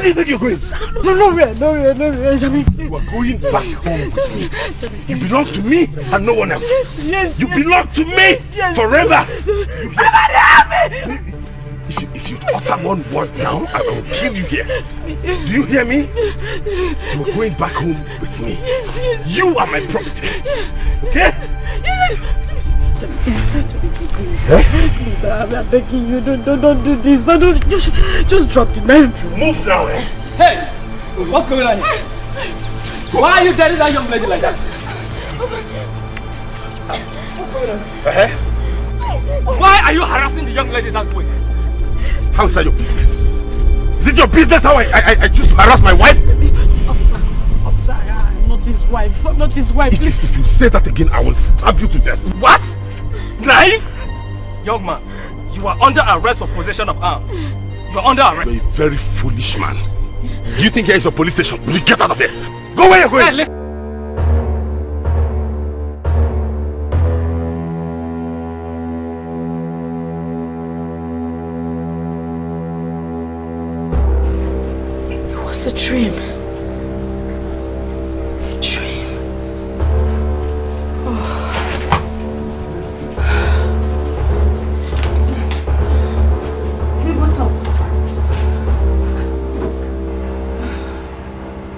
Where do you think you're going? Nowhere, Jamie. You are going back home with me. You belong to me and no one else. Yes. You belong to me forever. If you utter one word now, I will kill you here. Do you hear me? You are going back home with me. You are my property. Okay? Please, I'm begging you, don't do this. Don't, just drop the knife. Move now, eh? Hey! What's going on here? Why are you telling that young lady like that? What's going on? Why are you harassing the young lady that way? How is that your business? Is it your business how I choose to harass my wife? Officer, I'm not his wife. I'm not his wife. If you say that again, I will stab you to death. What? Knife? Young man, you are under arrest for possession of arms. You are under arrest. You're a very foolish man. Do you think here is a police station? Will you get out of here? Go where you're going! Hey, listen. It was a dream. A dream.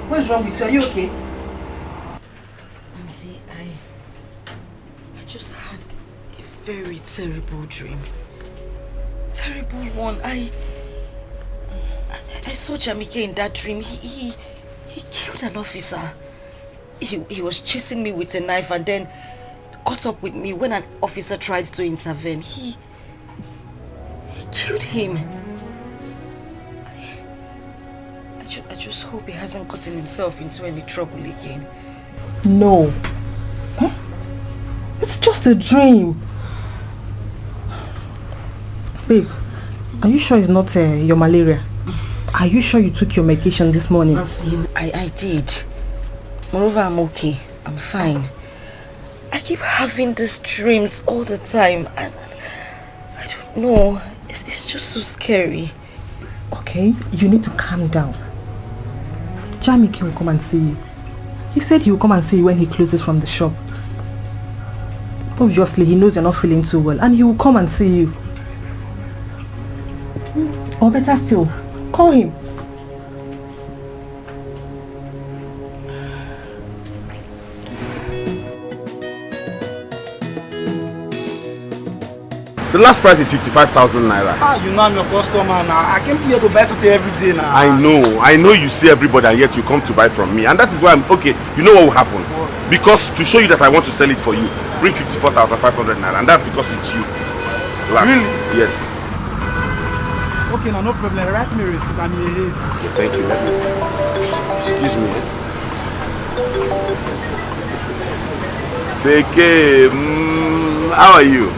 What's wrong with you? Are you okay? Nancy, I just had a very terrible dream. Terrible one. I saw Jamike in that dream. He killed an officer. He was chasing me with a knife and then caught up with me when an officer tried to intervene. He killed him. I just hope he hasn't gotten himself into any trouble again. No. It's just a dream. Babe, are you sure it's not your malaria? Are you sure you took your medication this morning? I did. Moreover, I'm okay. I'm fine. I keep having these dreams all the time and I don't know. It's just so scary. Okay, you need to calm down. Jamike will come and see you. He said he will come and see you when he closes from the shop. Obviously, he knows you're not feeling too well and he will come and see you. Or better still, call him. The last price is 55,000 naira. You know I'm your customer now. I came here to buy something every day now. I know you see everybody and yet you come to buy from me. And that is why I'm okay. You know what will happen? Because to show you that I want to sell it for you, bring 54,500 naira. And that's because it's you. Relax. Really? Yes. Okay, no problem. Write me a receipt. I'm in haste. Okay, thank you. Excuse me. Beke, how are you?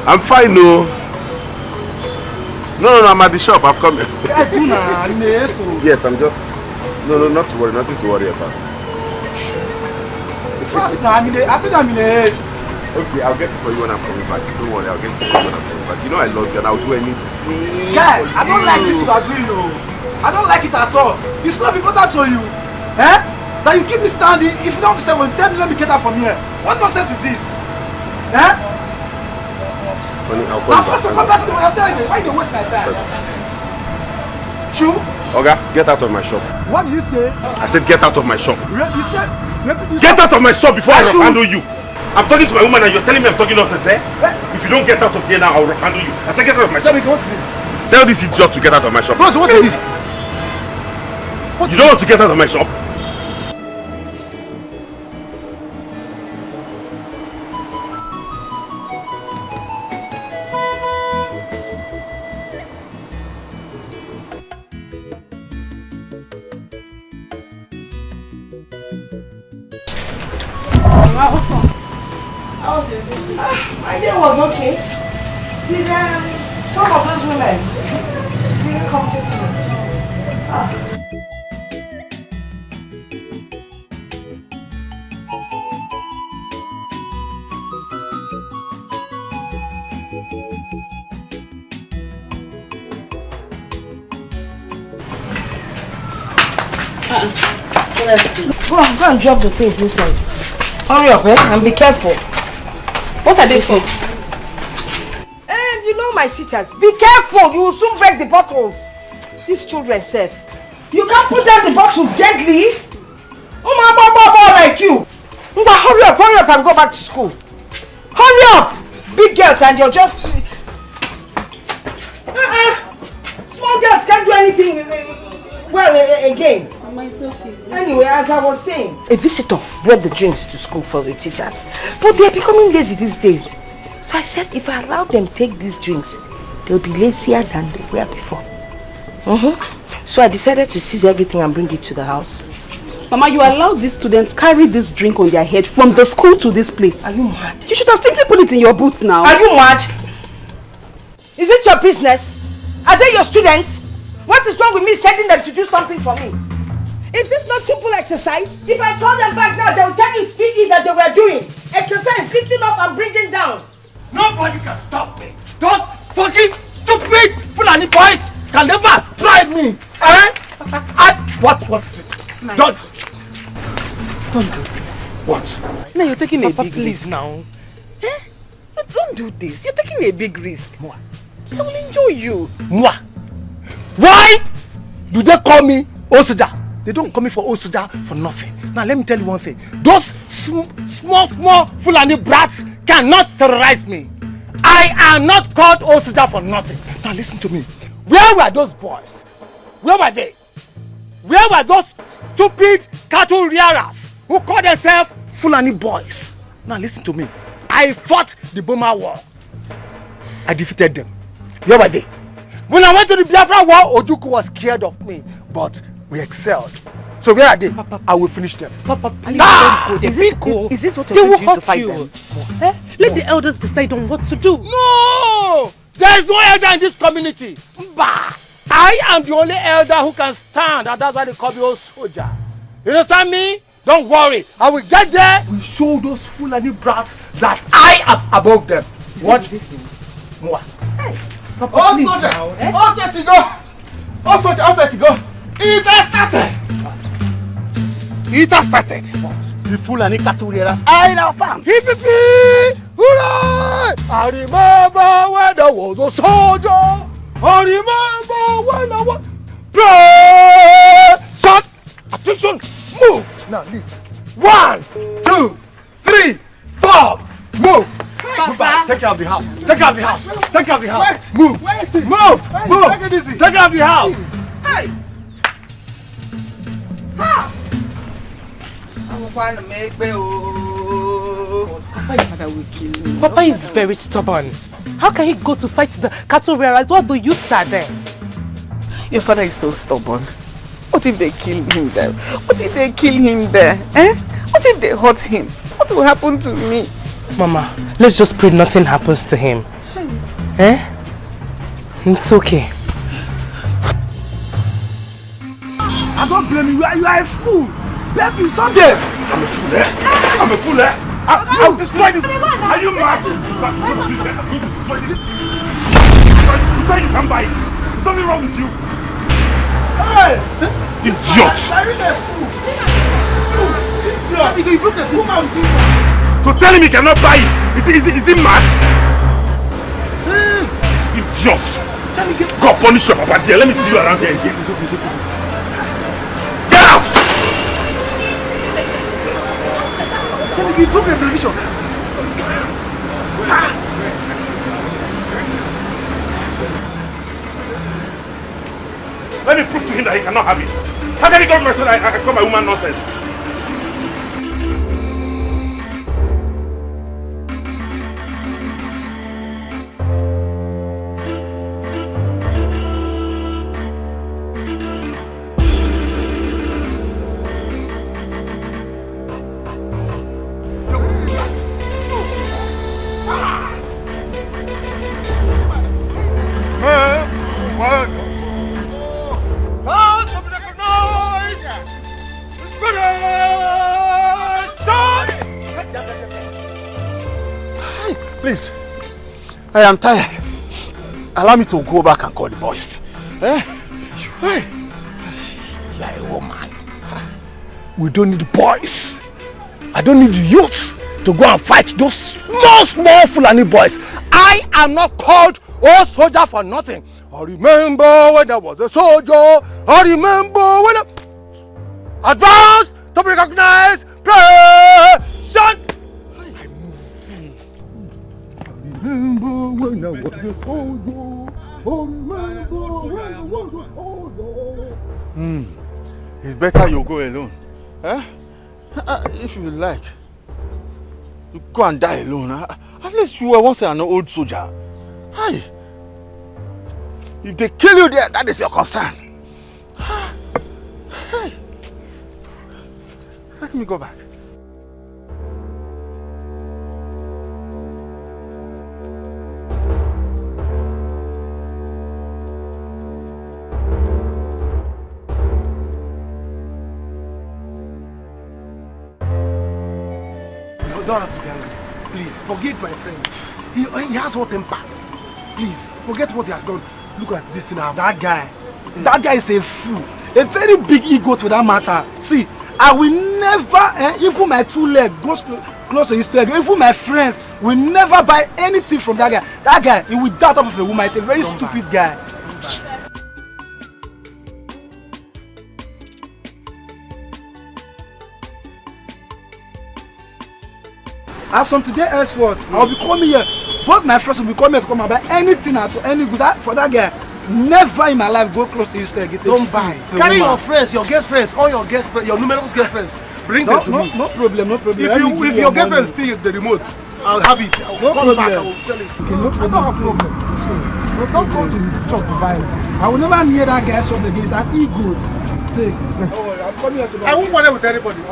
I'm fine, no. No, I'm at the shop. I've come here. Yes, I'm just... No, not to worry. Nothing to worry about. Fast now. I told you I'm in a haste. Okay, I'll get it for you when I'm coming back. Don't worry, I'll get it for you when I'm coming back. You know I love you and I'll do anything. Guy, I don't like this you are doing, no. I don't like it at all. It's not important to you. Eh? That you keep me standing. If you don't understand, when tell me let me get out from here. What nonsense is this? Eh? Honey, I'll call Now you first to back. come back to my telling you, why you waste my time? True? Oga, get out of my shop. What did you say? I said get out of my shop. You said Get out of my shop before I handle you. I'm talking to my woman and you're telling me I'm talking nonsense, eh? If you don't get out of here now, I'll handle you. I said get out of my shop. Tell this idiot to get out of my shop. Bros, what is it? You don't want to get out of my shop? My day was okay. Did some of those women didn't come to see me? Go and drop the things inside. Hurry up, and be careful. What are they for? And you know my teachers. Be careful, you will soon break the bottles. These children safe. You can't put down the bottles gently. Like you. Hurry up and go back to school. Hurry up! Big girls and you're just... Small girls can't do anything again. Mama, it's okay. Anyway, as I was saying, a visitor brought the drinks to school for the teachers. But they're becoming lazy these days. So I said if I allow them take these drinks, they'll be lazier than they were before. So I decided to seize everything and bring it to the house. Mama, you allowed these students carry this drink on their head from the school to this place. Are you mad? You should have simply put it in your boots now. Are you mad? Is it your business? Are they your students? What is wrong with me sending them to do something for me? Is this not simple exercise? If I call them back now, they will tell you speaking that they were doing. Exercise, lifting up and bringing down. Nobody can stop me. Those fucking stupid Fulani boys can never try me. What is it? Don't do this. What? Now you're taking a big please risk. now. Don't do this. You're taking a big risk. Moi. I will enjoy you. Moi. Why do they call me Osuja? They don't call me for Osuja for nothing. Now let me tell you one thing. Those small Fulani brats cannot terrorize me. I am not called Osuja for nothing. Now listen to me. Where were those boys? Where were they? Where were those stupid cattle rearers who call themselves Fulani boys? Now listen to me. I fought the Burma War. I defeated them. Where were they? When I went to the Biafra War, Ojukwu was scared of me, but we excelled. So where are they? Papa, I will finish them. Papa, Is this what they you're will going to hurt fight you. them? Let the elders decide on what to do. No! There is no elder in this community. Bah! I am the only elder who can stand, and that's why they call me old soldier. You understand me? Don't worry. I will get there. We show those Fulani brats that I am above them. Watch this. Moi. Hey, Oh, soldier! Oh, set to go! Oh, soldier! Oh, set to go! It has started! It has started! The Fulani cattle rearers are in our farm! Hip-hip-hip! Hooray! I remember when I was a soldier! I remember when I was... Play! Shot! Attention! Move! Now listen. 1, 2, 3, 4! Move! Papa. Take care of the house. Take care of the house. Take care of the house. Wait. Move. Wait. Move. Wait. Move. Take it easy. Take care of the house. Hey. Ha. Papa is very stubborn. How can he go to fight the cattle rearers while the youths are there? Your father is so stubborn. What if they kill him there? What if they kill him there? What if they hurt him? What will happen to me? Mama, let's just pray nothing happens to him. It's okay. I don't blame you. You are a fool. Bless me someday. I'm a fool, I'm a fool, I'll destroy this. Are you mad? You say you can buy it. There's something wrong with you. Hey! Idiot! I'm really a fool. Idiot! You broke the woman. To tell him he cannot buy it. Is he mad? Idiot! God punish your papa dear. Let me see you around here again. Get out! You broke the television. Let me prove to him that he cannot have it. How can he go to my son? I call my woman nonsense. Please, I am tired. Allow me to go back and call the boys. Why? You are a woman. We don't need boys. I don't need youths to go and fight those small Fulani boys. I am not called old soldier for nothing. I remember when there was a soldier. I remember when advance to be recognized. Present. I remember when I was a soldier. I remember when I was a soldier. It's better you go alone. Huh? If you like, you go and die alone. At least you were once an old soldier. Hi. If they kill you there, that is your concern. Hey. Let me go back. You don't have to be angry. Please, forgive my friend. He has hot temper. Please, forget what he has done. Look at this thing now. That guy is a fool. A very big ego to that matter. See, I will never, even my two legs goes close to his leg, even my friends will never buy anything from that guy. That guy, he will die top of a woman. He's a very stupid guy. As from today henceforth, I'll be coming here. Both my friends will be coming to come and buy anything at any good for that guy. Never in my life go close to his leg. Don't buy. Carry your friends, your girlfriends, all your girlfriends, your numerous girlfriends. Bring them to me. No problem, no problem. If your girlfriend steals the remote, I'll have it. I'll come back. I will sell it. Okay, no problem. I don't have problem. But don't come to his shop to buy it. I will never near that guy's shop again. It's an ego. Say, don't worry, I'm coming here to I won't bother with anybody.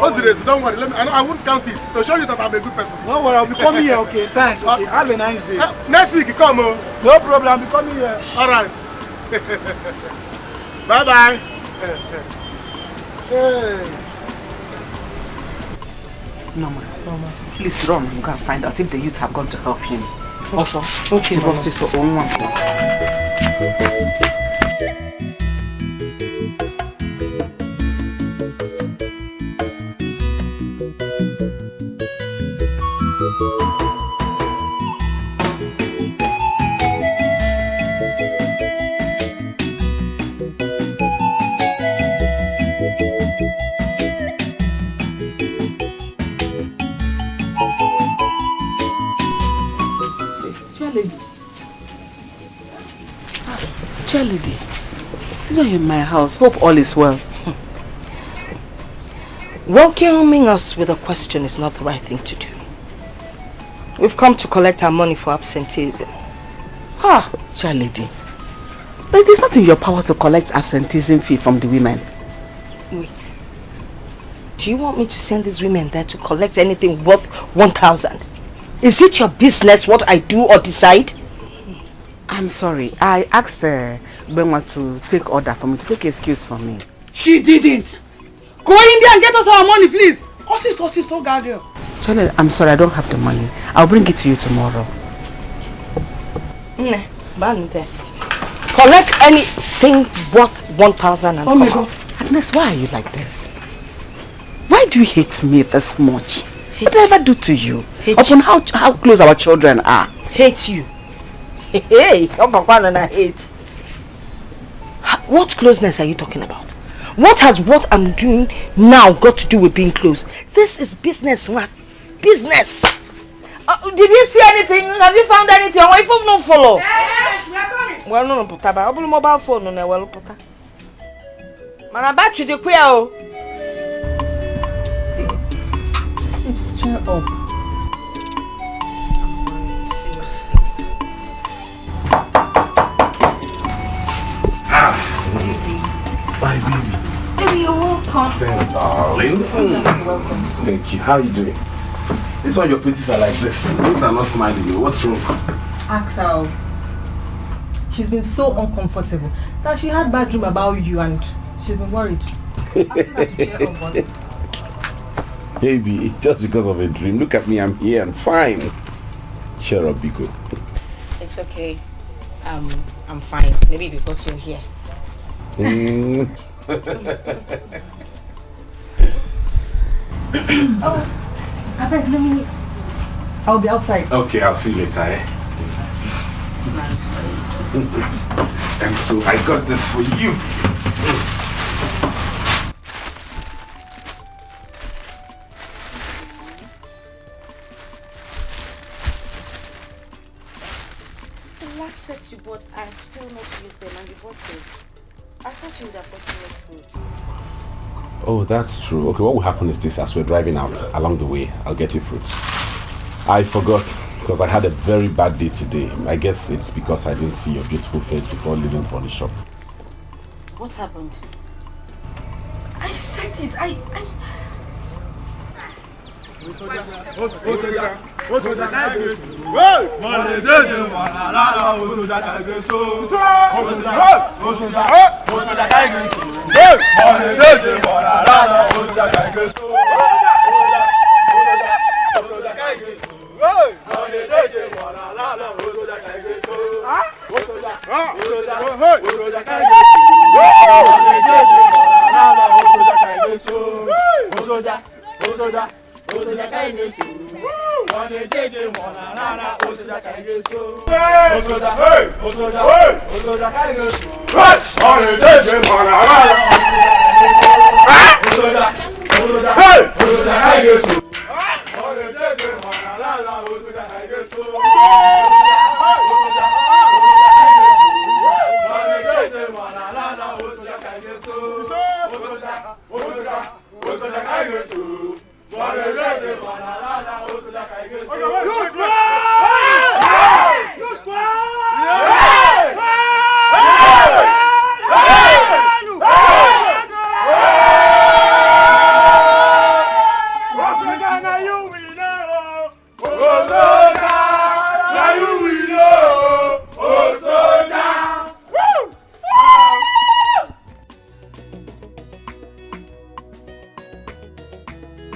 Don't worry. I won't count it to show you that I'm a good person. Don't worry, I'll be coming here. Okay, thanks. Okay, have a nice day. Next week, you come. No problem. I'll be coming here. All right. Bye bye. Hey. Norma, please run and go and find out if the youths have gone to help him. Also, okay, the boss is the only one. Chair lady, this is in my house. Hope all is well. Welcoming us with a question is not the right thing to do. We've come to collect our money for absenteeism. Chair lady, but it is not in your power to collect absenteeism fee from the women. Wait. Do you want me to send these women there to collect anything worth 1,000? Is it your business what I do or decide? I'm sorry. I asked Benwa to take order for me, to take excuse for me. She didn't. Go in there and get us our money, please. So guardian. Charlie, I'm sorry, I don't have the money. I'll bring it to you tomorrow. Collect anything worth 1,000 and come out. Agnes, why are you like this? Why do you hate me this much? What did I ever do to you? Upon how close our children are. Hate you? Hey, hate. What closeness are you talking about? What has what I'm doing now got to do with being close? This is business, man. Business. Did you see anything? Have you found anything? Why phone no follow? Yes, we are coming. Well, no, put ba. Open mobile phone no, well, put. Man, battery the queer. It's cheer up. My baby. Baby, you're welcome. Thanks, darling. Welcome. Thank you. How are you doing? This is why your faces are like this. Lips are not smiling. What's wrong? Axel, she's been so uncomfortable that she had bad dream about you and she's been worried. Baby, just because of a dream. Look at me, I'm here and fine. Cheer up, Biko. It's okay. I'm fine. Maybe because you're here. Oh, I beg, let me... I'll be outside. Okay, I'll see you later, eh? And so I got this for you. The last set you bought, I still not used them, and you bought this. I thought you would have gotten your food. Oh, that's true. Okay, what will happen is this: as we're driving out along the way, I'll get you fruit. I forgot because I had a very bad day today. I guess it's because I didn't see your beautiful face before leaving for the shop. What happened? I said it.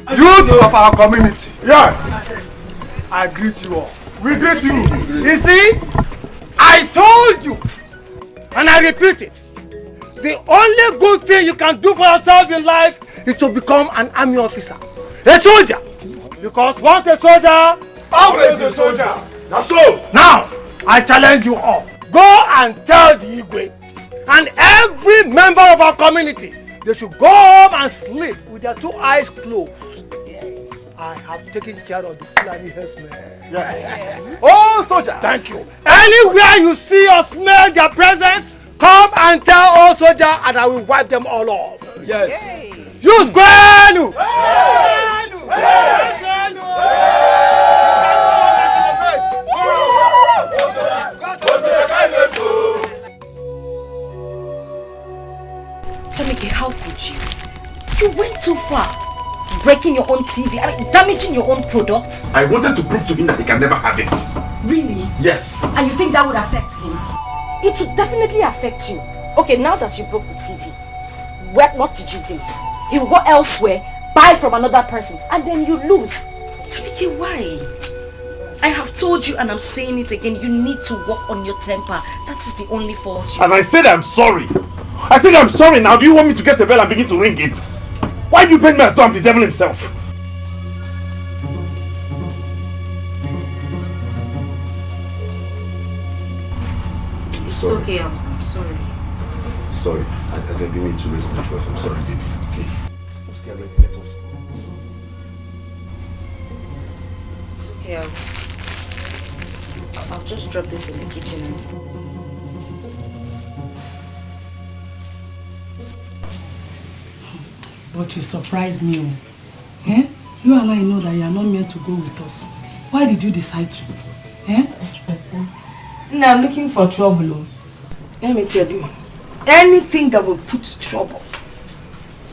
Youth of our community. Yes. I greet you all. We greet you. You see, I told you, and I repeat it. The only good thing you can do for yourself in life is to become an army officer. A soldier. Because once a soldier, always a soldier. That's so. Now, I challenge you all. Go and tell the Igwe and every member of our community they should go home and sleep with their 2 eyes closed. I have taken care of the Fulani herdsmen. Yeah. Oh, soldier. Thank you. Anywhere you see or smell their presence, come and tell all soldier and I will wipe them all off. Yes. Use Gwenu! Jamike, how could you? You went too far. Breaking your own TV, damaging your own products. I wanted to prove to him that he can never have it. Really? Yes. And you think that would affect him? It would definitely affect you. Okay, now that you broke the TV, what did you do? You will go elsewhere, buy from another person, and then you lose. Jamike, why? I have told you and I'm saying it again, you need to work on your temper. That is the only fault you... And I said I'm sorry. I said I'm sorry. Now do you want me to get a bell and begin to ring it? Why do you paint me as though I'm the devil himself? It's okay, I'm sorry. Sorry, I didn't mean to raise my voice. I'm sorry, baby. Okay. Just get ready, let us go. It's okay, I'll just drop this in the kitchen. But you surprised me. Eh? You and I know that you are not meant to go with us. Why did you decide to? Eh? No, I'm looking for trouble. Let me tell you. Anything that will put trouble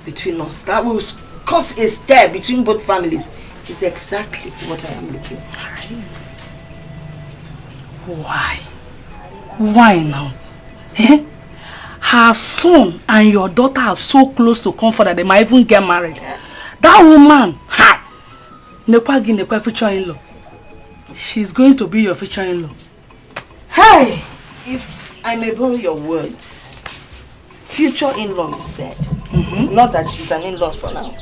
between us, that will cause a stir between both families, is exactly what I am looking for. Why? Why now? Eh? Her son and your daughter are so close to comfort that they might even get married. That woman, Nekwa future-in-law. She's going to be your future-in-law. Hey! If I may borrow your words, future in-law, you said. Not that she's an in-law for now.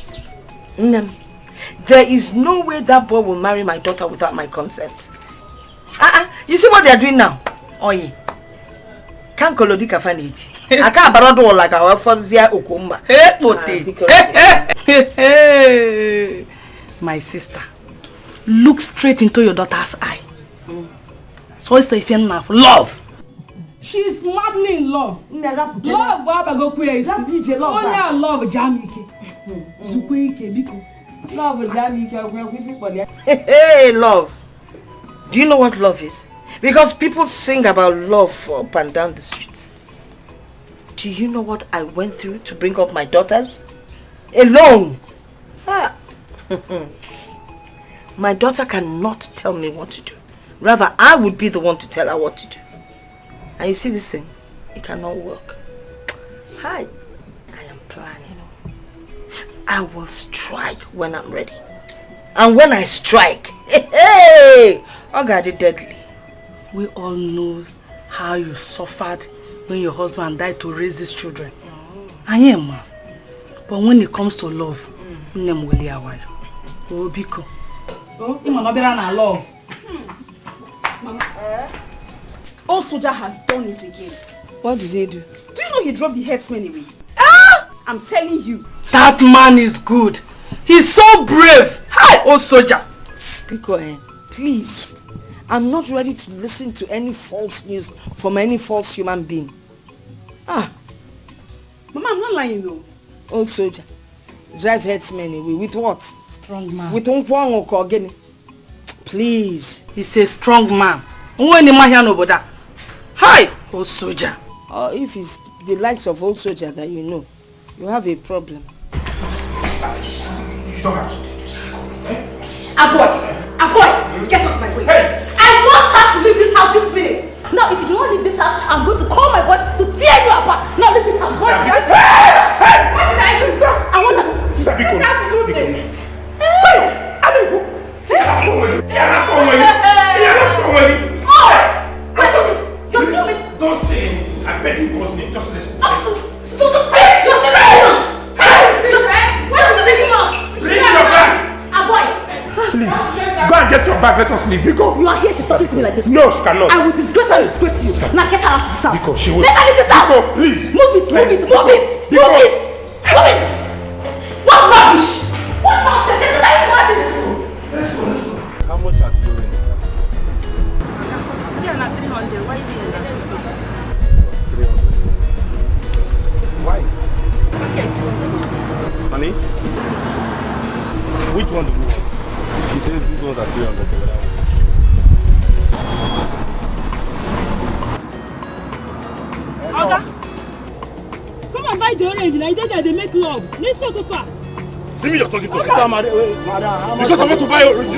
There is no way that boy will marry my daughter without my consent. You see what they are doing now? Oye. Can't kolodi kafaniti. I can't barado like our Fonzia Okumba. Hey, my sister, look straight into your daughter's eye. So it's a feeling of love. She's madly in love. Love, Baba go crazy. Only love Jamike. Zukweke biko. Love Jamike. Hey, love. Do you know what love is? Because people sing about love up and down the streets. Do you know what I went through to bring up my daughters? Alone. My daughter cannot tell me what to do. Rather, I would be the one to tell her what to do. And you see this thing? It cannot work. I am planning. I will strike when I'm ready. And when I strike, hey, I got it deadly. We all know how you suffered when your husband died to raise these children. I am, ma. But when it comes to love, nem will yawa. Oh, biko. Oh, you must not be on love. Mama, old soldier has done it again. What did he do? Do you know he drove the headsman away? I'm telling you. That man is good. He's so brave. Hi, old soldier. Biko, please. I'm not ready to listen to any false news from any false human being. Mama, I'm not lying though. Old soldier, drive headsman away. With what? Strong man. With Unkwang or Kogeni. Please. He's a strong man. Hi, old soldier. Or if it's the likes of old soldier that you know, you have a problem. You don't have to do this. Aboy, get off my way. Hey. I want her to leave this house this minute. Now, if you do not leave this house, I'm going to call my boss to tear you apart. Now, leave this house. What did I do? I want her to do this. Don't say it. I beg you, cause me. Just listen. Please, go and get your bag. Let us leave. Biko. You are here. She's talking to me like this. No, she cannot. I will disgrace her and disgrace you. Now get her out of this house. Biko, she will. Let her leave this house. Biko, please. Move it. What rubbish? What nonsense? Isn't that imagine? How much are you doing? Why? Honey? Which one do you want? He says these ones are 300. The other one. Oga, come and buy the orange. Like that, they make love. Let's go, Papa. See me, you're talking to me. Madam, Because I want to buy orange.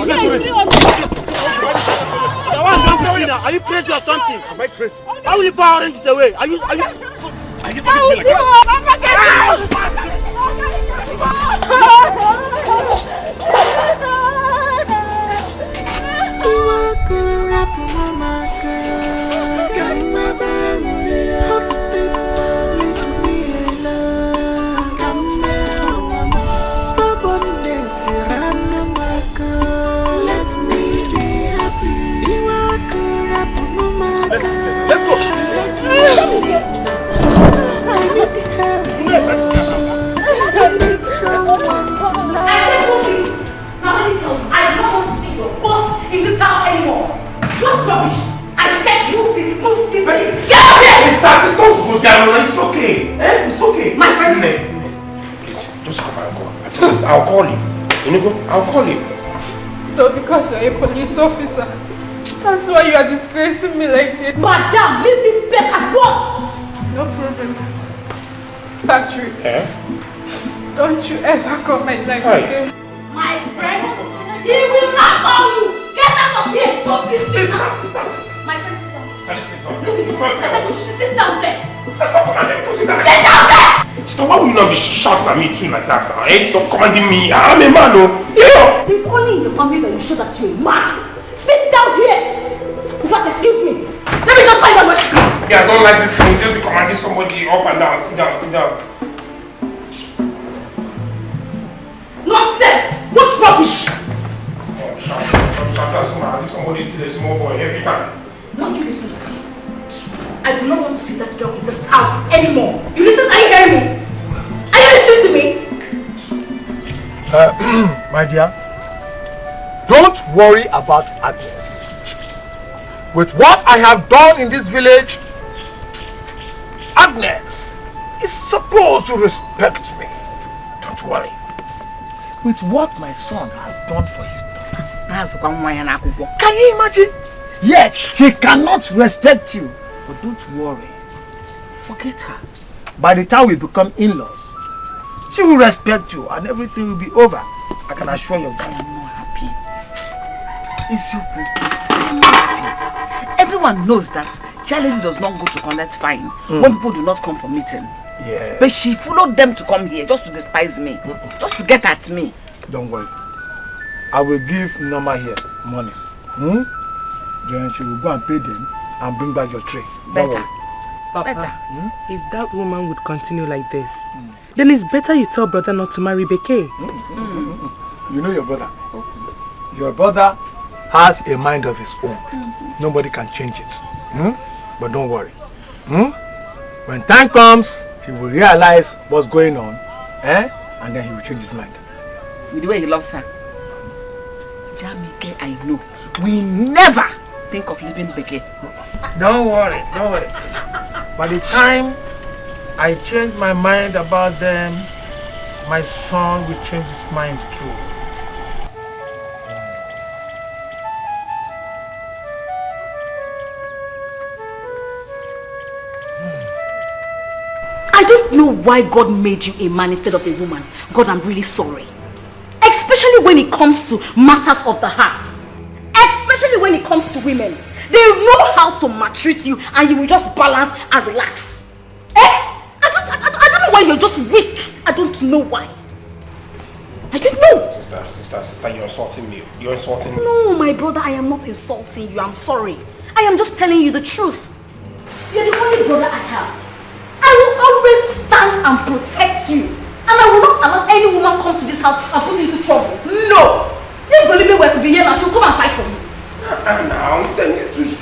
are you crazy or something? Am I crazy? How will you buy oranges away? Are you Are you talking to me like that? Let's go. It's okay. It's okay. My friend. Please, just come and go. I'll call you. You know, I'll call you. So because you're a police officer, that's why you are disgracing me like this. Madam, leave this place at once. No problem. Patrick. Eh? Don't you ever call my name again. My friend, he will not call you. Get out of here. Don't be Sit stupid. down. My friend, sit down. I I said you should sit down there. Stop commanding. Sit down there. Stop, why will you not be shouting at me too like that now? Eh? Stop commanding me. I'm a man, oh. Yeah. It's only in the family that you show that you're a man. Sit down here. In fact, excuse me. Let me just find out what she is. Yeah, I don't like this thing. Just be commanding somebody up and down. Sit down. Nonsense. What rubbish. house anymore. You listen? Are you hearing me? Are you listening to me? My dear, don't worry about Agnes. With what I have done in this village, Agnes is supposed to respect me. Don't worry. With what my son has done for his daughter, can you imagine? Yes, she cannot respect you. But don't worry. Forget her. By the time we become in-laws, she will respect you and everything will be over. I can assure you that. I am not happy. It's you. I am not happy. Everyone knows that Charlie does not go to collect fine when people do not come for meeting. Yeah. But she followed them to come here just to despise me. Just to get at me. Don't worry. I will give Norma here money. Then she will go and pay them and bring back your tray. Better. Papa, if that woman would continue like this, then it's better you tell brother not to marry Bekay. You know your brother. Your brother has a mind of his own. Nobody can change it. But don't worry. When time comes, he will realize what's going on, and then he will change his mind. With the way he loves her. Jamike, I know. We never think of leaving Bekay. Don't worry, don't worry. By the time I change my mind about them, my son will change his mind too. I don't know why God made you a man instead of a woman. God, I'm really sorry. Especially when it comes to matters of the heart. Especially when it comes to women. They know how to maltreat you and you will just balance and relax. I don't know why you're just weak. I don't know why. I don't know. Sister, you're insulting me. You're insulting me. No, my brother, I am not insulting you. I'm sorry. I am just telling you the truth. You're the only brother I have. I will always stand and protect you. And I will not allow any woman come to this house and put you into trouble. No! If Bolivia were to be here now, she'll come and fight for me. And now, then you should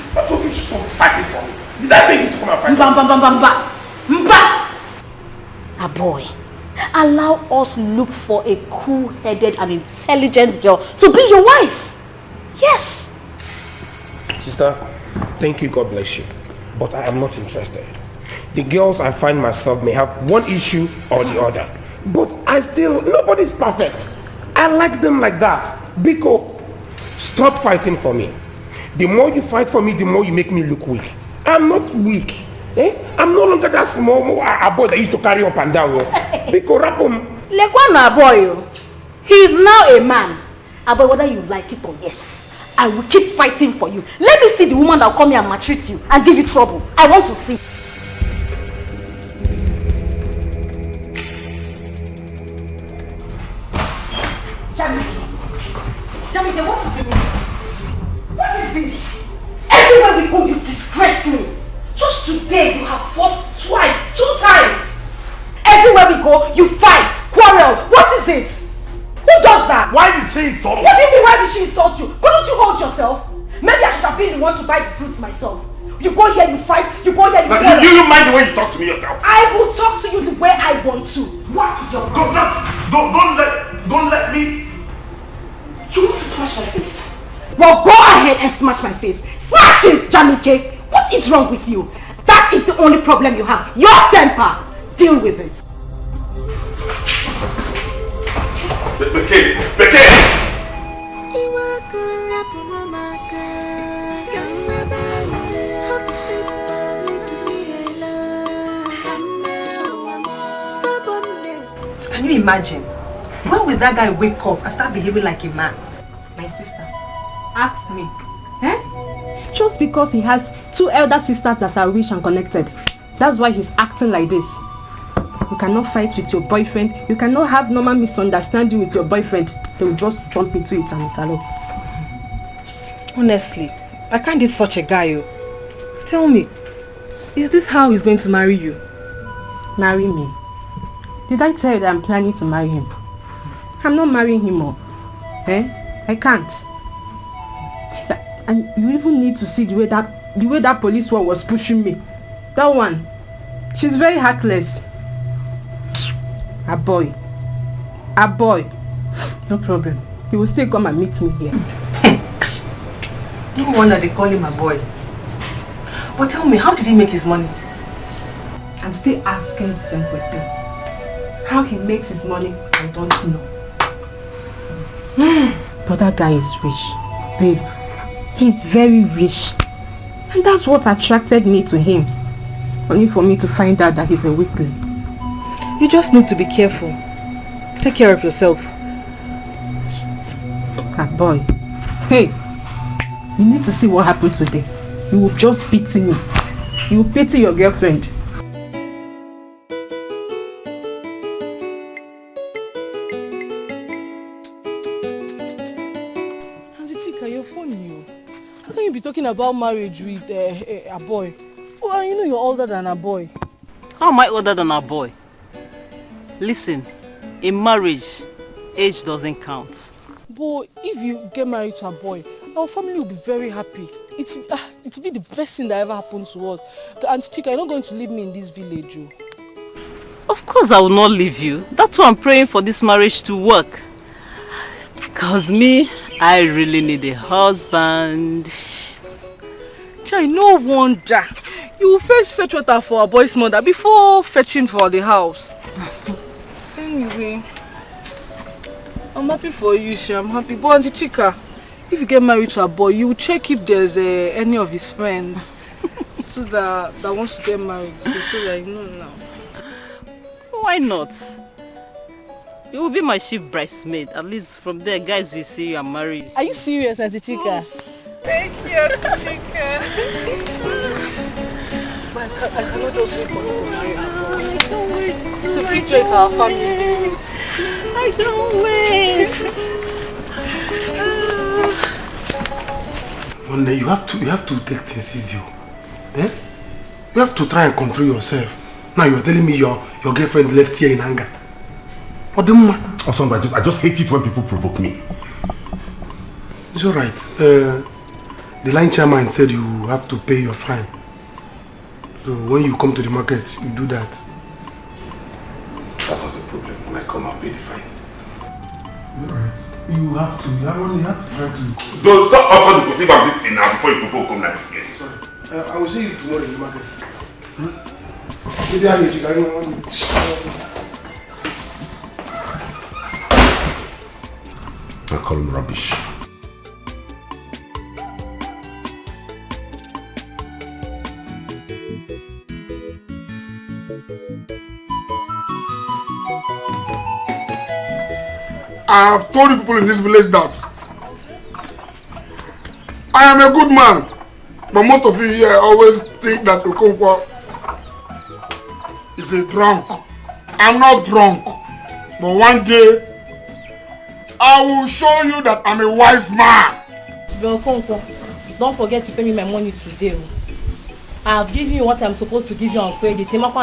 stop fighting for me. Did I beg you to come and fight for me? Boy, allow us look for a cool-headed and intelligent girl to be your wife. Yes. Sister, thank you, God bless you. But I am not interested. The girls I find myself may have one issue or the other. But nobody's perfect. I like them like that. Biko, stop fighting for me. The more you fight for me, the more you make me look weak. I'm not weak. I'm no longer that small boy that used to carry up and down. Biko, rap him. Lekwana boy, he is now a man. But whether you like it or yes, I will keep fighting for you. Let me see the woman that will come here and maltreat you and give you trouble. I want to see. Jamike, what is it? What is this? Everywhere we go, you disgrace me. Just today, you have fought twice, 2 times. Everywhere we go, you fight, quarrel. What is it? Who does that? Why did she insult you? What do you mean, why did she insult you? Couldn't you hold yourself? Maybe I should have been the one to buy the fruits myself. You go here, you fight, you go here, you quarrel. You mind the way you talk to me yourself? I will talk to you the way I want to. What is your problem? Don't let me. You want to smash my face? Well, go ahead and smash my face. Smash it, Jamike. What is wrong with you? That is the only problem you have. Your temper. Deal with it. Bekay! Can you imagine? When will that guy wake up and start behaving like a man? My sister, ask me. Just because he has 2 elder sisters that are rich and connected. That's why he's acting like this. You cannot fight with your boyfriend. You cannot have normal misunderstanding with your boyfriend. They will just jump into it and interrupt. Honestly, I can't date such a guy. Tell me, is this how he's going to marry you? Marry me? Did I tell you that I'm planning to marry him? I'm not marrying him more. I can't. And you even need to see the way that police war was pushing me. That one. She's very heartless. A boy. No problem. He will still come and meet me here. No wonder they call him a boy. But tell me, how did he make his money? I'm still asking the same question. How he makes his money, I don't know. But that guy is rich. Babe, he's very rich. And that's what attracted me to him. Only for me to find out that he's a weakling. You just need to be careful. Take care of yourself. Ah, boy. Hey, you need to see what happened today. You will just pity me. You will pity your girlfriend. Auntie Chika, you're funny. How can you be talking about marriage with a boy? Well, you know you're older than a boy. How am I older than a boy? Listen, in marriage, age doesn't count. But if you get married to a boy, our family will be very happy. It will be the best thing that ever happened to us. Auntie Chika, you're not going to leave me in this village. Of course I will not leave you. That's why I'm praying for this marriage to work. Because me, I really need a husband. Chai, no wonder. You will first fetch water for a boy's mother before fetching for the house. Anyway, I'm happy for you, Sha. I'm happy. But Auntie Chika, if you get married to a boy, you check if there's any of his friends so that wants to get married. So that you know now. Why not? You will be my chief bridesmaid. At least from there, guys will see you are married. Are you serious, Auntie Chika? Yes. Thank you, Auntie Chika. I cannot just wait for you to marry her. I can't wait. It's a big joy for our family. I can't wait. One day you have to take things easy. Eh? You have to try and control yourself. Now you're telling me your girlfriend left here in anger. What the man? Oh, son, I just hate it when people provoke me. It's alright. The line chairman said you have to pay your fine. So when you come to the market, you do that. That's not a problem. When I come, I'll pay the fine. Alright. You have to try to... Don't stop offering to perceive of this thing now before you people come like this place. Sorry. I will see you tomorrow in the market. Maybe I need to I call him rubbish. I have told the people in this village that I am a good man, but most of you here always think that Okonkwo is a drunk. I'm not drunk, but one day I will show you that I'm a wise man. Okonkwo, don't forget to pay me my money today. I have given you what I'm supposed to give you on credit. Shut up,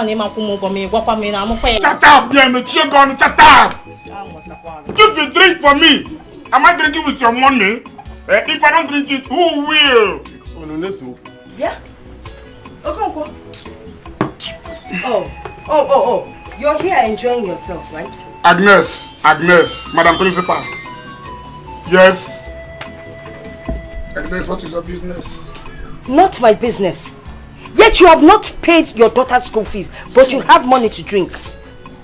shut up! Keep the drink for me. Am I drinking with your money? If I don't drink it, who will? Yeah? Okonkwo. Oh. You're here enjoying yourself, right? Agnes, Madam Principal. Yes. Agnes, what is your business? Not my business. Yet you have not paid your daughter's school fees, but you have money to drink.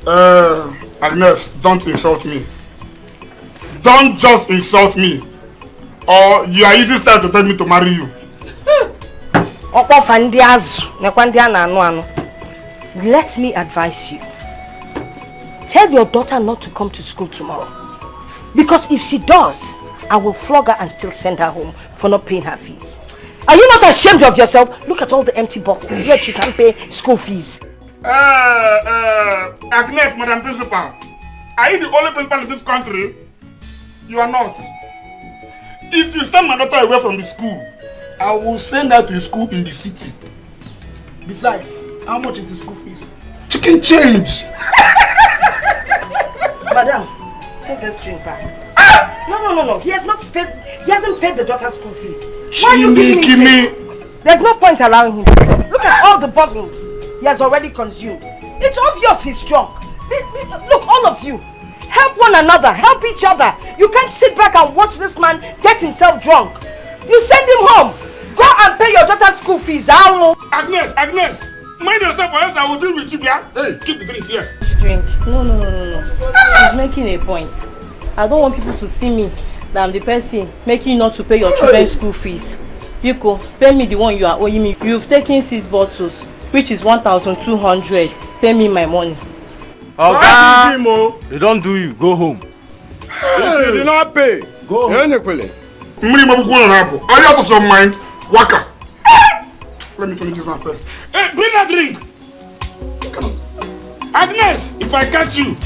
Agnes, don't insult me. Don't just insult me. Or you are using style to beg me to marry you. Let me advise you. Tell your daughter not to come to school tomorrow. Because if she does, I will flog her and still send her home for not paying her fees. Are you not ashamed of yourself? Look at all the empty bottles, yet you can't pay school fees. Agnes, Madam Principal, are you the only principal in this country? You are not. If you send my daughter away from the school, I will send her to a school in the city. Besides, how much is the school fees? Chicken change! Madam, take this drink back. No. He hasn't paid the daughter's school fees. Why are you giving him? There's no point allowing him to pay. Look at all the bottles. he has already consumed. It's obvious he's drunk. Look, all of you, help one another, help each other. You can't sit back and watch this man get himself drunk. You send him home. Go and pay your daughter's school fees. Agnes, mind yourself or else I will deal with you, yeah? Hey, keep the drink here. Drink. No. He's making a point. I don't want people to see me that I'm the person making you not to pay your children's school fees. Yuko, pay me the one you are owing me. You've taken 6 bottles, which is 1,200. Pay me my money. Okay, they don't do you. Go home. If you do not pay, go home. Are you out of your mind? Waka. Let me finish this one first. Hey, bring that drink. Come on. Agnes, if I catch you.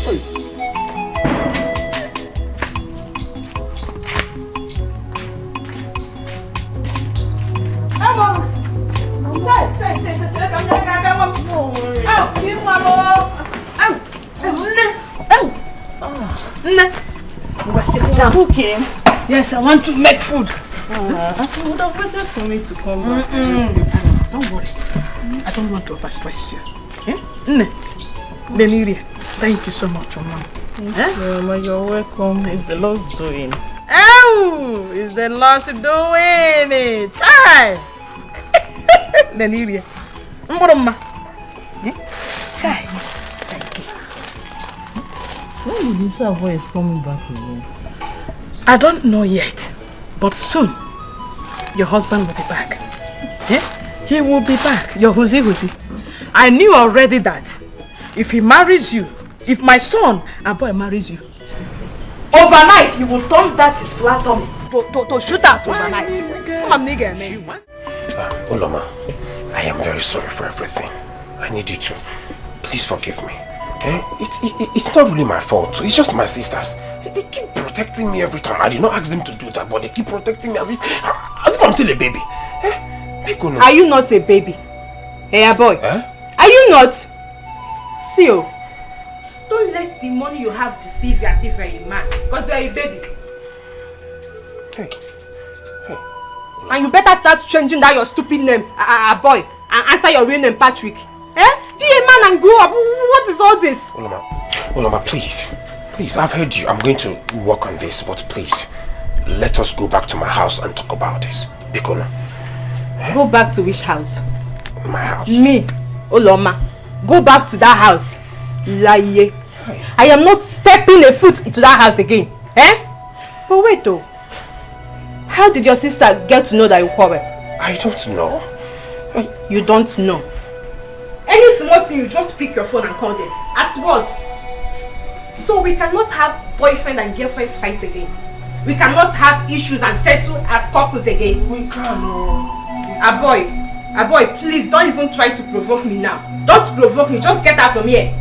Cooking? Yes, I want to make food. You would have waited for me to come back. Don't worry. I don't want to overstress you. Deliria, thank you so much, Mama. Mama, you're welcome. It's the Lord's doing. Oh, it's the Lord's doing it. Chai! Deliria. Mama. Chai. Thank you. When will this voice coming back again? I don't know yet, but soon your husband will be back. He will be back. Your Huzi. I knew already that if he marries you, if my son, a boy marries you, overnight he will turn that his flat tummy to shoot out overnight. Come on, nigga, man. Uloma, I am very sorry for everything. I need you to please forgive me. It's not really my fault. It's just my sisters. They keep protecting me every time. I did not ask them to do that, but they keep protecting me as if I'm still a baby. Are you not a baby? Hey, boy. Are you not? See, don't let the money you have deceive you as if you're a man, because you're a baby. Hey. And you better start changing that your stupid name, boy, and answer your real name, Patrick. Be a man and grow up. What is all this? Uloma, please, I've heard you. I'm going to work on this, but please, let us go back to my house and talk about this. Bikono. Go back to which house? My house. Me, Uloma. Go back to that house. Lie. I am not stepping a foot into that house again. But wait though. How did your sister get to know that you quarrel? I don't know. You don't know? Any small thing, you just pick your phone and call them. As what? So we cannot have boyfriend and girlfriend fights again. We cannot have issues and settle as couples again. We can. A boy, please don't even try to provoke me now. Don't provoke me, just get out from here.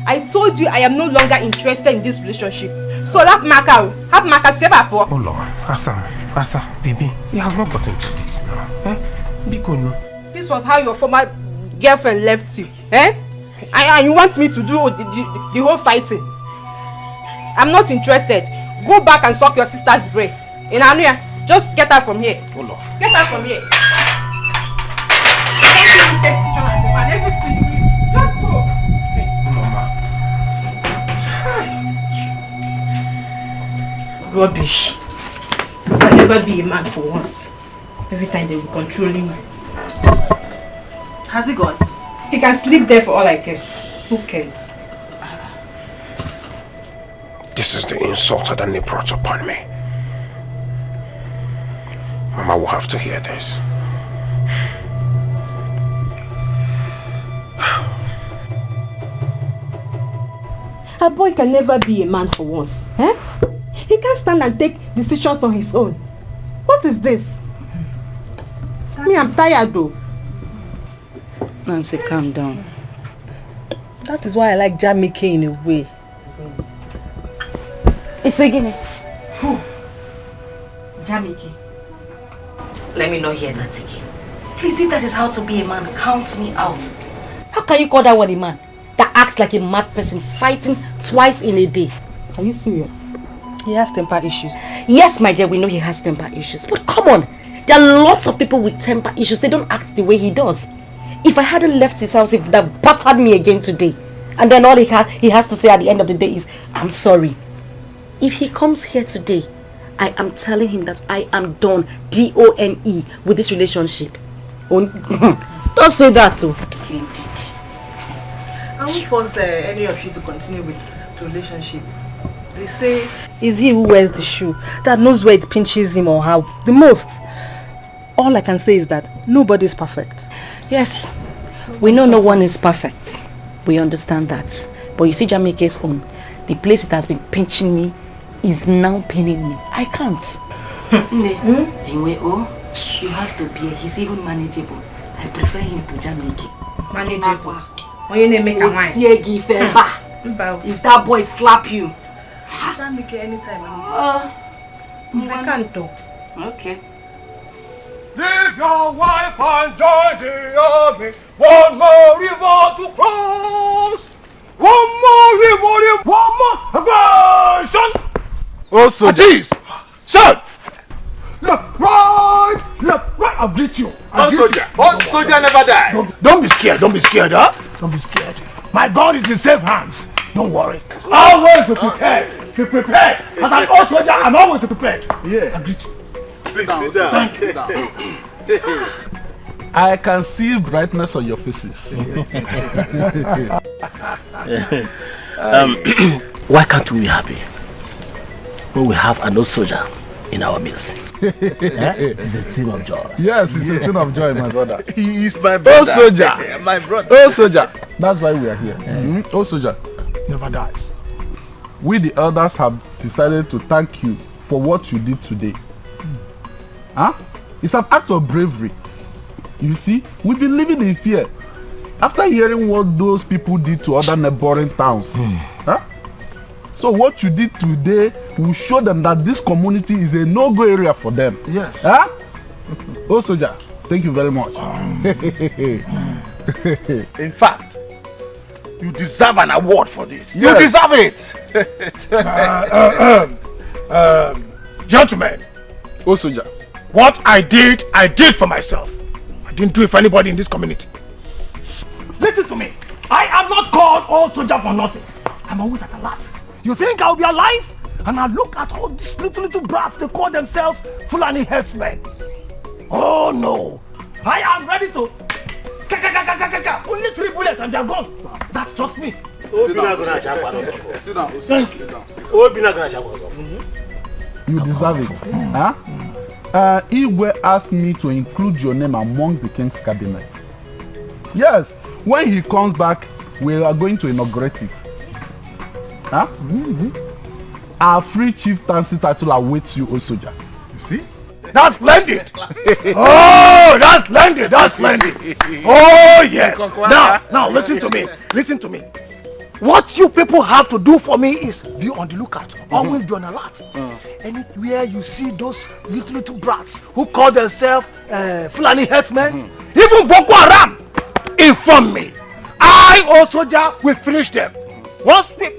I told you I am no longer interested in this relationship. So have Maka save up. Oh Lord, Asa, baby, he has not gotten to this now. Bikono. This was how your former girlfriend left you. And you want me to do the whole fighting? I'm not interested. Go back and suck your sister's breast. In Anuya, just get out from here. Oh Lord. Get out from here. Rubbish. You can never be a man for once. Every time they will controlling you. Has he gone? He can sleep there for all I care. Who cares? This is the insult that they brought upon me. Mama will have to hear this. A boy can never be a man for once. He can't stand and take decisions on his own. What is this? Me, I'm tired though. Nancy, calm down. That is why I like Jamike in a way. It's again. Who? Jamike. Let me not hear that again. Is it that is how to be a man? Count me out. How can you call that one a man? That acts like a mad person, fighting twice in a day. Are you serious? He has temper issues. Yes, my dear, we know he has temper issues. But come on, there are lots of people with temper issues. They don't act the way he does. If I hadn't left his house, he would have battered me again today. And then all he has to say at the end of the day is, I'm sorry. If he comes here today, I am telling him that I am done, D-O-N-E, with this relationship. Don't say that too. I won't force any of you to continue with the relationship. They say it's he who wears the shoe that knows where it pinches him or how the most. All I can say is that nobody is perfect. Yes, we know no one is perfect. We understand that. But you see Jamaica's own, the place it has been pinching me is now paining me. I can't. You have to bear. He's even manageable. I prefer him to Jamaica. Manageable? When you name make a wine? If that boy slap you. Jamaica anytime. I can't do. Okay. Leave your wife and join the army. One more river to cross. One more river, one more aggression. Oh, soldier. Son! Left, right! I'll greet you. Soldier never die. Don't be scared, huh? Don't be scared. My gun is in safe hands. Don't worry. Always be prepared. Be prepared. As an old soldier, I'm always prepared. Yeah. I'll greet you. Sit down. I can see brightness on your faces. Why can't we be happy when we have an old soldier in our midst? It's a team of joy. Yes, it's a team of joy, my brother. He is my brother. Old soldier. My brother. Old soldier. That's why we are here. Old soldier never dies. We the elders have decided to thank you for what you did today. Huh? It's an act of bravery. You see, we've been living in fear after hearing what those people did to other neighboring towns. Huh? So what you did today will show them that this community is a no-go area for them. Yes. Huh? Oh, soldier, thank you very much. In fact, you deserve an award for this. Yes. You deserve it. Gentlemen. Oh, soldier. What I did for myself. I didn't do it for anybody in this community. Listen to me. I am not called old soldier for nothing. I'm always at alert. You think I'll be alive? And I look at all these little brats, they call themselves Fulani headsmen. Oh no. I am ready to... Only 3 bullets and they're gone. That's just me. Sit down. You deserve it. Huh? Igwe asked me to include your name amongst the king's cabinet. Yes, when he comes back, we are going to inaugurate it. Huh? Our free chieftaincy title awaits you, O soldier. You see? That's splendid! Oh, that's splendid! Oh, yes! Now, listen to me. What you people have to do for me is be on the lookout. Always be on alert. Anywhere you see those little brats who call themselves Fulani headsmen, even Boko Haram, inform me. I, old soldier, will finish them. Once we...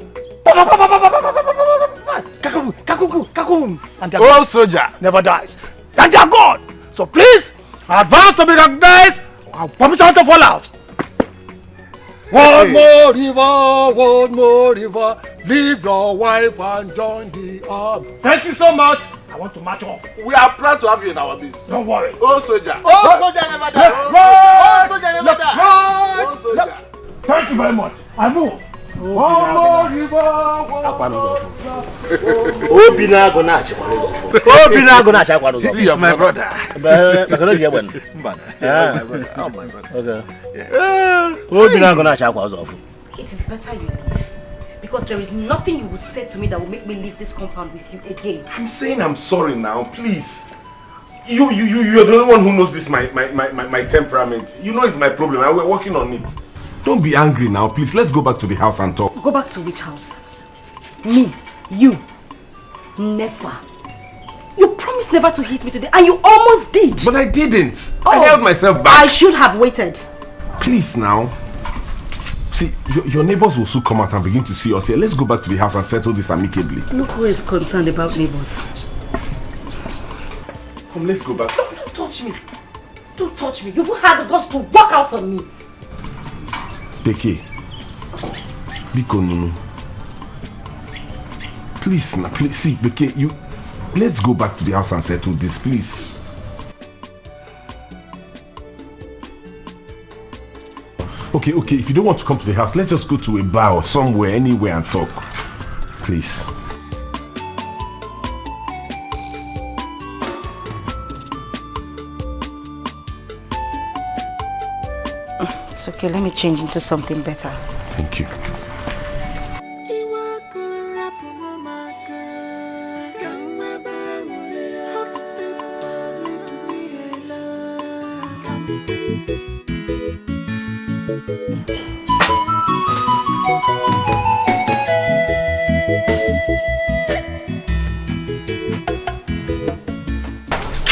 And old soldier never dies. And they're gone. So please, advance to be recognized. Permission to fall out. One more river, leave your wife and join the army. Thank you so much. I want to march off. We are proud to have you in our midst. Don't worry. Oh, soldier. Oh, soldier never dies. Oh, soldier never dies. Oh, soldier. Thank you very much. I move. One more river. He is my brother. Oh, my brother. It is better you leave. Because there is nothing you will say to me that will make me leave this compound with you again. I'm saying I'm sorry now, please. You're the only one who knows this, my temperament. You know it's my problem, and we're working on it. Don't be angry now, please. Let's go back to the house and talk. Go back to which house? Me? You? Never. You promised never to hit me today, and you almost did. But I didn't. Oh, I held myself back. I should have waited. Please now. See, your neighbors will soon come out and begin to see us here. Let's go back to the house and settle this amicably. Look who is concerned about neighbors. Come, let's go back. Don't touch me. Don't touch me. You even had the guts to walk out on me. Beke. Biko Nunu. Please, please, see, Beke, let's go back to the house and settle this, please. Okay, if you don't want to come to the house, let's just go to a bar or somewhere, anywhere and talk. Please. It's okay, let me change into something better. Thank you.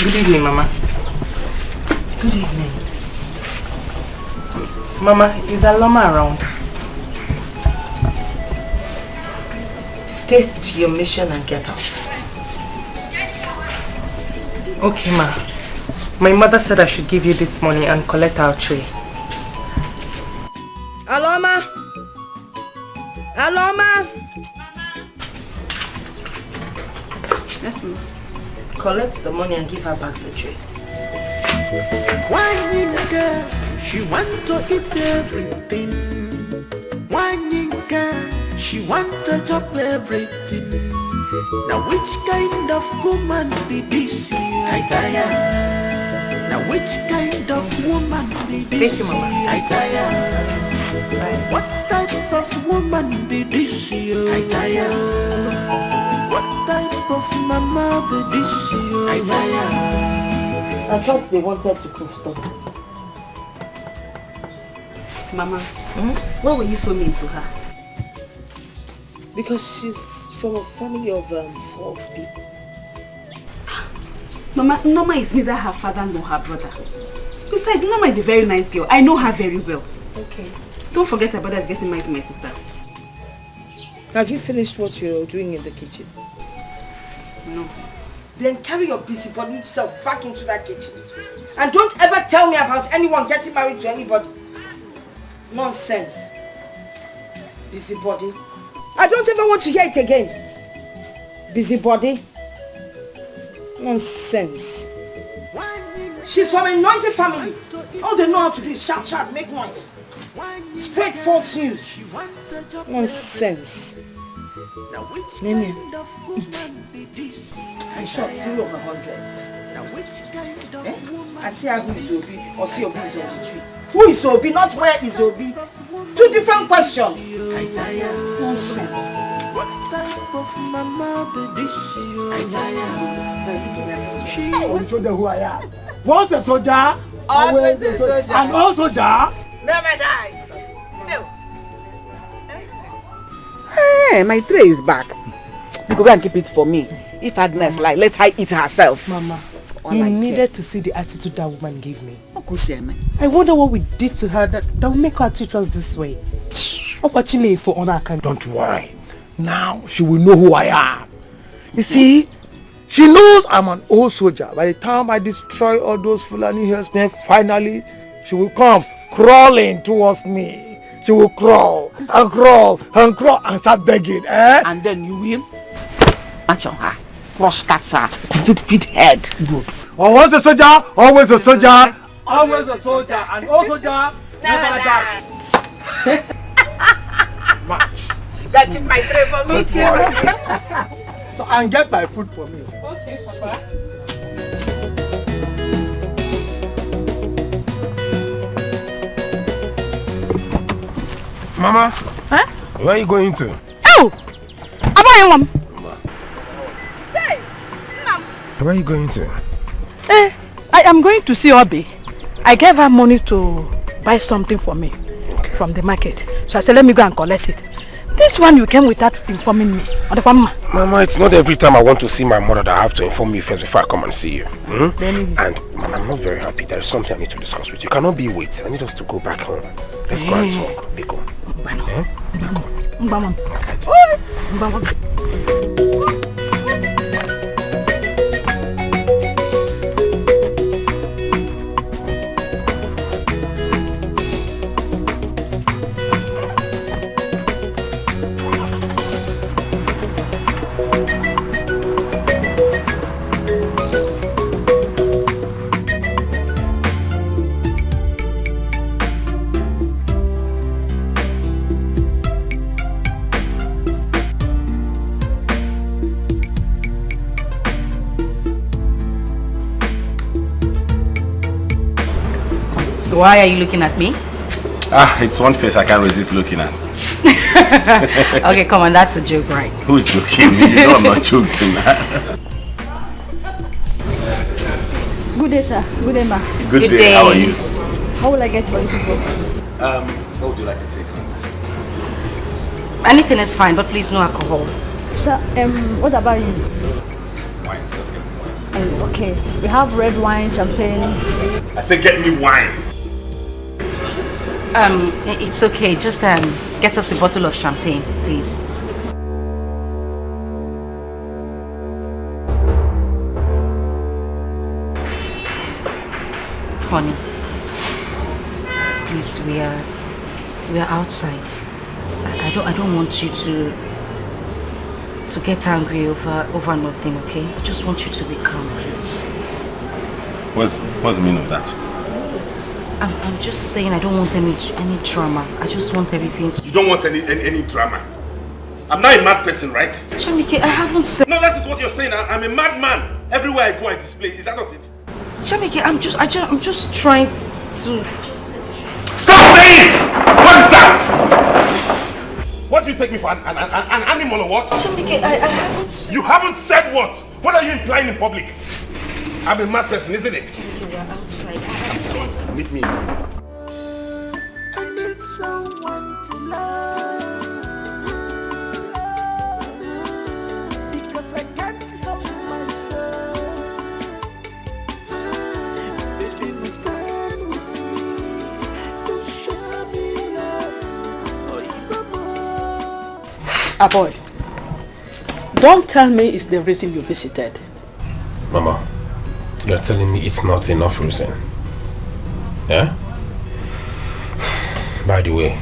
Good evening, Mama. Good evening. Mama, is Aloma around? Stay to your mission and get out. Okay, Ma. My mother said I should give you this money and collect our tray. Aloma! Aloma! Yes, Mama. Collect the money and give her back the tray. One girl, she want to eat everything. One girl, she want to chop everything. Now which kind of woman be this? I tire. Now which kind of woman be this? Thank you, Mama. I tire. What type of woman be this? I tire. What type of mama be this? I tire. I thought they wanted to prove something. Mama, why were you so mean to her? Because she's from a family of false people. Mama, Norma is neither her father nor her brother. Besides, Norma is a very nice girl. I know her very well. Okay. Don't forget her brother is getting married to my sister. Have you finished what you're doing in the kitchen? No. Then carry your busybody self back into that kitchen. And don't ever tell me about anyone getting married to anybody. Nonsense. Busybody. I don't ever want to hear it again. Busybody. Nonsense. She's from a noisy family. All they know how to do is shout, shout, make noise. Spread false news. Nonsense. Nene, eat. I shot 0 over 100. I see how who is Obi or see Obi is on the tree. Who is Obi, not where is Obi? 2 different questions. Nonsense. What type of mama be this? Oh, show them who I am. Once a soldier, always a soldier. And all soldier never die. No. Hey, my tray is back. You go and keep it for me. If Agnes like, let her eat herself. Mama, you needed to see the attitude that woman gave me. I wonder what we did to her that will make her treat us this way. Don't worry. Now she will know who I am. You see, she knows I'm an old soldier. By the time I destroy all those Fulani herdsmen, finally, she will come crawling towards me. She will crawl and crawl and crawl and start begging. And then you will march on her. Crush that stupid head. Good. Once a soldier, always a soldier. Always a soldier. And all soldier never die. That keep my tray for me. So and get my food for me. Okay, Papa. Mama, where are you going to? Oh! Mom. Where are you going to? I am going to see Obi. I gave her money to buy something for me from the market. So I said, let me go and collect it. This one you came without informing me. Mama, it's not every time I want to see my mother that I have to inform you first before I come and see you. And I'm not very happy. There is something I need to discuss with you. Cannot be wait. I need us to go back home. Let's go and talk. Biko. Why are you looking at me? It's one face I can't resist looking at. Okay, come on, that's a joke, right? Who's joking? You know I'm not joking. Good day, sir. Good day, ma. Good day. How are you? How will I get for you people? What would you like to take? Anything is fine, but please no alcohol. Sir, what about you? Wine. Let's get wine. Okay, we have red wine, champagne. I said get me wine. It's okay. Just get us a bottle of champagne, please. Honey, please, we are outside. I don't want you to get angry over nothing, okay? I just want you to be calm, please. What's the meaning of that? I'm just saying I don't want any drama. I just want everything to... You don't want any drama? I'm not a mad person, right? Chamike, I haven't said... No, that is what you're saying. I'm a madman. Everywhere I go, I display. Is that not it? Chamike, I'm just trying to... Stop saying! What is that? What do you take me for? An animal or what? Chamike, I haven't said... You haven't said what? What are you implying in public? I'm a mad person, isn't it? Chamike, we're outside. Meet me. I need someone to love, because I can't help myself. Baby, must stand with me, just show me love. Ah, boy, don't tell me it's the reason you visited. Mama, you're telling me it's not enough reason. Yeah? By the way,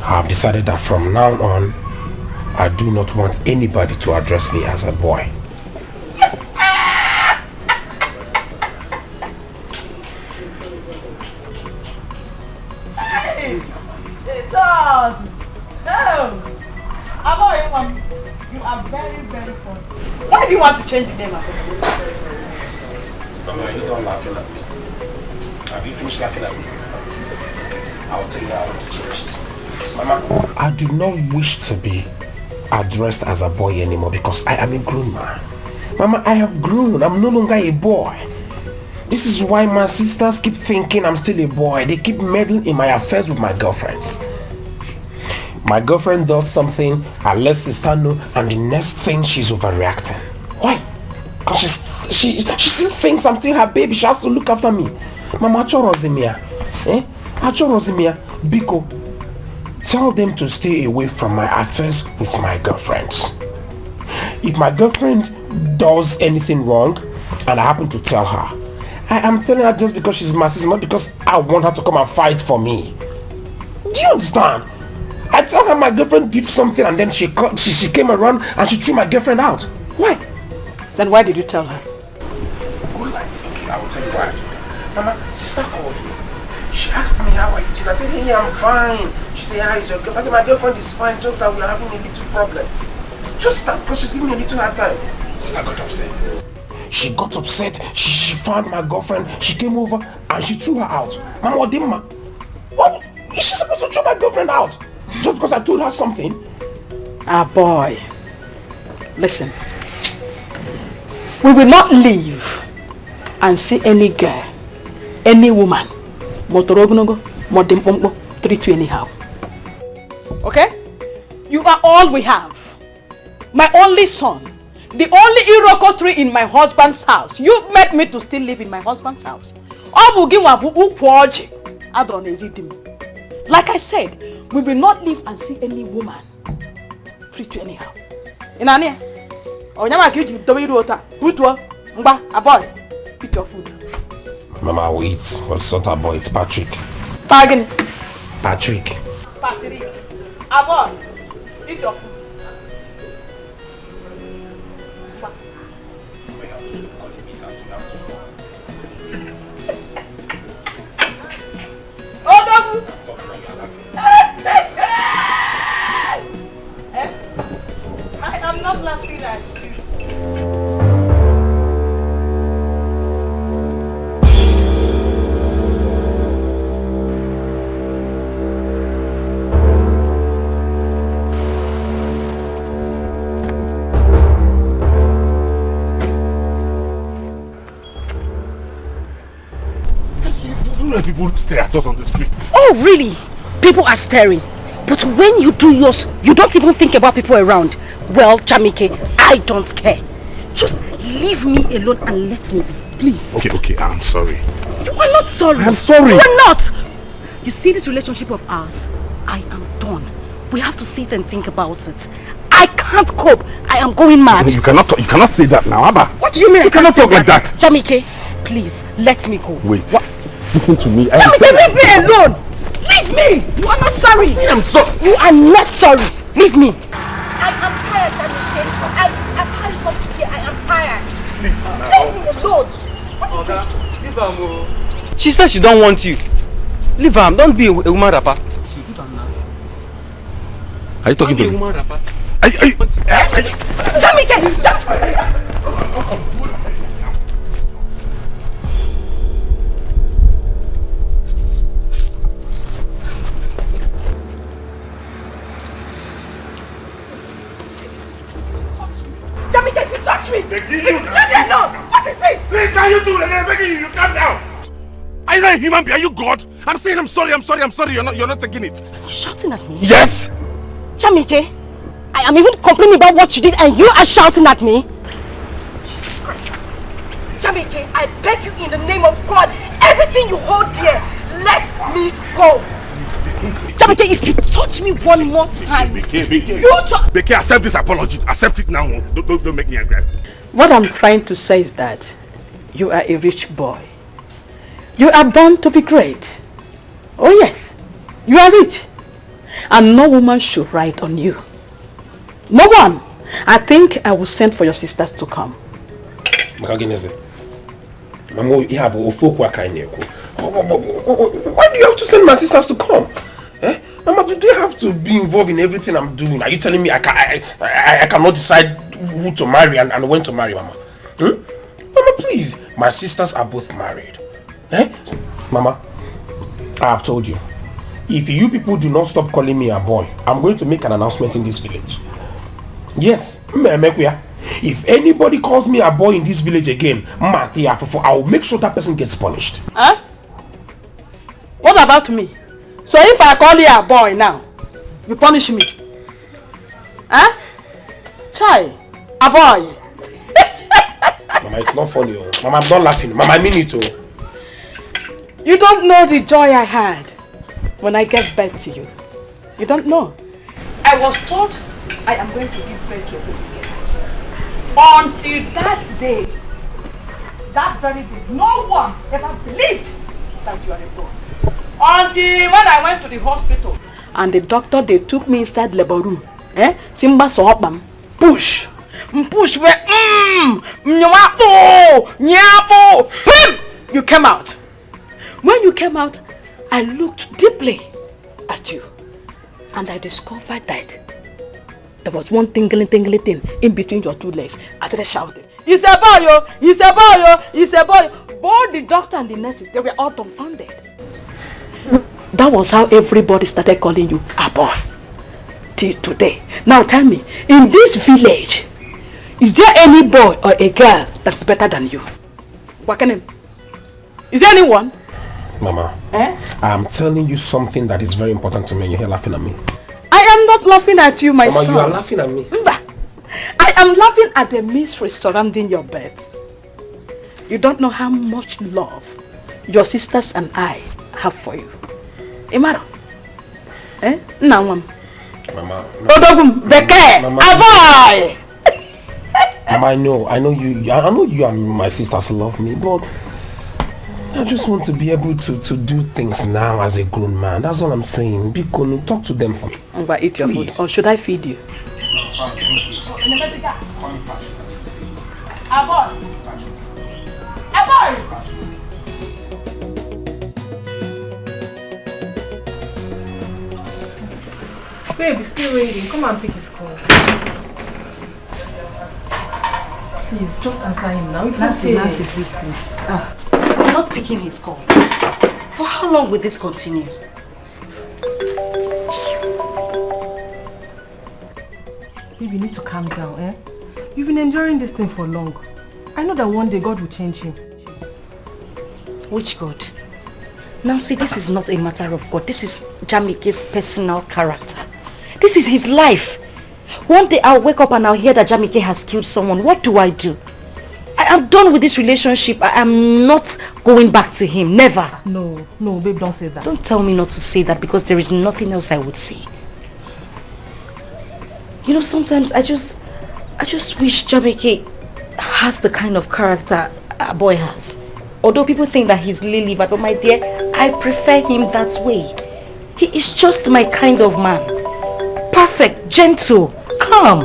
I have decided that from now on, I do not want anybody to address me as a boy. Hey! It does! Oh! You are very, very funny. Why do you want to change the name of it? Mama, you don't laugh at me. Have you finished laughing at me? I'll tell you that I want to change it. Mama, I do not wish to be addressed as a boy anymore because I am a grown man. Mama, I have grown. I'm no longer a boy. This is why my sisters keep thinking I'm still a boy. They keep meddling in my affairs with my girlfriends. My girlfriend does something, I let sister know, and the next thing she's overreacting. Why? Because she still thinks I'm still her baby. She has to look after me. Mama, Achorozimia, Achorozimia, Biko, tell them to stay away from my affairs with my girlfriends. If my girlfriend does anything wrong, and I happen to tell her, I am telling her just because she's my sister, not because I want her to come and fight for me. Do you understand? I tell her my girlfriend did something and then she came around and she threw my girlfriend out. Why? Then why did you tell her? I will tell you why. Mama, sister called me. She asked me how are you doing. I said, hey, I'm fine. She said, how is your girlfriend? I said, my girlfriend is fine, just that we are having a little problem. Just that, because she's giving me a little hard time. Sister got upset. She got upset. She found my girlfriend. She came over and she threw her out. Mama, what did what? Is she supposed to throw my girlfriend out? Just because I told her something? Ah, boy. Listen. We will not leave and see any girl, any woman, treat you anyhow. Okay? You are all we have. My only son. The only Iroko tree in my husband's house. You made me to still live in my husband's house. Like I said, we will not leave and see any woman treat you anyhow. Inania? Boy, eat your food. Mama, I will eat. What's not a boy? It's Patrick. Bargain. Patrick. Patrick. Boy, eat your food. I am not laughing at you. Don't let people stare at us on the street. Oh, really? People are staring. But when you do yours, you don't even think about people around. Well, Jamike, I don't care. Just leave me alone and let me be, please. Okay, I'm sorry. You are not sorry. I'm sorry. You are not. You see this relationship of ours? I am done. We have to sit and think about it. I can't cope. I am going mad. You cannot say that now, Abba. What do you mean? You cannot talk like that. Jamike, please, let me go. Wait. What? Listen to me. Jamike, leave me alone. Leave me. You are not sorry. I'm sorry. You are not sorry. Leave me. I am tired, Jamike. I can't come to here. I am tired. Leave me alone. What is it? Leave her. She said she don't want you. Leave her. Don't be a woman rapper. Are you talking to me? Jamike! Jamike, you touch me! Leave me alone! What is it? Please, can you do it? I'm begging you, calm down. Are you not a human being? Are you God? I'm saying I'm sorry. You're not taking it. You're shouting at me? Yes! Jamike, I am even complaining about what you did and you are shouting at me? Jesus Christ. Jamike, I beg you in the name of God, everything you hold dear, let me go. Jamike, if you touch me one more time, Beke, accept this apology. Accept it now. Don't make me angry. What I'm trying to say is that you are a rich boy. You are born to be great. Oh yes, you are rich. And no woman should write on you. No one. I think I will send for your sisters to come. Why do you have to send my sisters to come? Eh? Mama, do they have to be involved in everything I'm doing? Are you telling me I cannot decide who to marry and when to marry, Mama? Mama, please. My sisters are both married. Eh? Mama, I have told you. If you people do not stop calling me a boy, I'm going to make an announcement in this village. Yes, if anybody calls me a boy in this village again, I will make sure that person gets punished. Huh? What about me? So if I call you a boy now, you punish me? Huh? Chai, a boy. Mama, it's not funny. Oh. Mama, I'm not laughing. Mama, I mean it. Oh. You don't know the joy I had when I gave birth to you. You don't know. I was told I am going to give birth to you. Until that day, that very day, no one ever believed that you are a boy. Until when I went to the hospital and the doctor, they took me inside labor room. Simba saw them. Push. Push where you came out. When you came out, I looked deeply at you and I discovered that there was one tingling thing in between your two legs. I started shouting, "It's a boy, yo! It's a boy, yo! It's a boy!" Both the doctor and the nurses, they were all dumbfounded. That was how everybody started calling you a boy. Till today. Now tell me, in this village, is there any boy or a girl that's better than you? Wakanim? Is there anyone? Mama, I'm telling you something that is very important to me and you're here laughing at me. I am not laughing at you, my son. Mama, you are laughing at me. I am laughing at the mystery surrounding your birth. You don't know how much love your sisters and I have for you. Imaro. Mama. Mama, I know you and my sisters love me, but I just want to be able to do things now as a grown man. That's all I'm saying. Be cool, talk to them for me. Eat your food. Or should I feed you? Aboy! Aboy! Babe, it's still waiting. Come and pick his call. Please, just answer him now. It's Nancy, okay. Nancy, please. I'm not picking his call. For how long will this continue? Babe, you need to calm down, eh? You've been enduring this thing for long. I know that one day God will change him. Which God? Nancy, this is not a matter of God. This is Jamike's personal character. This is his life. One day I'll wake up and I'll hear that Jamike has killed someone. What do? I am done with this relationship. I am not going back to him. Never. No, babe, don't say that. Don't tell me not to say that because there is nothing else I would say. You know, sometimes I just wish Jamike has the kind of character a boy has. Although people think that he's lily, but my dear, I prefer him that way. He is just my kind of man. Perfect, gentle, calm.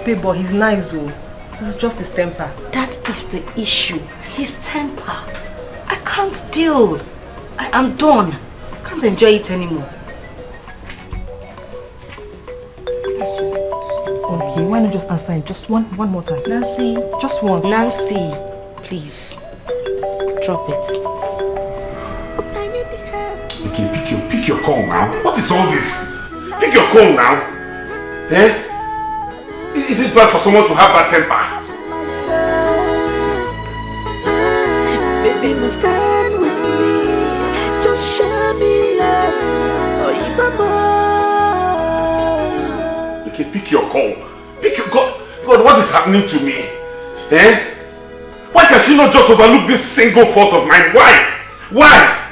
Babe, but he's nice though. This is just his temper. That is the issue. His temper. I can't deal. I am done. I can't enjoy it anymore. Okay, why not just answer him? Just one more time. Nancy. Just one. Nancy, please. Drop it. Okay, pick your call now. What is all this? Pick your call now. Eh? Is it bad for someone to have that temper? Baby, must stand with me. Just show me love. Oh, Okay, pick your call. Pick your call. God, what is happening to me? Eh? Why can she not just overlook this single fault of mine? Why?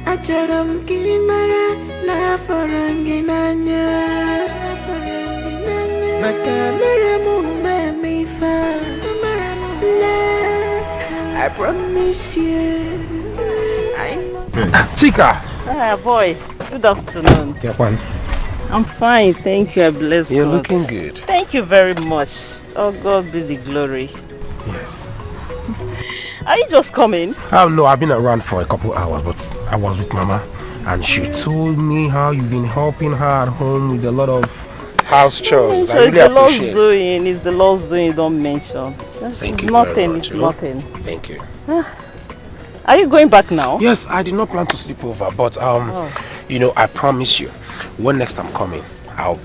Ajaram kilimara na faranginanya Makamara mume mifa I promise you Chika! Ah, boy. Good afternoon. Japan. I'm fine, thank you. I bless You're God. looking good. Thank you very much. Oh, God be the glory. Yes. Are you just coming? Oh no, I've been around for a couple hours, but I was with Mama and she told me how you've been helping her at home with a lot of house chores. So I really it's the Lord's appreciate it. doing. It's the Lord's doing. Don't mention. Thank It's you nothing. very much. It's nothing. Thank you. Are you going back now? Yes, I did not plan to sleep over, but you know, I promise you, when next I'm coming, I'll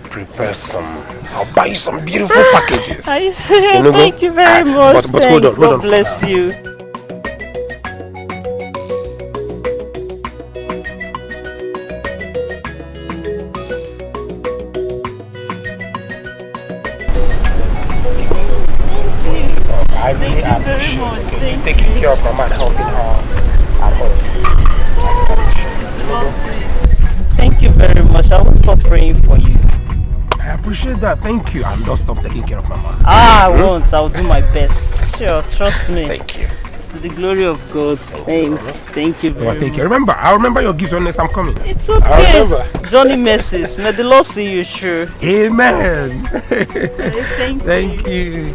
buy you some beautiful packages. Are you serious? Thank you very much. But hold on. God bless you. I really appreciate you taking care of Mama and helping her at home. Thank you very much. I will stop praying for you. I appreciate that. Thank you. And don't stop taking care of Mama. I won't. I'll do my best. Sure, trust me. Thank you. To the glory of God. Thanks. Thank you very Take much. care. I'll remember your gifts when next I'm coming. It's okay. I'll remember. Johnny messes. May the Lord see you through. Amen. Thank you.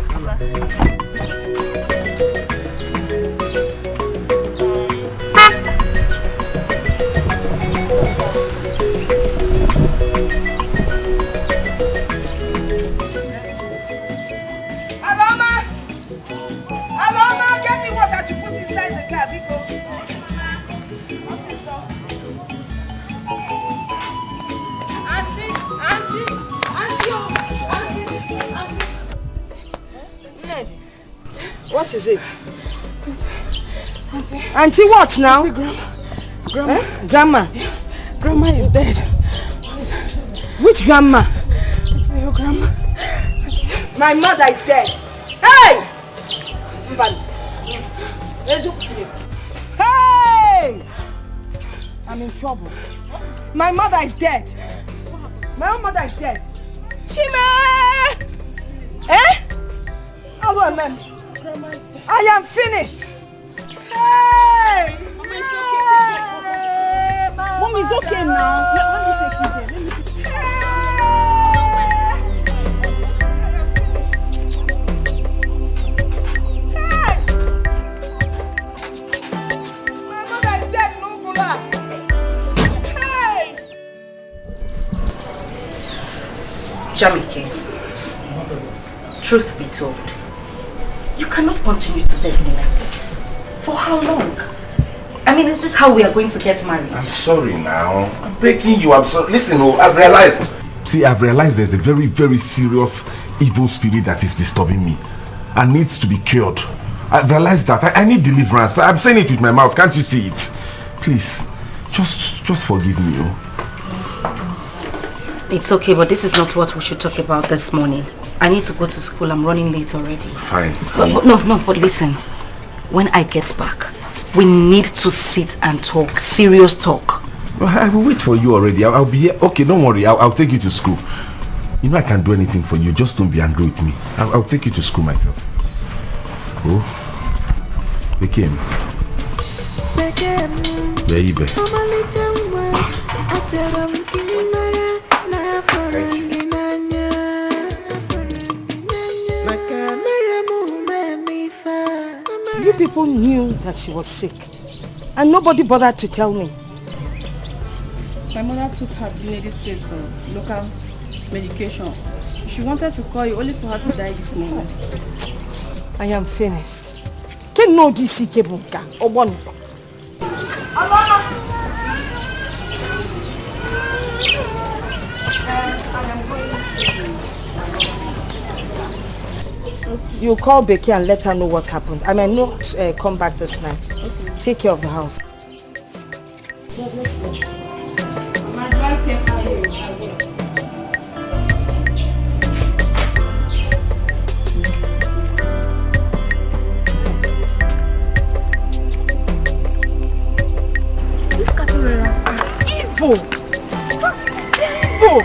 Aloma, get me water to put inside the car, Biko. Ned, what is it? Auntie, what now? Grandma. Eh? Grandma? Yeah. Grandma is dead. Which grandma? Your grandma. My mother is dead. Hey! Hey! I'm in trouble. My mother is dead. My own mother is dead. Chime! Eh? Oh, well, ma'am. I am finished. Hey! Mom is okay now. Let me take you there. Jamike, truth be told, you cannot continue to beg me like this. For how long? I mean, is this how we are going to get married? I'm sorry now. I'm begging you. I'm sorry. Listen, I've realized. See, I've realized there's a very, very serious evil spirit that is disturbing me and needs to be cured. I've realized that. I need deliverance. I'm saying it with my mouth. Can't you see it? Please, just forgive me. Oh. It's okay, but this is not what we should talk about this morning. I need to go to school. I'm running late already. Fine. But listen. When I get back, we need to sit and talk. Serious talk. Well, I will wait for you already. I'll be here. Okay, don't worry. I'll take you to school. You know I can do anything for you. Just don't be angry with me. I'll take you to school myself. Oh. Became. Baby. You people knew that she was sick and nobody bothered to tell me. My mother took her to Lady State for local medication. She wanted to call you only for her to die this morning. I am finished. Can no DC Kebunka or one. You call Becky and let her know what happened. I may not come back this night. Okay. Take care of the house. These caterpillars are evil. Evil.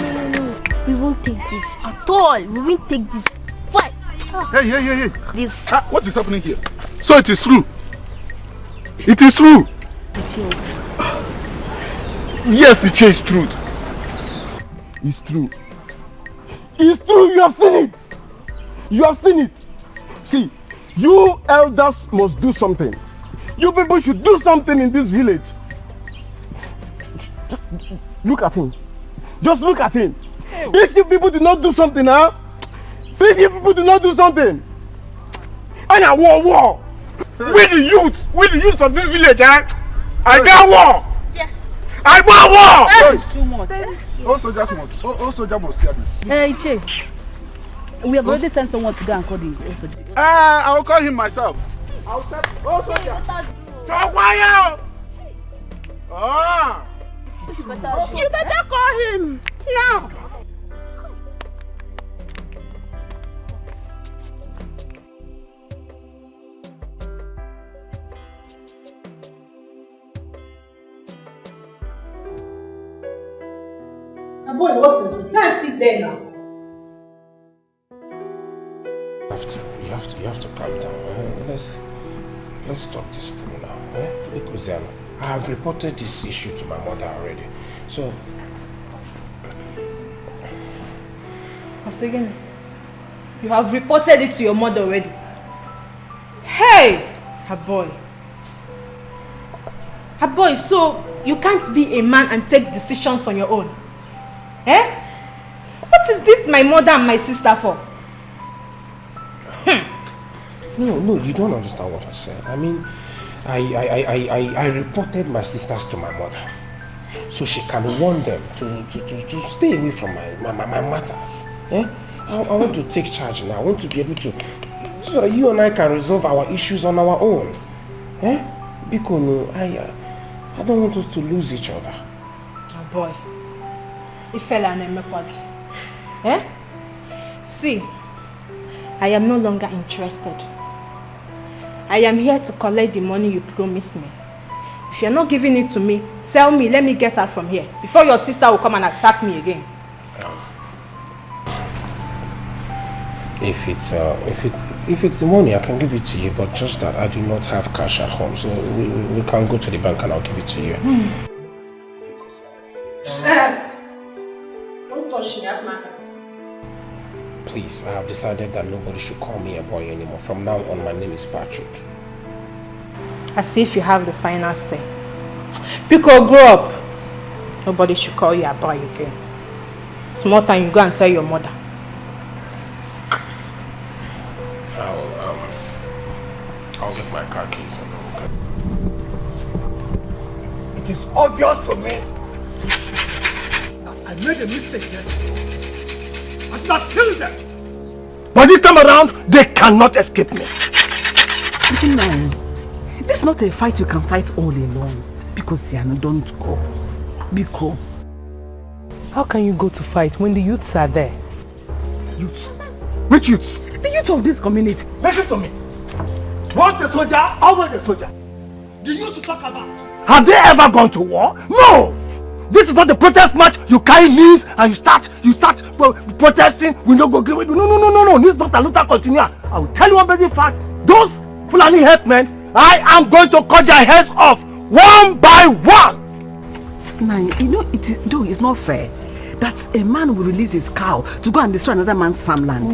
No. We won't take this at all. We won't take this. Why? Hey. This. What is happening here? So it is true. It is true. It is. Yes, it is true. It's true. It's true. You have seen it. You have seen it. See, you elders must do something. You people should do something in this village. Look at him. Just look at him. If you people do not do something, huh? If you people do not do something, and a war. We the youth of this village, huh? I got war. Yes. I want war. That is too much. All soldiers must hear this. Hey, Che. We have already sent someone to go and call the soldier. I will call him myself. I'll tell all soldiers. Talk wire. You better call him now. Boy, what is it? Let's sit there now. You have to calm down. Let's talk this through now. Because I have reported this issue to my mother already. So Once again, you have reported it to your mother already. Hey, her boy, so you can't be a man and take decisions on your own. Eh? What is this my mother and my sister for? No, you don't understand what I said. I mean, I reported my sisters to my mother, so she can warn them to stay away from my matters. Eh? I want to take charge now. I want to be able to, so that you and I can resolve our issues on our own. Eh? Because no, I don't want us to lose each other. Oh boy, Ifela Nemepodi. Eh? See, I am no longer interested. I am here to collect the money you promised me. If you're not giving it to me, tell me, let me get out from here before your sister will come and attack me again. If it's the money, I can give it to you, but just that I do not have cash at home, so we can go to the bank and I'll give it to you. Don't touch me, Atman. Please, I have decided that nobody should call me a boy anymore. From now on, my name is Patrick. As if you have the final say. Pico, grow up. Nobody should call you a boy again. Small time, you go and tell your mother. I'll get my car keys and okay. It is obvious to me that I made a mistake yesterday. I should have killed them. But this time around, they cannot escape me. No, this is not a fight you can fight all alone. Because Siano, don't go. Biko. How can you go to fight when the youths are there? Youths? Which youths? The youth of this community. Listen to me. Once a soldier, always a soldier. The youth to talk about. Have they ever gone to war? No! This is not the protest match. You carry knees and you start protesting. We don't go agree with you. No. This is not a Luther continue. I will tell you one basic fact. Those Fulani headsmen, I am going to cut their heads off one by one. Nah, you know, it's not fair that a man will release his cow to go and destroy another man's farmland.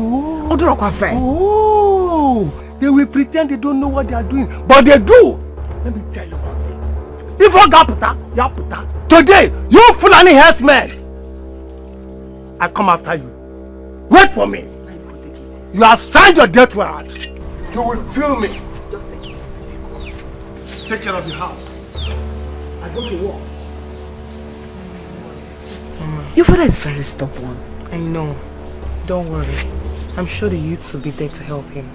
Oh, they will pretend they don't know what they are doing, but they do. Let me tell you one thing. If you Yaputa, today, you Fulani headsmen, I come after you. Wait for me. You have signed your death warrant. You will feel me. Just take it. Take care of your house. I go to war. Your father is very stubborn. I know. Don't worry. I'm sure the youths will be there to help him.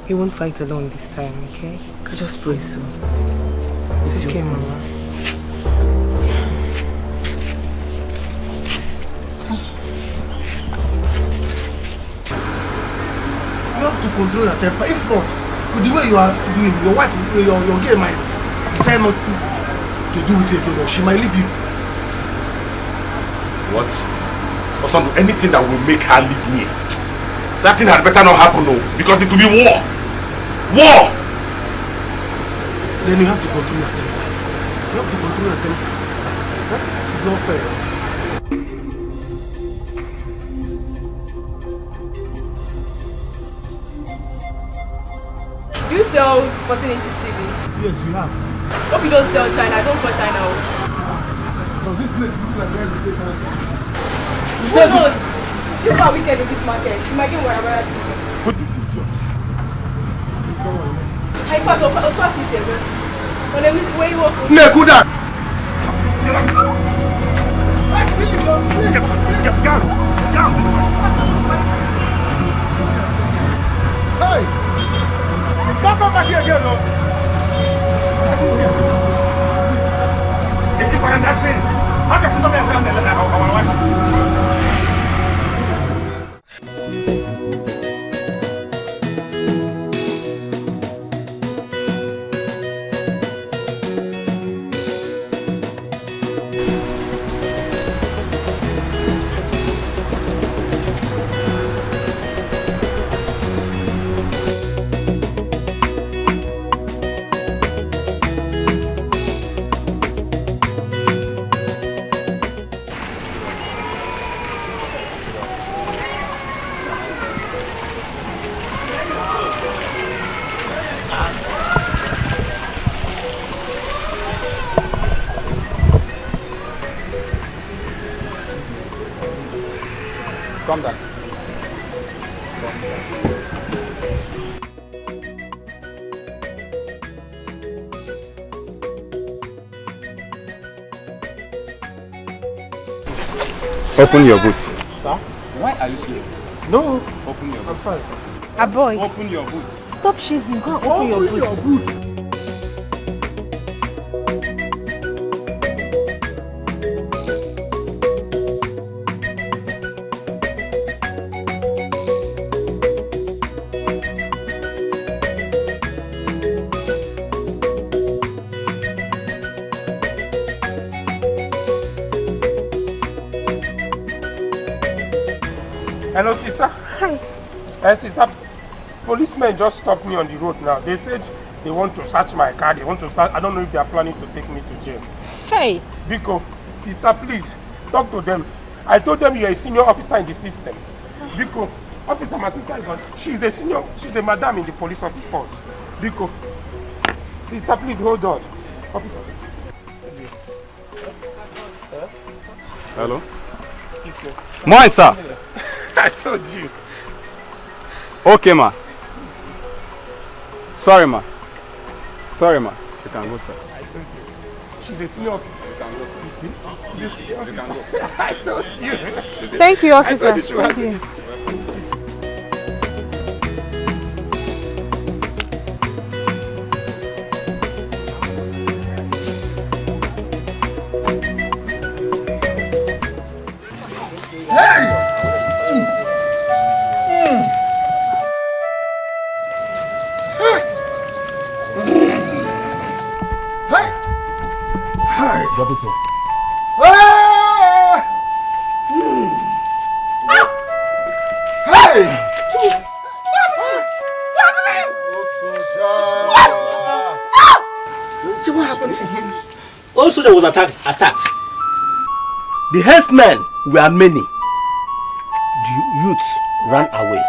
He won't fight alone this time, okay? I just pray so. It's okay, Mama. You have to control your temper. If not, with the way you are doing, your wife, your girl might decide not to do with you again. She might leave you. What? Or some anything that will make her leave me. That thing had better not happen, no, because it will be war. War! Then you have to control your temper. You have to control your temper. This is not fair. Do you sell 14 inches TV? Yes, we have. Hope you don't sell China. I don't sell China. So this place looks like where we say China. Who knows? People are wicked in this market. You might get whatever TV. What is it, George? I thought of this here. When you walk. Nekuda! Hey! Don't come back here again, no! If you find that thing, how can she come here and tell me our wife? Calm down. Open your boot. Sir, why are you here? No. Open your boot. A boy. Open your boot. Stop shaving. Go and open your boot. Hello, sister. Hi. Sister, policemen just stopped me on the road now. They said they want to search my car. They want to search. I don't know if they are planning to take me to jail. Hey. Biko, sister, please talk to them. I told them you are a senior officer in the system. Biko, Officer Matita is on. She's a senior. She's a madam in the police force. Biko, sister, please hold on. Officer. Hello? Mine, sir. I told you. Okay, ma. Sorry, ma. Sorry, ma. You can go, sir. I told you. She's a senior officer. You can go, sir. You see? You can go. I told you. Thank you, I officer. told you she was Thank you. What happened to him? Old soldier was attacked. The herdsmen were many. The youths ran away.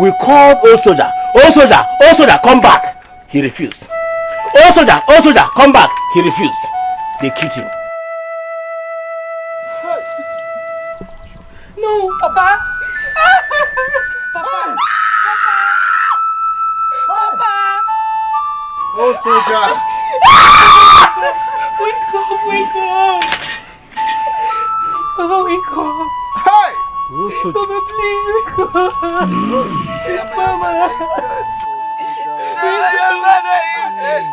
We called old soldier. Old soldier, come back. He refused. Old soldier, come back. He refused. They killed him. No, Papa. Papa. Oh, soldier. Wake up. Papa, wake up. Hey! Oh, soldier. Papa, please wake up. Papa.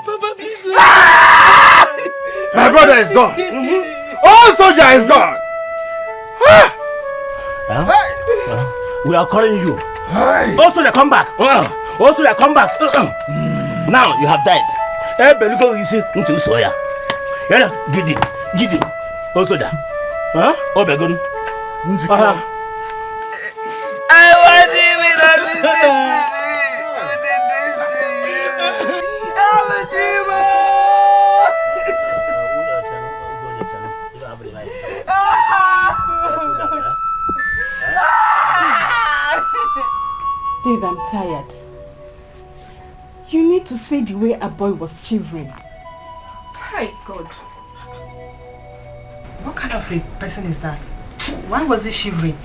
Papa, please wake up. My brother is gone. Oh, soldier is gone. We are calling you. Oh, soldier, come back. Oh, soldier, come back. Now you have died. Belugo, you see, into soya. Get him. Oh, soldier. Oh, Begun. I want him in a sister. Babe, I'm tired. You need to see the way a boy was shivering. Hi, God. What kind of a person is that? Why was he shivering?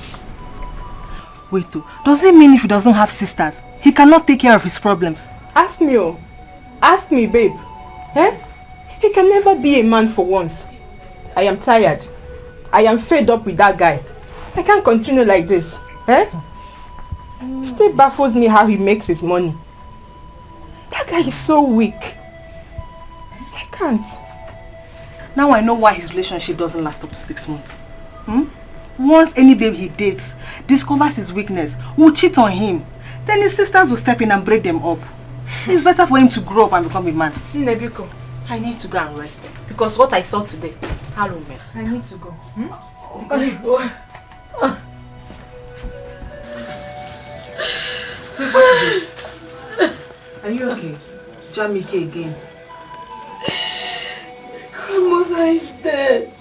Wait, does it mean if he doesn't have sisters, he cannot take care of his problems? Ask me, oh. Ask me, babe. He can never be a man for once. I am tired. I am fed up with that guy. I can't continue like this. Still baffles me how he makes his money. That guy is so weak. I can't. Now I know why his relationship doesn't last up to 6 months. Once any babe he dates discovers his weakness, will cheat on him, then his sisters will step in and break them up. It's better for him to grow up and become a man. Nebiko, I need to go and rest. Because what I saw today, hello man. I need to go. Wait, what is it? Are you okay? Jamike again. Grandmother is dead.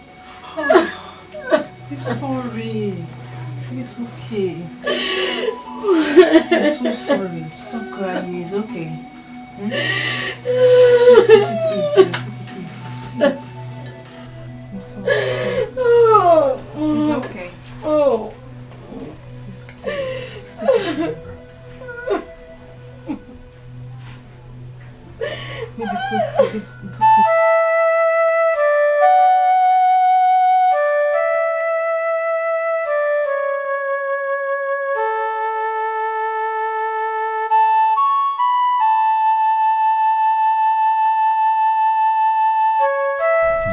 I'm sorry. It's okay. I'm so sorry. Stop crying. It's okay. Take it easy. Please. I'm sorry. It's okay. Oh. Maybe it's okay. It's okay.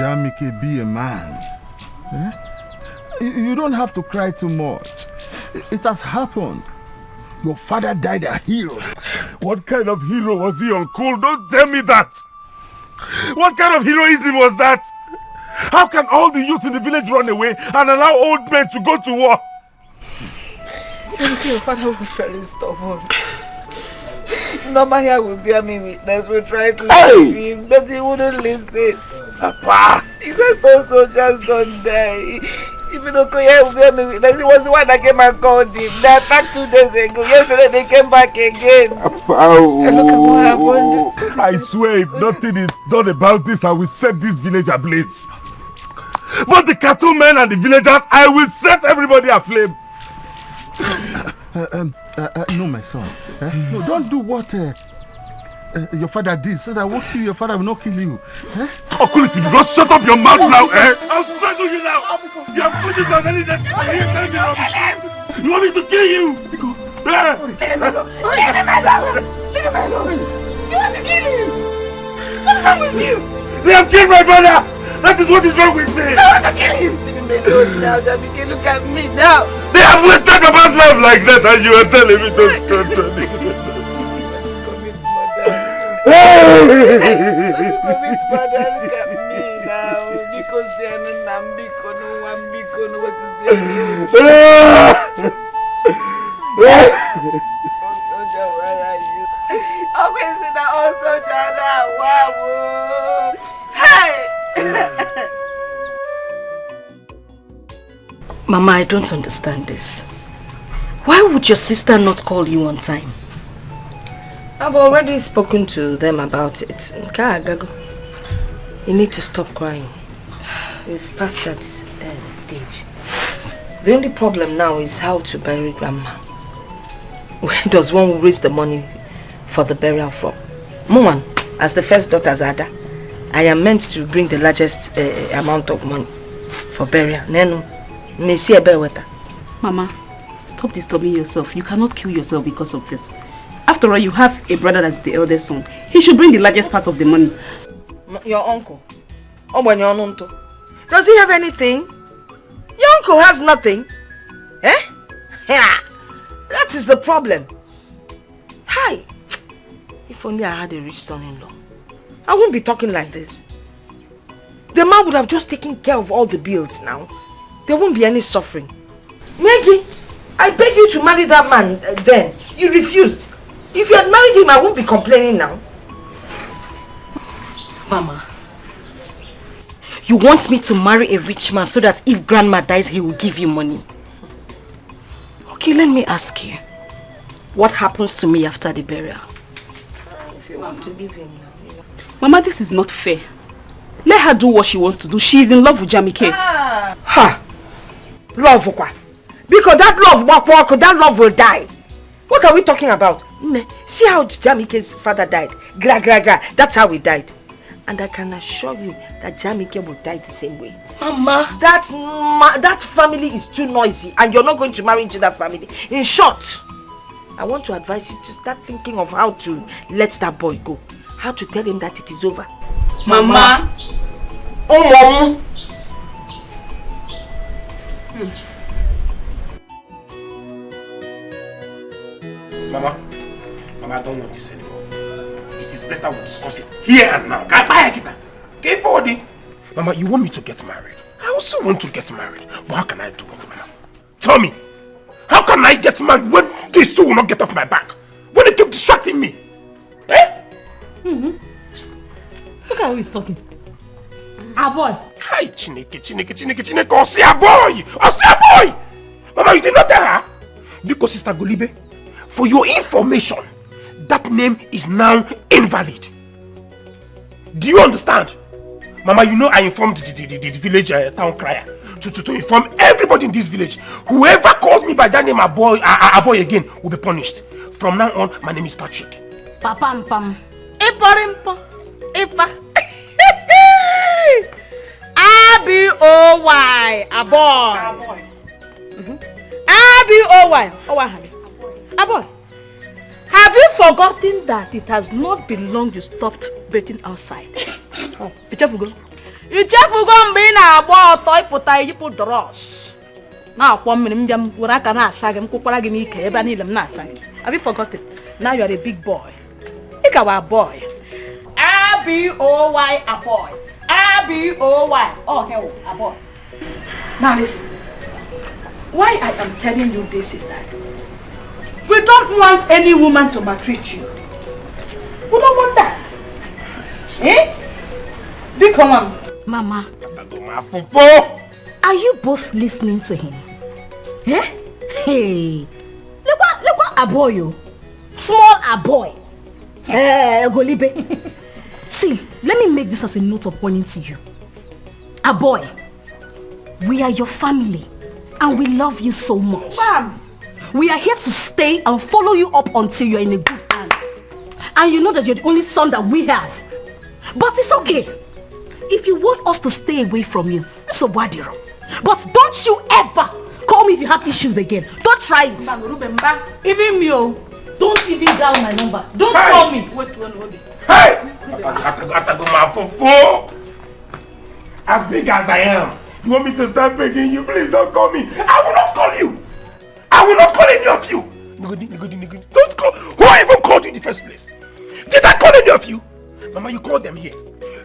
Jamike, be a man. You don't have to cry too much. It has happened. Your father died a hero. What kind of hero was he, Uncle? Don't tell me that! What kind of heroism was that? How can all the youth in the village run away and allow old men to go to war? Your father was very stubborn. Norma here will bear me witness. We'll try to save him, but he wouldn't listen. Papa! He said those soldiers don't die. Even Okoye will bear me witness. He was the one that came and called him. They attacked 2 days ago. Yesterday they came back again. And look at what happened. I swear if nothing is done about this, I will set this village ablaze. But the cattle men and the villagers, I will set everybody aflame. No, my son. No, don't do what your father did, so that what kill your father will not kill you. Okuliti, you just shut up your mouth now, I'll strangle you now. You have put it on any death. You want me to kill you? Leave him alone. Leave him alone. Leave him alone. You want to kill him? What's wrong with you? They have killed my brother. That is what is wrong with me. I want to kill him. Leave him alone now, Jamike. Look at me now. They have wasted your man's life like that, and you are telling me don't control it. Mama, I don't understand this. Why would your sister not call you on time? I've already spoken to them about it. You need to stop crying. We've passed that stage. The only problem now is how to bury Grandma. Where does one raise the money for the burial from? Muan, as the first daughter Zada, I am meant to bring the largest amount of money for burial. Mama, stop disturbing yourself. You cannot kill yourself because of this. After all, you have a brother that's the eldest son. He should bring the largest part of the money. Your uncle? Does he have anything? Your uncle has nothing. Eh? Yeah. That is the problem. Hi. If only I had a rich son-in-law, I wouldn't be talking like this. The man would have just taken care of all the bills now. There won't be any suffering. Maggie, I beg you to marry that man then. You refused. If you had married him, I won't be complaining now. Mama, you want me to marry a rich man so that if Grandma dies, he will give you money? Okay, let me ask you. What happens to me after the burial? If you want to give him now. Mama, this is not fair. Let her do what she wants to do. She is in love with Jamike. Ha! Love, because that love will die. What are we talking about? See how Jamike's father died. That's how he died. And I can assure you that Jamike will die the same way. Mama, that family is too noisy and you're not going to marry into that family. In short, I want to advise you to start thinking of how to let that boy go. How to tell him that it is over. Mama. Oh, Mama, I don't want this anymore. It is better we discuss it here and now. Okay, forward. Mama, you want me to get married? I also want to get married. But how can I do it, Mama? Tell me. How can I get married when these two will not get off my back? When they keep distracting me? Eh? Look at how he's talking. A boy. Hi, Chineke. Osia boy! Mama, you did not tell her? Because Sister Golibe, for your information, that name is now invalid. Do you understand? Mama, you know I informed the village town crier to inform everybody in this village. Whoever calls me by that name, a boy again, will be punished. From now on, my name is Patrick. Papampam. Ipa. A-B-O-Y. A boy. A-B-O-Y. A boy. Have you forgotten that it has not been long you stopped bathing outside? Ichefugo mgbe ị na-agba ọtọ ịpụta iyipụ dross. Na-akwọ mmiri m bịa m were aka na-asa gị m kwụkwara gị n'ike ebe niile m na-asa gị. Have you forgotten? Now you are a big boy. Ị gawa boy. A-B-O-Y, a boy. A-B-O-Y. Oh, hell, a boy. Now listen. Why I am telling you this is that we don't want any woman to maltreat you. We don't want that. Eh? Big woman. Mama, are you both listening to him? Eh? Hey, look what a boy, small a boy. Golibe. See, let me make this as a note of warning to you. A boy, We are your family and we love you so much. Ma'am! We are here to stay and follow you up until you're in a good hands. And you know that you're the only son that we have. But it's okay. If you want us to stay away from you, so Wadiro. But don't you ever call me if you have issues again. Don't try it. Even me, don't even dial my number. Don't call me. Wait, hold it. Hey! As big as I am, you want me to start begging you? Please don't call me. I will not call you. I will not call any of you. Nigodi. Don't call. Who even called you in the first place? Did I call any of you? Mama, you called them here.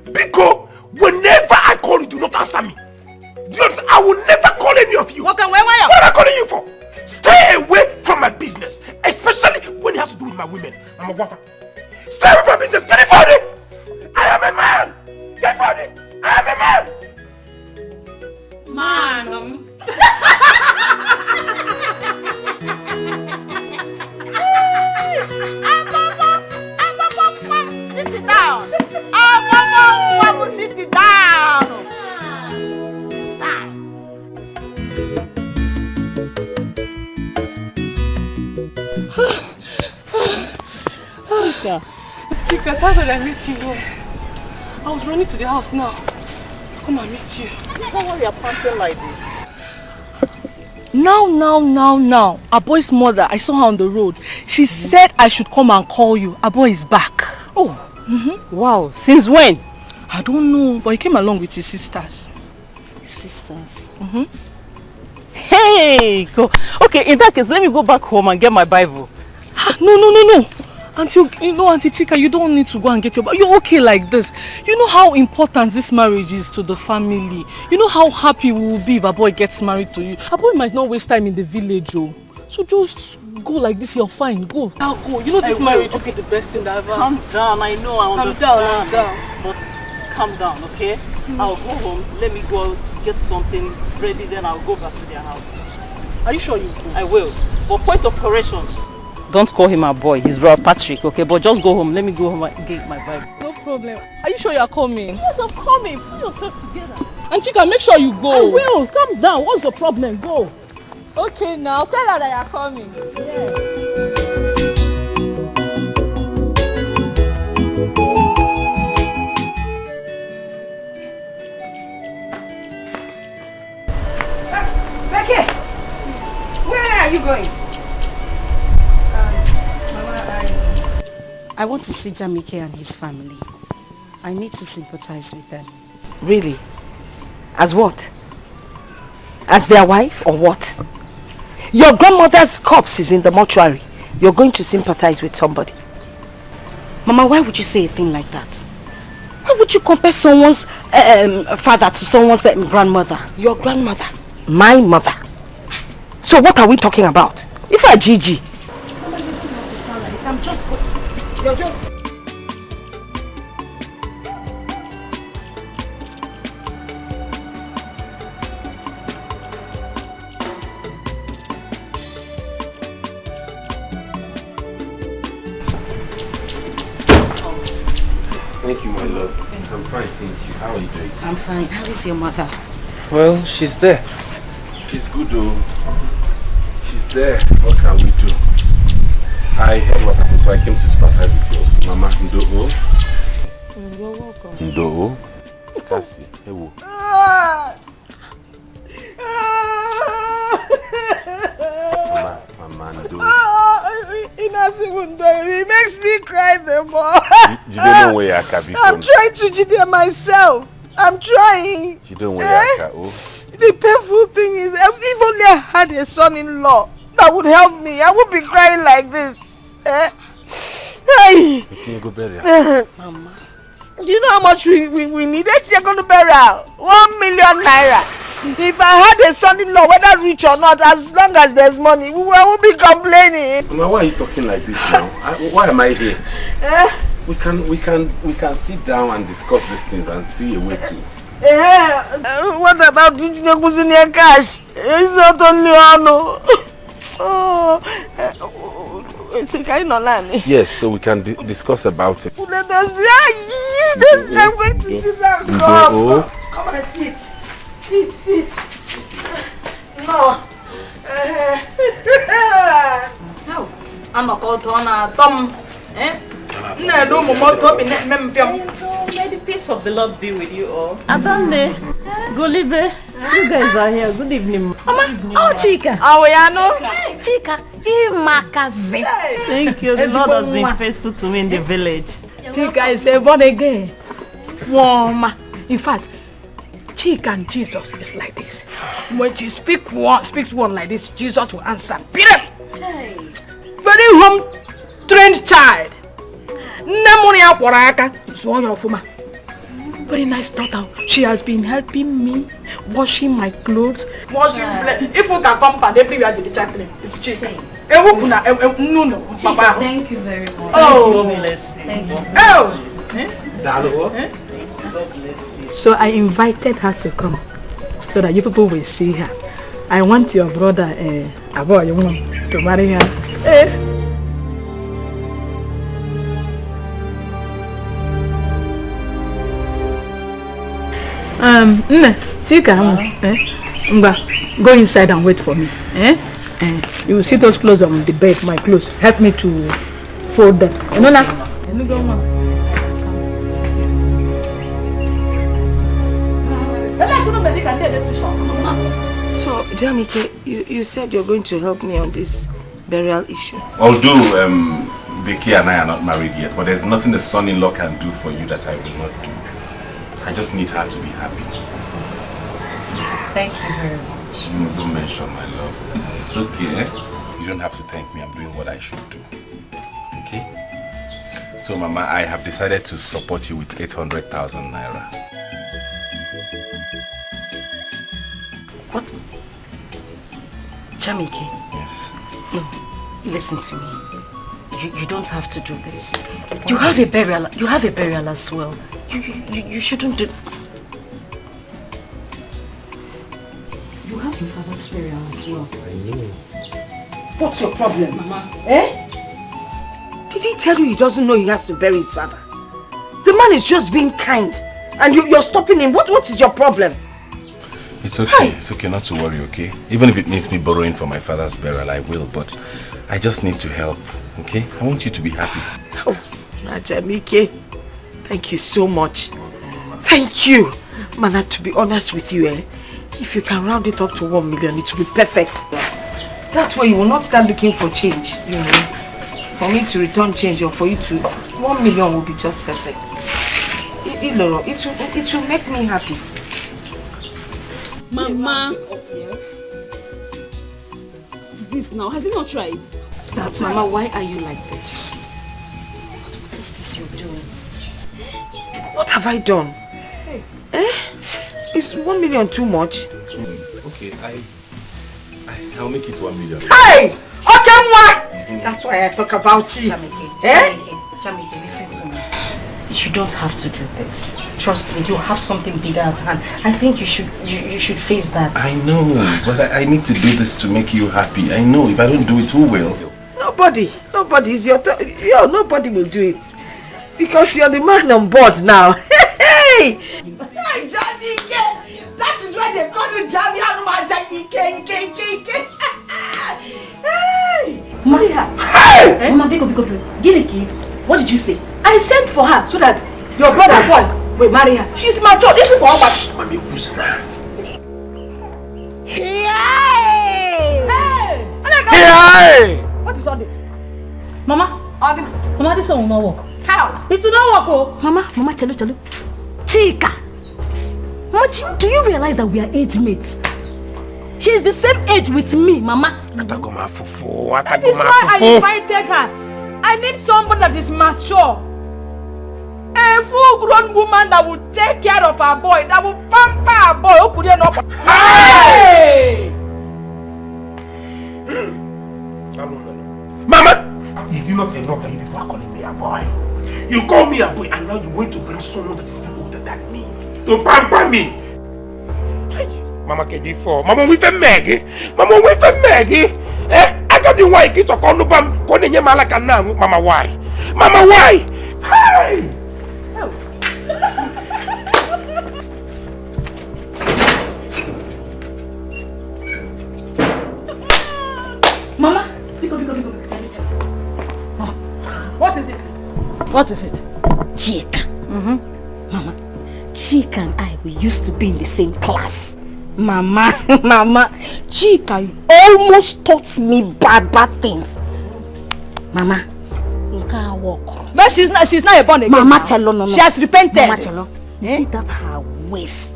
Biko, whenever I call you, do not answer me. Do you understand? I will never call any of you. Okay, where am I? What am I calling you for? Stay away from my business, especially when it has to do with my women. Mama, what? Stay away from my business. Get it for it. I am a man. Get for it. I am a man. Man. Sit it down. Mama, sit it down. Chika, how did I meet you? I was running to the house now to come and meet you. Why are you panting like this? Now. Our boy's mother, I saw her on the road. She said I should come and call you. Our boy is back. Oh, wow. Since when? I don't know, but he came along with his sisters. Hey, go. Okay, in that case, let me go back home and get my Bible. No. Auntie Chika, you don't need to go and get your Bible. You're okay like this. You know how important this marriage is to the family. You know how happy we will be if our boy gets married to you. Our boy might not waste time in the village, oh. So just go like this, you're fine. Go. Now go. You know this marriage will be the best thing that ever. Calm down, I know, I understand. Calm down. But calm down, okay? I'll go home, let me go get something ready, then I'll go back to their house. Are you sure you will? I will. But point of correction, don't call him a boy, he's brother Patrick, okay? But just go home, let me go home and get my Bible. No problem. Are you sure you are coming? Yes, I'm coming. Put yourself together. And Chika, make sure you go. I will. Calm down. What's the problem? Go. Okay, now tell her that you are coming. Yeah. Becky, where are you going? Mama, I want to see Jamike and his family. I need to sympathize with them. Really? As what? As their wife or what? Your grandmother's corpse is in the mortuary. You're going to sympathize with somebody. Mama, why would you say a thing like that? Why would you compare someone's father to someone's grandmother? Your grandmother. My mother. So what are we talking about? If I Gigi. I'm just going. You're just... Thank you, my love. I'm fine, thank you. How are you doing? I'm fine. How is your mother? Well, she's there. She's good though. She's there. What can we do? I heard what happened, so I came to sympathize with you also. Mama, Ndo-o. You're welcome. Ndo-o. Skasi. Ewo. Mama, Ndo-o. He makes me cry the more. You don't know where you're at, I'm trying to jide myself. I'm trying. You don't know where you're at, oh. The painful thing is, if only I had a son-in-law that would help me, I would be crying like this. Hey. Mama. Do you know how much we need? Let's go to burial. 1 million naira. If I had a son-in-law, whether rich or not, as long as there's money, I won't be complaining. Mama, why are you talking like this now? Why am I here? We can sit down and discuss these things and see a way to. What about Dijinekuzinia cash? It's not only Ono. Yes, so we can discuss about it. Let us I'm going to sit down. Come and sit. Sit. I'm a call to honor Tom. May the peace of the Lord be with you all. Adane, Golibe, you guys are here. Good evening. Mama, oh Chika. Oh, yeah, no. Hey, Chika, imakaze. Thank you. The Lord has been faithful to me in the village. Chika is a born again. Mama. In fact, Chika and Jesus is like this. When she speaks one like this, Jesus will answer. Period. Very home-trained child. Very nice daughter. She has been helping me, washing my clothes, washing blend. If you can come and everywhere to the chaplain, it's cheap. Thank you very much. Oh, Thank you. Oh. So I invited her to come so that you people will see her. I want your brother, Abo, to marry her. Chika, go inside and wait for me. You will see those clothes on the bed, my clothes. Help me to fold them. You know now? So, Jamike, you said you're going to help me on this burial issue. Although Becky and I are not married yet, but there's nothing the son-in-law can do for you that I will not do. I just need her to be happy. Thank you very much. Don't mention my love. It's okay. You don't have to thank me. I'm doing what I should do. Okay? So, Mama, I have decided to support you with 800,000 naira. What? Jamike? Yes. No, listen to me. You don't have to do this. You have a burial as well. You shouldn't do... You have your father's burial as well. I know. What's your problem, Mama? Did he tell you he doesn't know he has to bury his father? The man is just being kind. And you're stopping him. What is your problem? It's okay. It's okay not to worry, okay? Even if it means me borrowing for my father's burial, I will. But I just need to help, okay? I want you to be happy. Oh, Jamike. Thank you so much. Thank you. Mana, to be honest with you, if you can round it up to 1 million, it will be perfect. That way you will not start looking for change, you know. For me to return change or for you to... 1 million will be just perfect. It will make me happy. Mama. Yes? What is this now? Has he not tried? That's Mama, why are you like this? What is this you're doing? What have I done? Hey. Is 1 million too much? Okay, I'll make it 1 million. Hey! Okay, what? That's why I talk about you. Jamike, listen to me. You don't have to do this. Trust me, you have something bigger at hand. I think you should face that. I know, but I need to do this to make you happy. I know, if I don't do it, who will? Nobody is nobody will do it. Because you're the man on board now. Hey! Hey, Jamike! That is why they call you Jamike. Hey! Maria! Hey! Mama, Biko. Get a gift. What did you say? I sent for her so that your brother Paul will marry her. She's mature. This is for her. Mommy, who's that? Hey! What is all this? Mama, this one will not work. How? It will not work, oh. Mama, chalo. Chika! Mama, do you realize that we are age mates? She is the same age with me, Mama. That is why I invited her. I need somebody that is mature. A full-grown woman that will take care of her boy, that will pamper her boy. Who couldn't know? Hey! Mama! Is it not enough that you people are calling me a boy? You call me a boy and now you want to bring someone that is older than me to pamper me. Mama K4. Mama we fe Maggie. I got the white kid to call no bam. Calling you malaka now. Mama why? Hey! Mama, pick up. What is it? What is it? Chika. Mama, Chika and I, we used to be in the same class. Mama, Chika almost taught me bad things. Mama, you can't walk. But she's not a born again. Mama Chelo, no. She has repented. Mama Chelo, see that her waist.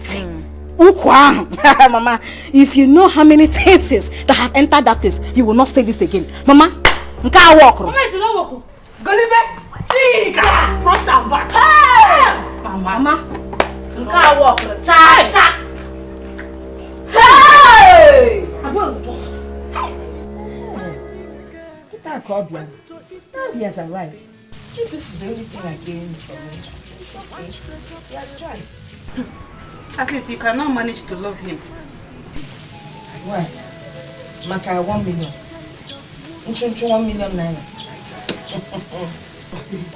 Mama, if you know how many things that have entered that place, you will not say this again. Mama, you can't walk. Mama, it's not walk. Golibe, Chika, front and back. Hey! Mama, you can't walk. Cha. Hey! Get that called one. He has arrived. If this is the only thing I gain from him, it's okay. He has tried. At least you cannot manage to love him. Why? Maka 1 million. 1 million naira.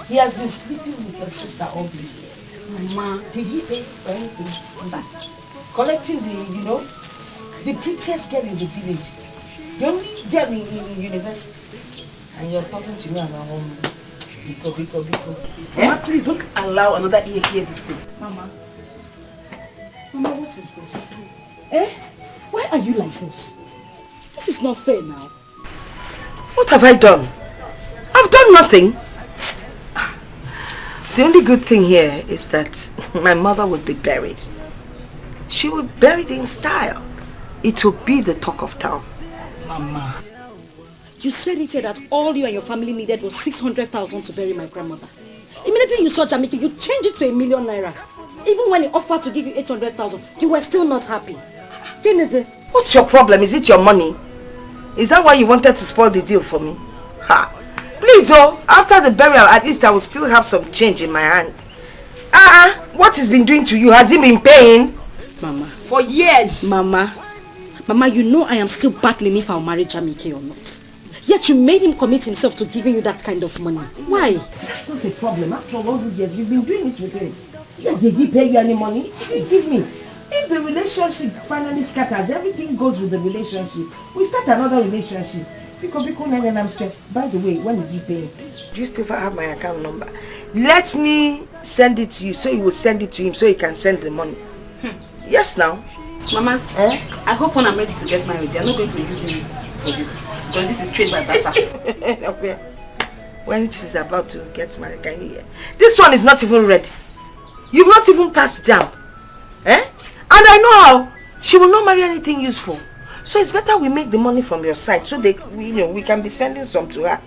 He has been sleeping with your sister all these years. Mama, did he pay for anything on that? Collecting the prettiest girl in the village. The only girl in university. And you're talking to me about home. Biko. Mama, please don't allow another ear hear this thing. Mama, what is this? Why are you like this? This is not fair now. What have I done? I've done nothing. The only good thing here is that my mother would be buried. She would be buried in style. It will be the talk of town. Mama, you said it here that all you and your family needed was 600,000 to bury my grandmother. Immediately you saw Jamike, you changed it to 1 million naira. Even when he offered to give you 800,000, you were still not happy. What's your problem? Is it your money? Is that why you wanted to spoil the deal for me? Ha! Please, after the burial, at least I will still have some change in my hand. What he's been doing to you? Has he been paying? Mama. For years. Mama, you know I am still battling if I'll marry Jamike or not. Yet you made him commit himself to giving you that kind of money. Why? That's not a problem. After all these years, you've been doing it with him. Yeah, did he pay you any money? He didn't give me. If the relationship finally scatters, everything goes with the relationship. We start another relationship. Because and I'm stressed. By the way, when is he paying? Do you still have my account number? Let me send it to you so you will send it to him so he can send the money. Yes, now. Mama, I hope when I'm ready to get married, you're not going to use me for this. Because this is trade by barter. When she's about to get married, can you hear? This one is not even ready. You've not even passed JAMB. And I know how. She will not marry anything useful. So it's better we make the money from your side so we can be sending some to her.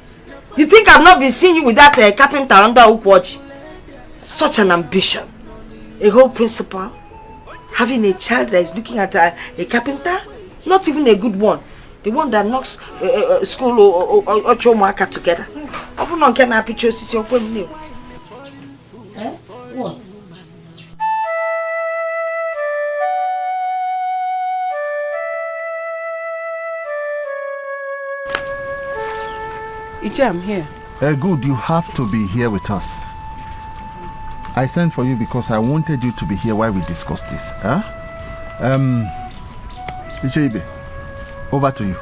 You think I've not been seeing you with that carpenter under hook watch? Such an ambition. A whole principal. Having a child that is looking at a carpenter? Not even a good one. The one that knocks school or Chomaka together. What? Ije, I'm here. Good, you have to be here with us. I sent for you because I wanted you to be here while we discuss this. Ije Ibe, over to you.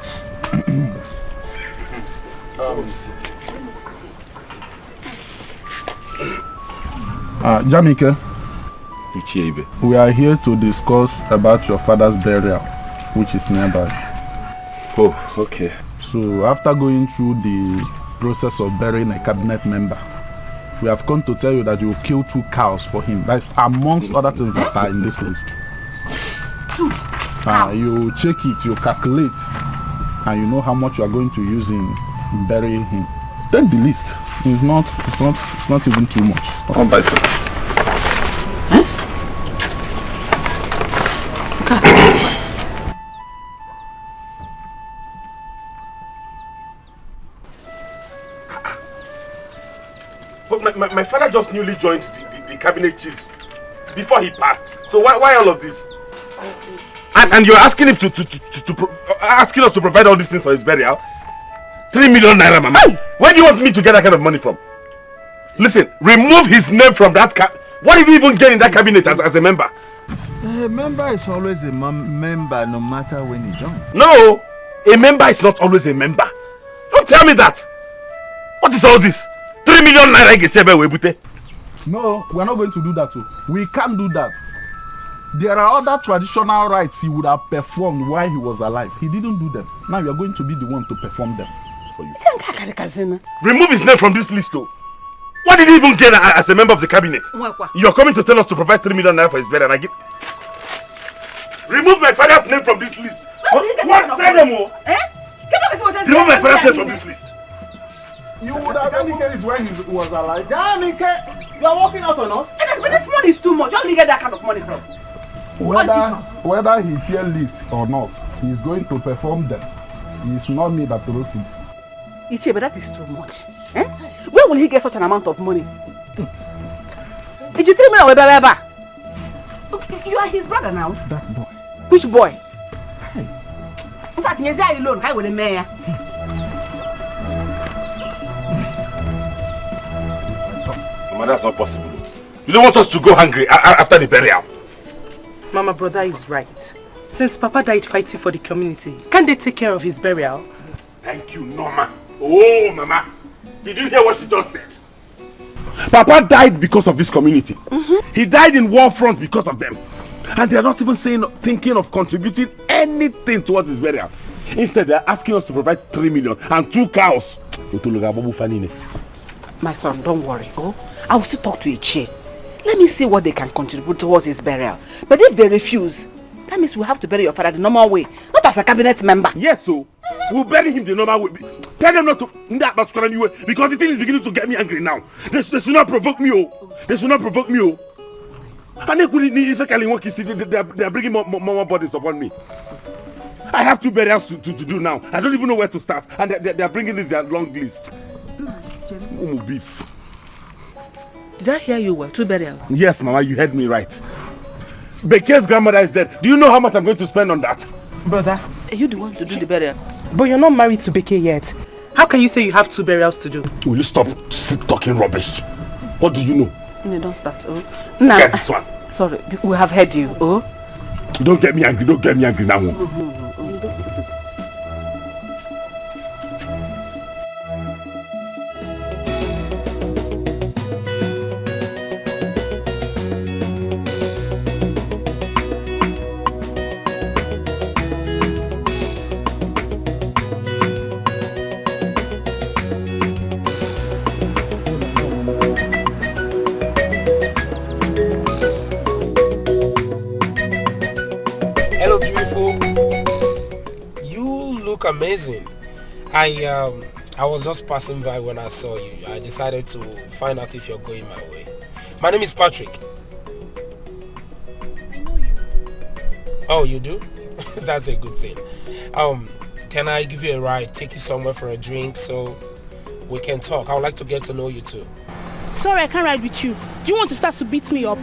Jamike, we are here to discuss about your father's burial, which is nearby. Oh, okay. So after going through the process of burying a cabinet member, we have come to tell you that you will kill 2 cows for him. That's amongst other things that are in this list. You check it, you calculate, and you know how much you are going to use in burying him. Then the list is not even too much. It's not bad. But my father just newly joined the cabinet chiefs before he passed. So why all of this? And you're asking him asking us to provide all these things for his burial? 3 million naira, mama. Where do you want me to get that kind of money from? Listen, remove his name from that What did he even get in that cabinet as a member? A member is always a member no matter when he joins. No, a member is not always a member. tell me that. What is all this? 3 million naira gesebe webute. No, we are not going to do that too. We can't do that. There are other traditional rites he would have performed while he was alive. He didn't do them. Now you are going to be the one to perform them for you. Remove his name from this list, though. What did he even get as a member of the cabinet? You're coming to tell us to provide 3 million naira for his burial. Remove my father's name from this list. What? Tell them all. Remove my father's name from this list. You would have indicated it when he was alive. You are walking out on us? But this money is too much. Where do you get that kind of money from? Whether he tear list or not, he is going to perform them. It is not me that wrote it. Iche, but that is too much. Eh? Where will he get such an amount of money? Did you tell me you are his brother now? That boy. Which boy? Hey. In fact, he's alone. Hi with the mayor. Mama, that's not possible. You don't want us to go hungry after the burial. Mama, brother is right. Since Papa died fighting for the community, can't they take care of his burial? Thank you, Norma. Oh, Mama. Did you hear what she just said? Papa died because of this community. He died in war front because of them. And they're not even thinking of contributing anything towards his burial. Instead, they're asking us to provide 3 million and 2 cows. My son, don't worry. Oh, I will still talk to Iche. Let me see what they can contribute towards his burial. But if they refuse, that means we have to bury your father the normal way, not as a cabinet member. Yes, so we'll bury him the normal way. Tell them not to because the thing is beginning to get me angry now. They should not provoke me, oh. They should not provoke me, oh. And they are bringing more bodies upon me. I have 2 burials to do now. I don't even know where to start. And they are bringing this their long list. Beef. Did I hear you well? 2 burials? Yes, Mama, you heard me right. Beke's grandmother is dead. Do you know how much I'm going to spend on that? Brother, are you the one to do the burial? But you're not married to Beke yet. How can you say you have 2 burials to do? Will you stop talking rubbish? What do you know? No, don't start. Oh. Nah. Get this one. Sorry, we have heard you. Oh. Don't get me angry. Don't get me angry now. Amazing. I was just passing by when I saw you. I decided to find out if you're going my way. My name is Patrick. I know you. Oh, you do? That's a good thing. Can I give you a ride, take you somewhere for a drink so we can talk? I would like to get to know you too. Sorry, I can't ride with you. Do you want to start to beat me up?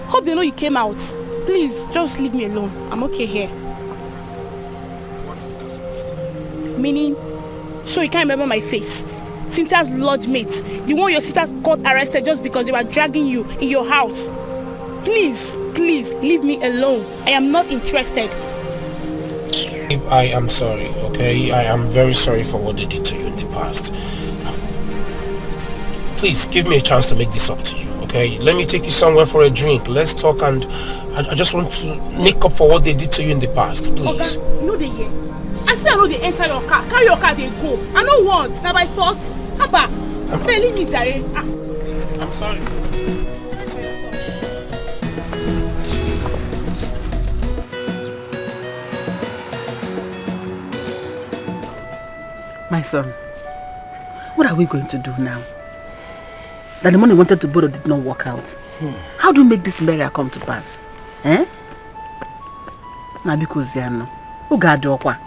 Hope they know you came out. Please, just leave me alone. I'm okay here. Meaning, so you can't remember my face. Cynthia's lodge mate, the one your sisters got arrested just because they were dragging you in your house. Please, please, leave me alone. I am not interested. I am sorry, okay? I am very sorry for what they did to you in the past. Please, give me a chance to make this up to you, okay? Let me take you somewhere for a drink. Let's talk, and I just want to make up for what they did to you in the past, please. Okay, you know they hear. I say I know they enter your car. Carry your car, they go. I know once. Now by force. Papa, failing me, Jare. I'm sorry. My son, what are we going to do now? That the money we wanted to borrow did not work out. How do we make this burial come to pass? Eh? Now because who got the okwa?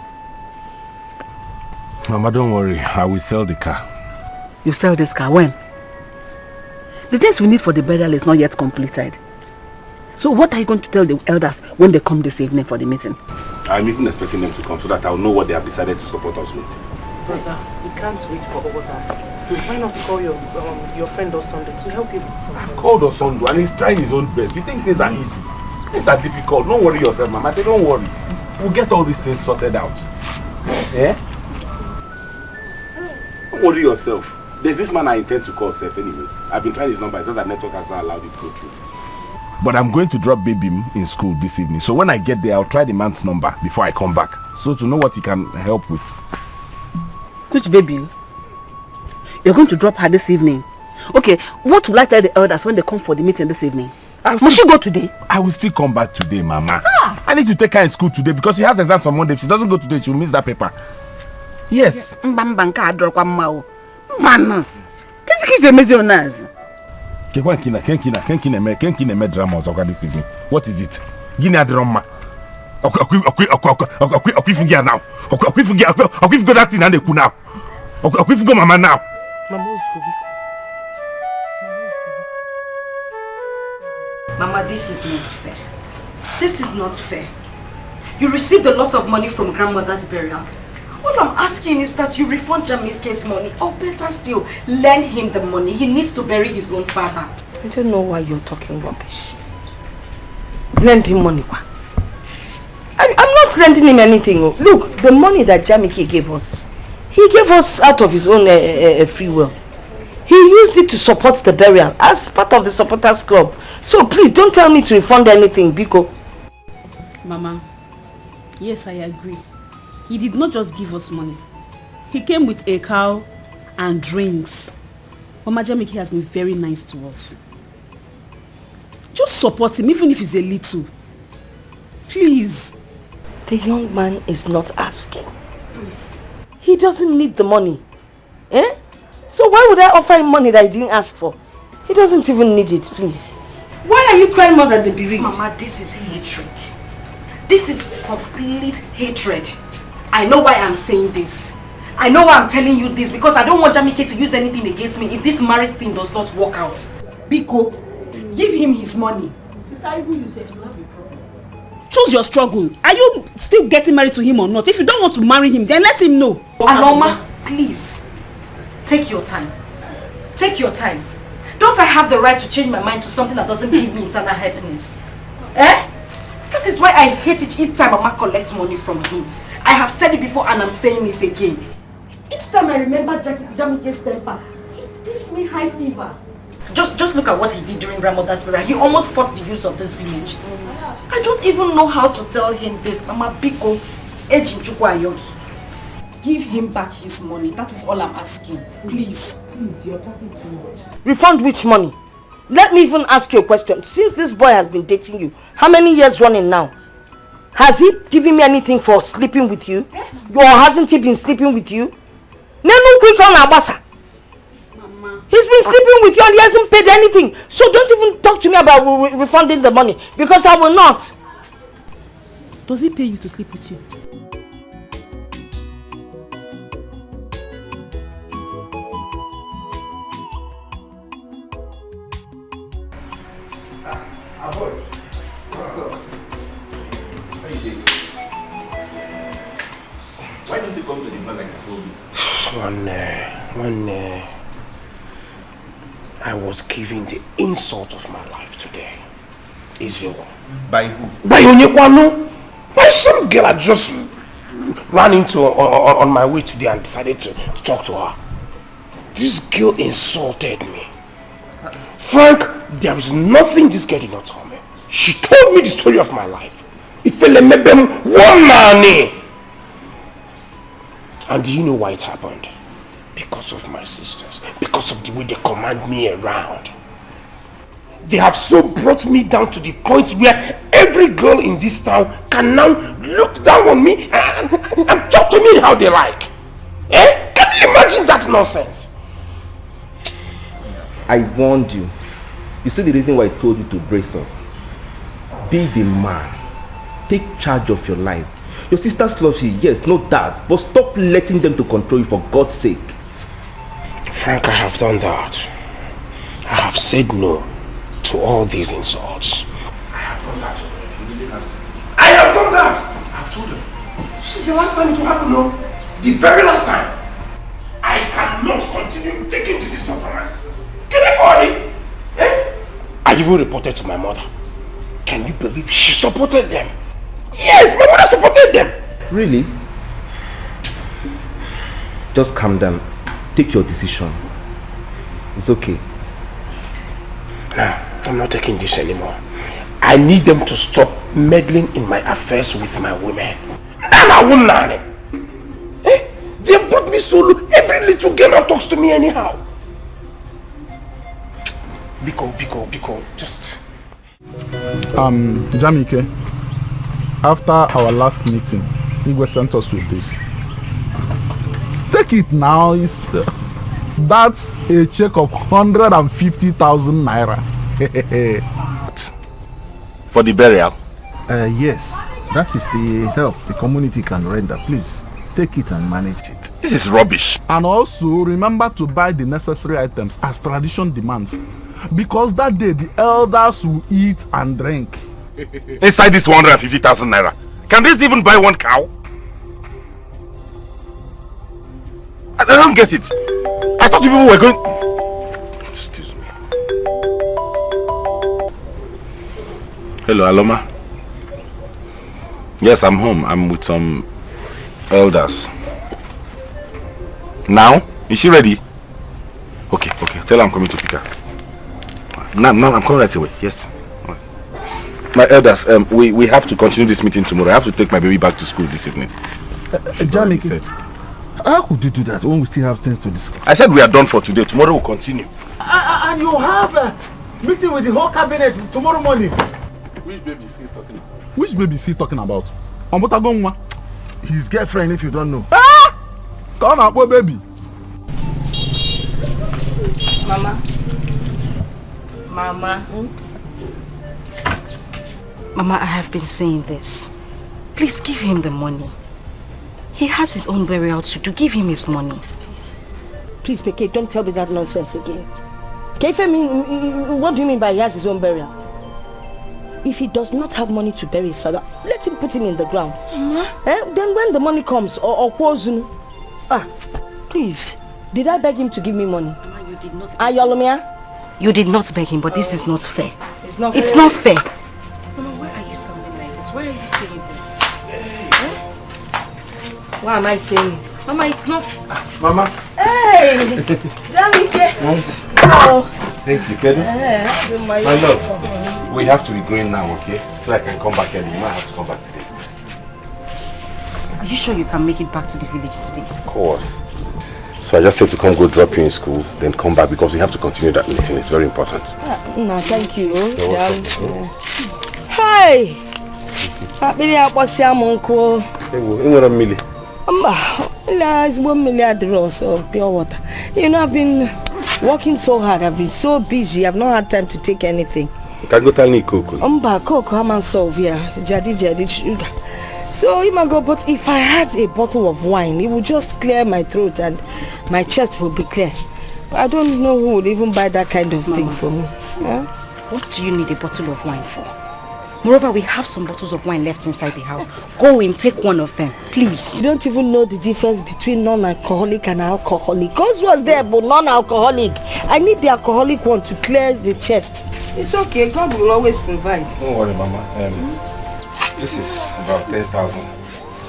Mama, don't worry. I will sell the car. You sell this car when? The things we need for the burial is not yet completed. So what are you going to tell the elders when they come this evening for the meeting? I'm even expecting them to come so that I'll know what they have decided to support us with. Brother, we can't wait for order. Why not call your friend Osondu to help you with something? I've called Osondu and he's trying his own best. You think things are easy? Things are difficult. Don't worry yourself, Mama. I say don't worry. We'll get all these things sorted out. Yeah? worry yourself. There's this man I intend to call Seth anyways. I've been trying his number. It's not that network has not allowed it to go through. But I'm going to drop baby in school this evening. So when I get there, I'll try the man's number before I come back. So to know what he can help with. Which baby? You're going to drop her this evening? Okay, what will I tell the elders when they come for the meeting this evening? Must she go today? I will still come back today, Mama. I need to take her in school today because she has exams on Monday. If she doesn't go today, she'll miss that paper. Yes. Man, kiss amazing on us. Kenkina drama this evening. What is it? Guinea drama. Okwifugia now. Okwifugo that thing and they cool now. Okwifugo Mama now. Mama, this is not fair. This is not fair. You received a lot of money from grandmother's burial. All I'm asking is that you refund Jamike's money, or better still, lend him the money. He needs to bury his own father. I don't know why you're talking rubbish. Lend him money. I'm not lending him anything. Look, the money that Jamike gave us, he gave us out of his own free will. He used it to support the burial as part of the supporters club. So please don't tell me to refund anything, Biko. Mama, yes, I agree. He did not just give us money. He came with a cow and drinks. Mama Jamike has been very nice to us. Just support him, even if it's a little. Please. The young man is not asking. He doesn't need the money. Eh? So why would I offer him money that he didn't ask for? He doesn't even need it, please. Why are you crying more than the bereaved? Mama, this is hatred. This is complete hatred. I know why I'm saying this. I know why I'm telling you this, because I don't want Jamike to use anything against me if this marriage thing does not work out. Biko, give him his money. Sister, even you said you have a problem. Choose your struggle. Are you still getting married to him or not? If you don't want to marry him, then let him know. Aloma, please, take your time. Take your time. Don't I have the right to change my mind to something that doesn't give me internal happiness? Eh? That is why I hate it each time Mama collects money from him. I have said it before and I'm saying it again. Each time I remember Jamike's temper, it gives me high fever. Just look at what he did during grandmother's burial. He almost forced the use of this village. I don't even know how to tell him this. Mama Biko, Ejinchukwu Ayogi. Give him back his money. That is all I'm asking. Please. Please, you're talking too much. Refund which money? Let me even ask you a question. Since this boy has been dating you, how many years running now? Has he given me anything for sleeping with you? Or hasn't he been sleeping with you? No, quick on Abasa. He's been sleeping with you and he hasn't paid anything. So don't even talk to me about refunding the money, because I will not. Does he pay you to sleep with you? Why didn't you come to the man like I told you? One I was given the insult of my life today. Izio. By who? By Onyekwano. By some girl I just ran into on my way today and decided to talk to her. This girl insulted me. Frank, there is nothing this girl did not tell me. She told me the story of my life. And do you know why it happened? Because of my sisters. Because of the way they command me around. They have so brought me down to the point where every girl in this town can now look down on me and talk to me how they like. Eh? Can you imagine that nonsense? I warned you. You see the reason why I told you to brace up. Be the man. Take charge of your life. Your sisters love you, yes, no doubt. But stop letting them to control you, for God's sake. Frank, I have done that. I have said no to all these insults. I have done that. I have done that! I've told them. This is the last time it will happen, no? The very last time. I cannot continue taking this insult from my sister. Can I afford it? Eh? I even reported to my mother. Can you believe she supported them? Yes, my mother supported them. Really? Just calm down. take your decision. It's okay. Nah, I'm not taking this anymore. I need them to stop meddling in my affairs with my women. And I won't learn it. They put me so low. Every little girl talks to me anyhow. Biko, just... Jamike, after our last meeting, Igwe sent us with this. Take it now. That's a check of 150,000 naira. For the burial? Yes, that is the help the community can render. Please, take it and manage it. This is rubbish. And also, remember to buy the necessary items as tradition demands. Because that day, the elders will eat and drink. Inside this 150,000 naira, can this even buy one cow? I don't get it. I thought you people were going... Excuse me. Hello, Aloma. Yes, I'm home. I'm with some elders. Now? Is she ready? Okay. Tell her I'm coming to pick her. Now I'm coming right away. Yes. My elders, we have to continue this meeting tomorrow. I have to take my baby back to school this evening. Jamike, how could you do that when we still have things to discuss? I said we are done for today. Tomorrow we'll continue. And you have a meeting with the whole cabinet tomorrow morning. Which baby is he talking about? Which baby is he talking about? Omotagonwa. His girlfriend, if you don't know. Ah! Come on, boy, baby. Mama, I have been saying this. Please give him the money. He has his own burial to do. Give him his money. Please, Beke, don't tell me that nonsense again. Kefemi, what do you mean by he has his own burial? If he does not have money to bury his father, let him put him in the ground. Then when the money comes, or please, did I beg him to give me money? Mama, you did not. Ayolomia? You did not beg him, but this is not fair. It's not fair. Mama, why are you sounding like this? Why are you saying this? Why am I saying it? Mama, it's not... Mama. Hey! Jamike! Oh. Thank you, Pedro. My love, we have to be going now, okay? So I can come back early. You might have to come back today. Are you sure you can make it back to the village today? Of course. So I just said to come go drop you in school, then come back because we have to continue that meeting. It's very important. No, thank you. You're welcome. Hi! Happy birthday, Uncle. Hey, what a milli. It's 1 million draws of pure water. You know, I've been working so hard. I've been so busy. I've not had time to take anything. You can go tell me Coco. Coco, I'm on solve here. Jadi sugar. So, but if I had a bottle of wine, it would just clear my throat and my chest would be clear. I don't know who would even buy that kind of thing for me. Yeah? What do you need a bottle of wine for? Moreover, we have some bottles of wine left inside the house. Go in, take one of them, please. You don't even know the difference between non-alcoholic and alcoholic. Cause was there, but non-alcoholic. I need the alcoholic one to clear the chest. It's okay, God will always provide. Don't worry, Mama. This is about 10,000.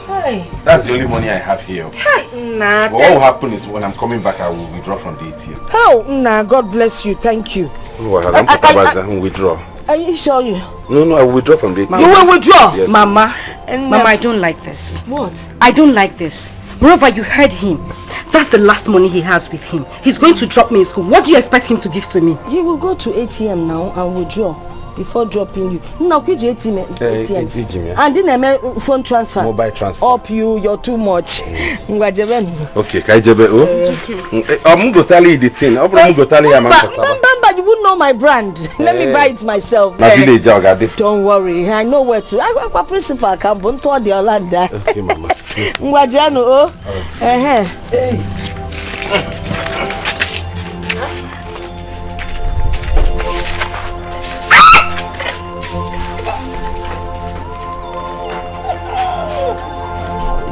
Hi. That's the only money I have here. Hi, nah. But what will happen is when I'm coming back, I will withdraw from the ATM. Oh, nah, God bless you. Thank you. I will withdraw. Are you sure you? No, I will withdraw from the ATM. You will withdraw? Yes. Mama, I don't like this. What? I don't like this. Moreover, you heard him. That's the last money he has with him. He's going to drop me in school. What do you expect him to give to me? He will go to ATM now and withdraw before dropping you. No, which ATM? ATM. And then phone transfer. Mobile transfer. Up you're too much. Okay, Kaijebe. I'm going to tell you the thing. I'm going to tell you you won't know my brand. Let me buy it myself. Don't worry. I know where to. I got a principal camp. Okay, Mama.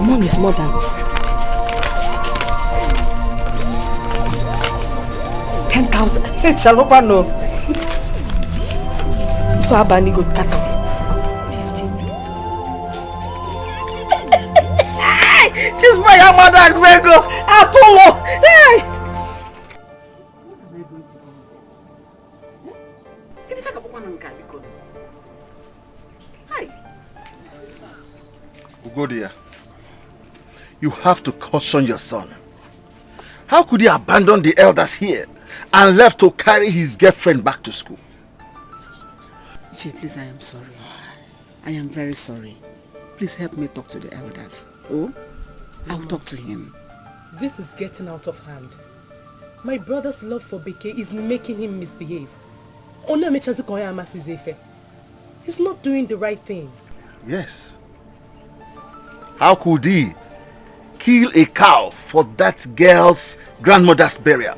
Mom is more than 10,000. Shalopano. For Abani go cut off. 15. This boy, your mother, Grego. Apollo. Hey. Cambodia, you have to caution your son. How could he abandon the elders here and left to carry his girlfriend back to school? Ichie, please, I am sorry. I am very sorry. Please help me talk to the elders. Oh, I'll talk to him. This is getting out of hand. My brother's love for Beke is making him misbehave. He's not doing the right thing. Yes. How could he kill a cow for that girl's grandmother's burial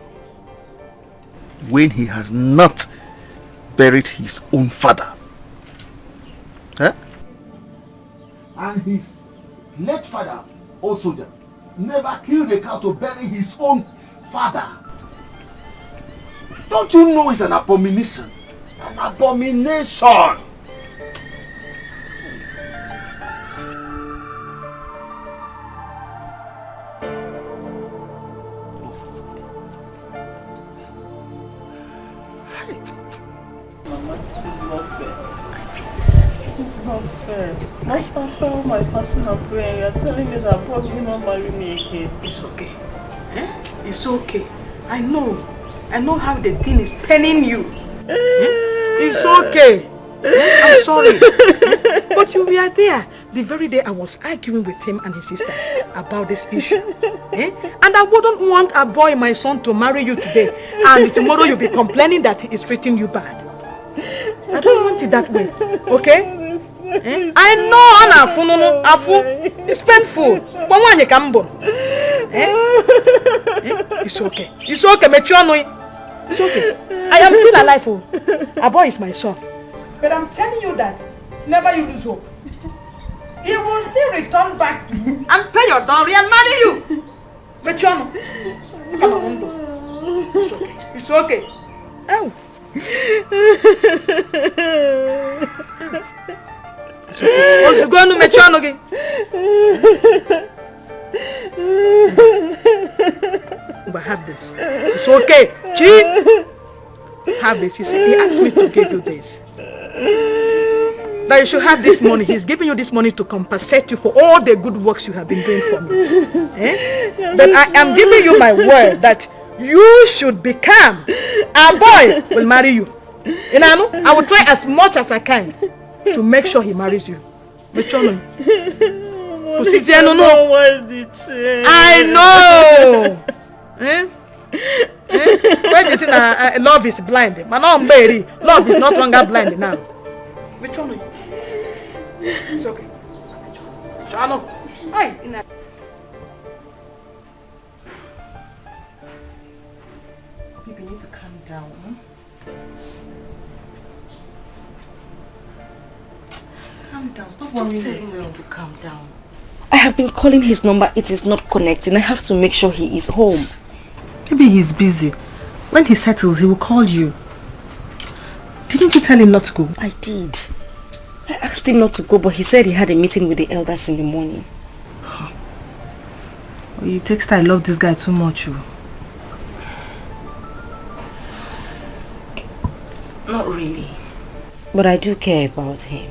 when he has not buried his own father? Huh? And his late father, also, never killed a cow to bury his own father. Don't you know it's an abomination? An abomination! Mama, this is not fair. This is not fair. My papa, my personal prayer, you're telling me that Bob will not marry me again. It's okay. It's okay. I know how the thing is paining you. It's okay. I'm sorry. But you were there the very day I was arguing with him and his sisters about this issue. And I wouldn't want a boy, my son, to marry you today and tomorrow you'll be complaining that he is treating you bad. I don't want it that way. Okay? I know it's painful. But when you come it's okay. It's okay, it's okay. I am still alive. A boy is my son. But I'm telling you that never you lose hope. He will still return back to you and pay your dowry and marry you. Mechono. It's okay. It's okay. Oh. It's okay. What's going to Mechono again? But have this. It's okay. Chi. Have this. He asked me to give you this. That you should have this money. He's giving you this money to compensate you for all the good works you have been doing for me. But I am giving you my word that you should become a boy will marry you. I will try as much as I can to make sure he marries you. I know. When you say love is blind, love is not longer blind now. It's okay. Chano. Hi. Baby, you need to calm down. Calm down. Stop telling me to calm down. I have been calling his number. It is not connecting. I have to make sure he is home. Maybe he's busy. When he settles, he will call you. Didn't you tell him not to go? I did. I asked him not to go, but he said he had a meeting with the elders in the morning. Well, you text I love this guy too much. Not really. But I do care about him.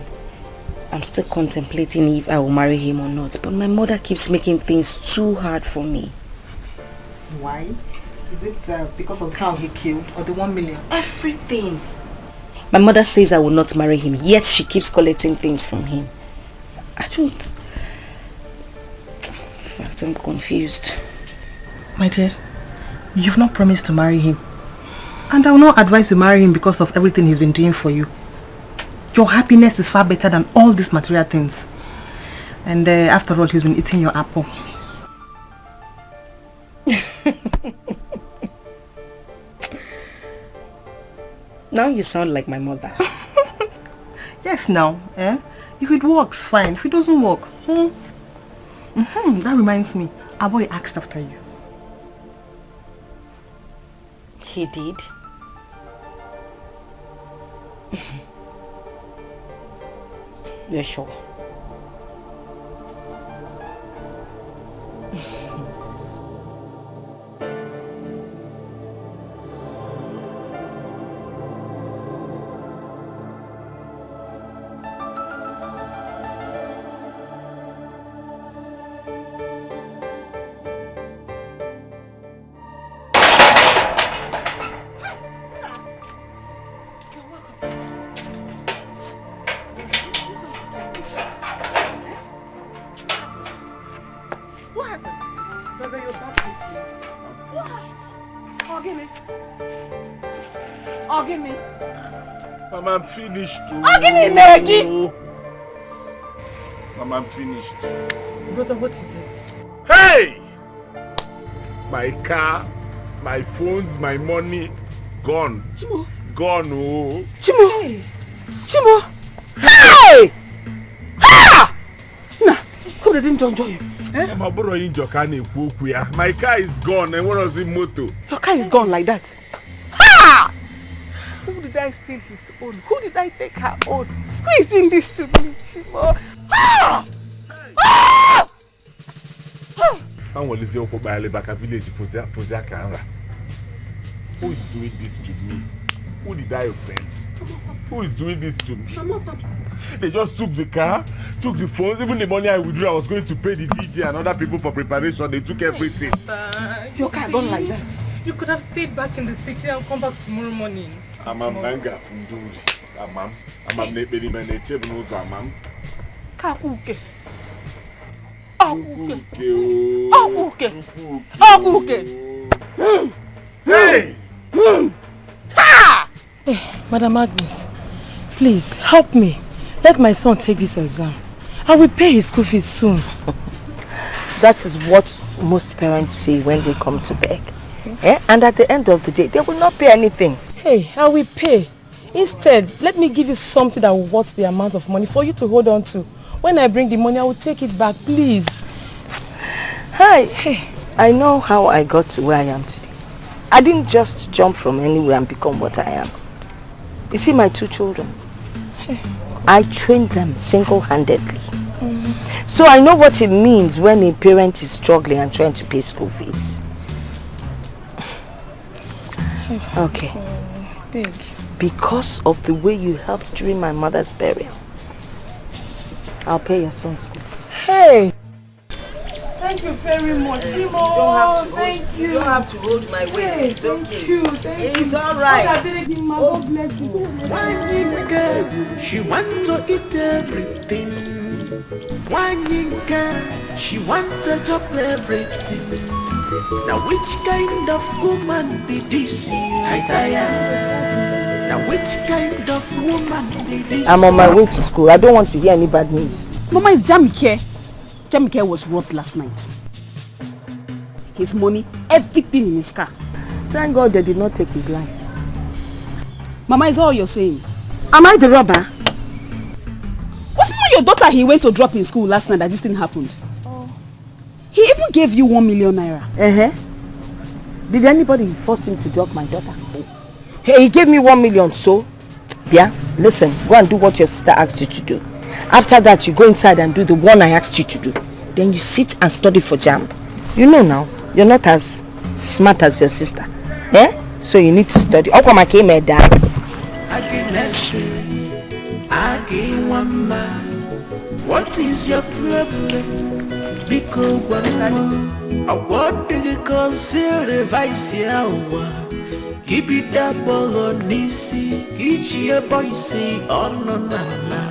I'm still contemplating if I will marry him or not. But my mother keeps making things too hard for me. Why? Is it because of the cow he killed or the 1 million? Everything. My mother says I will not marry him, yet she keeps collecting things from him. I don't... In fact, I'm confused. My dear, you've not promised to marry him. And I will not advise you marry him because of everything he's been doing for you. Your happiness is far better than all these material things. And after all, he's been eating your apple. Now you sound like my mother. Yes, now. If it works, fine. If it doesn't work, that reminds me. Our boy asked after you. He did? You're sure? Ogini. Ogini. Mama, I'm finished too. Ogini, Maggie. Mama, I'm finished. Brother, what is it? Hey! My car, my phones, my money, gone. Chimo. Gone, oh. Chimo. Hey. Chimo. Hey! Ah! Nah, who didn't enjoy you? Eh? My car is gone, and what was the motto? Your car is gone like that? Ah! Who did I steal his own? Who did I take her own? Who is doing this to me, Chimo? Ah! Ah! I want to say, Oko Bayalebaka village for Kanra. Who is doing this to me? Who did I offend? Who is doing this to me? They just took the car, took the phones, even the money I withdrew. I was going to pay the DJ and other people for preparation. They took everything. Your car gone like that? You could have stayed back in the city and come back tomorrow morning. I'm Manga from Duri. I'm Nebeli Meneche knows Amam. Kakuke. Hey! Hey, Madam Agnes, please help me. Let my son take this exam. I will pay his school fees soon. That is what most parents say when they come to beg. And at the end of the day, they will not pay anything. Hey, I will pay. Instead, let me give you something that will worth the amount of money for you to hold on to. When I bring the money, I will take it back, please. Hi. Hey, I know how I got to where I am today. I didn't just jump from anywhere and become what I am. You see my 2 children? Hey. I trained them single-handedly. So I know what it means when a parent is struggling and trying to pay school fees. Okay. Big. Because of the way you helped during my mother's burial, I'll pay your son's school. Hey! Thank you very much, Timo. Thank you. You don't have to hold my waist. Hey, It's okay. Thank you. It's all right. God bless you. One girl, she want to eat everything. One girl, she want to chop everything. Now which kind of woman be this? I tire. Now which kind of woman be this? I'm on my way to school. I don't want to hear any bad news. Mama, it's Jamike. Jamike was robbed last night. His money, everything in his car. Thank God they did not take his life. Mama, is that all you're saying? Am I the robber? Wasn't it your daughter he went to drop in school last night that this thing happened? Oh. He even gave you 1 million naira. Did anybody force him to drop my daughter? Hey, he gave me 1 million, so? Yeah, listen, go and do what your sister asked you to do. After that, you go inside and do the one I asked you to do. Then you sit and study for JAMB. You know now, you're not as smart as your sister. So you need to study. What is your problem? Because I want to consider vice. Keep it up on Nisi. Each year boy say on no nana.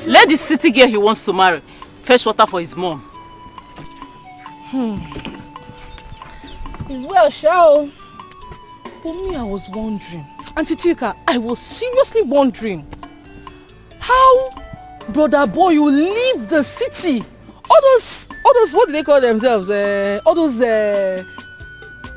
Let the city girl he wants to marry fetch water for his mom. It's well, shall. But me, I was wondering. Auntie Chika, I was seriously wondering how brother boy will leave the city. All those, what do they call themselves? All those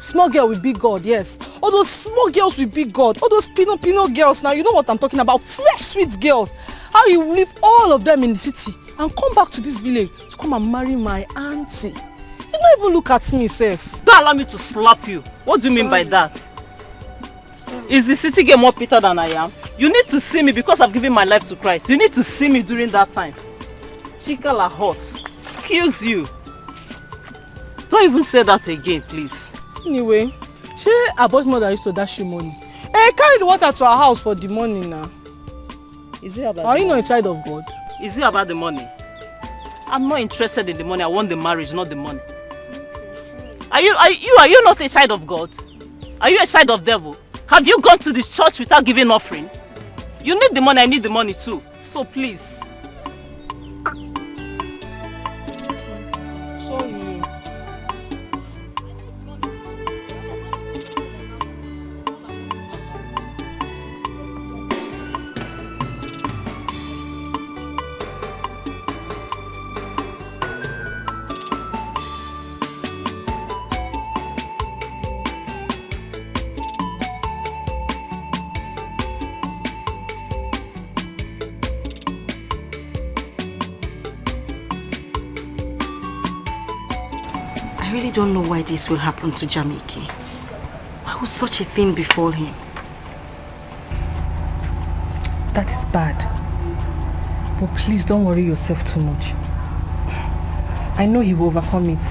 small girl with big God, yes. All those small girls with big God. All those pino girls. Now you know what I'm talking about. Fresh, sweet girls. How you leave all of them in the city and come back to this village to come and marry my auntie. You don't even look at me, Seth. Don't allow me to slap you. What do you mean by that? Is the city girl more bitter than I am? You need to see me because I've given my life to Christ. You need to see me during that time. Chika la hot. Excuse you. Don't even say that again, please. Anyway, she her boy's mother used to dash you money. Hey, carry the water to her house for the money now. Is it about Are you not a child of God? Is it about the money? I'm not interested in the money. I want the marriage, not the money. Are you not a child of God? Are you a child of devil? Have you gone to this church without giving offering? You need the money, I need the money too. So please. really don't know why this will happen to Jamike. Why would such a thing befall him? That is bad. But please don't worry yourself too much. I know he will overcome it.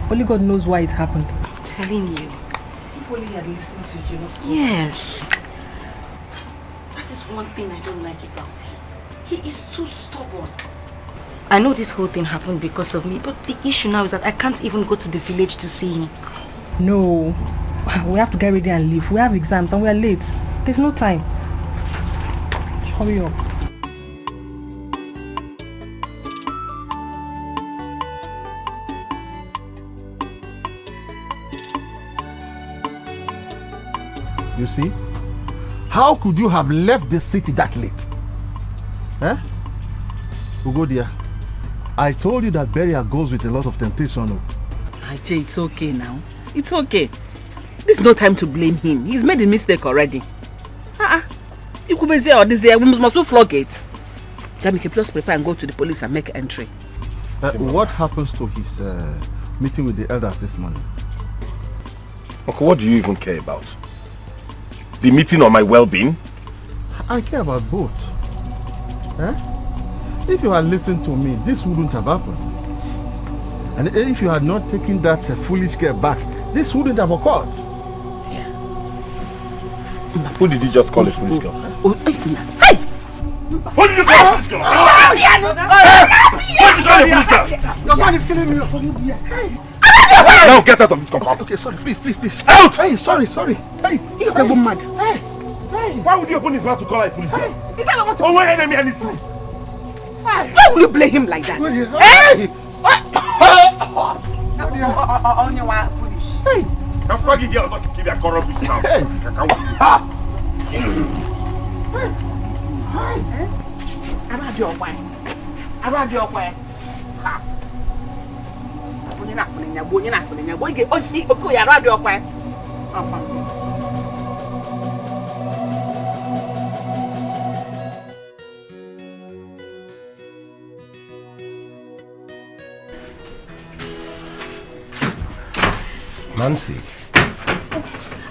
Only God knows why it happened. I'm telling you. If only he had listened to you, not to Yes. That is one thing I don't like about him. He is too stubborn. I know this whole thing happened because of me, but the issue now is that I can't even go to the village to see him. No. We have to get ready and leave. We have exams and we are late. There's no time. Hurry up. You see? How could you have left the city that late? Eh? Ugodia, I told you that burial goes with a lot of temptation. Ajay, it's okay now. It's okay. This is no time to blame him. He's made a mistake already. You could be there or this year. We must flog it. Jamike, please prepare and go to the police and make entry. What happens to his meeting with the elders this morning? Okay, what do you even care about? The meeting or my well-being? I care about both. Eh? If you had listened to me, this wouldn't have happened. And if you had not taken that foolish girl back, this wouldn't have occurred. Yeah. Who did you just call a foolish girl? Hey! Who did you call a foolish girl? What did you call a foolish girl? Your son is killing me. Now get out of this compound. Okay, sorry, please. Out! Hey, sorry. Hey, you're a woman. Hey. Why would you open his mouth to call her a police girl? Is that what? Oh, why enemy and his son? Why will you blame him like that? Hey! Hey! That's why you not keep your corrupt now. Hey! Around your way. Nancy.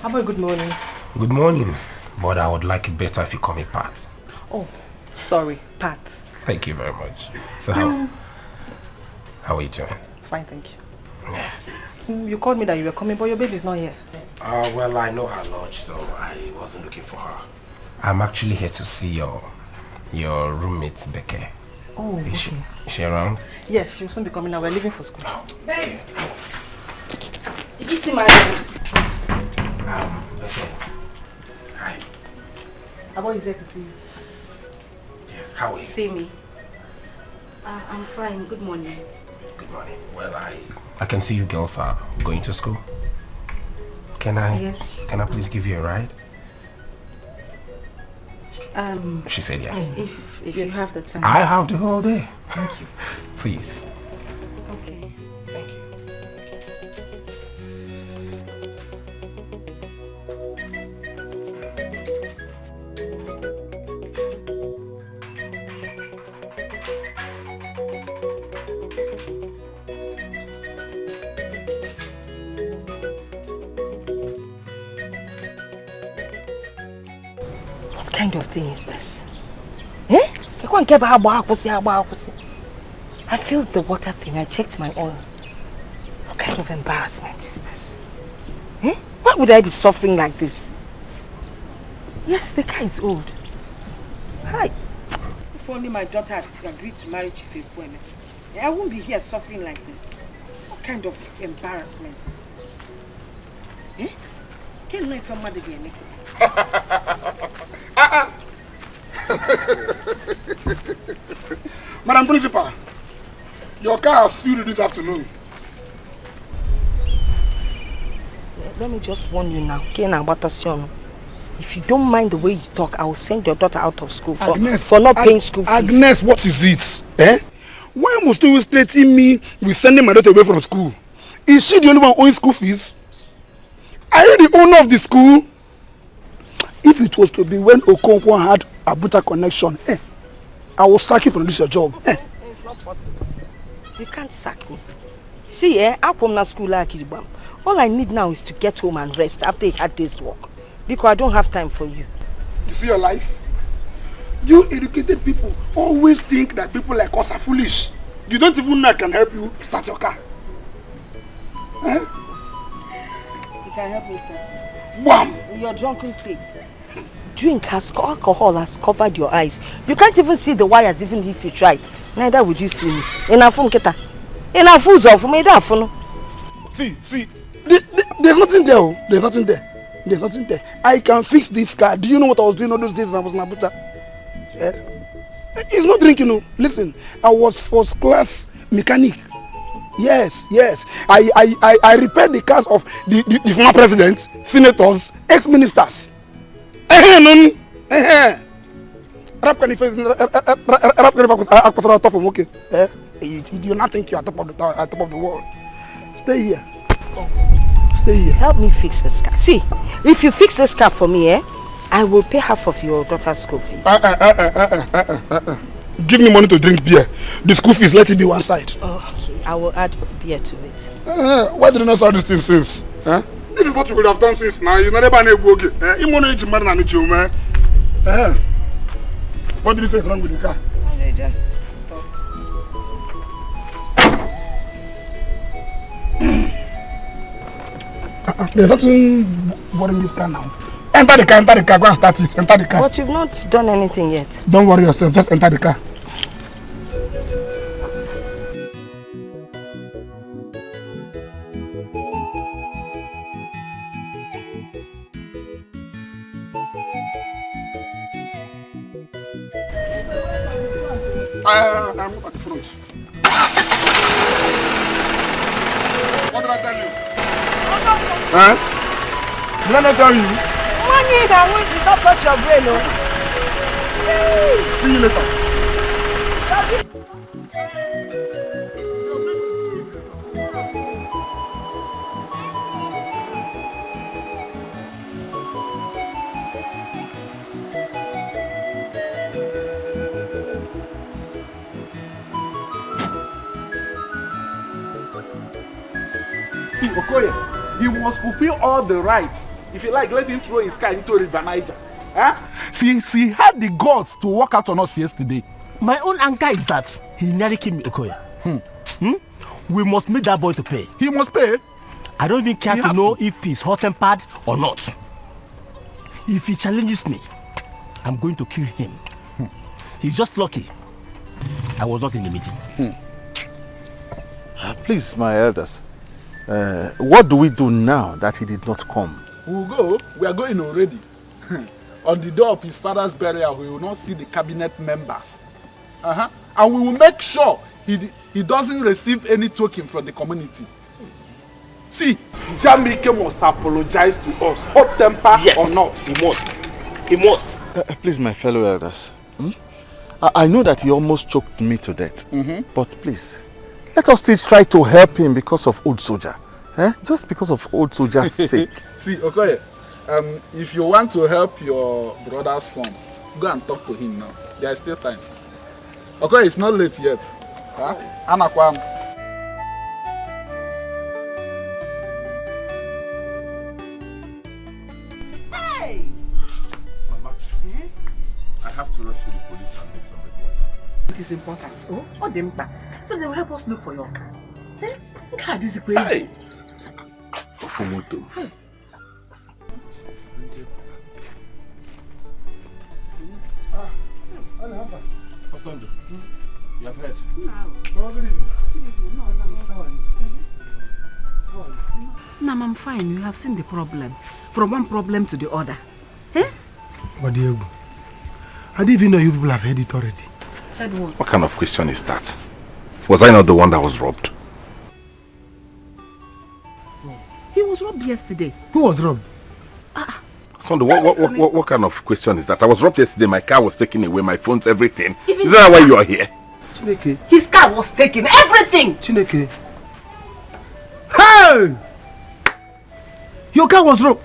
Abba, good morning. Good morning. But I would like it better if you call me Pat. Oh, sorry, Pat. Thank you very much. So how are you doing? Fine, thank you. Yes. You called me that you were coming, but your baby's not here. Well, I know her lodge, so I wasn't looking for her. I'm actually here to see your roommate, Becky. Oh, Is she around? Yes, she will soon be coming now. We're leaving for school. Hey! Did you see my Okay. Hi. Abba is there to see you. Yes, how are you? See me. I'm fine. Good morning. Good morning. Well, I can see you girls are going to school. Can I please give you a ride? She said yes. If you have the time. I have the whole day. Thank you. Please. Okay. Thank you. What kind of thing is this? Eh? I filled the water thing. I checked my oil. What kind of embarrassment is this? Eh? Why would I be suffering like this? Yes, the guy is old. Hi. If only my daughter had agreed to marry Chief Ekweme, I won't be here suffering like this. What kind of embarrassment is this? Eh? Can't know from mother again. Madam Principal, your car has filled this afternoon. Let me just warn you now. If you don't mind the way you talk, I will send your daughter out of school for not paying school fees. Agnes, what is it? Eh? Why must you always threaten me with sending my daughter away from school? Is she the only one owing school fees? Are you the owner of the school? If it was to be when Okonkwo had a Abuja connection, I will sack you from this your job. It's not possible. You can't sack me. See, I come to school like Kiribam. All I need now is to get home and rest after a hard day's work. Because I don't have time for you. You see your life? You educated people always think that people like us are foolish. You don't even know I can help you start your car. Eh? You can help me start. Wham! In your drunken state. Alcohol has covered your eyes. You can't even see the wires even if you try. Neither would you see me. See, there's nothing there. There's nothing there. I can fix this car. Do you know what I was doing all those days when I was in Abuja? It's not drinking, no. Listen, I was first class mechanic. Yes. I repaired the cars of the former presidents, senators, ex-ministers. Okay. You not think you're at top of the world. Stay here. Stay here. Help me fix this car. See, if you fix this car for me, I will pay half of your daughter's school fees. Give me money to drink beer. The school fees, let it be one side. Oh, okay. I will add beer to it. Why did you not start this thing since? This is what you would have done since now. You never know go get. What did you say is wrong with the car? They just stop. There's nothing worrying this car now. Enter the car, go and start it. Enter the car. But you've not done anything yet. Don't worry yourself, just enter the car. I'm at the front. What did I tell you? Huh? Did I not tell you? Money that did not touch your brain, no? See you later. See, Okoye, he must fulfill all the rights. If you like, let him throw his car into River Niger. Huh? See, he had the guts to walk out on us yesterday. My own anger is that he nearly killed me, Okoye. We must make that boy to pay. He must pay? I don't even care to know if he's hot-tempered or not. If he challenges me, I'm going to kill him. He's just lucky I was not in the meeting. Please, my elders. What do we do now that he did not come? We'll go. We are going already. On the door of his father's burial, we will not see the cabinet members. And we will make sure he doesn't receive any token from the community. See, Jamike must apologize to us, hot temper or not. He must. He must. Please, my fellow elders. I know that he almost choked me to death. But please, let us still try to help him because of old soldier. Just because of old soldier's sake. See, Okoye, if you want to help your brother's son, go and talk to him now. There is still time. Okoye, it's not late yet. Anakwam. Hey! Mama, I have to rush to the police and make some reports. It is important. Oh, them back. So they will help us look for your car. Look how this is going. Hey! Ofumoto. Hey. Osondo, you have heard? Nam, I'm fine. You have seen the problem. From one problem to the other. But Diego, I didn't even know you people have heard it already. Heard what? What kind of question is that? Was I not the one that was robbed? He was robbed yesterday. Who was robbed? Sunday, what kind of question is that? I was robbed yesterday, my car was taken away, my phones, everything. Is that why you are here? Chineke. His car was taken. Everything! Chineke. Hey! Your car was robbed.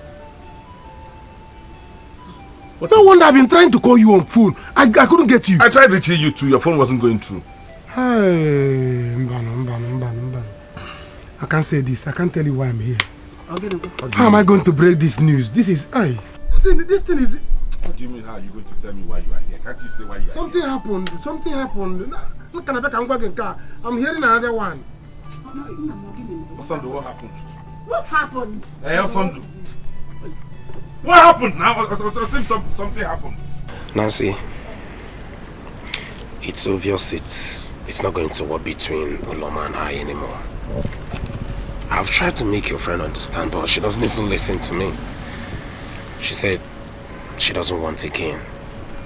No wonder I've been trying to call you on phone. I couldn't get you. I tried reaching you too, your phone wasn't going through. Hey, mbano. I can't say this. I can't tell you why I'm here. Okay. How am I going to break this news? This is... Hey, this thing is... What do you mean how are you going to tell me why you are here? Can't you say why you are Something here? happened. I'm hearing another one. Osando, what happened? What happened? Hey, Osando. What happened now? Something happened. Nancy, it's obvious it's not going to work between Uloma and I anymore. I've tried to make your friend understand, but she doesn't even listen to me. She said she doesn't want again,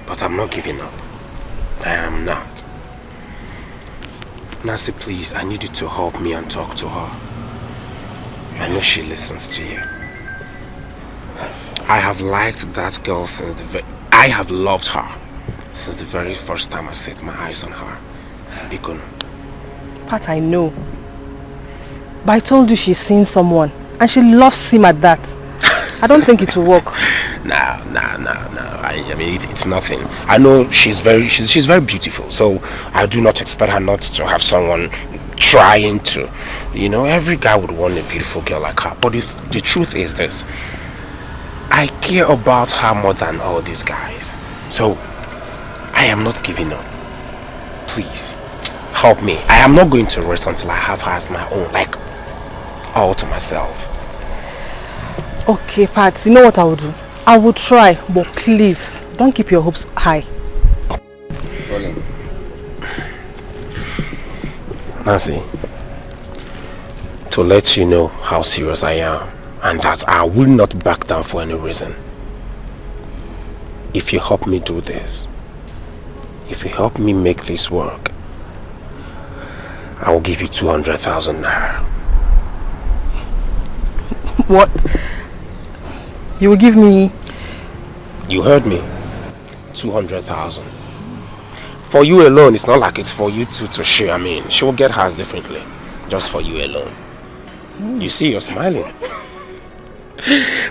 but I'm not giving up. I am not. Nancy, please, I need you to help me and talk to her. I know she listens to you. I have liked that girl since I have loved her since the very first time I set my eyes on her. Bikun. Pat, I know. But I told you she's seen someone and she loves him at that. I don't think it will work. No. I mean, it's nothing. I know she's very beautiful, so I do not expect her not to have someone trying to. You know, every guy would want a beautiful girl like her. But the truth is this. I care about her more than all these guys. So, I am not giving up. Please, help me. I am not going to rest until I have her as my own, like, all to myself. Okay, Pat, you know what I will do? I will try, but please, don't keep your hopes high. Nancy, to let you know how serious I am and that I will not back down for any reason. If you help me do this, if you help me make this work, I will give you 200,000 naira. What? You will give me... You heard me. 200,000. For you alone, it's not like it's for you two to share. I mean, she will get hers differently. Just for you alone. You see, you're smiling.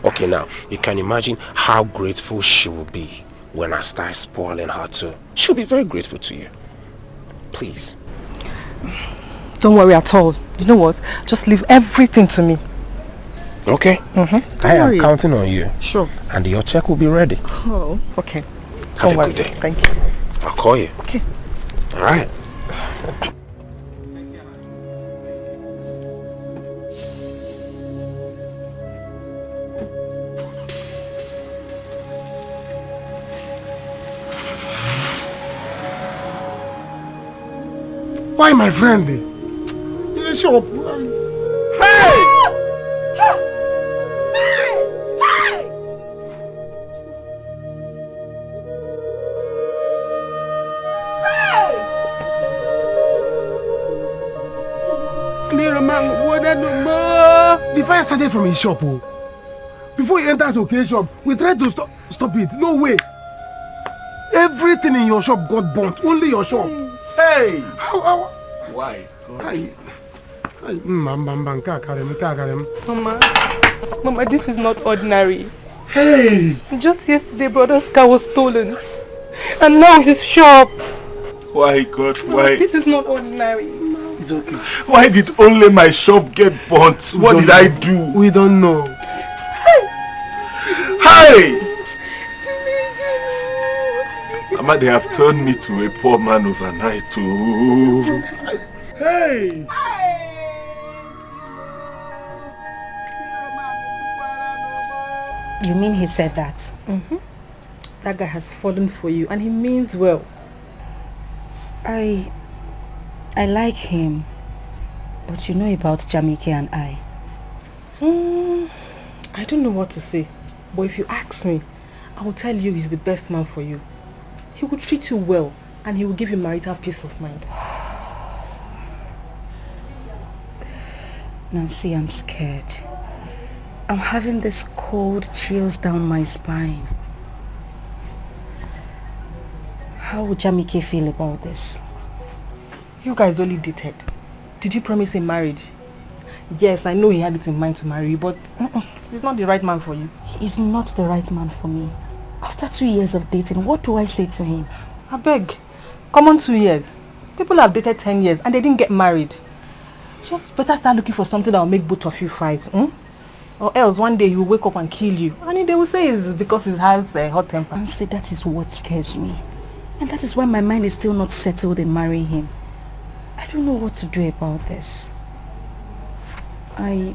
Okay, now, you can imagine how grateful she will be when I start spoiling her too. She'll be very grateful to you. Please. Don't worry at all. You know what? Just leave everything to me. Okay. I am counting on you. Sure. And your check will be ready. Oh, okay. Have a good day. Thank you. I'll call you. Okay. All right. Why, my friend? In the shop. Hey! The fire started from his shop. Oh. Before he enters okay shop, we tried to stop it. No way. Everything in your shop got burnt. Only your shop. Hey! How? Why? Mama, this is not ordinary. Hey! Just yesterday, brother's car was stolen. And now his shop. Why, God? Why? This is not ordinary. It's okay. Why did only my shop get burnt? What did I do? We don't know. Hey! Mama, they have turned me to a poor man overnight too. Hey! You mean he said that? Mm-hmm. That guy has fallen for you and he means well. I like him. But you know about Jamike and I. I don't know what to say. But if you ask me, I will tell you he's the best man for you. He will treat you well and he will give you marital peace of mind. Nancy, I'm scared. I'm having this cold chills down my spine. How would Jamike feel about this? You guys only dated. Did you promise him marriage? Yes, I know he had it in mind to marry you, but he's not the right man for you. He's not the right man for me. After 2 years of dating, what do I say to him? I beg. Come on, 2 years. People have dated 10 years and they didn't get married. Just better start looking for something that will make both of you fight. Or else one day he will wake up and kill you. And they will say it's because he has a hot temper. And say that is what scares me. And that is why my mind is still not settled in marrying him. I don't know what to do about this. I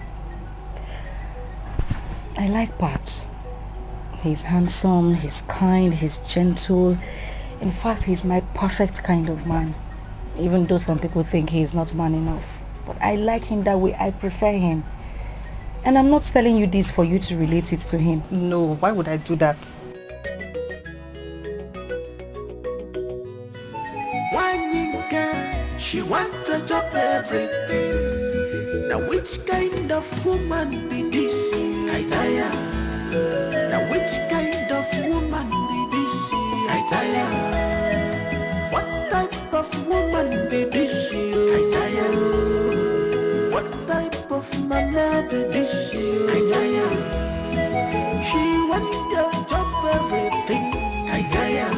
like Pat. He's handsome, he's kind, he's gentle. In fact, he's my perfect kind of man. Even though some people think he's not man enough. But I like him that way. I prefer him. And I'm not telling you this for you to relate it to him. No, why would I do that? Wanyika, she want to chop everything. Now which kind of woman be this? I tire. Now which kind of woman be this? I tire. What type of woman be this? I tire. What type of mama be this? I tire. She want to chop everything. I tire.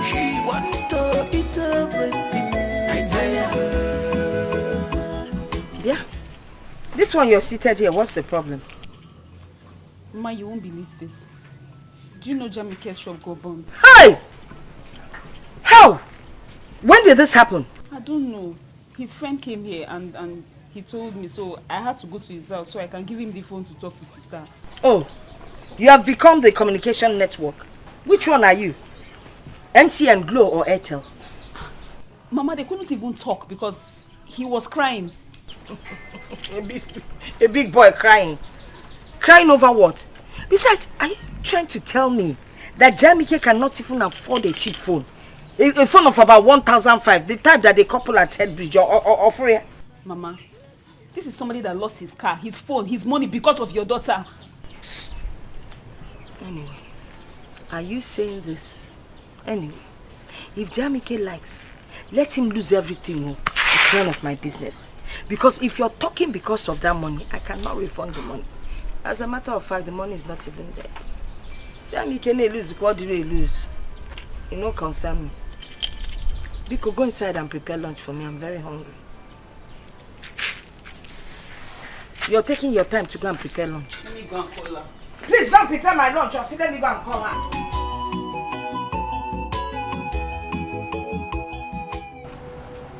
She want to eat everything. I tire. Yeah. This one you're seated here, what's the problem? Ma, you won't believe this. Do you know Jamike's shop got burned? Hey! How? When did this happen? I don't know. His friend came here and he told me, so I had to go to his house so I can give him the phone to talk to sister. Oh, you have become the communication network. Which one are you? MTN, Glo or Airtel? Mama, they couldn't even talk because he was crying. a big boy crying. Crying over what? Besides, are you trying to tell me that Jamike cannot even afford a cheap phone? A phone of about 1,500, the type that they couple at Headbridge or Freya? Mama, this is somebody that lost his car, his phone, his money because of your daughter. Anyway, are you saying this? Anyway, if Jamike likes, let him lose everything. It's none of my business. Because if you're talking because of that money, I cannot refund the money. As a matter of fact, the money is not even there. Jamike may lose, what do they lose? It no concern me. Biko, go inside and prepare lunch for me. I'm very hungry. You're taking your time to go and prepare lunch. Let me go and call her. Please go and prepare my lunch or see let me go and call her.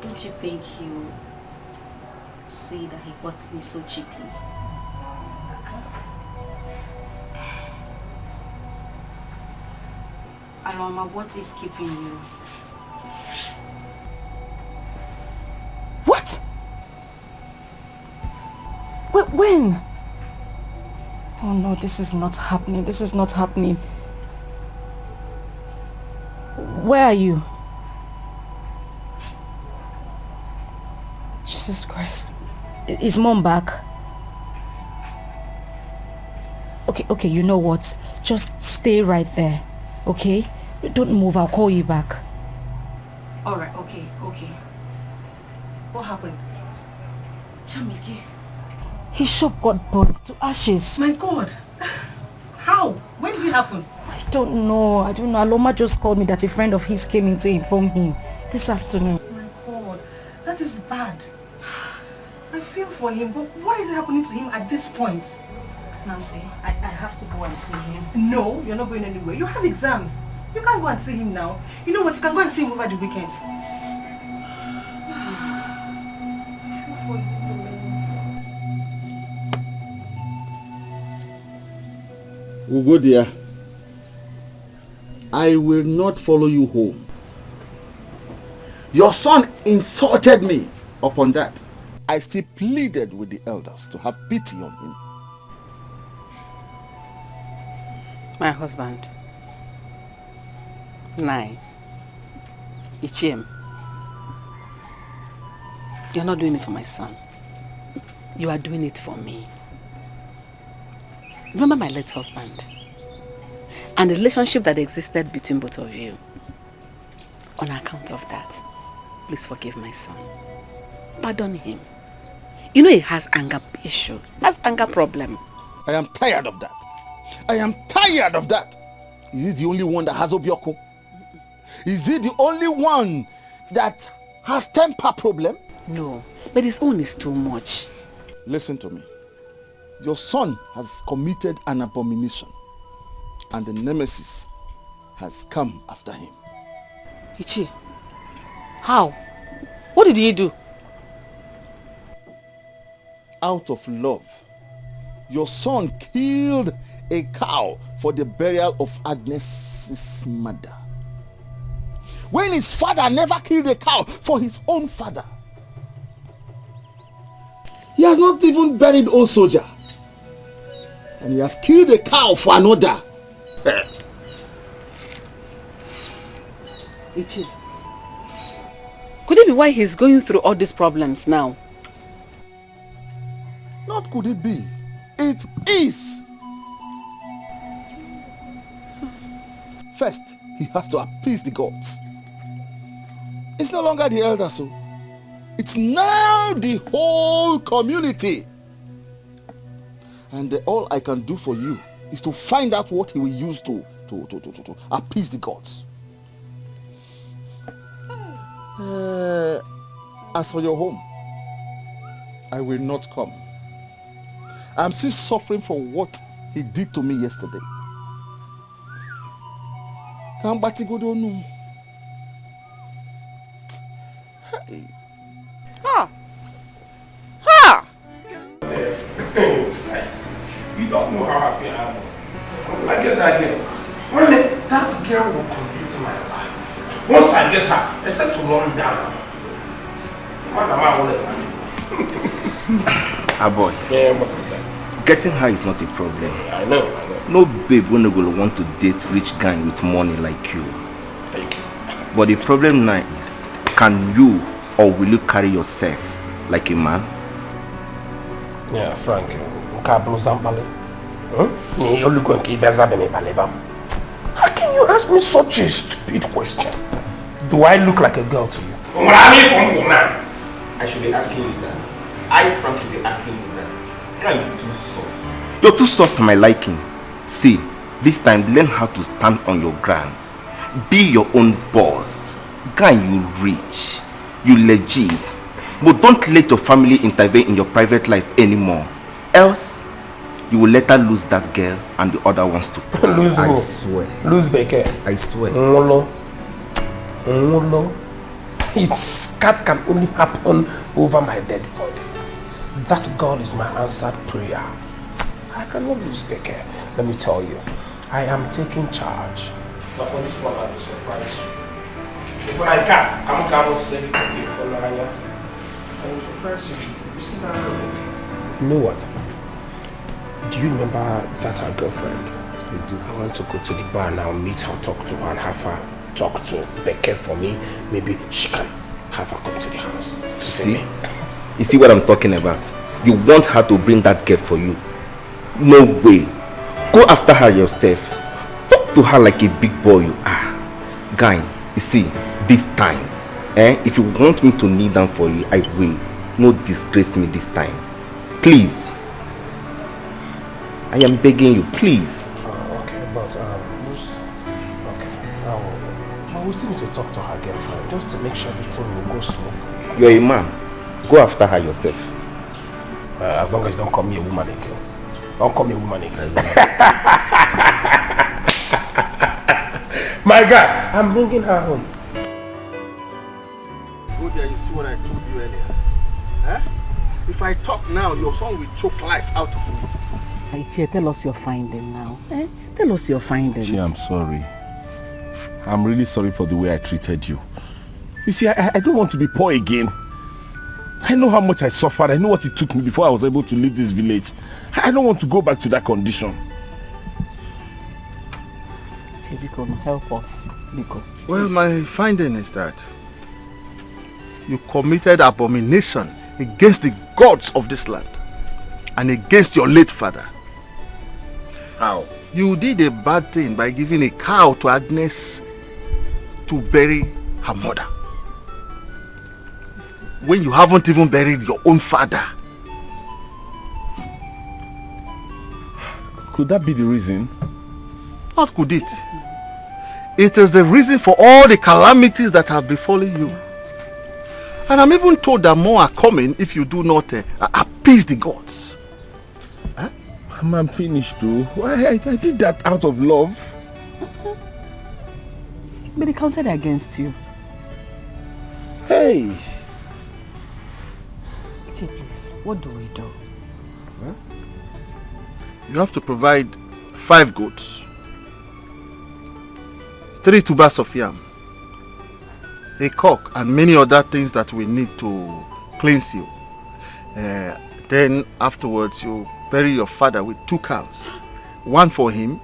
Don't you think he'll say that he got me so cheaply? Aloma, what is keeping you? What? When? Oh no, this is not happening. This is not happening. Where are you? Jesus Christ. Is Mom back? Okay, you know what? Just stay right there. Okay? Don't move, I'll call you back. Alright, okay. What happened? Jamike. His shop got burned to ashes. My God! How? When did it happen? I don't know. Aloma just called me that a friend of his came in to inform him this afternoon. My God, that is bad. I feel for him, but why is it happening to him at this point? Nancy, I have to go and see him. No, you're not going anywhere. You have exams. You can't go and see him now. You know what? You can go and see him over the weekend. Ugo dear, I will not follow you home. Your son insulted me upon that. I still pleaded with the elders to have pity on him. My husband, Nai, Ichiem, you're not doing it for my son. You are doing it for me. Remember my late husband and the relationship that existed between both of you. On account of that, please forgive my son. Pardon him. You know he has anger issue, has anger problem. I am tired of that. I am tired of that. Is he the only one that has Obioko? Is he the only one that has temper problem? No, But his own is too much. Listen to me. Your son has committed an abomination, and the nemesis has come after him. Ichie, how? What did he do? Out of love, your son killed a cow for the burial of Agnes's mother, when his father never killed a cow for his own father. He has not even buried old soldier, and he has killed a cow for another. Ichie, could it be why he's going through all these problems now? Not could it be. It is. First, he has to appease the gods. It's no longer the elders, so it's now the whole community. And all I can do for you is to find out what he will use to appease the gods. As for your home, I will not come. I'm still suffering for what he did to me yesterday. Ha! Ha! You don't know how happy I am. I get that girl. That girl will complete my life. Once I get her, except to run down. Boy. Yeah, getting her is not a problem. I know. No babe will want to date rich guy with money like you. Thank you. But the problem now is, can you or will you carry yourself like a man? Yeah, Frank. How can you ask me such a stupid question? Do I look like a girl to you? I should be asking you that. I, Frank, should be asking you that. Can you too soft? You're too soft for my liking. See, this time learn how to stand on your ground. Be your own boss. Guy, you rich. You legit. But don't let your family intervene in your private life anymore. Else, you will let her lose that girl and the other ones too. Lose who? I swear. Lose Beke. I swear. Ngolo. That can only happen over my dead body. That God is my answered prayer. I cannot lose Beke. Let me tell you, I am taking charge. But on this one, I will surprise you. If I can, I'm say it for Nanya. I will surprise you. You see that girl? You know what? Do you remember that our girlfriend? I want to go to the bar now, meet her, talk to her, and have her talk to Beke for me. Maybe she can have her come to the house to see me. You see what I'm talking about? You want her to bring that girl for you. No way. Go after her yourself. Talk to her like a big boy you are. Guy, you see, this time, if you want me to kneel down for you, I will. No disgrace me this time. Please. I am begging you, please. Okay, but I will still need to talk to her girlfriend just to make sure everything will go smooth. You're a man. Go after her yourself. As long as you don't call me a woman again. Don't call me a woman again. My God, I'm bringing her home. Go there, you see what I told you earlier. If I talk now, your son will choke life out of me. Ichie, tell us your finding now. Tell us your findings. Ichie, I'm sorry. I'm really sorry for the way I treated you. You see, I don't want to be poor again. I know how much I suffered. I know what it took me before I was able to leave this village. I don't want to go back to that condition. Biko, help us. Biko. Well, my finding is that you committed abomination against the gods of this land and against your late father. How? You did a bad thing by giving a cow to Agnes to bury her mother, when you haven't even buried your own father. Could that be the reason? What could it? It is the reason for all the calamities that have befallen you. And I'm even told that more are coming if you do not appease the gods. Huh? I'm finished too. I did that out of love. But they counted against you. Hey! Please, what do we do? Huh? You have to provide 5 goats, 3 tubers of yam, a cock, and many other things that we need to cleanse you. Then afterwards you bury your father with 2 cows, 1 for him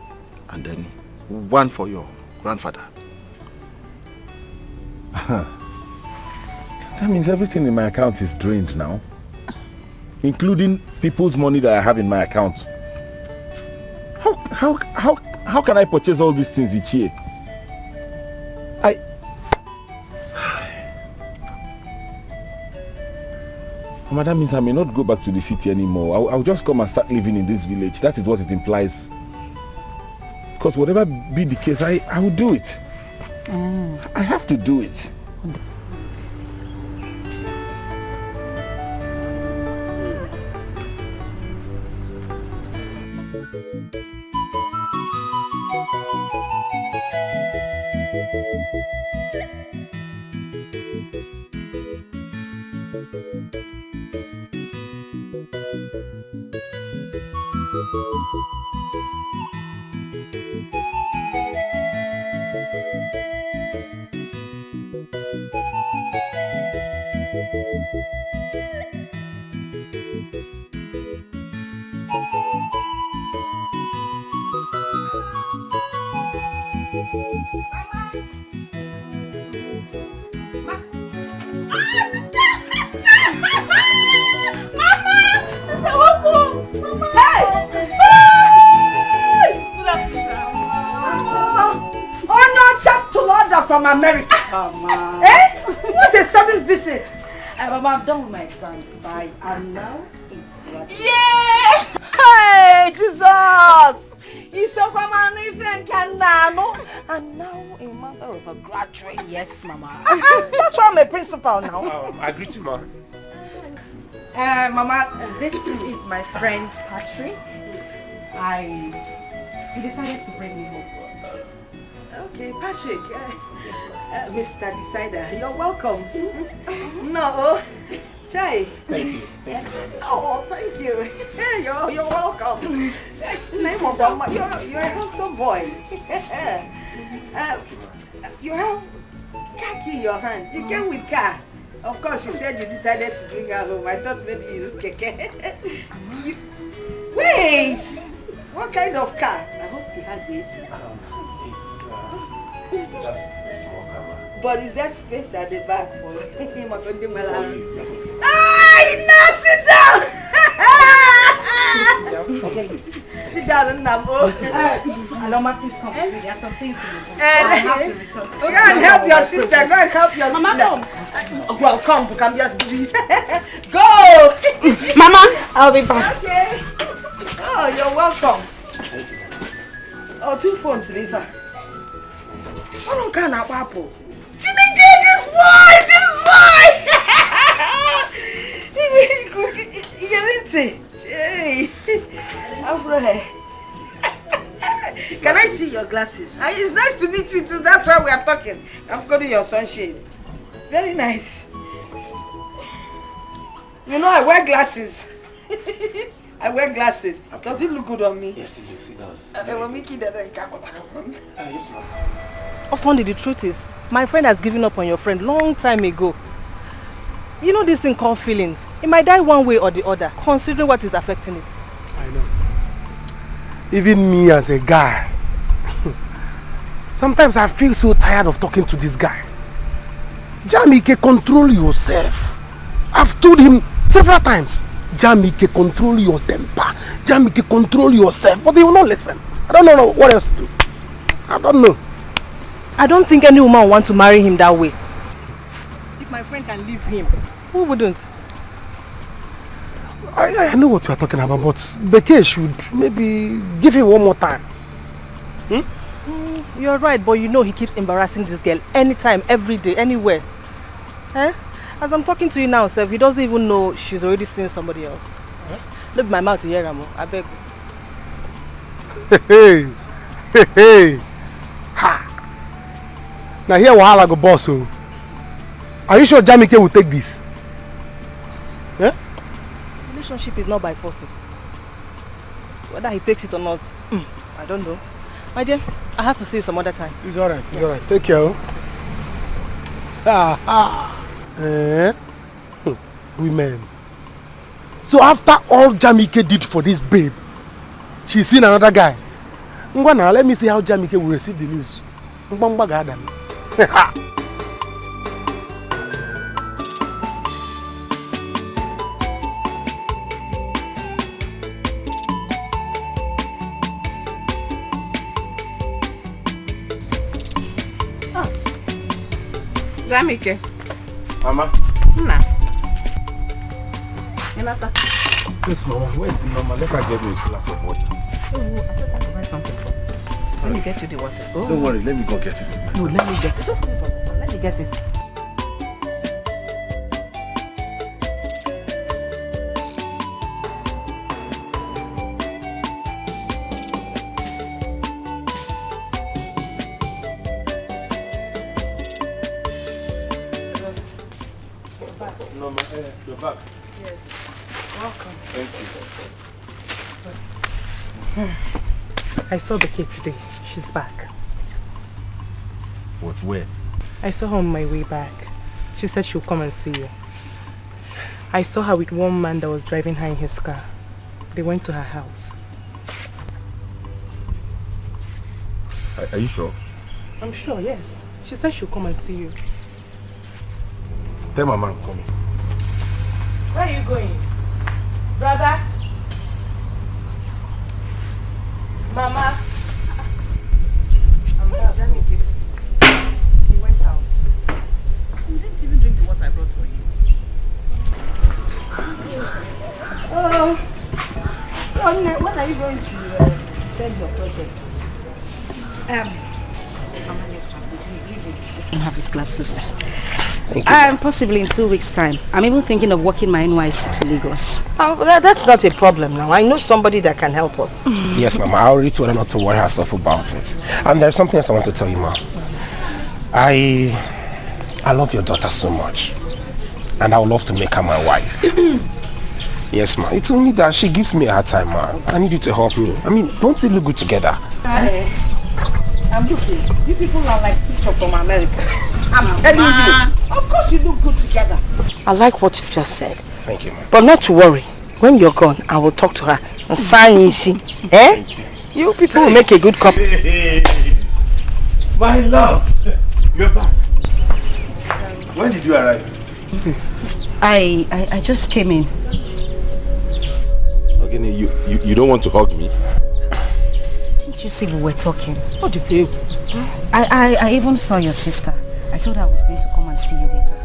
and then 1 for your grandfather. That means everything in my account is drained now, including people's money that I have in my account. How can I purchase all these things each year? Mama, that means I may not go back to the city anymore. I'll just come and start living in this village. That is what it implies. Because whatever be the case, I will do it. I have to do it. From America. Mama. Eh? What a sudden visit. Mama, I'm done with my exams. I am now. Yeah! Hey, Jesus! You so come on, and now a mother of a graduate. Yes, Mama. That's why I'm a principal now. I greet you, Ma. Mama, this is my friend Patrick. He decided to bring me home. Okay, Patrick. Mr. Decider, you're welcome. No, Chai. Thank you. Oh, thank you. Yeah, you're welcome. Name of Mama, you're a handsome boy. You have khaki in your hand. You came with car. Of course, you said you decided to bring her home. I thought maybe you used keke. Wait! What kind of car? I hope he has AC. Just a small camera. But is there space at the back for him? Now sit down! Okay. Sit down, Namo. Aloma, please come with me. There are some things to do. I have to return. Go and help your sister. Go and help your sister. Mama, come. Well, come. Come just go. Mama, I'll be back. Okay. Oh, you're welcome. Oh, 2 phones, Riva. I don't care now, Papa. Chineke, this boy! Hey, can I see your glasses? It's nice to meet you too. That's why we are talking. I've got your sunshade. Very nice. You know I wear glasses. I wear glasses. Does it look good on me? Yes, it does. Yes, sir. Oswandi, the truth is, my friend has given up on your friend long time ago. You know this thing called feelings. It might die one way or the other, considering what is affecting it. I know. Even me as a guy, sometimes I feel so tired of talking to this guy. Jamike, control yourself. I've told him several times, Jamike, control your temper. Jamike, control yourself. But he will not listen. I don't know what else to do. I don't know. I don't think any woman will want to marry him that way. If my friend can leave him, who wouldn't? I know what you are talking about, but Beke should maybe give him one more time. You're right, but you know he keeps embarrassing this girl anytime, every day, anywhere. Eh? As I'm talking to you now, Seth, he doesn't even know she's already seen somebody else. Huh? Look my mouth to hear him. I beg. Hey. Ha. Now here Wahala go boss. So, are you sure Jamike will take this? Yeah? Relationship is not by force. Whether he takes it or not, I don't know. My dear, I have to see you some other time. It's alright, it's alright. Take care. Women. So after all Jamike did for this babe, she's seen another guy. Now let me see how Jamike will receive the news. Jamike. Mama. Nah. Yes, Mama. Where is the Mama? Let her get me a glass of water. Oh, I said I can buy something for you. Let me get you the water. Oh. Don't worry, let me go get it. No, let me get it. Just move on. Let me get it. You're back. Yes. Welcome. Thank you. I saw the kid today. She's back. What, where? I saw her on my way back. She said she'll come and see you. I saw her with one man that was driving her in his car. They went to her house. Are you sure? I'm sure, yes. She said she'll come and see you. Tell Mama I'm coming. Where are you going? Brother? Mama? I'm not done with you. He went out. You didn't even drink the water I brought for you. Oh, when are you going to send your project? I don't have his glasses. Possibly in 2 weeks' time. I'm even thinking of walking my NYC to Lagos. Oh, that's not a problem now. I know somebody that can help us. Yes, Mama. I already told her not to worry herself about it. And there's something else I want to tell you, Ma. I love your daughter so much. And I would love to make her my wife. Yes, Ma. It's only that she gives me a hard time, Ma. I need you to help me. I mean, don't we look good together? I'm looking. You people are like picture from America. I'm telling you. Of course you look good together. I like what you've just said. Thank you, Ma. But not to worry. When you're gone, I will talk to her and sign easy. Eh? You people will make a good couple. My love, you're back. When did you arrive? I just came in. Okay, you don't want to hug me? Didn't you see we were talking? What do you do? I even saw your sister. I told her I was going to come and see you later.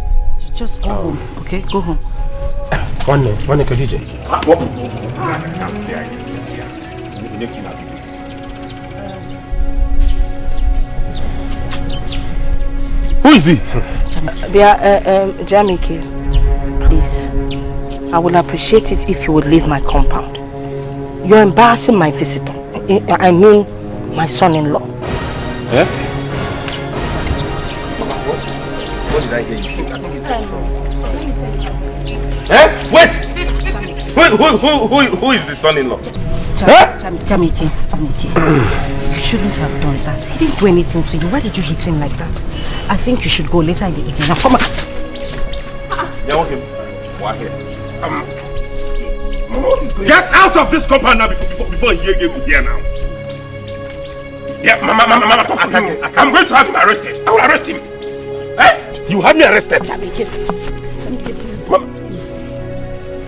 Just go home, okay? Go home. One DJ. Who is he? Jamike, please. I would appreciate it if you would leave my compound. You're embarrassing my visitor. I mean, my son-in-law. Eh? What did I hear you say? I think it's eh? Wait! Who is the son-in-law? Jamike, you shouldn't have done that. He didn't do anything to you. Why did you hit him like that? I think you should go later in the evening. Now come on. Yeah, okay. Why here? Get out of this compound now before he get here now. Yeah, Mama, I'm going to have him arrested. I will arrest him. Eh? You have me arrested. Jamike,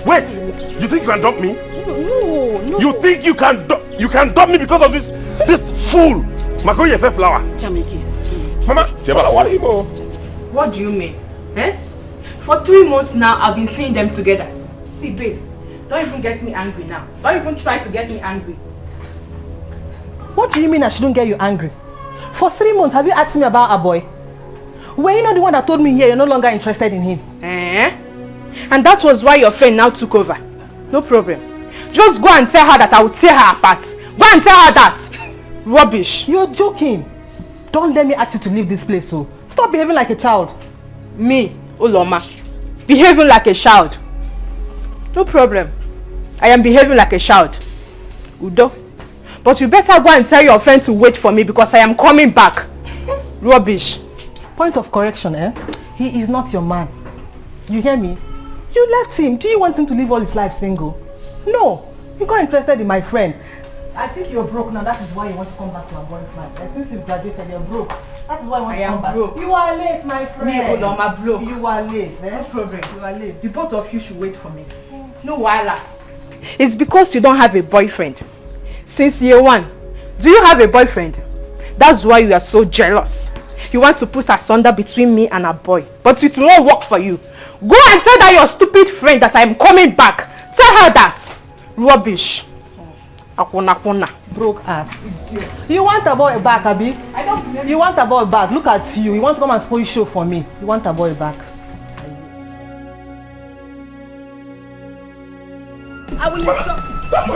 wait, you think you can dump me? No. You think you can dump me because of this fool? Makoye Fe flower. Jamike. Mama, what do you mean? Eh? For 3 months now, I've been seeing them together. See, babe, don't even get me angry now. Don't even try to get me angry. What do you mean I shouldn't get you angry? For 3 months, have you asked me about a boy? Were you not the one that told me here you're no longer interested in him? And that was why your friend now took over. No problem. Just go and tell her that I will tear her apart. Go and tell her that. Rubbish. You're joking. Don't let me ask you to leave this place, so. Stop behaving like a child. Me, Uloma, behaving like a child. No problem. I am behaving like a child. Udo. But you better go and tell your friend to wait for me because I am coming back. Rubbish. Point of correction, He is not your man. You hear me? You left him. Do you want him to live all his life single? No. You got interested in my friend. I think you're broke now. That is why you want to come back to our boy's life. And since you've graduated, you're broke. That is why you want to come back. Broke. You are late, my friend. Me, Uloma, broke. You are late. No problem. You are late. The both of you should wait for me. No wahala. It's because you don't have a boyfriend. Since year 1, do you have a boyfriend? That's why you are so jealous. You want to put asunder between me and a boy. But it will not work for you. Go and tell that your stupid friend that I am coming back. Tell her that. Rubbish. Akuna. Broke ass. You want a boy back, Abi? I don't. You want a boy back. Look at you. You want to come and spoil show for me. You want a boy back. I will lift up. You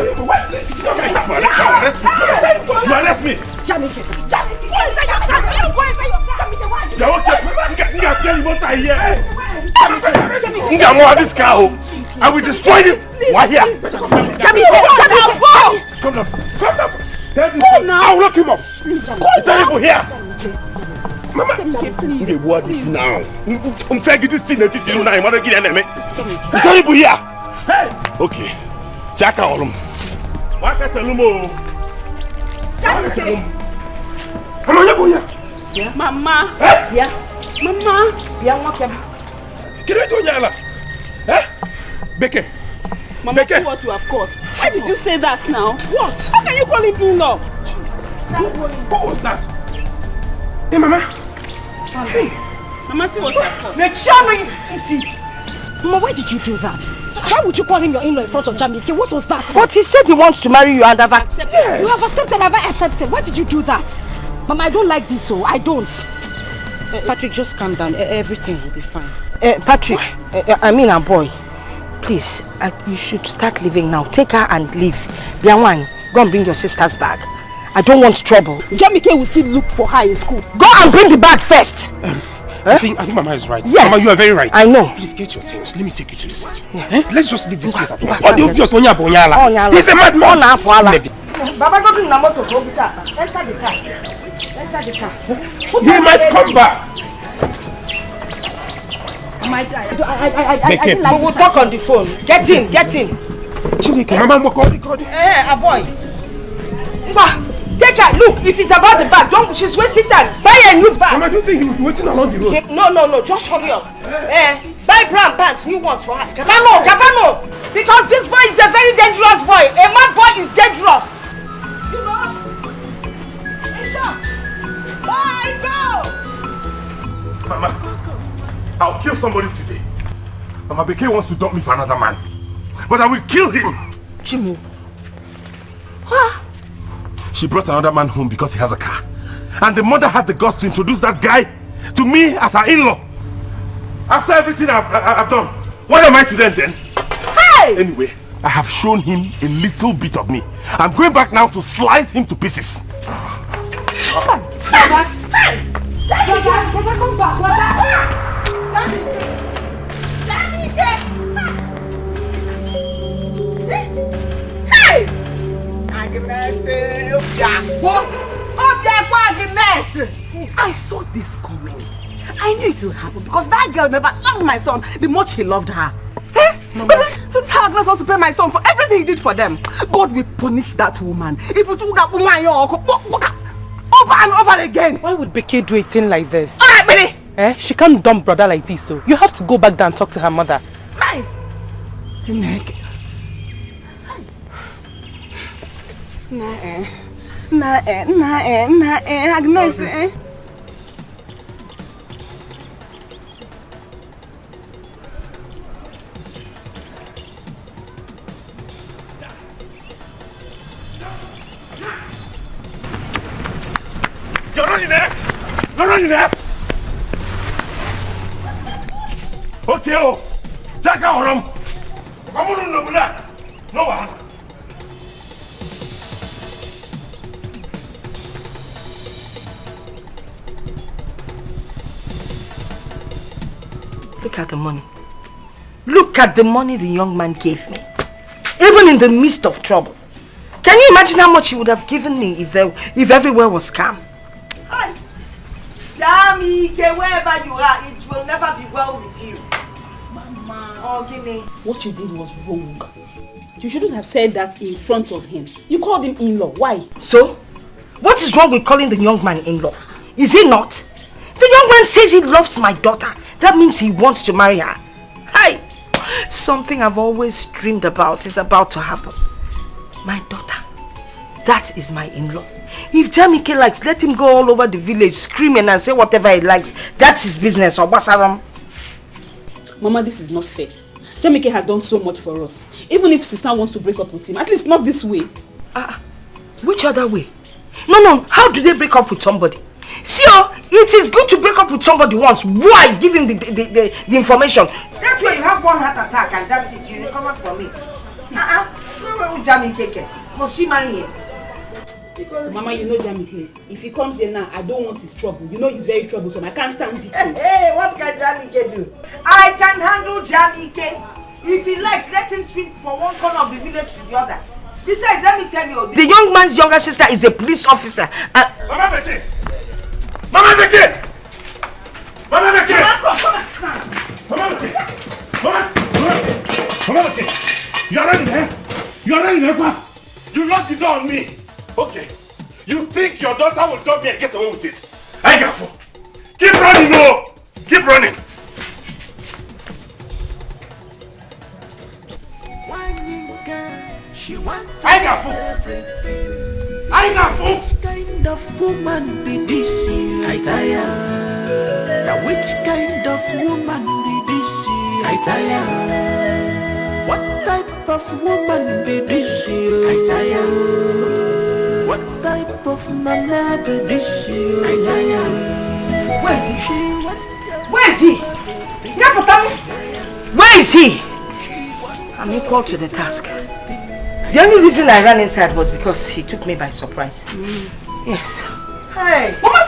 arrest me. Jamike. Go inside your car. Go inside your car. Jamike, You are okay. This car. I will destroy it. Why here? Come down. Go now. I will lock him up. Tell people here. Mama, okay, what is now? I'm trying to get this thing that you know. I'm going to get an enemy. Tell people here. Okay. Jack all them. Why can't I tell them? Yeah. Mama. Yeah. Mama. Yeah, Can I go, Yala? Beke. Mama, see what you have caused. Why did you say that now? What? How can you call him in-law? What was that? Hey, Mama. Hey. Mama, see what you have caused. Make sure me. Mama, why did you do that? Why would you call him your in-law in front of Jamike? What was that? But he said he wants to marry you and I've accepted. Yes. You have accepted, I've accepted. Why did you do that? Mama, I don't like this, so I don't. Patrick, just calm down. Everything will be fine. Patrick, I mean our boy. Please, you should start leaving now. Take her and leave. Bianwan, go and bring your sister's bag. I don't want trouble. Jamike will still look for her in school. Go and bring the bag first. I think Mama is right. Yes. Mama, you are very right. I know. Please get your things. Let me take you to the city. Yes. Let's just leave this place at once. Oh, He's a madman. Baba, go bring the motor. Go with her. Enter the car. Enter the car. He might come back. We will talk on the phone. Get in, get in. Mama, boy. Take her. Look, if it's about the bag, don't. She's wasting time. Buy a new bag. Mama, do you think he was waiting along the road? No. Just hurry up. Buy brown pants, new ones for her. Gabano. Because this boy is a very dangerous boy. A mad boy is dangerous. You know? Isha. Bye, go. Mama, I'll kill somebody today. Mama Beke wants to dump me for another man. But I will kill him. Chimu. She brought another man home because he has a car. And the mother had the guts to introduce that guy to me as her in-law. After everything I've done, what am I to them then? Hey! Anyway, I have shown him a little bit of me. I'm going back now to slice him to pieces. Baba, come back. Hey! I saw this coming. I knew it would happen because that girl never loved my son the much he loved her. But since her Agnes wants to pay my son for everything he did for them, God will punish that woman. If you took that woman over and over again. Why would Beke do a thing like this? Alright, Billy! She can't dump brother like this, so you have to go back there and talk to her mother. Hey! Agnes, You're running there! You're running there! Okay, oh. Take out him. I'm going to know that. No one. Look at the money. Look at the money the young man gave me. Even in the midst of trouble. Can you imagine how much he would have given me if everywhere was calm? Hi. Jamike, wherever you are, it will never be well with you. Mama. Oh, Guinea. What you did was wrong. You shouldn't have said that in front of him. You called him in-law. Why? So? What is wrong with calling the young man in-law? Is he not? The young man says he loves my daughter. That means he wants to marry her. Hi. Something I've always dreamed about is about to happen. My daughter. That is my in-law. If Jamike likes, let him go all over the village screaming and say whatever he likes. That's his business, or basaram. Mama, this is not fair. Jamike has done so much for us. Even if sister wants to break up with him, at least not this way. Which other way? No. How do they break up with somebody? See, it is good to break up with somebody once. Why? Give him the information. That way you have one heart attack and that's it. You recover from it. No, Jamike. Must she marry him? Mama, you know Jamike. If he comes here now, I don't want his trouble. You know he's very troublesome. I can't stand it. Hey, what can Jamike do? I can handle Jamike. If he likes, let him speak from one corner of the village to the other. Besides, let me tell you, the young man's younger sister is a police officer. Mama Becky! Mama Becky! Mama Becky! Mama Becky! Mama Becky! You are in there? You are in there, Papa? You locked the door on me. Okay. You think your daughter will dump me and get away with it? I got fool. Keep running, no! Keep running. I got fool. I got fool. Which kind of woman be this? I tire. Now which kind of woman be this? I tire. What type of woman be this? I tire. What type of mama be this? I tire. Where is he? Where is he? I'm equal to the task. The only reason I ran inside was because he took me by surprise. Yes. Hey! Mama!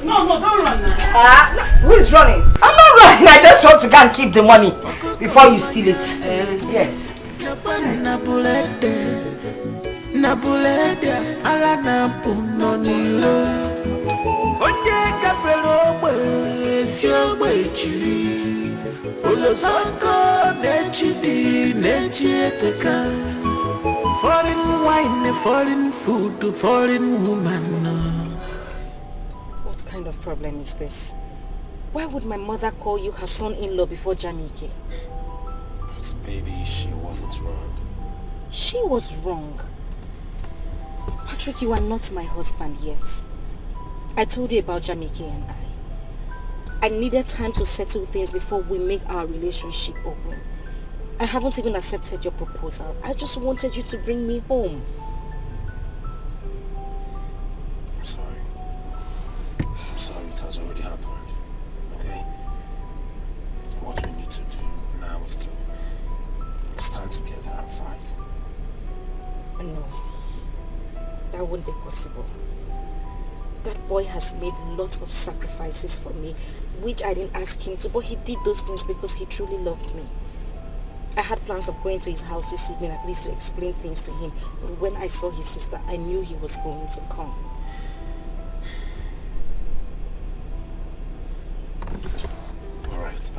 No, don't run now. No, who is running? I'm not running. I just want to go and keep the money before you steal it. Yes. Foreign wine, foreign food, foreign woman. What kind of problem is this? Why would my mother call you her son-in-law before Jamike? But baby, she wasn't wrong. She was wrong. Patrick, you are not my husband yet. I told you about Jamike and I needed time to settle things before we make our relationship open. I haven't even accepted your proposal. I just wanted you to bring me home. I'm sorry. I'm sorry, it has already happened. Okay? What we need to do now is to stand together and fight. No. That won't be possible. That boy has made lots of sacrifices for me, which I didn't ask him to, but he did those things because he truly loved me. I had plans of going to his house this evening at least to explain things to him, but when I saw his sister, I knew he was going to come. Alright,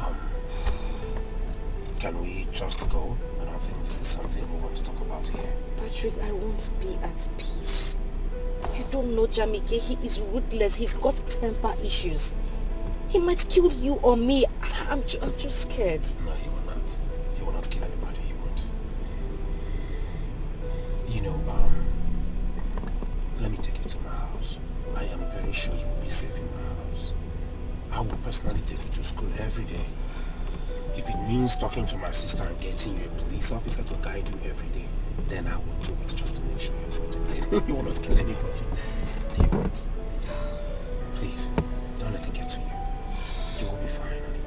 can we just go? I don't think this is something we want to talk about here. Patrick, I won't be at peace. You don't know Jamike, he is ruthless, he's got temper issues. He might kill you or me. I'm just scared. No, he will not. He will not kill anybody, he won't. You know, let me take you to my house. I am very sure you will be safe in my house. I will personally take you to school every day. If it means talking to my sister and getting you a police officer to guide you every day, then I will do it just to make sure you're protected. You will not kill anybody. You won't. Please, don't let it get to you. You will be fine, honey.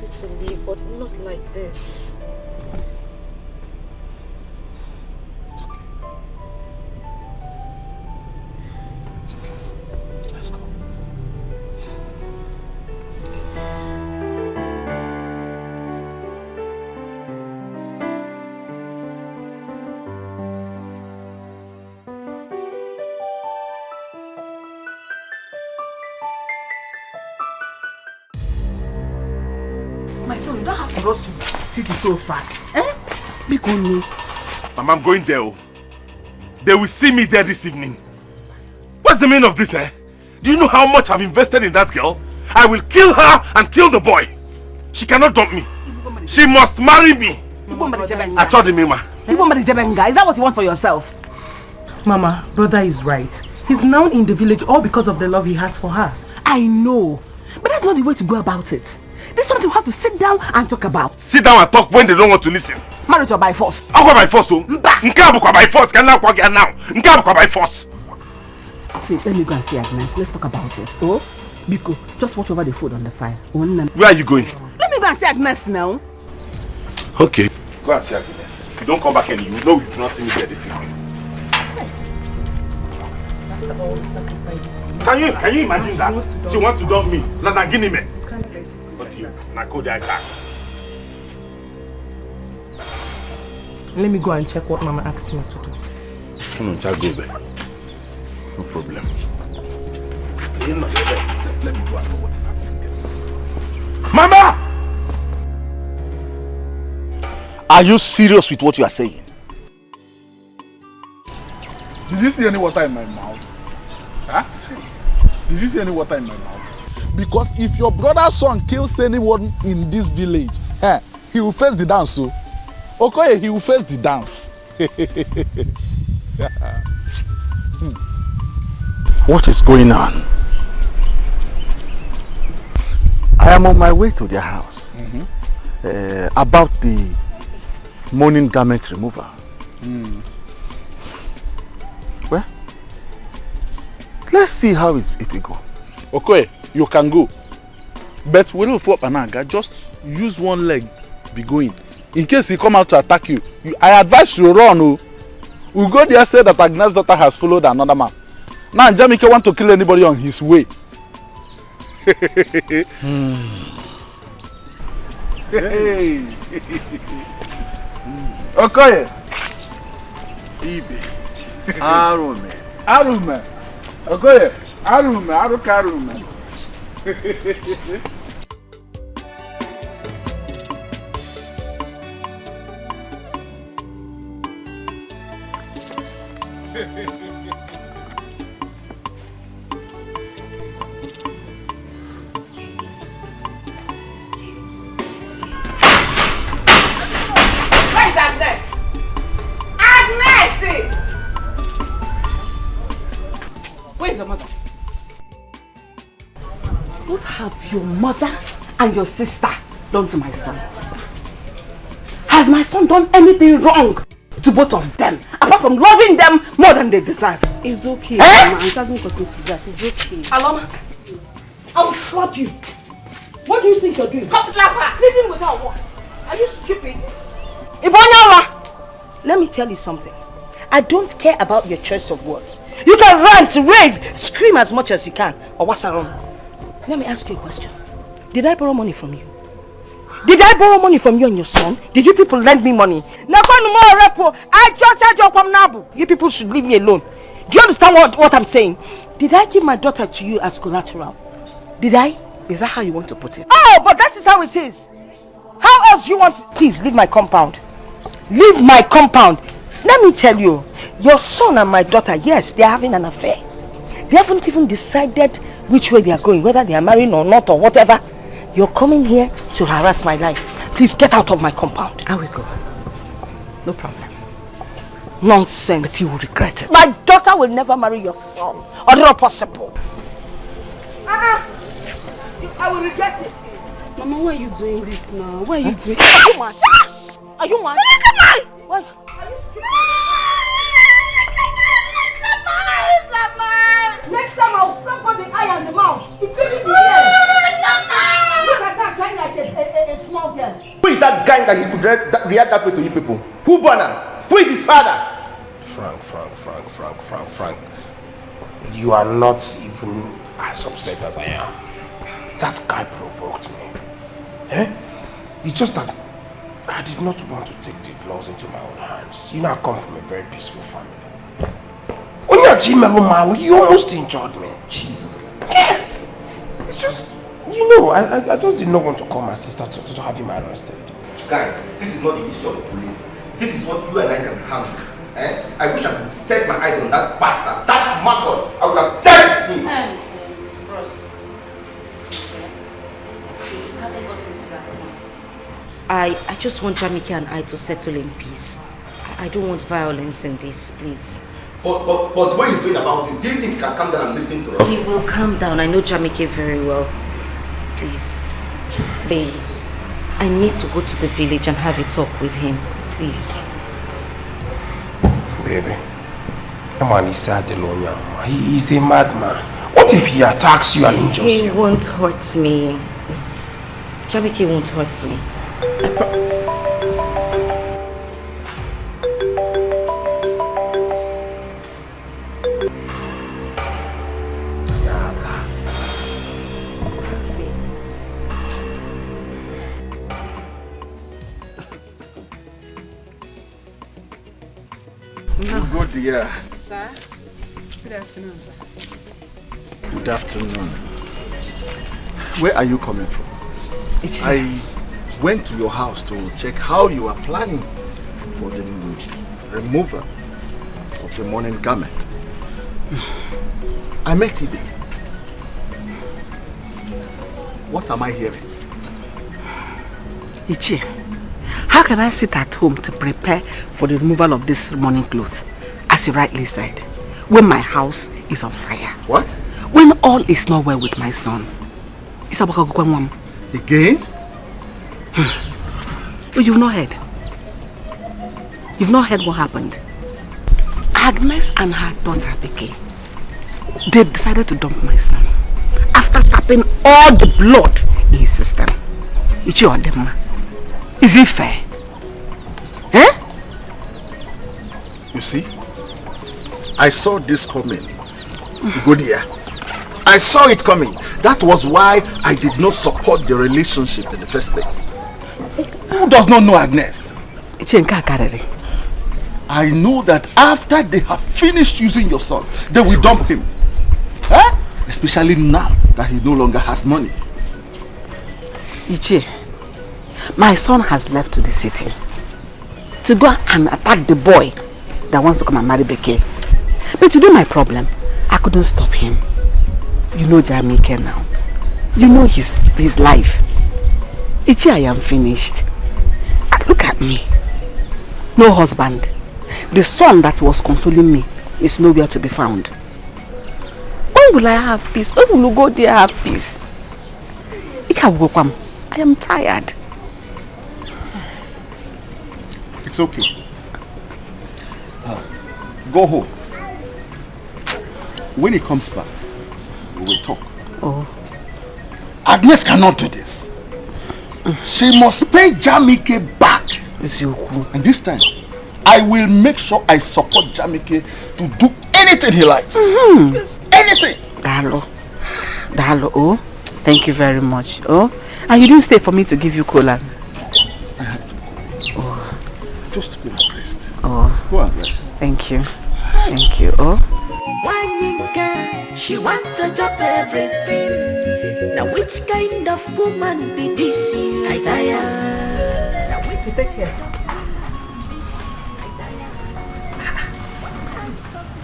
you to leave, but not like this. Let's go. My son, you don't have to rush to city so fast. Eh? Because no. Mama, I'm going there. Oh. They will see me there this evening. What's the meaning of this, eh? Do you know how much I've invested in that girl? I will kill her and kill the boy. She cannot dump me. She must marry me. I told him, Mama. Is that what you want for yourself? Mama, brother is right. He's now in the village all because of the love he has for her. I know. But that's not the way to go about it. This is something we have to sit down and talk about. Sit down and talk when they don't want to listen. Marriage or by force? I'll go by force, oh. Nkabukwa by force. Can now Nkabukwa by force. See, let me go and see Agnes. Let's talk about it. Oh, Biko, just watch over the food on the fire. Where are you going? Let me go and see Agnes now. Okay. Go and see Agnes. If you don't come back and you know you've not seen me there this evening. Can you imagine that? She wants to dump me. Lana Guinea me. But you, Nako de attack. Let me go and check what Mama asked me to do. No, just go there. No problem. Let me go and know what is happening there. Mama! Are you serious with what you are saying? Did you see any water in my mouth? Huh? Did you see any water in my mouth? Because if your brother's son kills anyone in this village, he will face the dance, so. Okay, he will face the dance. What is going on? I am on my way to their house. About the mourning garment removal. Well, let's see how it will go. Okay, you can go. But we don't fall Panaga. Just use one leg, be going. In case he come out to attack you, I advise you run. We'll go there, say that Agnes' daughter has followed another man. Now Jamike want to kill anybody on his way. Hey. Okay. Ibe. Arume. Arume. Okay. Arume. Arume. Where's Agnes? Agnes! Where's your mother? What have your mother and your sister done to my son? Has my son done anything wrong to both of them, apart from loving them more than they deserve? It's okay, Eh? Mama. It hasn't gotten to that. It's okay. Aloma, I will slap you. What do you think you're doing? Come slap her! Living without what? Are you stupid? Ibonyawa! Let me tell you something. I don't care about your choice of words. You can rant, rave, scream as much as you can. Or what's wrong? Let me ask you a question. Did I borrow money from you? Did I borrow money from you and your son? Did you people lend me money? You people should leave me alone. Do you understand what I'm saying? Did I give my daughter to you as collateral? Did I? Is that how you want to put it? Oh, but that is how it is. How else you want? Please leave my compound. Leave my compound. Let me tell you, your son and my daughter, yes, they are having an affair. They haven't even decided which way they are going, whether they are marrying or not or whatever. You're coming here to harass my life. Please get out of my compound. I will go. No problem. Nonsense. But you will regret it. My daughter will never marry your son. Or not possible. I will regret it. Mama, why are you doing this now? Why are you doing Are you mad? Are you mad? Why? Are you stupid? Next time I'll slap on the eye and the mouth. It will be here. Look at that crying like a kind that he could react that way to you people? Who born him? Who is his father? Frank. You are not even as upset as I am. That guy provoked me. It's just that I did not want to take the laws into my own hands. You know, I come from a very peaceful family. When you're Jimelo, you almost injured me. Jesus. Yes. It's just, you know, I just did not want to call my sister to have him arrested. Guy, this is not the issue of the police. This is what you and I can handle. I wish I could set my eyes on that bastard, that method. I would have dealt with him. Bros. It hasn't got into that point. I just want Jamike and I to settle in peace. I don't want violence in this, please. But when he's going about it, do you think he can calm down and listen to us? He will calm down. I know Jamike very well. Please. Babe, I need to go to the village and have a talk with him. Please. Baby, the man is sad alone. He is a madman. What if he attacks you and injures you? He won't hurt me. Jamike won't hurt me. Good dear. Sir? Good afternoon, sir. Good afternoon. Where are you coming from? I went to your house to check how you are planning for the removal of the mourning garment. I met Ibe. What am I hearing? Ichie, how can I sit at home to prepare for the removal of this mourning clothes, as you rightly said, when my house is on fire? What? When all is not well with my son. Again? Oh, you've not heard. You've not heard what happened. Agnes and her daughter Becky, they've decided to dump my son after sapping all the blood in his system. Ichie Odema. Is it fair? Eh? You see, I saw this coming. Good year. I saw it coming. That was why I did not support the relationship in the first place. Who does not know Agnes? I know that after they have finished using your son, they will dump him. Huh? Especially now that he no longer has money. Ichie, my son has left to the city to go and attack the boy that wants to come and marry Becky. But today my problem, I couldn't stop him. You know Jamike now. You know his life. Ichie, I am finished. Look at me. No husband. The son that was consoling me is nowhere to be found. When will I have peace? When will you go there have peace? I am tired. It's okay. Go home. When he comes back, we will talk. Oh. Agnes cannot do this. She must pay Jamike back. And this time, I will make sure I support Jamike to do anything he likes. Yes, anything. Dalo, oh, thank you very much. Oh, and you didn't stay for me to give you cola. I had to go. Oh. Just go and rest. Oh. Go and rest. Thank you. Thank you. Oh. She wants to drop everything. Now which kind of woman be this? I tire. Take care.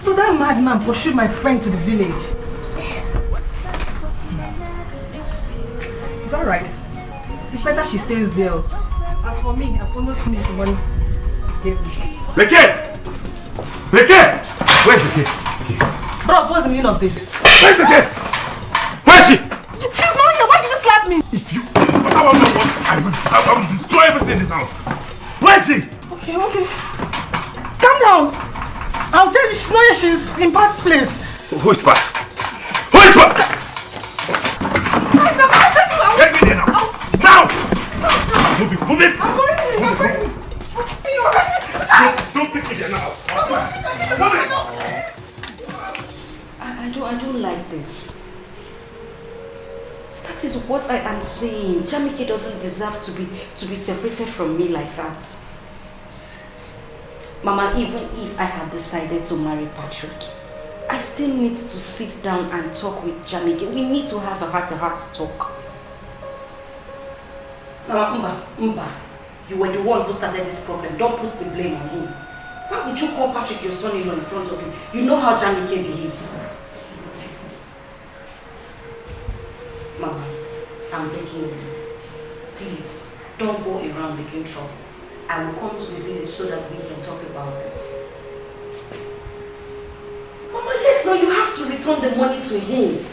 So that madman pursued my friend to the village. It's alright. It's better she stays there. As for me, I've almost finished the money. Becky! Becky! Where's Becky? Bros, what's the meaning of this? Where's Becky? Where is she? She's not here. Why did you slap me? If you... I will destroy everything in this house. Where is she? Okay. Calm down. I'll tell you, she's not here. She's in Pat's place. Who is Pat? Who is Pat? Take me there now. Now! Move it. I'm going to That is what I am saying. Jamike doesn't deserve to be separated from me like that. Mama, even if I have decided to marry Patrick, I still need to sit down and talk with Jamike. We need to have a heart-to-heart talk. Mama, Mba, you were the one who started this problem. Don't put the blame on him. Why would you call Patrick your son-in-law in front of you? You know how Jamike behaves. Mama, I'm begging you. Please, don't go around making trouble. I will come to the village so that we can talk about this. Mama, yes, no, you have to return the money to him.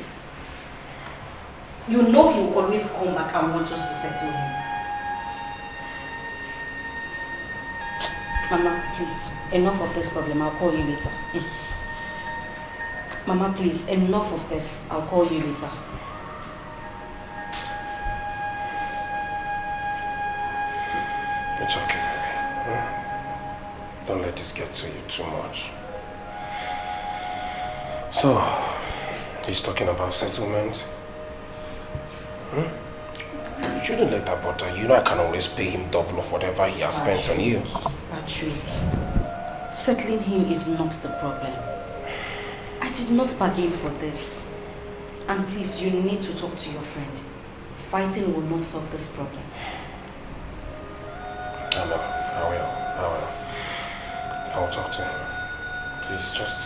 You know he will always come back and want us to settle him. Mama, please, enough of this problem. I'll call you later. Mama, please, enough of this. I'll call you later. It's okay, baby. Don't let this get to you too much. So, he's talking about settlement. You shouldn't let that bother you. You know I can always pay him double of whatever he has spent on you. Patrick, settling him is not the problem. I did not bargain for this. And please, you need to talk to your friend. Fighting will not solve this problem. I know. I will talk to him. Please, just...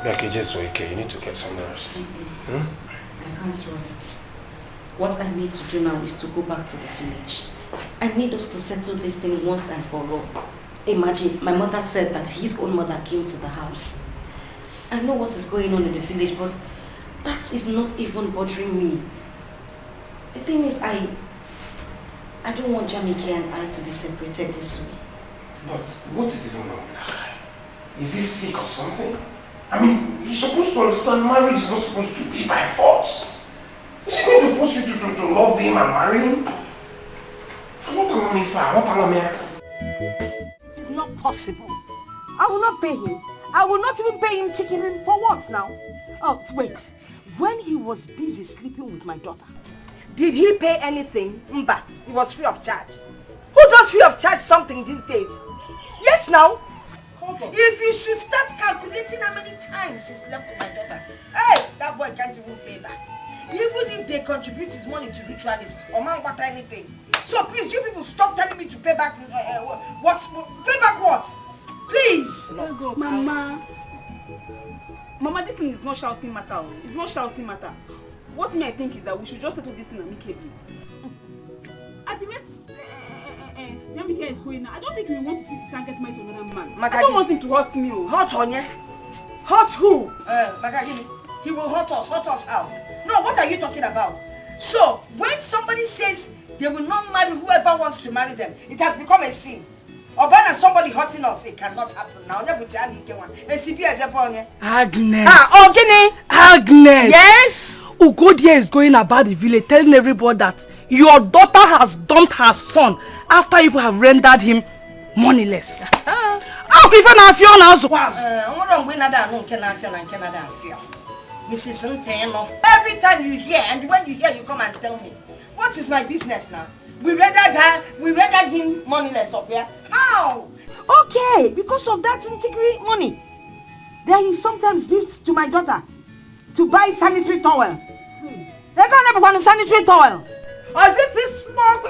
okay, you need to get some rest. I can't rest. What I need to do now is to go back to the village. I need us to settle this thing once and for all. Imagine, my mother said that his own mother came to the house. I know what is going on in the village, but that is not even bothering me. The thing is, I don't want Jamike and I to be separated this way. But what is even wrong with her? Is he sick or something? I mean, you're supposed to understand marriage is not supposed to be by force. Is he going to force you to love him and marry him? What am I It is not possible. I will not pay him. I will not even pay him chicken for what now? Oh, wait. When he was busy sleeping with my daughter, did he pay anything? Mba, he was free of charge. Who does free of charge something these days? Yes, now. If you should start calculating how many times he slept with my daughter, hey, that boy can't even pay back. Even if they contribute his money to ritualists or man what anything. So please, you people stop telling me to pay back what? Pay back what? Please. Mama, this thing is not shouting matter. It's not shouting matter. What I think is that we should just settle this thing amicably. At the rate Jamike is going now, I don't think we want to see sister get married to another man. I don't want him to hurt me. Hurt on you? Hurt who? Magagini, he will hurt us how? No, what are you talking about? So, when somebody says they will not marry whoever wants to marry them, it has become a sin. Or when somebody hurting us, it cannot happen. Now, Agnes. Agnes. Yes? Ugodia is going about the village telling everybody that your daughter has dumped her son after you have rendered him moneyless. How even I feel now? Mrs. Nteno, every time you hear, and when you hear, you come and tell me. What is my business now? We rendered him moneyless up here. How? Okay, because of that integrity money. Then he sometimes gives to my daughter to buy sanitary towel. They're gonna have a sanitary towel. Or is it this small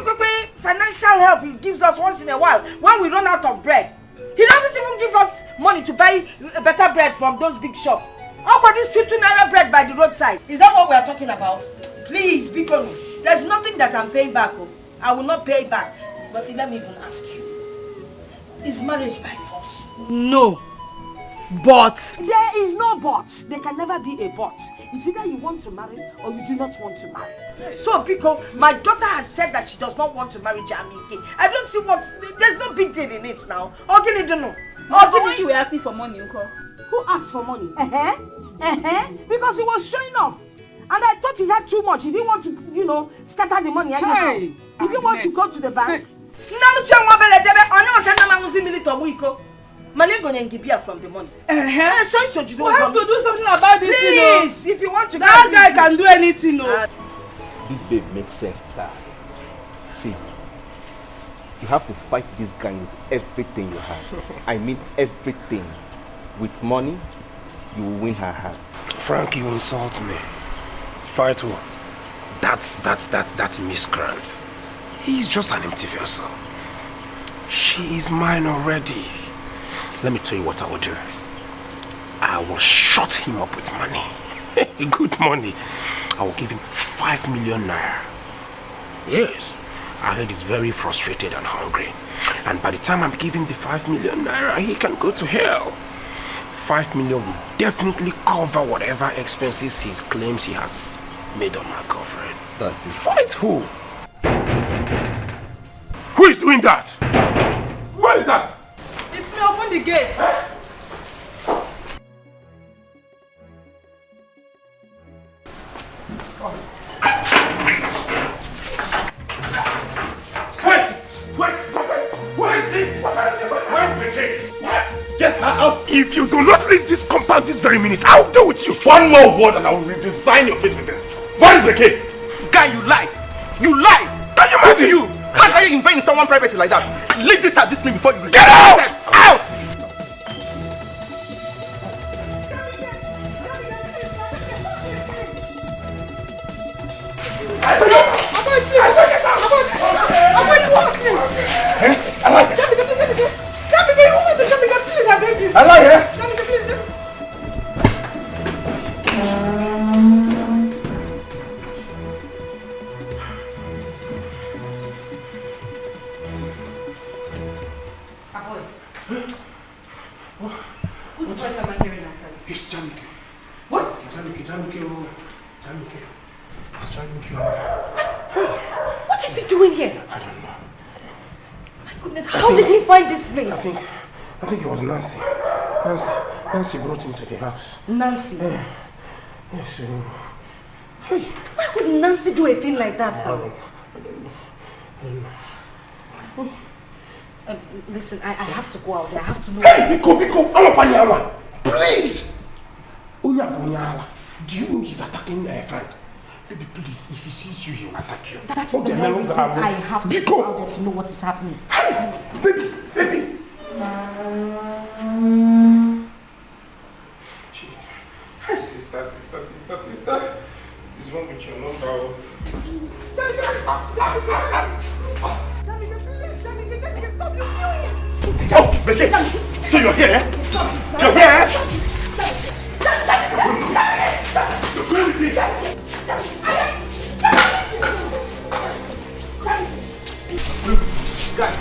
financial help he gives us once in a while when we run out of bread? He doesn't even give us money to buy better bread from those big shops. How about this 2 naira bread by the roadside? Is that what we are talking about? Please, people, there's nothing that I'm paying back. I will not pay back. But let me even ask you. Is marriage by force? No. But. There is no but. There can never be a but. It's either you want to marry or you do not want to marry. So, Biko, my daughter has said that she does not want to marry Jamike. I don't see what. There's no big deal in it now. Ogini don't know. Ogini, you were asking for money, Uncle. Who asked for money? Because he was showing off. And I thought he had too much. He didn't want to, scatter the money. Hey, he didn't want to go to the bank. From the money. We have to do something about this. Please, if you want to. That guy can do anything. This babe makes sense, Dad. See, you have to fight this guy with everything you have. I mean everything. With money, you will win her heart. Frank, you insult me. Fight who? That miscreant. He's just an empty vessel. She is mine already. Let me tell you what I will do. I will shut him up with money. Good money. I will give him 5 million naira. Yes, I heard he's very frustrated and hungry. And by the time I'm giving the 5 million naira, he can go to hell. 5 million will definitely cover whatever expenses he claims he has made on my girlfriend. That's it. Fight who? Who is doing that? Who is that? It's me, open the gate. Get her out! If you do not leave this compound this very minute, I will deal with you! One more word and I will redesign your face with this. What is the key? Guy, you lie! You lie! Can you imagine you? How are you invading someone's privacy like that? Leave this house this minute before you... Get out! Out! I like it. Whose voice am I hearing outside? It's Jamike. What? Jamike. It's Jamike. What is he doing here? I don't know. My goodness, how did he find this place? I think it was Nancy. Nancy brought him to the house. Nancy? Yes. Hey. Why would Nancy do a thing like that? I don't know. Listen, I have to go out there. I have to know. Hey, Biko, I'm a Panyama. Please! Unya, do you know he's attacking Frank? Baby, please, if he sees you, he will attack you. That is the main reason I have to go out there to know what is happening. Hey, baby! Hey, sister. What's wrong with your number? Oh, Becky! So you're here, eh? You're here, eh? Guys,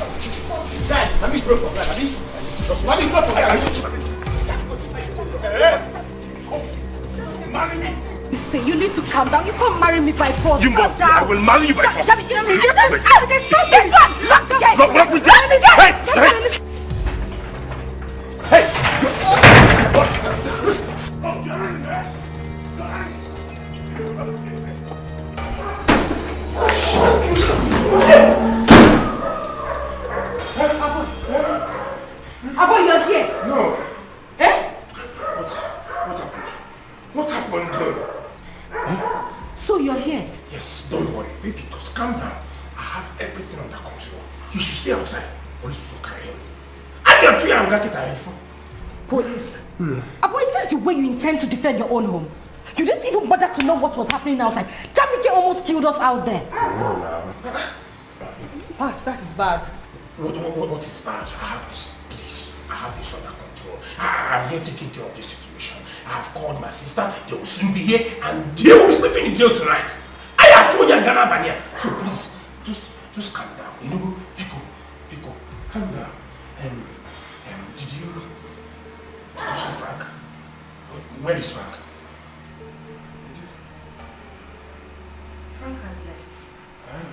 let me throw for Marry me! Listen, you need to calm down. You can't marry me by force. You must. I will marry you by force. Lock the gate. Lock me down. Hey! Abo, you're here. No. Eh? What happened? So you're here? Yes, don't worry, baby. Just calm down. I have everything under control. You should stay outside. Police will carry him. I get you. I'm going to get you. Police? Abo, is this the way you intend to defend your own home? You didn't even bother to know what was happening outside. Jamike almost killed us out there. No. That is bad. What is bad? I have this, please. I have this under control. I'm here taking care of this situation. I have called my sister. They will soon be here and they will be sleeping in jail tonight. I have told you I'm gonna ban here. So please, just calm down. You know, Pico, calm down. Did you see Frank? Where is Frank? Frank has left.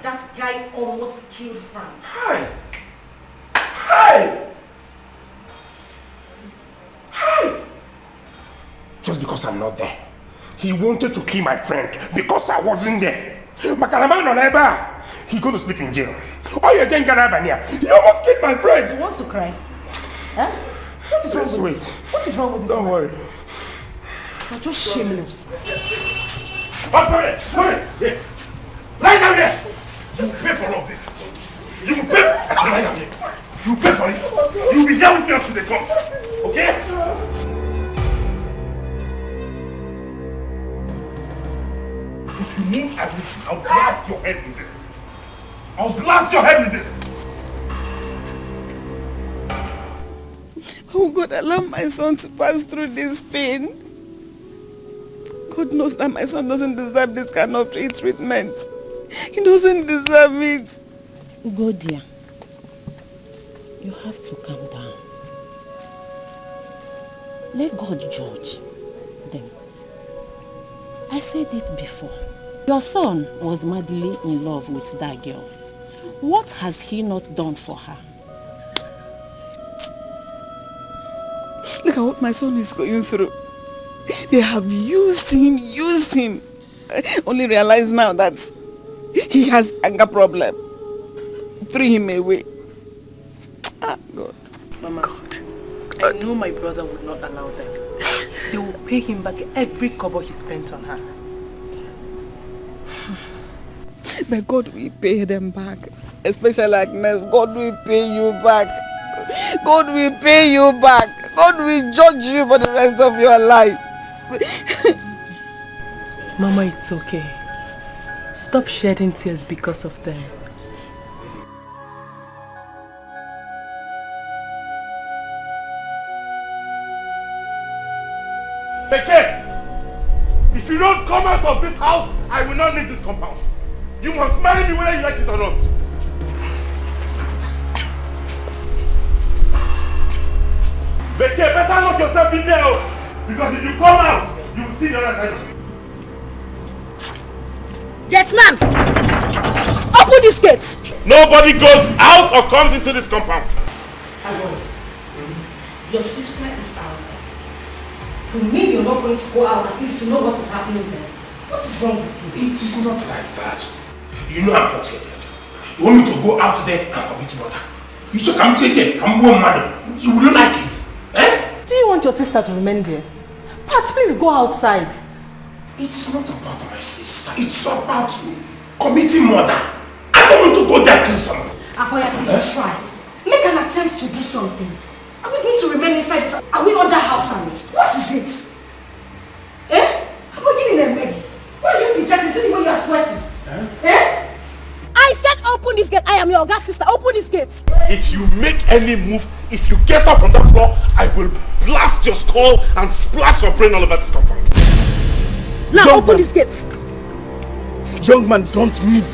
That guy almost killed Frank. Hi! Just because I'm not there. He wanted to kill my friend because I wasn't there. He's going to sleep in jail. Oh, you're saying he almost killed my friend. You want to cry? Huh? What is wrong with this? What is wrong with this? Don't worry. You're just shameless. Come here. I'll blast your head with this. I'll blast your head with this. Oh God, allow my son to pass through this pain. God knows that my son doesn't deserve this kind of treatment. He doesn't deserve it. Go, dear. You have to calm down. Let God judge them. I said it before. Your son was madly in love with that girl. What has he not done for her? Look at what my son is going through. They have used him. I only realize now that he has anger problem. Threw him away. Ah, God. Mama, I know my brother would not allow them. They will pay him back every kobo he spent on her. But God will pay them back. Especially Agnes, God will pay you back. God will pay you back. God will judge you for the rest of your life. Mama, it's okay. Stop shedding tears because of them. Beke! If you don't come out of this house, I will not leave this compound. You must marry me whether you like it or not. Beke, better lock yourself in there, because if you come out, you will see the other side of it. Get man! Open this gate! Nobody goes out or comes into this compound. Hello. Your sister is out there. You mean you're not going to go out at least to know what is happening there? What is wrong with you? It is not like that. You know I'm not here. You want me to go out there and commit murder? You should come take it, come home, madam. You wouldn't like it. Eh? Do you want your sister to remain there? Pat, please go outside. It's not about my sister. It's about committing murder. I don't want to go there and kill someone. Akoya, please try. Make an attempt to do something. Are we going to remain inside this? Are we under house arrest? What is it? Eh? How about getting them ready? Why are you fidgeting? See when you are sweating? Eh? I said open this gate. I am your Oga sister. Open this gate. If you make any move, if you get up from that floor, I will blast your skull and splash your brain all over this compound. Now open this gate. Young man, don't move.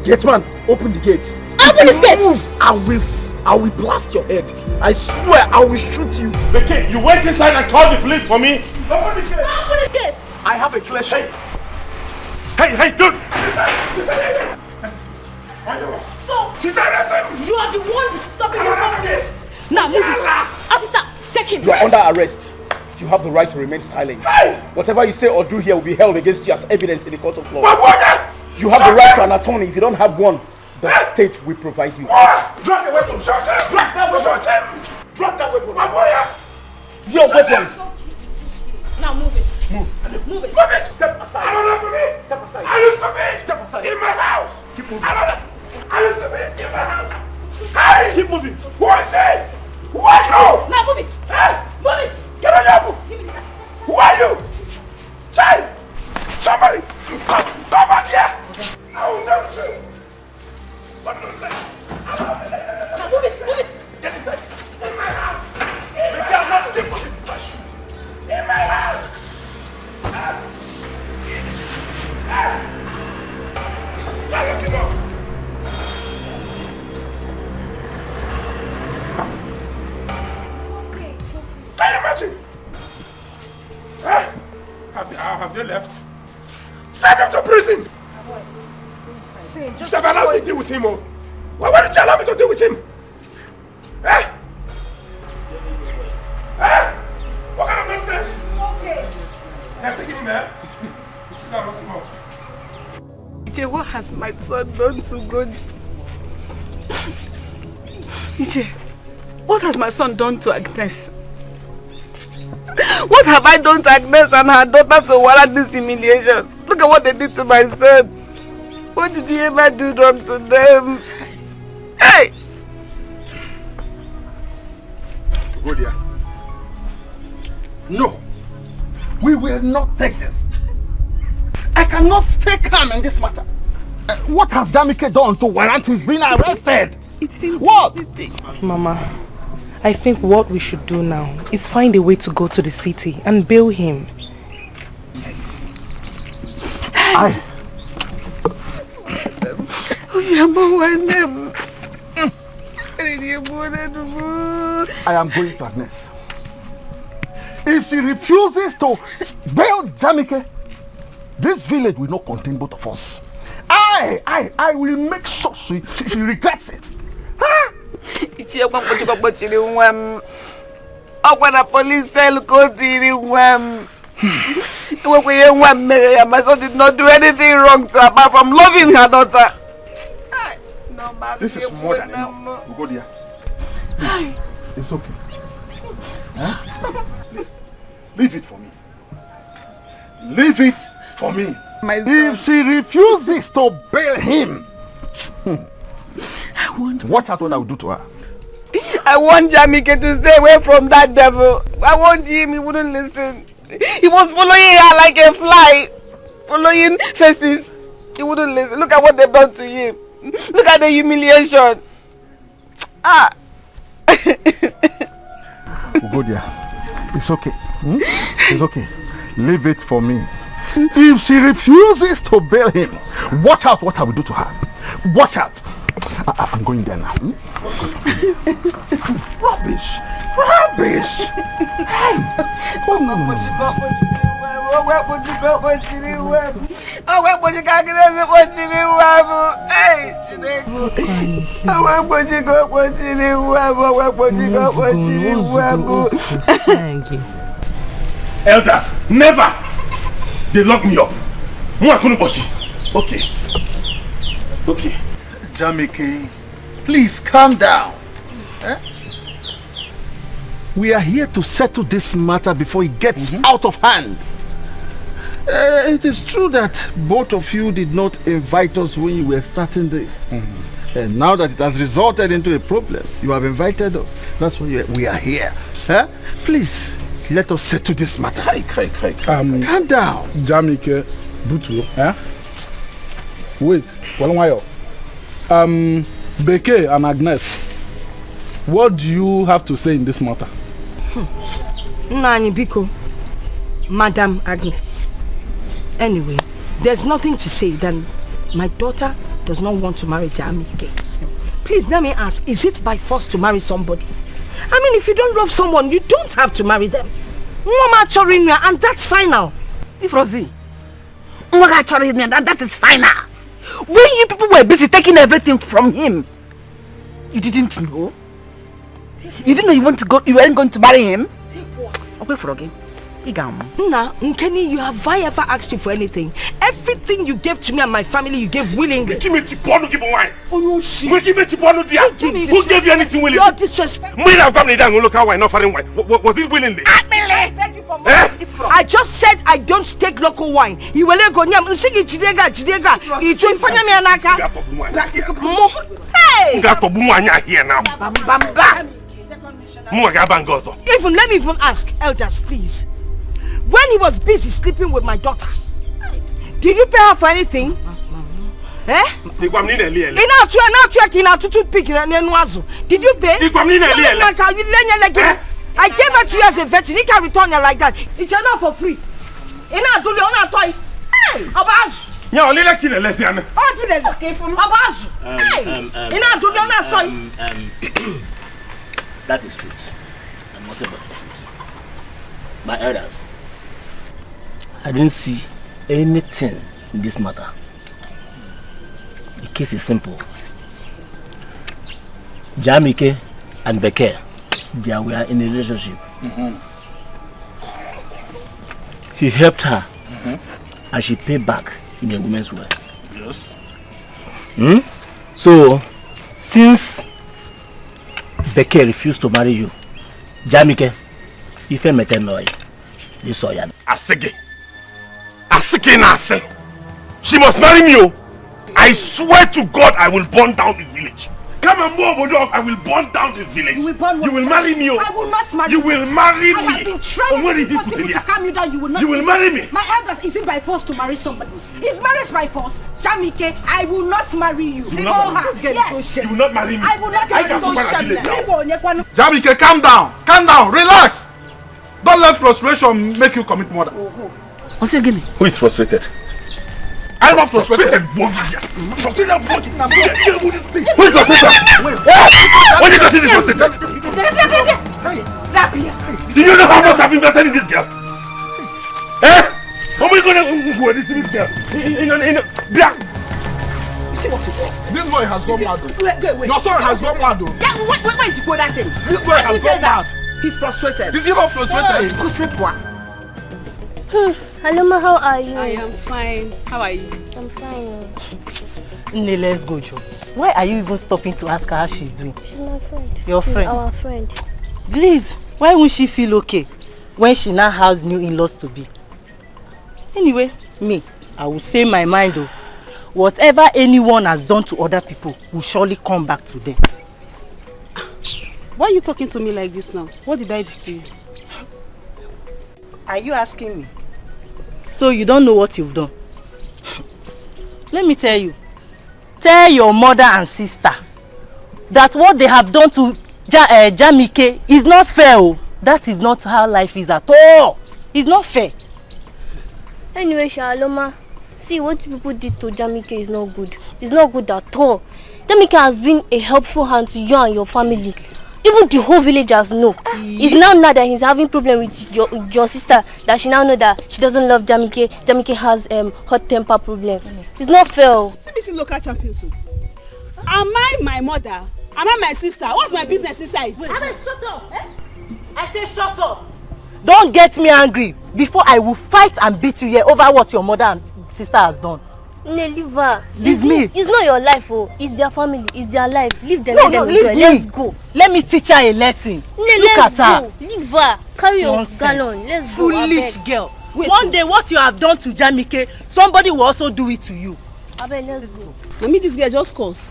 Gate man, open the gate. Open this gate. Move, I will blast your head. I swear I will shoot you. Okay, you went inside and called the police for me. Open the gate. Open the gate. I have a clear shot. Hey, dude! So, you are the one stopping this company. Now move it. Officer, take him. You are under arrest. You have the right to remain silent. Whatever you say or do here will be held against you as evidence in the court of law. You have the right to an attorney. If you don't have one, the state will provide you. Drop the weapon. Shot him. Drop that weapon. Drop that weapon. Your weapon. Now move it. Move. Move it. Move it. Step aside. I don't have to be. Step aside. I used to be. Step aside. In my house. Keep moving. I used to be in my house. Hey! Keep moving. Who is it? Who are you? Now move it. Hey! Move it. Get on your book. Who are you? Child! Somebody! Come back here! I will never say. Now move it. Move it. Get inside. In my house. Maybe I'm not depositing my shoe. In my house. Now let me go. Can you imagine? Have they left? Send him to prison! Just allow me to deal with him, oh. Why didn't you allow me to deal with him? Eh? Eh? What kind of nonsense? It's okay. I'm taking him there. You should have lost him up. Iche, what has my son done to God? Iche, what has my son done to Agnes? What have I done to Agnes and her daughter to warrant this humiliation? Look at what they did to my son. What did he ever do wrong to them? Hey! Go there. No, we will not take this. I cannot stay calm in this matter. What has Jamike done to warrant his being arrested? What? Mama, I think what we should do now is find a way to go to the city and bail him. I am going to Agnes. If she refuses to bail Jamike, this village will not contain both of us. I will make sure she regrets it. Huh? Police cell my son did not do anything wrong to her apart from loving her daughter. This is more than enough. We'll go there. It's okay. Huh? Leave it for me. Leave it for me. If she refuses to bail him, watch out what I will do to her. I want Jamike to stay away from that devil. I want him, he wouldn't listen. He was following her like a fly, following faces. He wouldn't listen. Look at what they've done to him. Look at the humiliation. We'll go there. It's okay. It's okay. Leave it for me. If she refuses to bail him, watch out what I will do to her. Watch out. I'm going there now. Rubbish. Hey. Elders, never! They lock me up. Okay. Jamike, please calm down. We are here to settle this matter before it gets out of hand. It is true that both of you did not invite us when you were starting this. And now that it has resulted into a problem, you have invited us. That's why we are here. Please, let us settle this matter. Calm down. Jamike, Butu, wait, one while. Beke and Agnes, what do you have to say in this matter? Nani Biko, Madam Agnes. Anyway, there's nothing to say than my daughter does not want to marry Jamike. Please let me ask, is it by force to marry somebody? I mean, if you don't love someone, you don't have to marry them. And that's final. If Rosie, that is final. When you people were busy taking everything from him, you didn't know? You didn't know you weren't going to marry him? Take what? Okay, Froggy. Nah, Nkeni, have I ever asked you for anything? Everything you gave to me and my family, you gave willingly. Who gave you anything willingly? You're disrespectful. Was it willingly? I just said I don't take local wine. You will go nyam nsigi chidega. Ichu ifanya mi anaka. Hey! Even let me even ask, elders, please. When he was busy sleeping with my daughter, did you pay her for anything? Did you pay? I gave her to you as a virgin. You can return her like that. It's enough for free. Hey, that is truth. And nothing but the truth. My elders, I didn't see anything in this matter. The case is simple. Jamike and Beke, they were in a relationship. He helped her and she paid back in a woman's way. Yes. So, since Beke refused to marry you, Jamike, if I met him, you saw ya. Asige Nase. She must marry me. I swear to God I will burn down this village. Come and move over, I will burn down this village. You will burn what? You will marry me. I will not marry you. You will marry me. I have been trying to calm you down. You will not. You will marry me. My elders, is it by force to marry somebody? Is marriage by force? Jamike, I will not marry you. You will not marry me. Yes. You will not marry me. I will not marry you. Jamike, calm down. Calm down. Relax. Don't let frustration make you commit murder. What's it again? Who is frustrated? I'm not frustrated. Frustrated. Who is frustrated? When did you see this frustrated? Do you know how much I've invested in this girl? How are you going to see this girl? See what it is. This boy has gone mad. Your son has gone mad. Why did you go that thing? This boy has gone mad. He's frustrated. Is he not frustrated? Aloma, how are you? I am fine. How are you? I'm fine. Nne, let's go, Joe. Why are you even stopping to ask her how she's doing? She's my friend. Your She's friend? Our friend. Please, why won't she feel okay when she now has new in-laws to be? Anyway, me, I will say my mind though. Whatever anyone has done to other people will surely come back to them. Why are you talking to me like this now? What did I do to you? Are you asking me? So you don't know what you've done? Let me tell you. Tell your mother and sister that what they have done to Jamike is not fair. Oh. That is not how life is at all. It's not fair. Anyway, Aloma, see what people did to Jamike is not good. It's not good at all. Jamike has been a helpful hand to you and your family. Even the whole villagers know. It's now that he's having problem with your sister that she now know that she doesn't love Jamike. Jamike has hot temper problem. It's not fair. CBC local champion. Am I my mother? Am I my sister? What's my business inside? Shut up. Eh? I say shut up. Don't get me angry before I will fight and beat you here over what your mother and sister has done. Leave her. Leave me. It's not your life, oh. It's their family. It's their life. Leave them. No, leave me. Let's go. Let me teach her a lesson. Look at her. Leave her. Carry your Nonsense. gallon. Let's go. Foolish girl. One day what you have done to Jamike, somebody will also do it to you. Abel, let's go. Now me this girl just curse.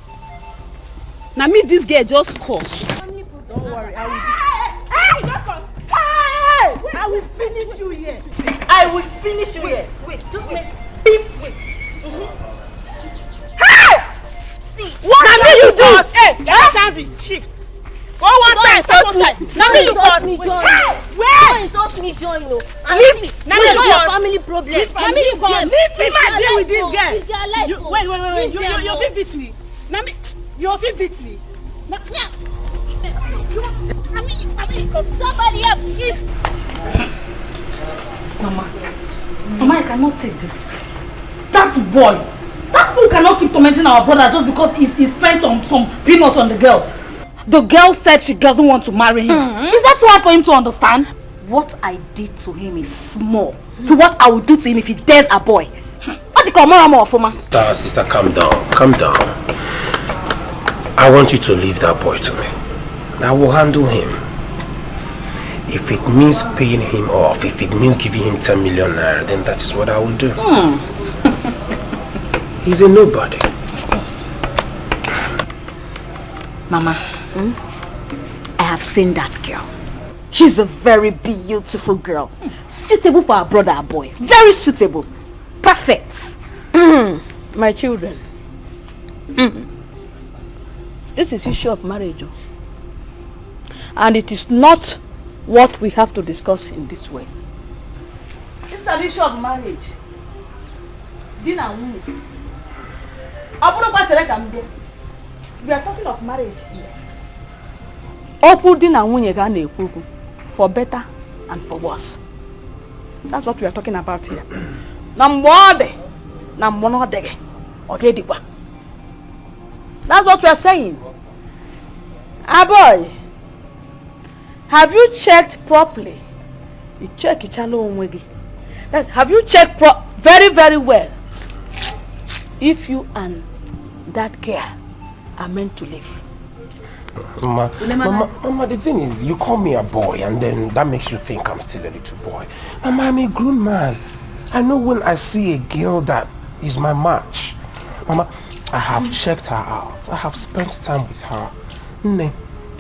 Now me this girl just curse. Don't worry. Hey, just curse. Hey! I will finish you here. I will finish you here. Wait, just wait. Wait. Hey! See, what can you do? Hey, get Shandy, shift. Go one time, second time. Now me you cause me join. Don't insult me, join, no. Leave me. Now me your family problem. Now me you cause. Leave me my deal with this girl. It's their life. Wait. You fit beat me. Now me, you fit beat me. Somebody help, please. Mama, I cannot take this. That boy, that fool cannot keep tormenting our brother just because he spent some peanuts on the girl. The girl said she doesn't want to marry him. Is that too hard for him to understand? What I did to him is small to what I will do to him if he dares a boy. What do you call more? Sister, calm down. Calm down. I want you to leave that boy to me. I will handle him. If it means paying him off, if it means giving him 10 million naira, then that is what I will do. He's a nobody. Of course. Mama, I have seen that girl. She's a very beautiful girl. Suitable for our brother, our boy. Very suitable. Perfect. My children. This is issue of marriage. And it is not what we have to discuss in this way. It's an issue of marriage. Dina wu. We are talking of marriage here. Opu dina nwunye ga na-ekwu for better and for worse. That's what we are talking about here. Na mgbe ọ dị, na mgbe ọ dịghị, ọ ga-edikwa. That's what we are saying. Boy, have you checked properly? You check have you checked very, very well if you and that girl are meant to live? Mama, the thing is, you call me a boy and then that makes you think I'm still a little boy. Mama, I'm a grown man. I know when I see a girl that is my match. Mama, I have checked her out. I have spent time with her. Nne,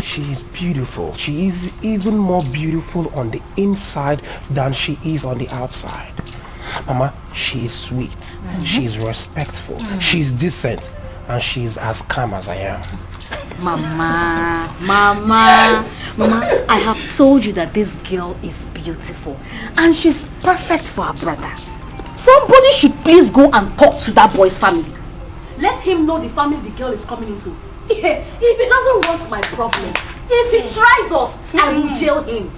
she is beautiful. She is even more beautiful on the inside than she is on the outside. Mama, she is sweet. She is respectful. She is decent. And she is as calm as I am. Mama, Mama, Mama, I have told you that this girl is beautiful and she's perfect for her brother. Somebody should please go and talk to that boy's family. Let him know the family the girl is coming into. If he doesn't want my problem, if he tries us, I will jail him.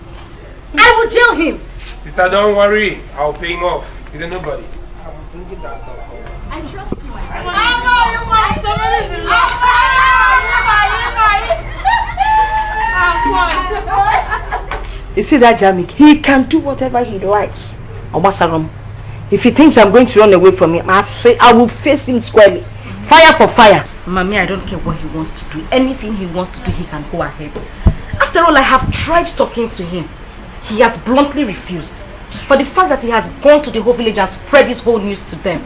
I will jail him. Sister, don't worry. I'll pay him off. He's a nobody. I'm bringing that up. I trust you, my friend. You see that Jamik? He can do whatever he likes. Obasarom. If he thinks I'm going to run away from him, I will face him squarely. Fire for fire. Mommy, I don't care what he wants to do. Anything he wants to do, he can go ahead. After all, I have tried talking to him. He has bluntly refused. For the fact that he has gone to the whole village and spread this whole news to them,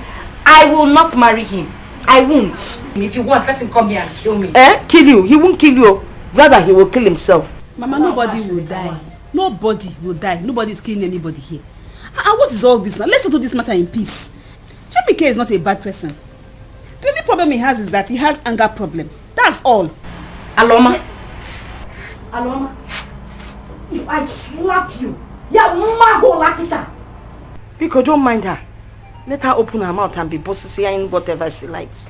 I will not marry him. I won't. If he wants, let him come here and kill me. Kill you? He won't kill you. Rather, he will kill himself. Mama, nobody will die. Nobody will die. Nobody is killing anybody here. And what is all this now? Let's settle this matter in peace. Jamike is not a bad person. The only problem he has is that he has anger problem. That's all. Aloma. Aloma. If I slap you, mama go like it. Because don't mind her. Let her open her mouth and be bossy whatever she likes.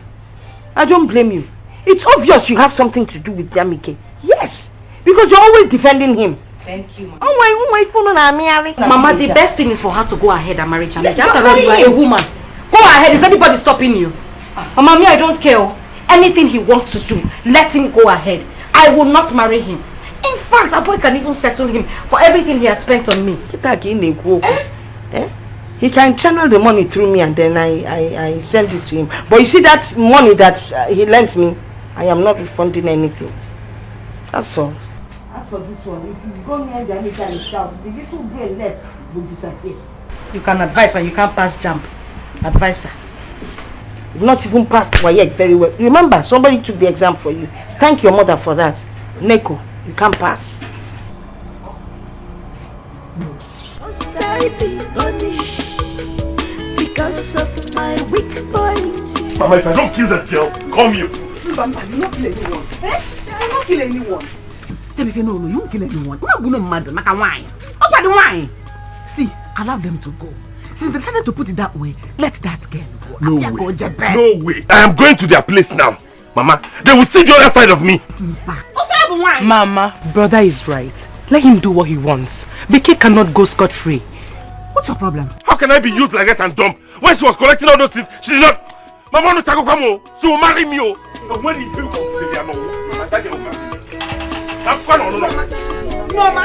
I don't blame you. It's obvious you have something to do with Jamike. Yes. Because you're always defending him. Thank you, Mama. Oh my phone on me. Mama, the best thing is for her to go ahead and marry Jamike. After all, you are a woman. Go ahead. Is anybody stopping you? Mama, me, I don't care. Anything he wants to do, let him go ahead. I will not marry him. In fact, a boy can even settle him for everything he has spent on me. He can channel the money through me and then I send it to him. But you see that money that he lent me, I am not refunding anything. That's all. As for this one, if you go near Jamaica and shout, the little brain left will disappear. You can advise her, you can't pass jump. Advise her. You've not even passed WAEC very well. Remember, somebody took the exam for you. Thank your mother for that. Neko, you can't pass. Because of my weak point. Mama, if I don't kill that girl, come here. Mama, you not kill anyone. You not kill anyone. No, you won't kill anyone. You're not going to murder, make a wine. Oh, by the wine. See, allow them to go. Since they decided to put it that way, let that girl go. No way. No way. I am going to their place now. Mama, they will see the other side of me. Mama, brother is right. Let him do what he wants. Biki cannot go scot-free. What's your problem? How can I be used like that and dumb? When she was collecting all those things, she did not. Mama no tako kamo. She will marry me. And when he came up, they are not. That's fine or no? Mama.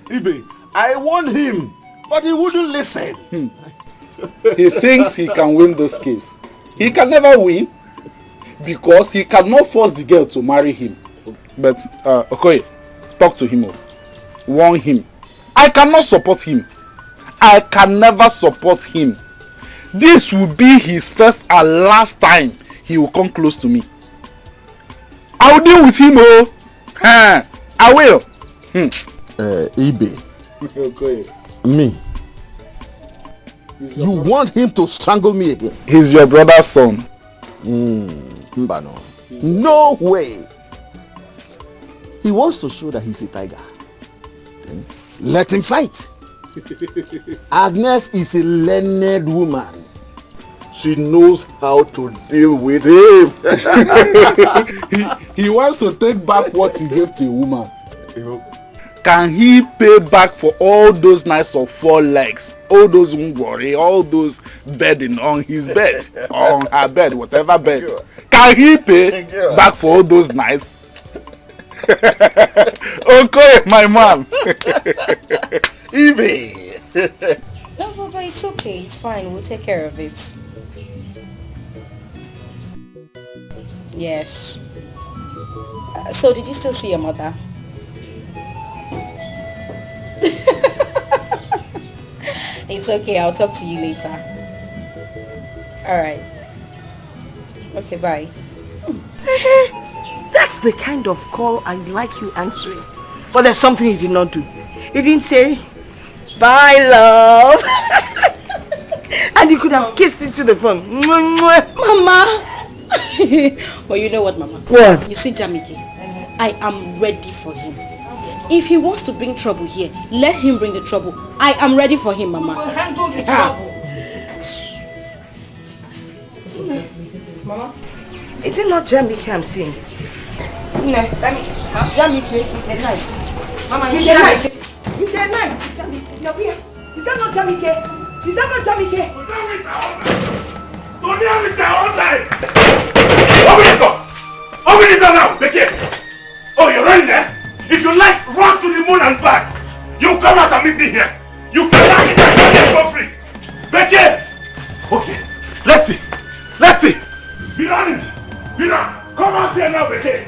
Ibe, I warned him, but he wouldn't listen. He thinks he can win this case. He can never win because he cannot force the girl to marry him. But Okoye, talk to him. Warn him. I cannot support him. I can never support him. This will be his first and last time he will come close to me. I will deal with him, I will. Ibe. Okay. Me. You want him to strangle me again? He's your brother's son. Mbano. No way. He wants to show that he's a tiger. Then let him fight. Agnes is a learned woman. She knows how to deal with him. he wants to take back what he gave to a woman. Can he pay back for all those nights of 4 legs, all those worry, all those bedding on his bed, on her bed, whatever bed? Can he pay back for all those nights? Okay, my man. Ibe. No, Papa, it's okay. It's fine. We'll take care of it. Yes. So, did you still see your mother? It's okay, I'll talk to you later. Alright. Okay, bye. That's the kind of call I like you answering. But there's something you did not do. You didn't say, bye, love. And you could have kissed into the phone. Mama! Well, you know what, Mama? What? You see, Jamike, I am ready for him. If he wants to bring trouble here, let him bring the trouble. I am ready for him, Mama. We'll handle the trouble. Mama? Is it not Jamike I'm seeing? No, Jamike, the knife. Mama, you the knife. You the knife. Jamike, you're here. Is that not Jamike? Is that not Jamike? Don't have it all time. Open the door. Open the door now, Becky. Oh, you're running there? If you like, run to the moon and back. You come out and meet me here. You cannot get that for free. Becky. Okay. Let's see. Let's see. Be running. Be running. Come out here now, Becky.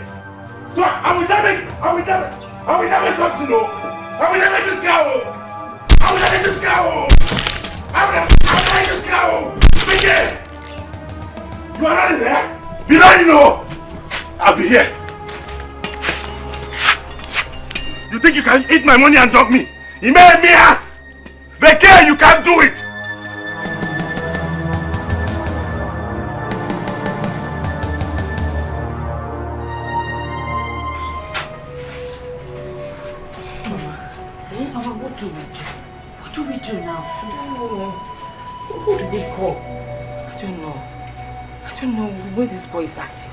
Come. I will damage. I will damage. I will damage something. No. I will damage this cow. I will damage this cow. I will damage this cow. Becky. You are running there? Be running, no! I'll be here. You think you can eat my money and dog me? You made me here! Becky, you can't do it! Mama, what do we do? What do we do now? I don't know. Who do they call? I don't know. I don't know the way this boy is acting.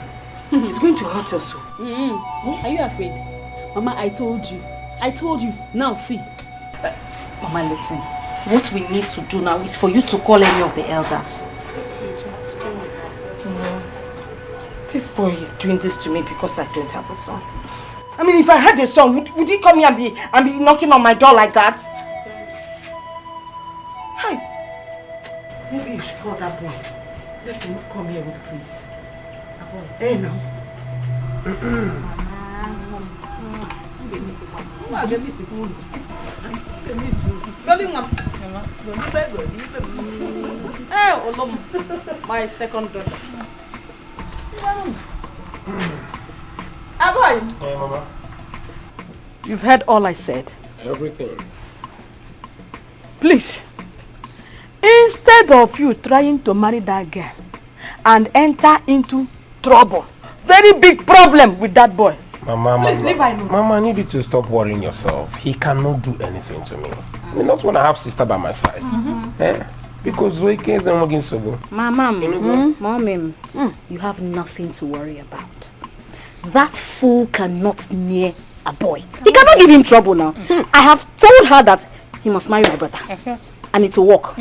He's going to hurt us. Are you afraid? Mama, I told you. I told you. Now see. Mama, listen. What we need to do now is for you to call any of the elders. This boy is doing this to me because I don't have a son. I mean, if I had a son, would he come here and be knocking on my door like that? Hi. Maybe you should call that boy. Let him come here with please. Hey now. My second daughter. Hey, Mama. You've heard all I said. Everything. Please, instead of you trying to marry that girl and enter into trouble, very big problem with that boy. Mama, Please leave I know. Mama, I need you to stop worrying yourself. He cannot do anything to me. I mean, not when I have sister by my side. Because Zoe is not working so good. Mom, you have nothing to worry about. That fool cannot near a boy. He cannot give him trouble now. I have told her that he must marry my brother. And it will work.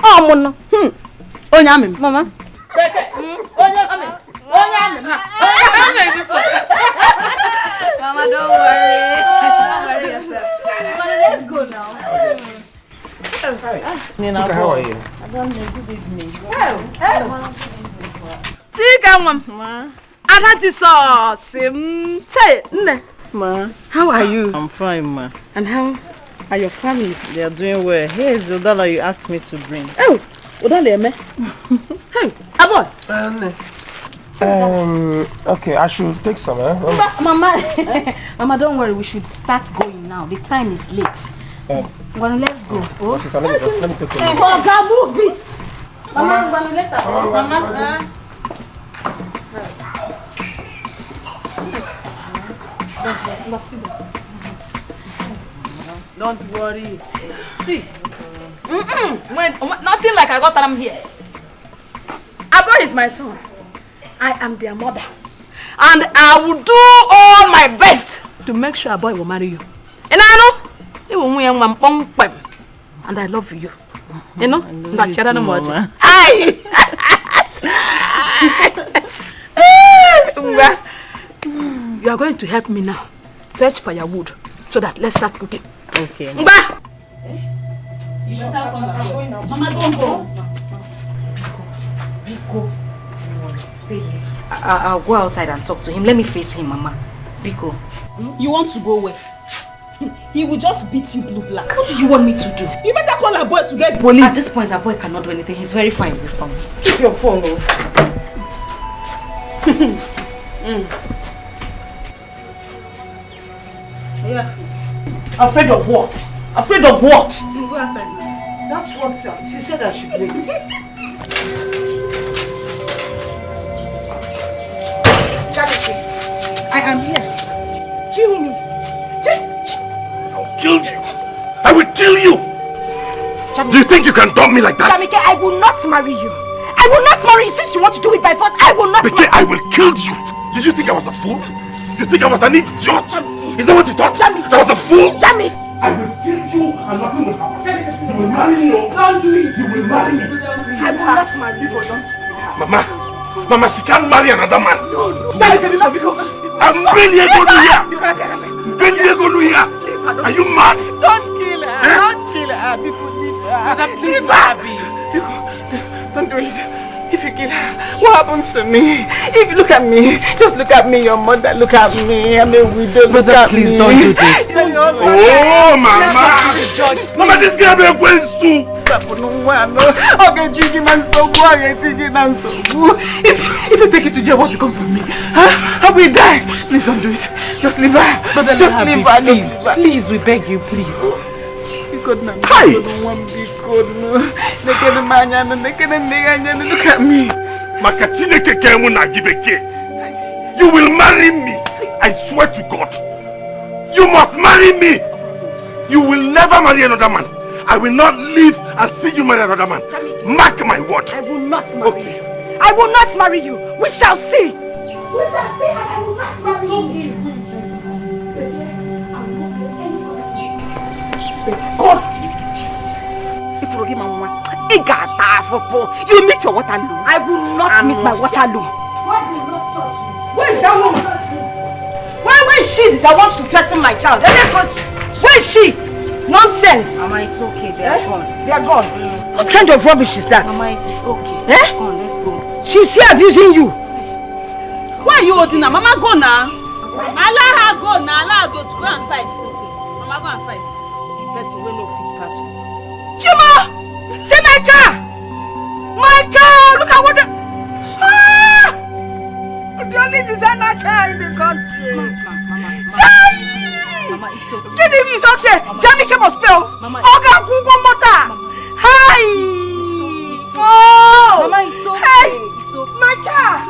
Oh, Mona. Mama. Mama, don't worry. Don't worry yourself. Mama, let's go now. Chika, how are you? I don't know. Good evening. Chika, Ma, how are you? I'm fine, ma. And how are your family? They are doing well. Here's the dollar you asked me to bring. Oh, Udale, me. Hey, Abo. Okay, I should take some, Mama, don't worry. We should start going now. The time is late. Well, let's go. Oh, sister, let me take Hey, move it. Mama, later. Mama. Don't worry. See. When nothing like I got them here. Abo is my son. I am their mother. And I will do all my best to make sure a boy will marry you. And I know he will win and I love you. You know? You are going to help me now. Fetch firewood so that let's start cooking. Okay. Mba! You should have fun. Mama, don't go. Biko, stay here. I'll go outside and talk to him. Let me face him, Mama. Biko. You want to go where? He will just beat you blue black. What do you want me to do? You better call our boy to get police. At this point, our boy cannot do anything. He's very fine with me. Keep your phone, oh. Yeah. Afraid of what? Afraid of what? Go outside now. That's what she said I should wait. Charity, I am here. Kill me. I'll kill you. I will kill you. Jamike, do you think you can dump me like that? Jamike, I will not marry you. I will not marry you since you want to do it by force. I will not marry you. I will kill you. Did you think I was a fool? You think I was an idiot? Is that what you thought? Jamike. I was a fool? Jamike. I will kill you and nothing will happen. You will marry me. Don't do it. You will marry me. I will not marry you. Mama, she can't marry another man. I'm Billy Egonuya. Are you mad? Don't kill her. Eh? Don't kill her. People leave her. Leave her. Don't do it. If you kill her, what happens to me? If you look at me, just look at me, your mother, look at me. I'm a widow. Look at please me. Don't do this. Oh, Mama. Mama, this girl be going soon. If you take it to jail, what becomes of me? Huh? I will die. Please don't do it. Just leave her. Just leave her. Please, we beg you, please. Hi! Look at me. You will marry me. I swear to God. You must marry me. You will never marry another man. I will not live and see you marry another man. Mark my word. I will not marry you. I will not marry you. We shall see. We shall see, and I will not marry you. God. If you forgive my woman, you meet your Waterloo. I will not meet my Waterloo. Why will not touch you? Where is that woman? Where is she that wants to threaten my child? Where is she? Nonsense! Mama, it's okay. They are gone. They are gone. What kind of rubbish is that? Mama, it is okay. Eh? Come on, let's go. She's here abusing you. Why are you holding her? Mama, go now. Allow her go now. Allow her go and fight. Mama, go and fight. See, person will not fit pass. Chima! Say my car! My car! Look at what the... Ah! The only designer car in the country. Mama, it's okay. Get him, it's okay. Jamike must pay. Oga Google Mota. Hi! Oh! Mama, it's okay. Hey! It's okay. My car!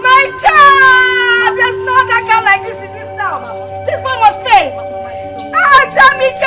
My car! There's no other car like this in this town. This one must pay. Ah, Jamike!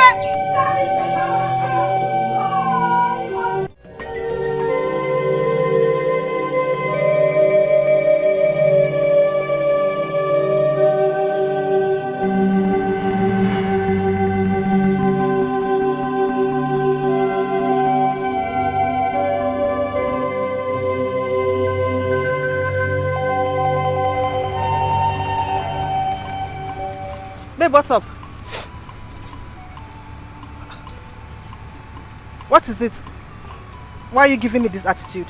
Babe, what's up? What is it? Why are you giving me this attitude?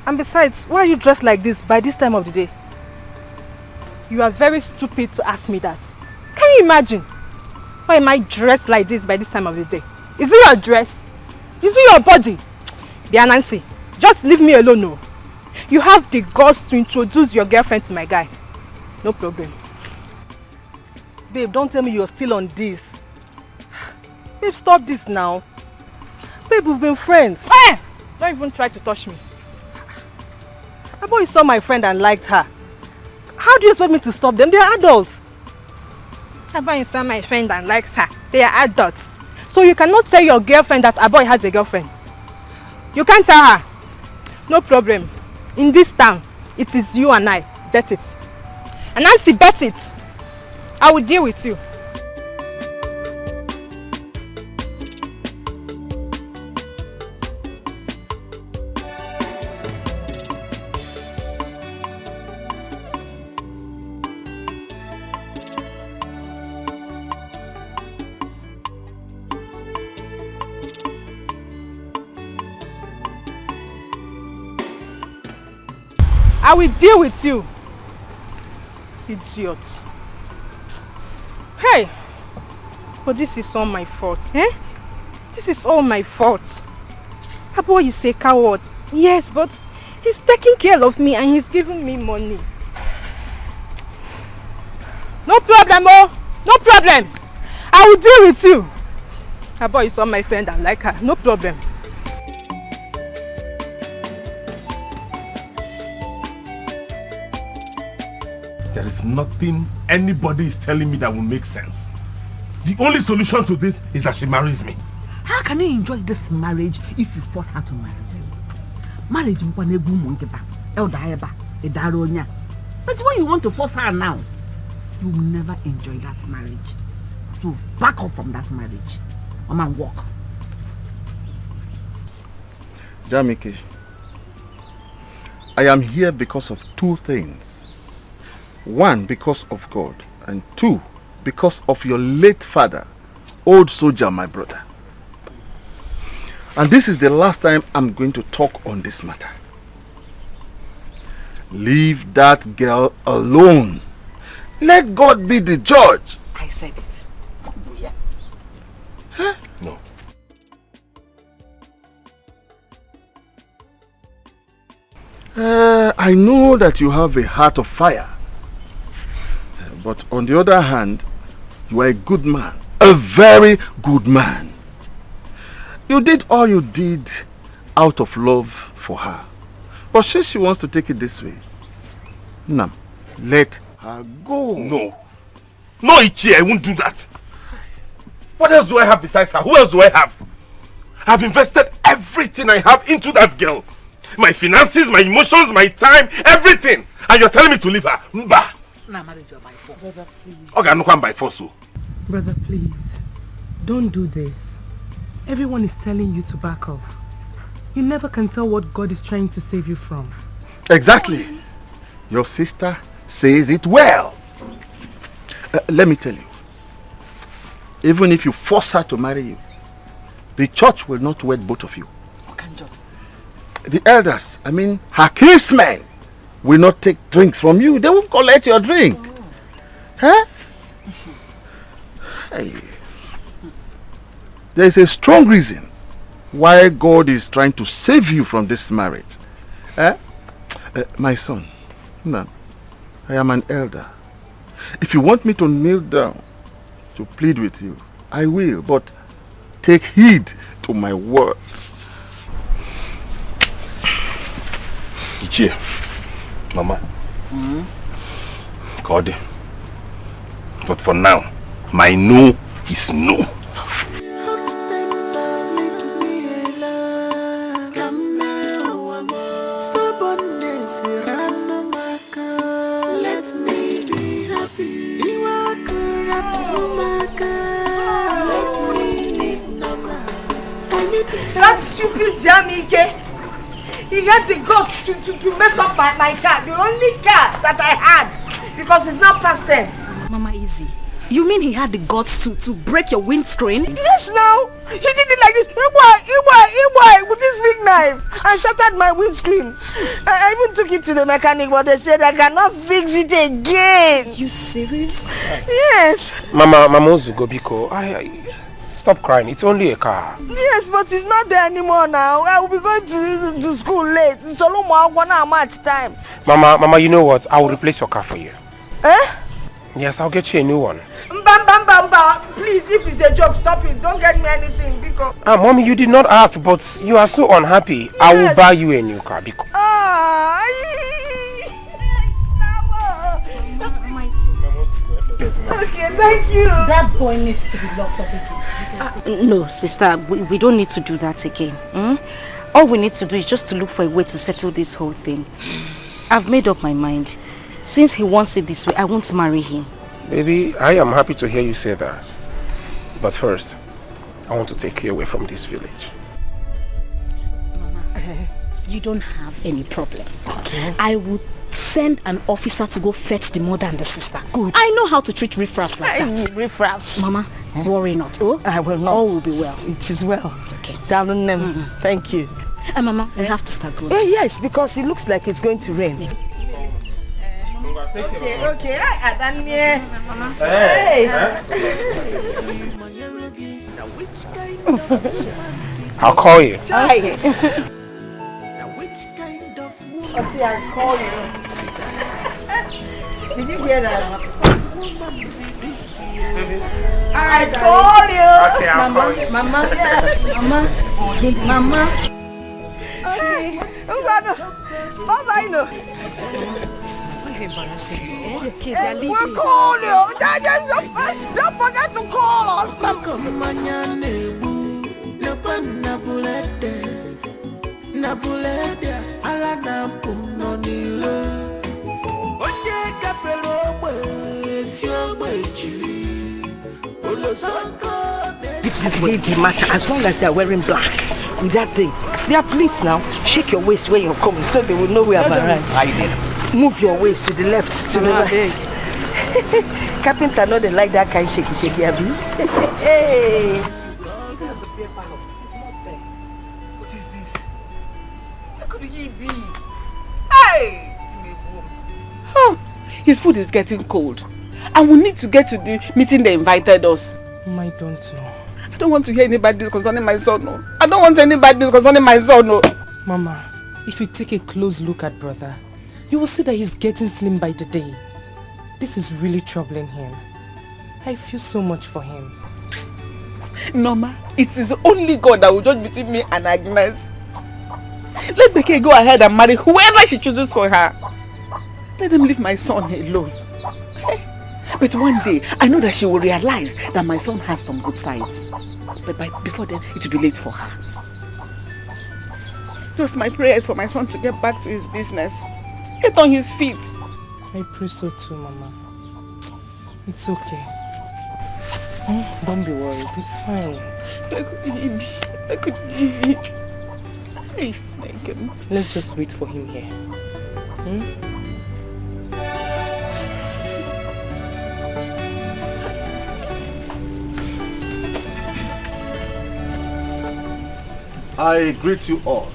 And besides, why are you dressed like this by this time of the day? You are very stupid to ask me that. Can you imagine? Why am I dressed like this by this time of the day? Is it your dress? Is it your body? Dear Nancy, just leave me alone, no. You have the guts to introduce your girlfriend to my guy. No problem. Babe, don't tell me you're still on this. Babe, stop this now. Babe, we've been friends. Hey! Don't even try to touch me. I thought you saw my friend and liked her. How do you expect me to stop them? They are adults. I thought you saw my friend and liked her. They are adults. So you cannot tell your girlfriend that a boy has a girlfriend. You can't tell her. No problem. In this town, it is you and I. Bet it. And Nancy, bet it. I will deal with you. I will deal with you. Idiot. But this is all my fault, eh? This is all my fault. Abo is a coward. Yes, but he's taking care of me and he's giving me money. No problem, oh! No problem! I will deal with you. Abo is all my friend, I like her. No problem. There is nothing anybody is telling me that will make sense. The only solution to this is that she marries me. How can you enjoy this marriage if you force her to marry you? Marriage is one of the But when you want to force her now, you will never enjoy that marriage. So back up from that marriage. And walk. Jamike, I am here because of two things. One, because of God, and two, because of your late father, old soldier, my brother. And this is the last time I'm going to talk on this matter. Leave that girl alone. Let God be the judge. I said it. Yeah. Huh? No. I know that you have a heart of fire. But on the other hand, you are a good man. A very good man. You did all you did out of love for her. But she wants to take it this way. Now, let her go. No. No, Ichi, I won't do that. What else do I have besides her? Who else do I have? I've invested everything I have into that girl. My finances, my emotions, my time, everything. And you're telling me to leave her? Mba. Now marriage you by force. Brother, please. Okay, no come by force. Brother, please. Don't do this. Everyone is telling you to back off. You never can tell what God is trying to save you from. Exactly. Your sister says it well. Let me tell you. Even if you force her to marry you, the church will not wed both of you. The elders, I mean her kinsmen, will not take drinks from you. They won't collect your drink. Huh? Hey. There is a strong reason why God is trying to save you from this marriage. My son, no, I am an elder. If you want me to kneel down to plead with you, I will, but take heed to my words. Ichie, Mama, God, but for now, my no is no. That stupid Jamike, he had the guts to mess up my car, the only car that I had, because it's not past tense. Mama Easy, you mean he had the guts to break your windscreen? Yes, now. He did it like this, with this big knife, and shattered my windscreen. I even took it to the mechanic, but they said I cannot fix it again. You serious? Yes. Mama Zugobiko, stop crying. It's only a car. Yes, but it's not there anymore now. I will be going to school late. It's only much time. Mama, you know what? I will replace your car for you. Eh? Yes, I'll get you a new one. Please, if it's a joke, stop it. Don't get me anything, because... Mommy, you did not ask, but you are so unhappy. Yes. I will buy you a new car, because... Okay, thank you. That boy needs to be locked up again. No, sister, we don't need to do that again. All we need to do is just to look for a way to settle this whole thing. I've made up my mind. Since he wants it this way, I won't marry him. Baby, I am happy to hear you say that. But first, I want to take you away from this village. Mama, you don't have any problem. Okay. I would send an officer to go fetch the mother and the sister. Good. I know how to treat riffraffs like that. Riffraffs. Mama, worry not. Oh, I will not. All will be well. It is well. It's okay. Darling them. Thank you. Mama, we have to start going. Yes, because it looks like it's going to rain. Yeah. Okay. Hey. I'll call you. Okay, I'll call you. Did you hear that? I call you. Okay, I'll call you. Mama. Okay. Mama, I know. We'll call you. Don't forget to call us. It really matter as long as they are wearing black with that thing. They are police now. Shake your waist when you're coming so they will know we have arrived. Move your waist to the left, to the right. Carpenter know they like that kind of shaky, have you? Hey. What is this? How could he be? Hey! Oh, his food is getting cold. And we need to get to the meeting they invited us. I don't know. I don't want to hear anybody concerning my son. No. I don't want anybody concerning my son. No. Mama, if you take a close look at brother, you will see that he's getting slim by the day. This is really troubling him. I feel so much for him. Norma, it is only God that will judge between me and Agnes. Let Becky go ahead and marry whoever she chooses for her. Let them leave my son alone. But one day, I know that she will realize that my son has some good sides. But before then, it will be late for her. Just my prayers for my son to get back to his business. Get on his feet. I pray so too, Mama. It's okay. Don't be worried. It's fine. I could be. My goodness. Let's just wait for him here. I greet you all.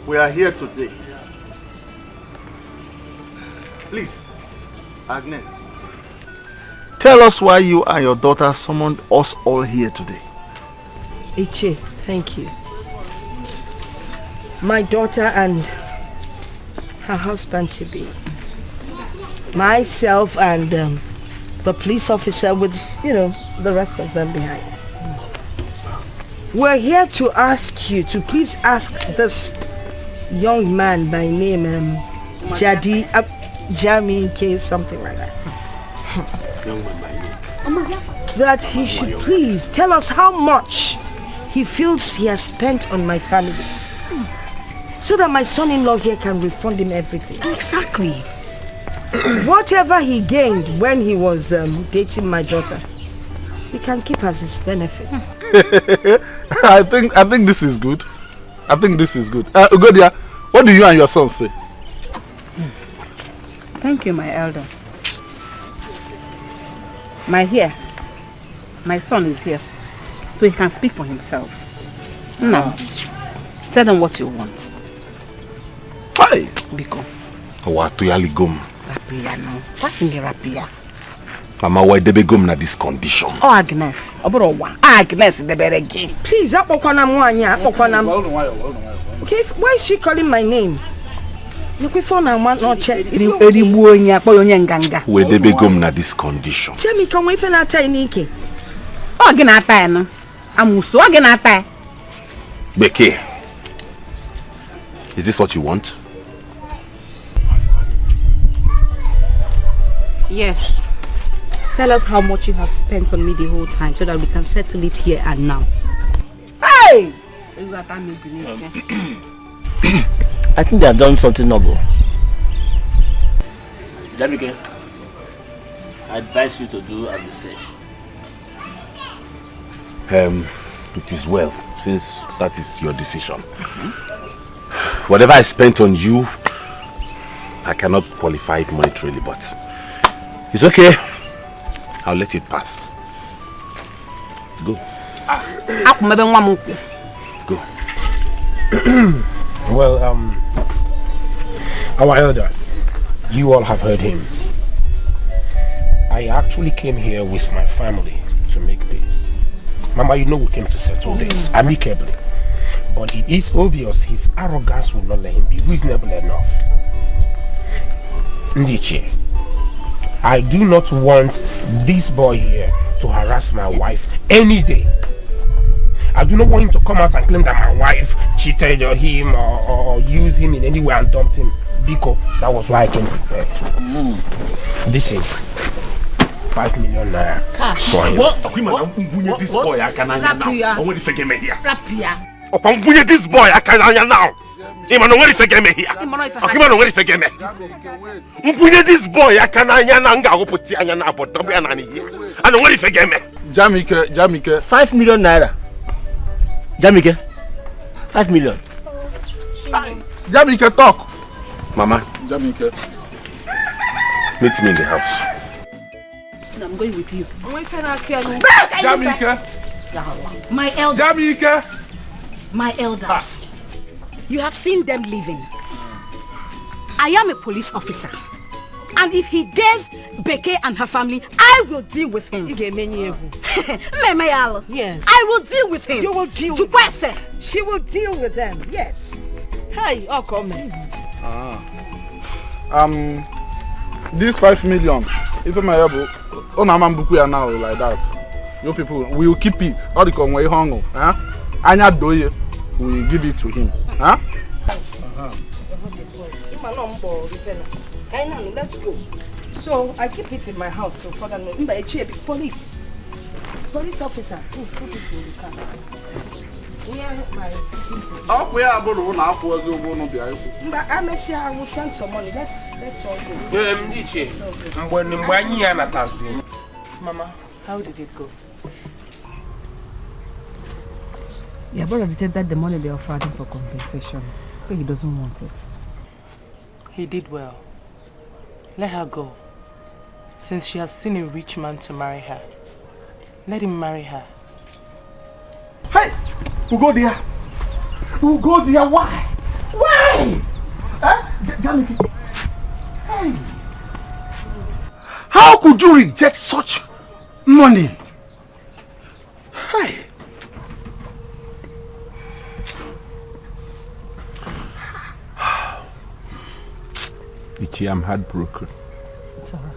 We are here today. Please, Agnes, tell us why you and your daughter summoned us all here today. Iche, thank you. My daughter and her husband to be, myself and the police officer with, the rest of them behind. We're here to ask you to please ask this young man by name Jami K, something like that. That he should please tell us how much he feels he has spent on my family, so that my son-in-law here can refund him everything. Exactly. Whatever he gained when he was dating my daughter, he can keep as his benefit. I think this is good. I think this is good. Ugodia, what do you and your son say? Thank you, my elder. My son is here, so he can speak for himself. Now, tell them what you want. Why? Biko. What to yali gum? Rapia no. What's in the rapia? Mama, why they be gum na this condition? Oh, Agnes. Agnes, the better again. Please, okay, why is she calling my name? Look, we phone and want not check. Where they be gum na this condition? Jamie, can we find out Nike? Oh, again, I'm so again. Becky, is this what you want? Yes. Tell us how much you have spent on me the whole time so that we can settle it here and now. Hey! I think they have done something noble. Jamike, I advise you to do as they say. It is well, since that is your decision. Whatever I spent on you, I cannot qualify it monetarily, but it's okay. I'll let it pass. Go. Go. Well, our elders, you all have heard him. I actually came here with my family to make peace. Mama, you know we came to settle this amicably. But it is obvious his arrogance will not let him be reasonable enough. Ndiche, I do not want this boy here to harass my wife any day. I do not want him to come out and claim that my wife cheated on him or used him in any way and dumped him. Because that was why I came prepared. This is 5 million naira. Cash. For him. What? This boy, I can now. I want to forget me here. Rapia. This boy, I can now. Imano, where is forget me here? Imano, where is forget me? This boy, I can now put the Anyana, but don't be an here. I don't want to forget me. Jamike, 5 million naira. Jamike, 5 million. Jamike, talk. Mama. Jamike. Meet me in the house. I'm going with you. Jamike. My elders. Jamike. My elders. You have seen them leaving. I am a police officer. And if he dares Beke and her family, I will deal with him. Yes. I will deal with him. You will deal with them. She will deal with them. Yes. Hey, oh come. This 5 million, if I'm able, now like that. You people, we will keep it. All the conway hongo, huh? Anya doye, we will give it to him, huh? Let's go. So I keep it in my house to further know. Police officer, please put this in the car. Where my I will send some money. Let's all go. Mama, how did it go? Your brother detected the money they offered him for compensation, so he doesn't want it. He did well. Let her go. Since she has seen a rich man to marry her, let him marry her. Hey! We'll go there. We'll go there. Why? Why? Hey! How could you reject such money? Hey! Ichi, I'm heartbroken. It's alright.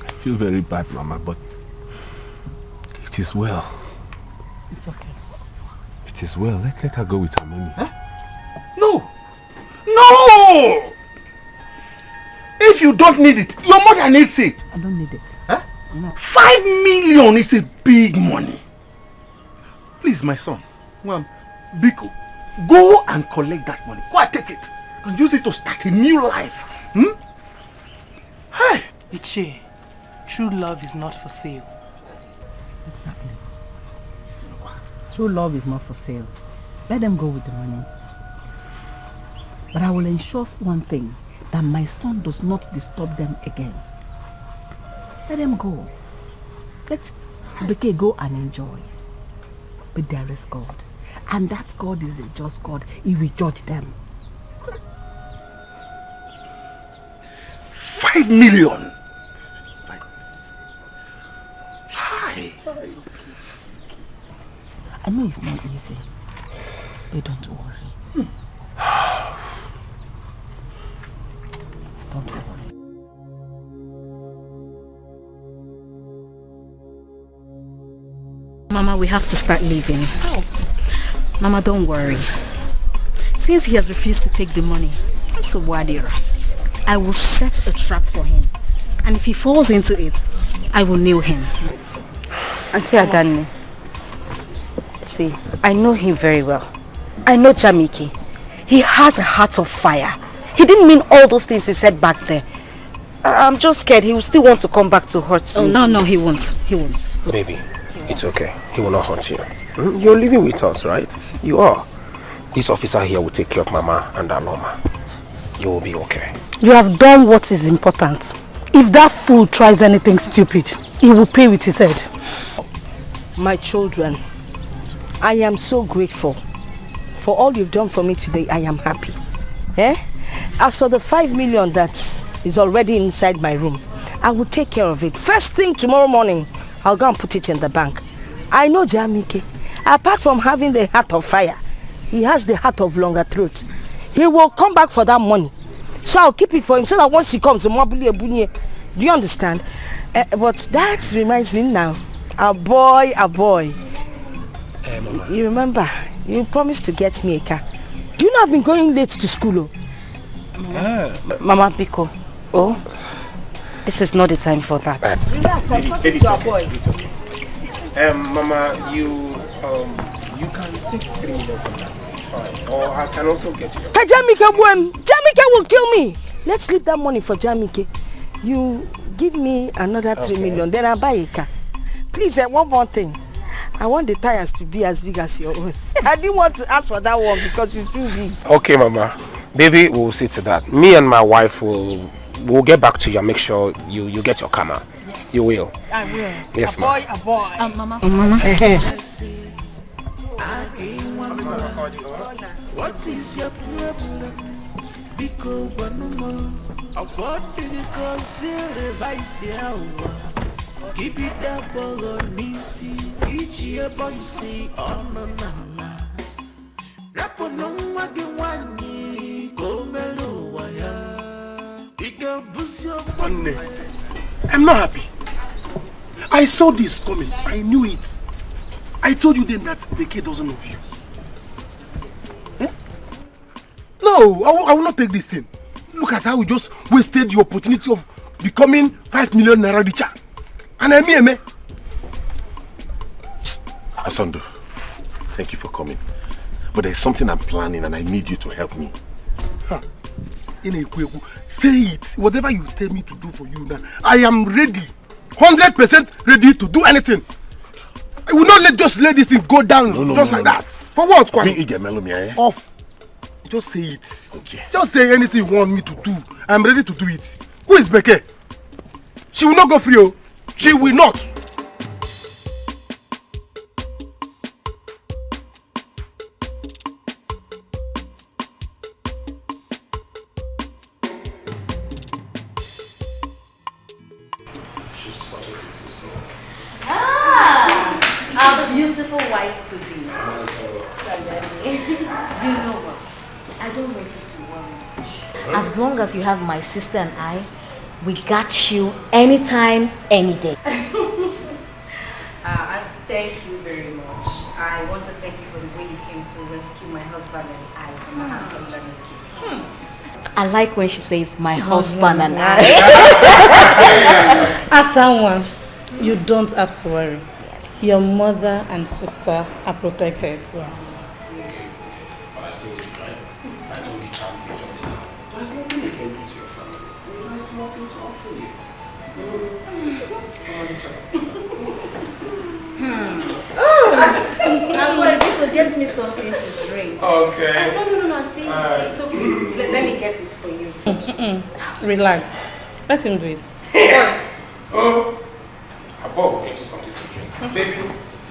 I feel very bad, Mama, but it is well. It's okay. It is well. Let her go with her money. Huh? No! No! If you don't need it, your mother needs it. I don't need it. Huh? No. 5 million is a big money. Please, my son. Biko, go and collect that money. Go and take it. And use it to start a new life. Hey! Ichi, true love is not for sale. Exactly. True love is not for sale. Let them go with the money. But I will ensure one thing, that my son does not disturb them again. Let them go. Let Beke go and enjoy. But there is God. And that God is a just God. He will judge them. 5 million! Hi! I know it's not easy. But don't worry. Don't worry. Mama, we have to start leaving. How? Mama, don't worry. Since he has refused to take the money, so Wadira, I will set a trap for him. And if he falls into it, I will nail him. Auntie Adani, see, I know him very well. I know Jamike. He has a heart of fire. He didn't mean all those things he said back there. I'm just scared he will still want to come back to hurt me. Oh, no, he won't. He won't. Baby, it's okay. He will not hurt you. You're living with us, right? You are. This officer here will take care of Mama and Aloma. You will be okay. You have done what is important. If that fool tries anything stupid, he will pay with his head. My children, I am so grateful for all you've done for me today. I am happy. As for the 5 million that is already inside my room, I will take care of it. First thing tomorrow morning, I'll go and put it in the bank. I know Jamike. Apart from having the heart of fire, he has the heart of longer throat. He will come back for that money. So I'll keep it for him so that once he comes, do you understand? But that reminds me now. A boy. You remember, you promised to get me a car. Do you know I've been going late to school? Mama Biko. Oh, this is not the time for that. Relax, I'm talking to a boy. It's okay. Mama, you can take 3 million from that. It's fine. Or I can also get you. Jamike will kill me. Let's leave that money for Jamike. You give me another 3 million, then I'll buy a car. Please, one more thing. I want the tires to be as big as your own. I didn't want to ask for that one because it's too big. Okay, Mama. Baby, we'll see to that. Me and my wife will get back to you and make sure you get your car. Yes. You will. I will. Yes, a boy. Mama. What is your problem? Because keep it up on Nisi, each year boy say, oh no. Rapo no wagi go melo waya. I'm not happy. I saw this coming. I knew it. I told you then that the kid doesn't love you. No, I will not take this thing. Look at how we just wasted the opportunity of becoming 5 million naira richer. And I'm here, Asandu, thank you for coming. But there's something I'm planning and I need you to help me. Say it. Whatever you tell me to do for you now, I am ready. 100% ready to do anything. I will not just let this thing go down like that. For what, Kwame? Off. Just say it. Okay. Just say anything you want me to do. I'm ready to do it. Who is Beke? She will not go free. She will not. She's such a beautiful soul. Our beautiful wife to be. You know what? I don't want you to worry. As long as you have my sister and I, we got you anytime, any day. Thank you very much. I want to thank you for the way you came to rescue my husband and I from the hands of Jamike. I like when she says my husband and I. As someone, you don't have to worry. Yes. Your mother and sister are protected. Yes. I'm going to get me something to drink. Okay. No, Auntie. It's okay. Let me get it for you. Relax. Let him do it. Oh, I will get you something to drink. Baby,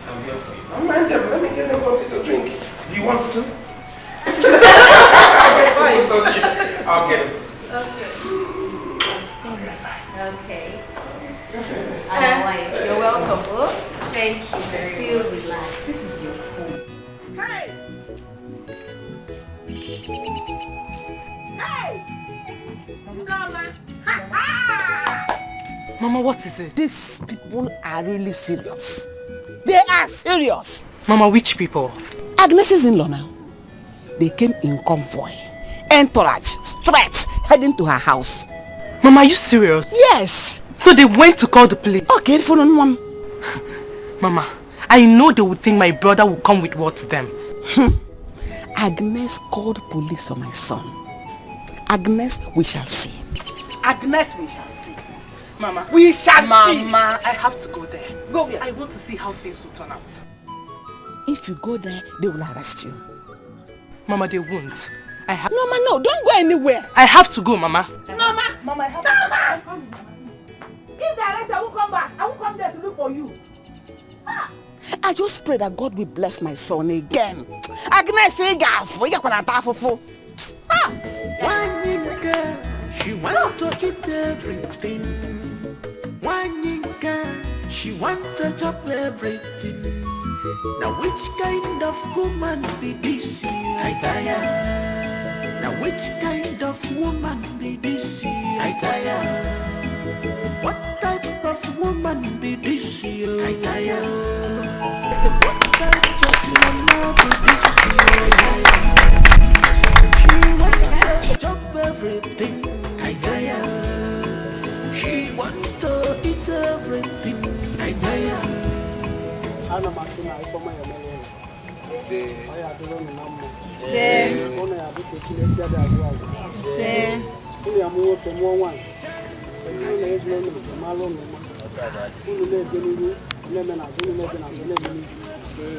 I'm here for you. Don't mind them. Let me get them something to drink. Do you want to? I'll get it. Okay. You're welcome. Thank you very much. Feel relaxed. This is your home. Hey! Mama, what is it? These people are really serious. They are serious. Mama, which people? Agnes's in-law now. They came in convoy, entourage, threats, heading to her house. Mama, are you serious? Yes. So they went to call the police? Okay, for no one. Mama, I know they would think my brother will come with what to them. Agnes called police on my son. Agnes, we shall see. Agnes, we shall see. Mama, we shall see. Mama, I have to go there. Go where? I want to see how things will turn out. If you go there, they will arrest you. Mama, they won't. I have. No, no, don't go anywhere. I have to go, Mama. Mama, I have to go. If they arrest, I will come back. I will come there to look for you. I just pray that God will bless my son again. Agnes, One girl, she wants to eat everything. everything. Now which kind of woman be this? I tire. Now which kind of woman be this? I tire. What type of woman be this? I tire. What type of woman be this? I tire. She want to chop everything. I tire. She want to eat everything. I tire. Ana masina ifoma ya melele. Aya adoro ni nammo. Ona ya bi kechile tia da agwa. Uni amuwo to mo wan. Esi na yesu no no malo no ma. Uni le je ni le me na je ni le je na le ni.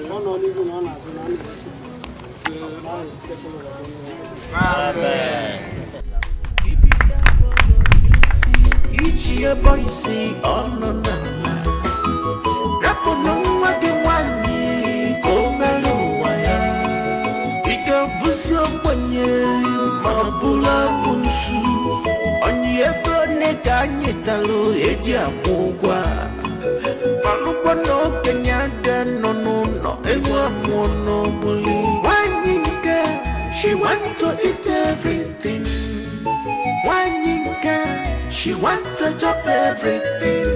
Ona ni gu na na je na ni. Amen. Each year boy say oh no no no. Rapo no wagi wani kongalo waya. Ika busyo kwenye mabula musu. Onye kone kanye talo eji akugwa. Malupa no kenyada no no no. Ewa mono buli. Wanyinka, she want to eat everything. Wanyinka, she want to chop everything.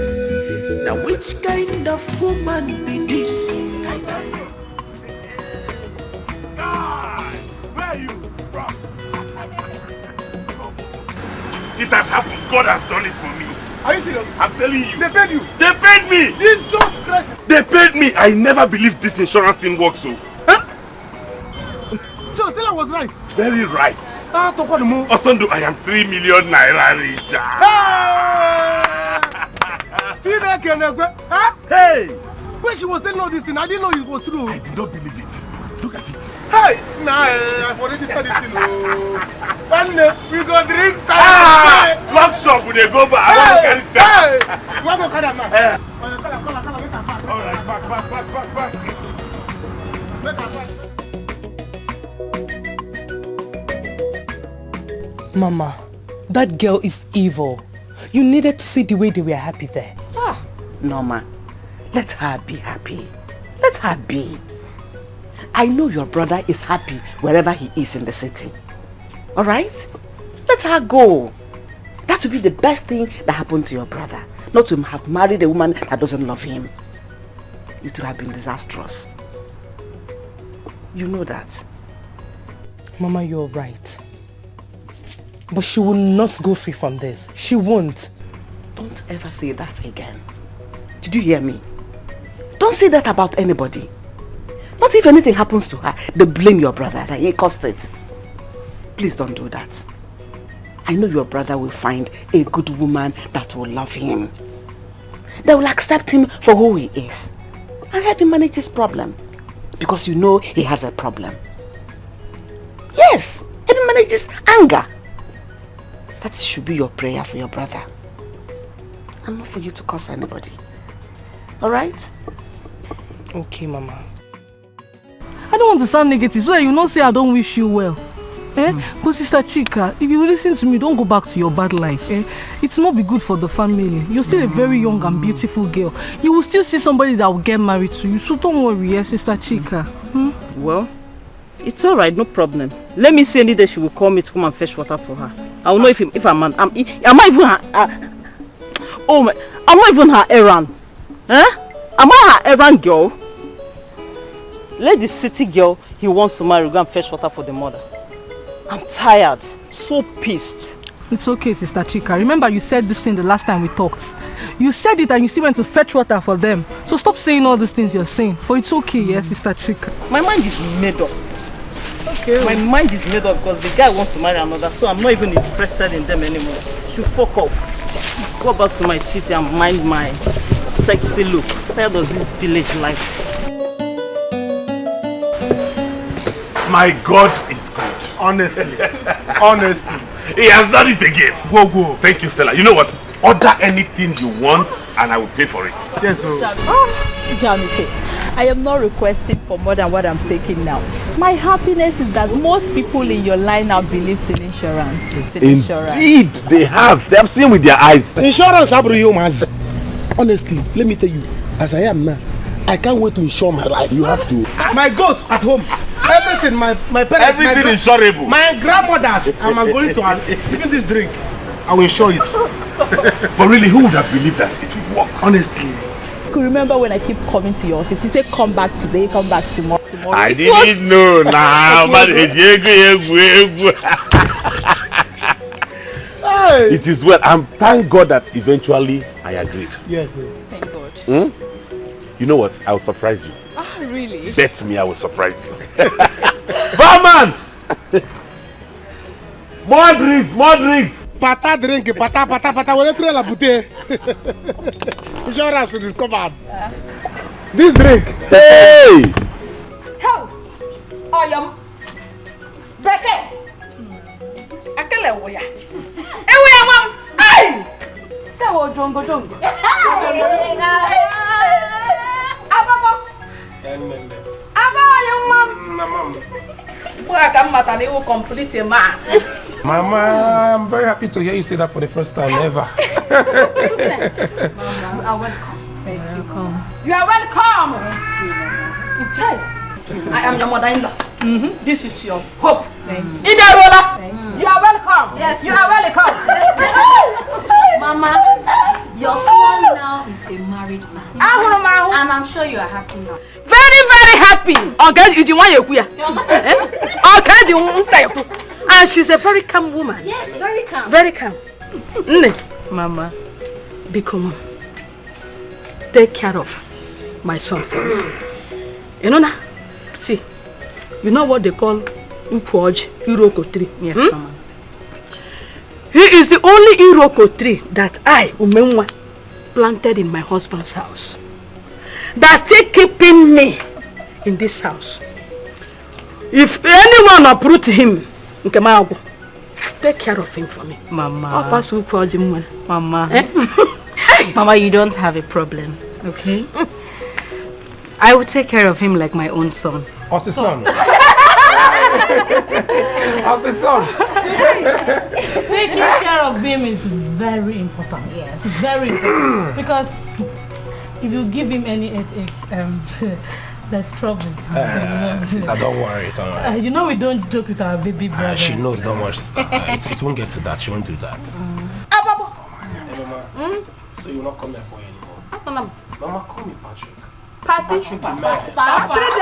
Now which kind of woman be this? Where are you from? It has happened. God has done it for me. Are you serious? I'm telling you. They paid you? They paid me! Jesus Christ! They paid me! I never believed this insurance thing works so. Huh? So Stella was right? Very right. Osondo, I am 3 million naira richer. Hey! When she was telling all this thing, I didn't know it was true. I did not believe it. Look at it. Hey! Nah, I've already started this thing. We go drink time. Lock shop, we go back. I want to carry stuff. You want to carry a man? Alright, back. Mama, that girl is evil. You needed to see the way they were happy there. Norma, let her be happy. Let her be. I know your brother is happy wherever he is in the city. Alright? Let her go. That would be the best thing that happened to your brother. Not to have married a woman that doesn't love him. It would have been disastrous. You know that. Mama, you're right. But she will not go free from this. She won't. Don't ever say that again. Did you hear me? Don't say that about anybody. Not if anything happens to her, they blame your brother that he caused it. Please don't do that. I know your brother will find a good woman that will love him. They will accept him for who he is. And help him manage his problem. Because you know he has a problem. Yes, help him manage his anger. That should be your prayer for your brother. And not for you to curse anybody. Alright? Okay, Mama. I don't want to sound negative so that you not say I don't wish you well. But Sister Chika, if you listen to me, don't go back to your bad life. It's not be good for the family. You're still a very young and beautiful girl. You will still see somebody that will get married to you. So don't worry, Sister Chika. Well, it's alright, no problem. Let me see any day she will call me to come and fetch water for her. I will know if I'm not even her I'm not even her errand. Am I her errand girl? Let the city girl he wants to marry go and fetch water for the mother. I'm tired, so pissed. It's okay, Sister Chika. Remember you said this thing the last time we talked. You said it and you still went to fetch water for them. So stop saying all these things you're saying. But it's okay, yes, Sister Chika. My mind is made up. Okay. My mind is made up because the guy wants to marry another, so I'm not even interested in them anymore. Should fuck off. Go back to my city and mind my sexy look. I'm tired of this village life. My God is good. Honestly. He has done it again. Go. Thank you, Stella. You know what? Order anything you want and I will pay for it. Yes, sir. Janike, I am not requesting for more than what I'm taking now. My happiness is that most people in your line now believe in insurance. Indeed, they have. They have seen with their eyes. Insurance, honestly, let me tell you, as I am now, I can't wait to insure my life. You have to. My goat at home. Everything, my parents. Everything is insurable. My grandmothers. I'm going to give this drink. I will insure it. But really, who would have believed that it would work? Honestly. I could remember when I keep coming to your office. You say come back today, come back tomorrow. I didn't know now. It is well. And thank God that eventually I agreed. Yes, sir. Thank God. You know what? I will surprise you. Ah, really? Bet me I will surprise you. Barman! More drinks, more drinks! Pata drink, pata. When I try la bouteille. Insurance is covered. This drink. Hey! How? Oh, yum. Becky. Akele woya. Ewe mom. Hey! Kawo jongo. Ababa. Aba yung mom. Mom. Boy, come mata ni wo complete man. Mama, I'm very happy to hear you say that for the first time ever. Mama, you are welcome. Thank you. You are welcome. I am your mother-in-law. This is your home. Thank you. You are welcome. Yes, you are welcome. Mama, your son now is a married man. And I'm sure you are happy now. Very, very happy. Okay, you want your kuya? Okay, you want. And she's a very calm woman. Yes, very calm. Very calm. Mama, become take care of my son. You know now? See, you know what they call Upoj Iroko tree? Yes, Mama. He is the only Iroko tree that I, Umenwa, planted in my husband's house. That's still keeping me in this house. If anyone uproot him, take care of him for me. Mama. Mama. Mama, you don't have a problem, okay? I will take care of him like my own son. What's the son? What's the son? Taking care of him is very important. Yes. Very important. Because if you give him any headache, there's trouble. Sister, don't worry. Don't worry. You know we don't joke with our baby brother. She knows, don't worry, sister. It won't get to that. She won't do that. Mm. Hey, Mama. So you will not come here for anymore? Mama, call me Patrick. Patrick the man. Patrick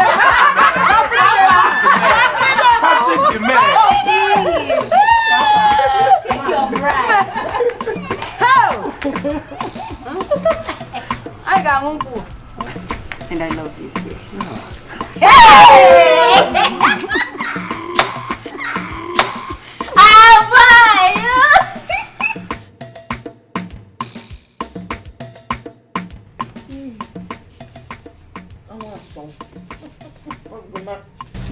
the man. Your bride. I got one boo. And I love you too.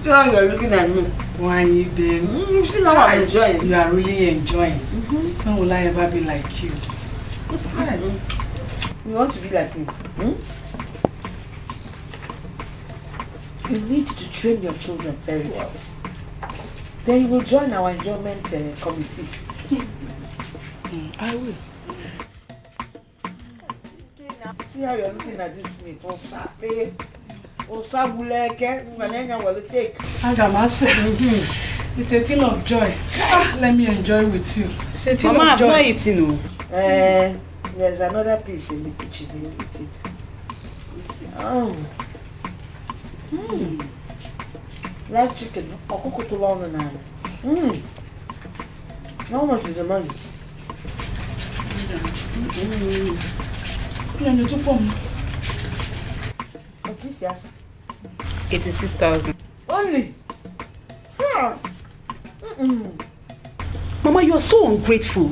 John, you're looking at me. Why are you there? You see how I'm enjoying. You are really enjoying. When will I ever be like you? You want to be like me? You need to train your children very well. Then you will join our enjoyment committee. I will. See how you're looking at this meat. It's a thing of joy. Let me enjoy with you. It's a thing Mama, of joy. I'm not eating. There's another piece in the kitchen. You eat it. Oh. Live chicken. I'll cook it along the night. How much is the money? It is 6,000. Only? Mama, you are so ungrateful.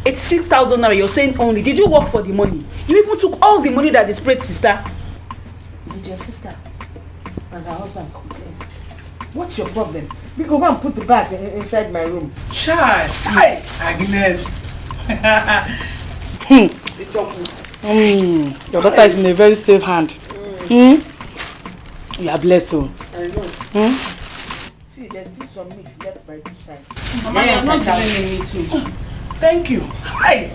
It's 6,000 naira. You're saying only. Did you work for the money? You even took all the money that displayed, sister. Did your sister and her husband complain? What's your problem? We go and put the bag inside my room. Child. Hi, Agnes. Your daughter is in a very safe hand. You are blessed. I know. See, there's still some meat left by this side. Mama, you are not giving me meat too. Thank you. Hi.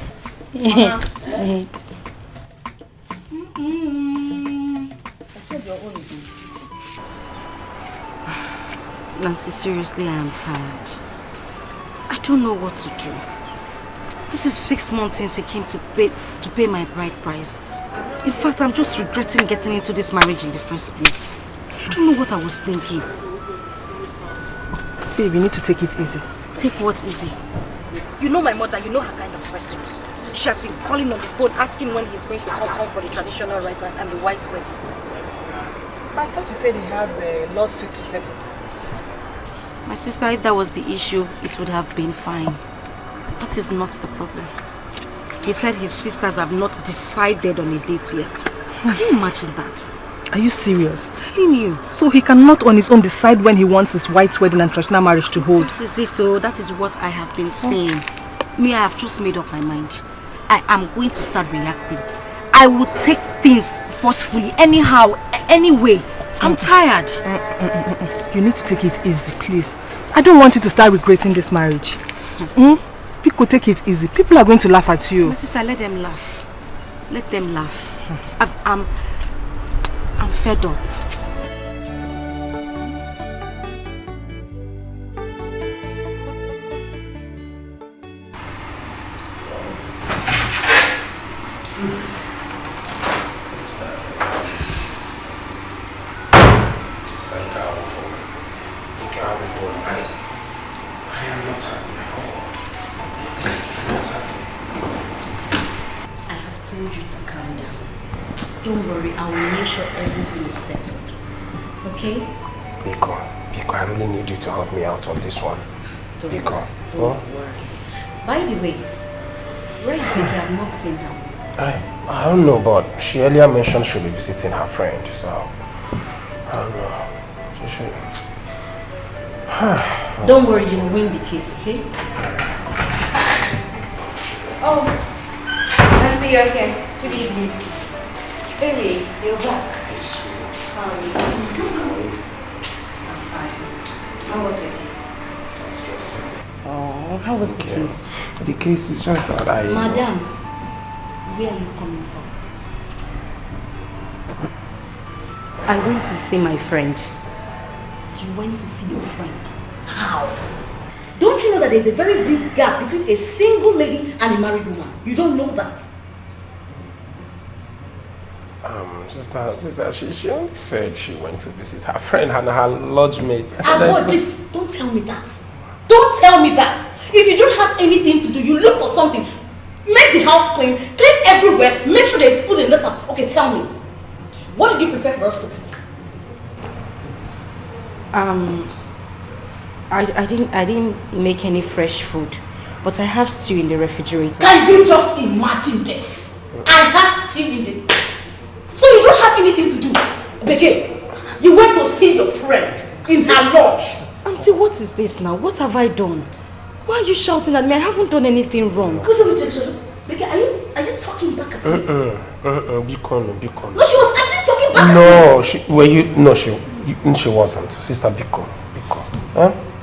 Your own is in kitchen. Nancy, seriously, I am tired. I don't know what to do. This is 6 months since he came to pay my bride price. In fact, I'm just regretting getting into this marriage in the first place. I don't know what I was thinking. Babe, you need to take it easy. Take what easy? You know my mother, you know her kind of person. She has been calling on the phone asking when he's going to come home for the traditional rites and the white wedding. I thought you said he had a lawsuit to settle. My sister, if that was the issue, it would have been fine. That is not the problem. He said his sisters have not decided on a date yet. Can you imagine that? Are you serious? I'm telling you. So he cannot on his own decide when he wants his white wedding and traditional marriage to hold? That is it, oh. That is what I have been saying. Me, I have just made up my mind. I am going to start reacting. I will take things forcefully, anyhow, anyway. I'm tired. You need to take it easy, please. I don't want you to start regretting this marriage. People take it easy. People are going to laugh at you. My sister, let them laugh. Let them laugh. I'm fed up. Don't worry, I will make sure everything is settled. Okay? Biko, I really need you to help me out on this one. Biko. Don't worry. By the way, where is Vicky? I've not seen her. I don't know, but she earlier mentioned she'll be visiting her friend, so I don't know. She should. Don't worry, you will win the case, okay? Oh, Nancy, you're here. Good evening. Baby, you're back. How are you? I'm fine. How was it? Oh, how was the case? The case is just that Madam, where are you coming from? I went to see my friend. You went to see your friend? How? Don't you know that there's a very big gap between a single lady and a married woman? You don't know that? Sister, she only said she went to visit her friend and her lodge mate. Boy, please, don't tell me that. Don't tell me that. If you don't have anything to do, you look for something. Make the house clean everywhere, make sure there's food in this house. Okay, tell me. What did you prepare for us to eat? I didn't make any fresh food, but I have stew in the refrigerator. Can you just imagine this? I have stew in the... So you don't have anything to do. Begin. You went to see your friend in her lodge. Auntie, what is this now? What have I done? Why are you shouting at me? I haven't done anything wrong. Are you talking back at me? Biko. No, she was actually talking back at me. She wasn't. Sister Biko.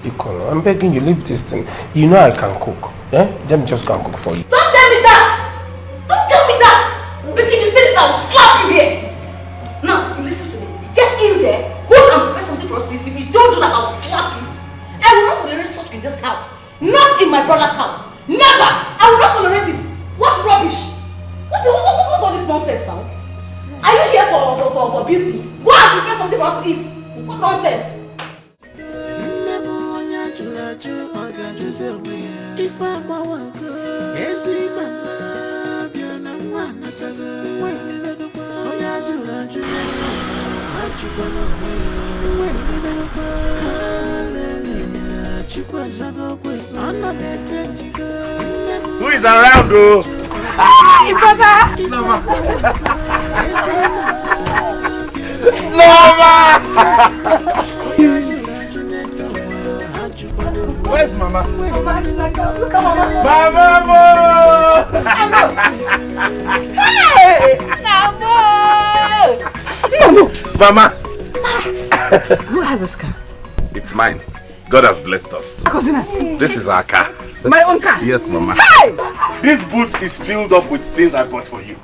Biko, I'm begging you, leave this thing. You know I can cook. Let me just go and cook for you. Don't tell me that! Don't tell me that! Biko, you say this, I will slap you here. Now, you listen to me. Get in there, go and prepare something for us. If you don't do that, I will slap you. I will not tolerate such in this house. Not in my brother's house. Never! I will not tolerate it. What rubbish? What's all this nonsense now? Are you here for beauty? Go and prepare something for us to eat. What nonsense? Who is around, though? Hey, brother! Mama! Where's Mama? Look at Mama! Mama! Hey! Namo! Mama! Who has this car? It's mine. God has blessed us. This is our car. My own car? Yes, Mama. Hey! This boot is filled up with things I bought for you.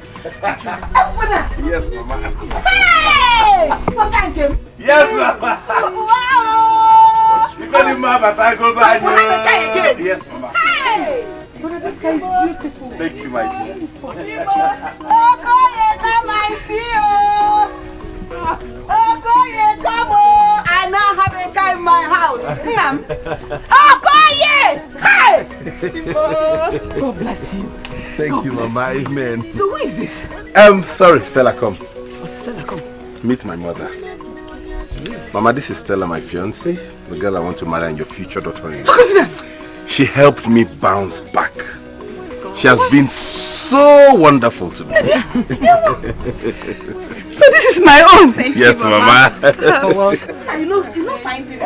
Yes, Mama. Hey! So thank you. Yes, Mama. Wow! You got him, Mama, I go back. Yes, Mama. Hey! This car is beautiful. Thank you, my dear. I now have a car in my house. Hey! God bless you. Thank you, Mama. Amen. So who is this? Sorry, Stella, come. Oh, Stella, come. Meet my mother. Mama, this is Stella, my fiancée, the girl I want to marry and your future daughter-in-law. She helped me bounce back. She has been so wonderful to me. So this is my own. Thank yes, you, Mama. Oh, well. You know fine thing.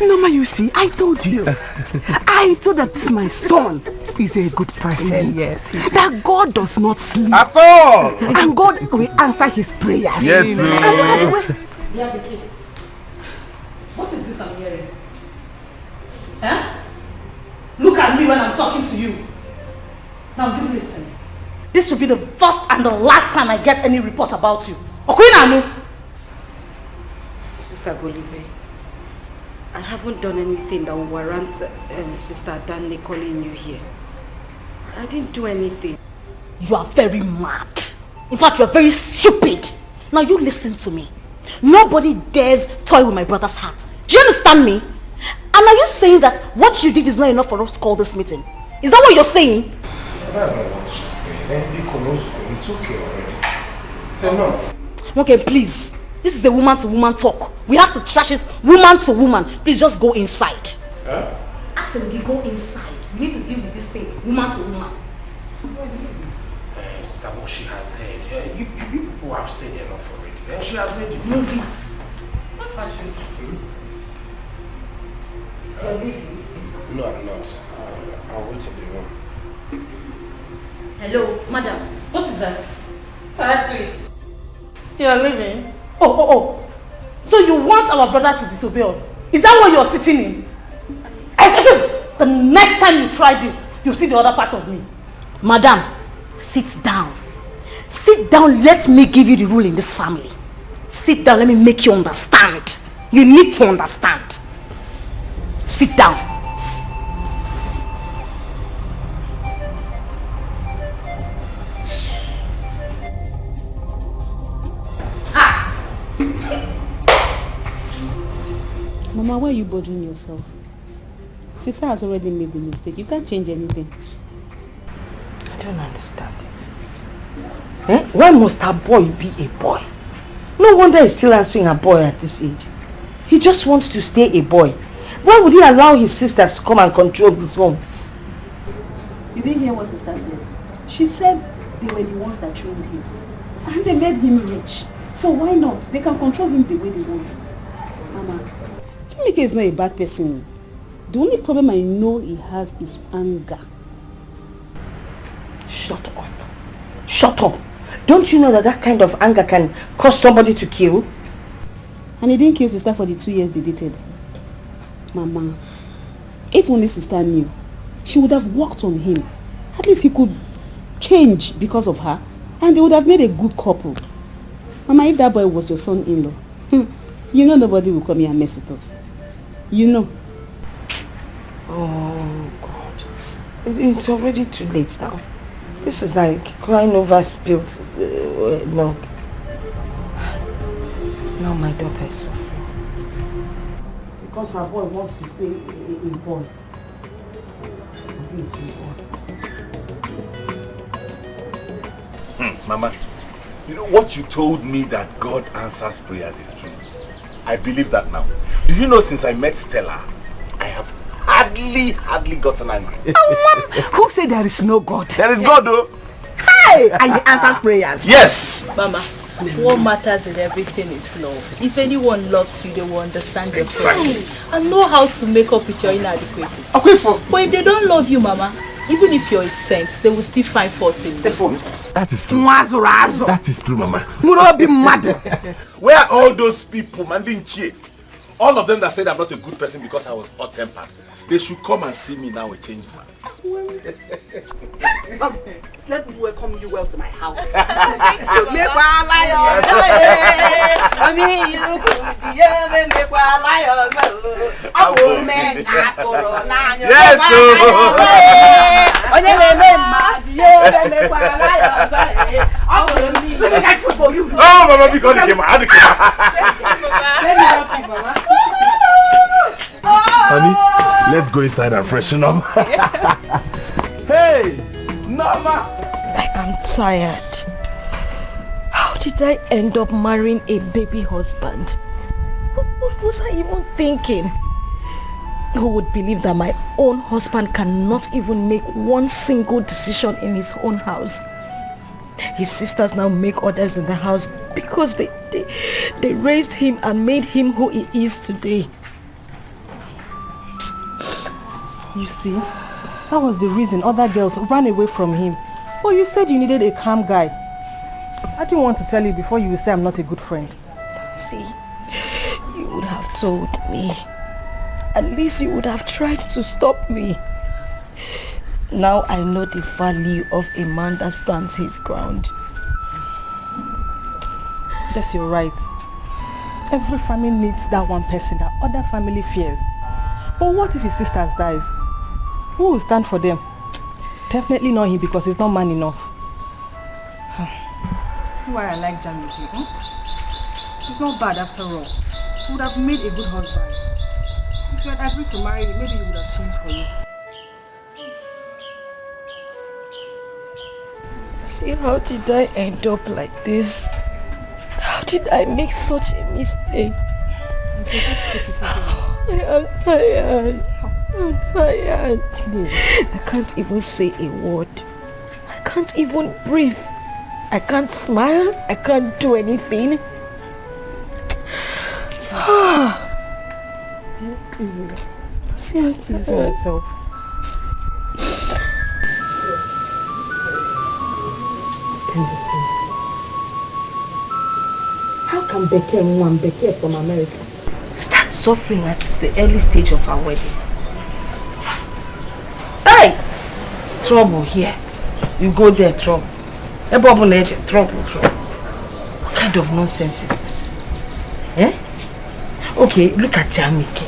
Mama, you see, I told you. I told that this my son is a good person. Yes. That God does not sleep. At all. And God will answer his prayers. Yes. What is this I'm hearing? Huh? Look at me when I'm talking to you. Now you listen. This should be the first and the last time I get any report about you. Okwinanu! Sister Golibe, I haven't done anything that will warrant Sister Danley calling you here. I didn't do anything. You are very mad. In fact, you are very stupid. Now you listen to me. Nobody dares toy with my brother's heart. Do you understand me? And are you saying that what you did is not enough for us to call this meeting? Is that what you're saying? I don't know what she's saying. It's okay already. Say no. Okay, please. This is a woman-to-woman talk. We have to trash it woman to woman. Please just go inside. Huh? Asembi, go inside. We need to deal with this thing woman to woman. Sister, what she has said. You people have said enough already. She has made you. Move it. You're leaving? No, I'm not. I'll wait in the room. Hello, madam. What is that? Seriously? You're leaving? Oh. So you want our brother to disobey us? Is that what you're teaching him? The next time you try this, you'll see the other part of me. Madam, sit down. Sit down, let me give you the rule in this family. Sit down, let me make you understand. You need to understand. Sit down. Mama, why are you bothering yourself? Sister has already made the mistake. You can't change anything. I don't understand it. Why must her boy be a boy? No wonder he's still answering a boy at this age. He just wants to stay a boy. Why would he allow his sisters to come and control this home? You didn't hear what sister said. She said they were the ones that trained him. And they made him rich. So why not? They can control him the way they want. Mama, Chimike is not a bad person. The only problem I know he has is anger. Shut up. Shut up. Don't you know that that kind of anger can cause somebody to kill? And he didn't kill sister for the 2 years they dated. Mama, if only sister knew, she would have worked on him. At least he could change because of her. And they would have made a good couple. Mama, if that boy was your son-in-law, you know nobody will come here and mess with us. You know. Oh, God. It's already too late now. This is like crying over spilled milk. Now my daughter is suffering. Because her boy wants to stay a boy. Please, Mama, you know what you told me that God answers prayers is true. I believe that now. Do you know since I met Stella, I have hardly gotten angry. Who said there is no God? There is God though. Hey! And he answers prayers. Yes! Mama, what matters in everything is love. If anyone loves you, they will understand your problems and know how to make up with your inadequacies. But if they don't love you, Mama, even if you're a saint, they will still find fault in you. That is true. That is true, Mama. Where are all those people, Mandinchi? All of them that said I'm not a good person because I was hot-tempered. They should come and see me now a changed man. Let me welcome you well to my house. Oh, Mama, because you came out. Honey, let's go inside and freshen up. Hey, Mama! I am tired. How did I end up marrying a baby husband? What was I even thinking? Who would believe that my own husband cannot even make one single decision in his own house? His sisters now make orders in the house because they raised him and made him who he is today. You see, that was the reason other girls ran away from him. But you said you needed a calm guy. I didn't want to tell you before you will say I'm not a good friend. See, you would have told me. At least you would have tried to stop me. Now I know the value of a man that stands his ground. Yes, you're right. Every family needs that one person that other family fears. But what if his sisters dies? Who will stand for them? Definitely not him because he's not man enough. See why I like Jamike, He's not bad after all. He would have made a good husband. If you had agreed to marry him, maybe he would have changed for you. See, how did I end up like this? How did I make such a mistake? I am tired. I'm tired. Please. I can't even say a word. I can't even breathe. I can't smile. I can't do anything. Easy. See how it is myself. How can Becky from America start suffering at the early stage of our wedding? Hey! Trouble here. You go there, trouble. Trouble. What kind of nonsense is this? Eh? Okay, look at Jamike.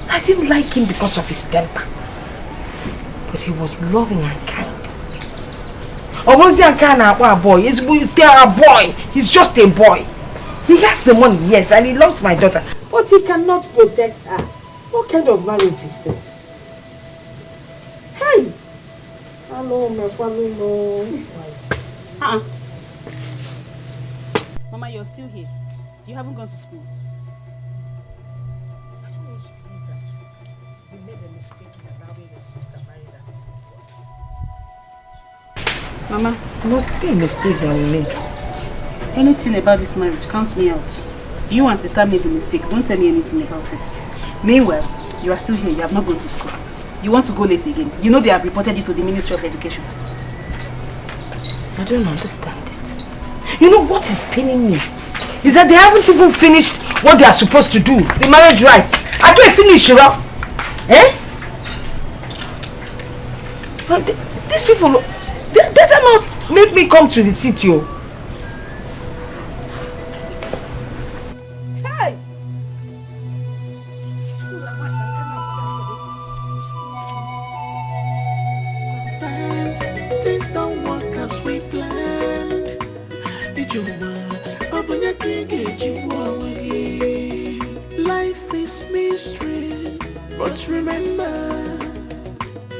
I didn't like him because of his temper. But he was loving and kind. Or was he a kind of boy? He's a boy. He's just a boy. He has the money, yes, and he loves my daughter. But he cannot protect her. What kind of marriage is this? Hey! Hello, my family. Mama, you're still here. You haven't gone to school. I don't want to believe that you made a mistake in allowing your sister marry that. Mama, it must be a mistake that we made. Anything about this marriage counts me out. You and sister made the mistake. Don't tell me anything about it. Meanwhile, you are still here. You have not gone to school. You want to go late again. You know they have reported you to the Ministry of Education. I don't understand it. You know what is paining me? Is that they haven't even finished what they are supposed to do. The marriage rites. I can't finish, Shira. Eh? But these people, they better not make me come to the city. Hey! Things don't work as we planned. Life is mystery, but remember,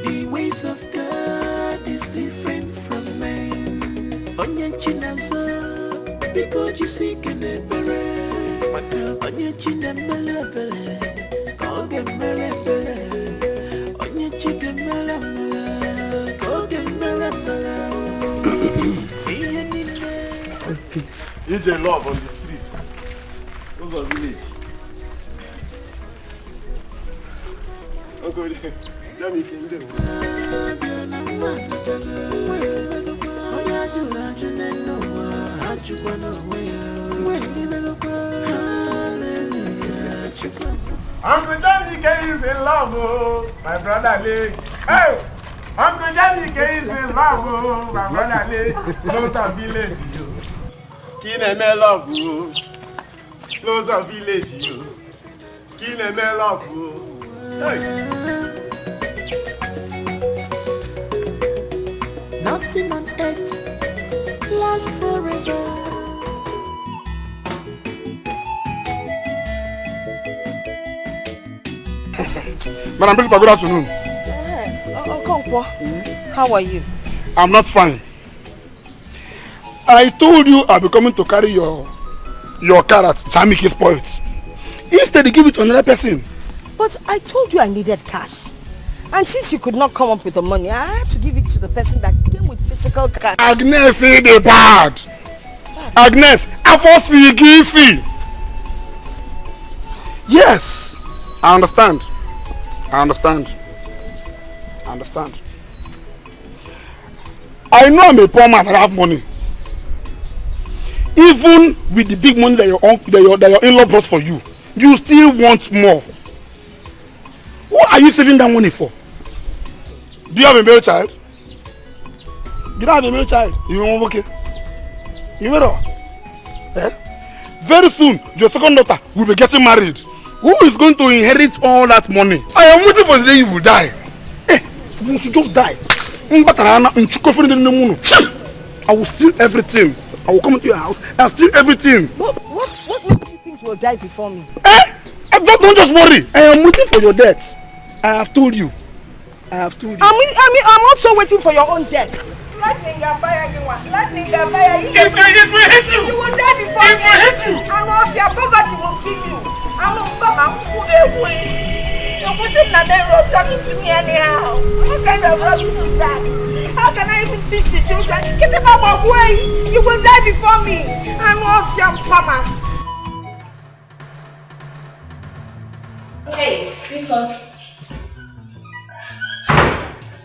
the ways of God is different from mine. Onye chinazo, because you see can bere. Onye chinemele bere, koge mele bere. Onye chigemele mele, koge mele bere. EJ love on the street. Those are village. Okay, let me kill them. Uncle Jamike is in love, oh, my brother Lee. Hey, Uncle Jamike is in love, oh, my brother Lee. Close of village, you. Kineme love, oh. Close of village, you. Kineme love, oh. Hey. Nothing on earth lasts forever. Madam Principal, good afternoon. How are you? I'm not fine. I told you I'll be coming to carry your car at Jamike's point. Instead, you give it to another person. But I told you I needed cash. And since you could not come up with the money, I had to give it to the person that came with physical cash. Agnes, say the bad. Agnes, Afofigisi. Yes, I understand. I understand. I know I'm a poor man and I have money. Even with the big money that your in-law brought for you, you still want more. What are you saving that money for? Do you have a male child? You don't have a male child. You want okay? You know? Very soon, your second daughter will be getting married. Who is going to inherit all that money? I am waiting for the day you will die. You should just die. I will steal everything. I will come into your house and steal everything. What makes you think you will die before me? Don't just worry. I am waiting for your death. I have told you. I'm also waiting for your own death. Let me fire you. If we hit you, you will die before me. If we hit you, and all your poverty will kill you. I'm not away. You're sitting at the road talking to me anyhow. What kind of rubbish is that? How can I even teach the children? Get them out of my way. You will die before me. I'm off your mama. Hey, listen.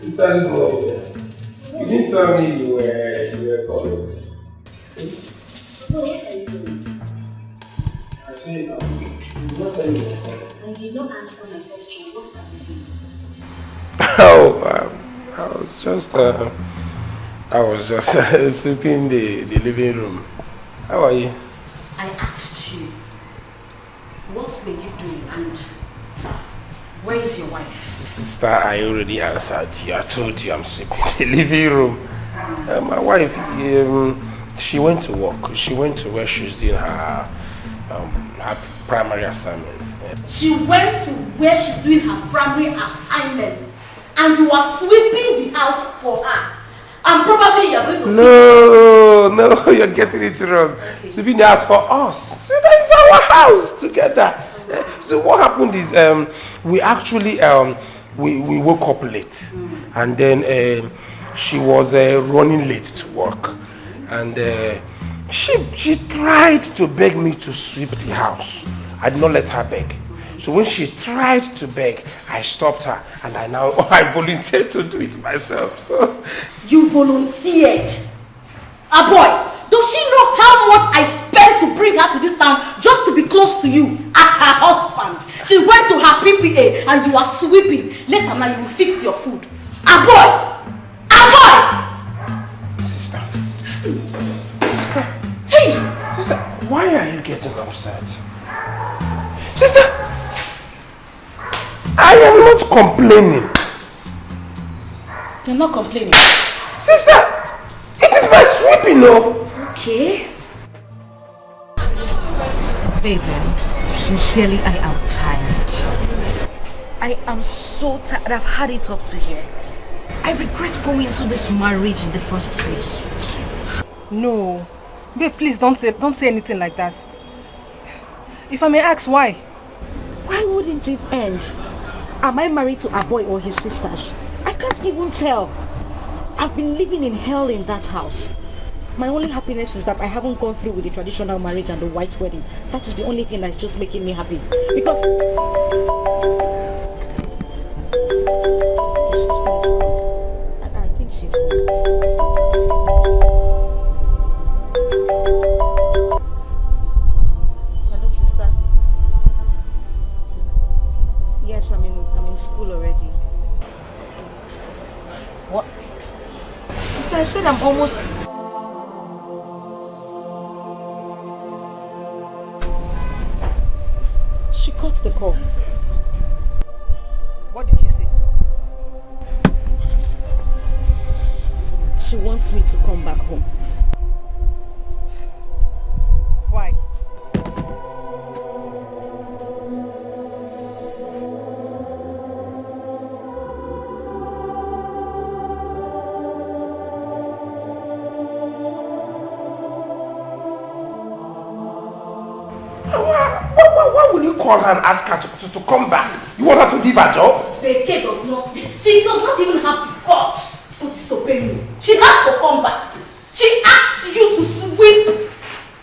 You didn't tell me you were calling. No, what are you doing? I said, you not telling me. And you did not answer my question. What are you doing? Oh, I was just sleeping in the living room. How are you? I asked you, what were you doing and where is your wife? Sister, I already answered you. I told you I'm sleeping in the living room. My wife, she went to work. She went to where she's doing her primary assignment. She went to where she's doing her primary assignment and you are sweeping the house for her. And probably you're going to... No, you're getting it wrong. Okay. Sweeping the house for us. So that is our house together. So what happened is we actually we woke up late and then she was running late to work and she tried to beg me to sweep the house. I did not let her beg. So when she tried to beg, I stopped her and I volunteered to do it myself. So you volunteered? Boy, does she know how much I spent to bring her to this town just to be close to you as her husband? She went to her PPA and you are sweeping. Later now you will fix your food. Boy! Sister. Hey! Sister, why are you getting upset? Sister, I am not complaining. You're not complaining? Sister, it is my sweeping, no? Okay. Baby, sincerely, I am tired. I am so tired. I've had it up to here. I regret going into this marriage in the first place. No. Babe, please don't say anything like that. If I may ask, why? Why wouldn't it end? Am I married to a boy or his sisters? I can't even tell. I've been living in hell in that house. My only happiness is that I haven't gone through with the traditional marriage and the white wedding. That is the only thing that's just making me happy. Because his sisters, I think she's Hello, sister. Yes, I'm I said I'm almost... She cut the call. What did she say? She wants me to come back home. Why? Why will you call her and ask her to come back? You want her to leave her job? Beke does not, she does not even have the guts to disobey me. She has to come back. She asked you to sweep,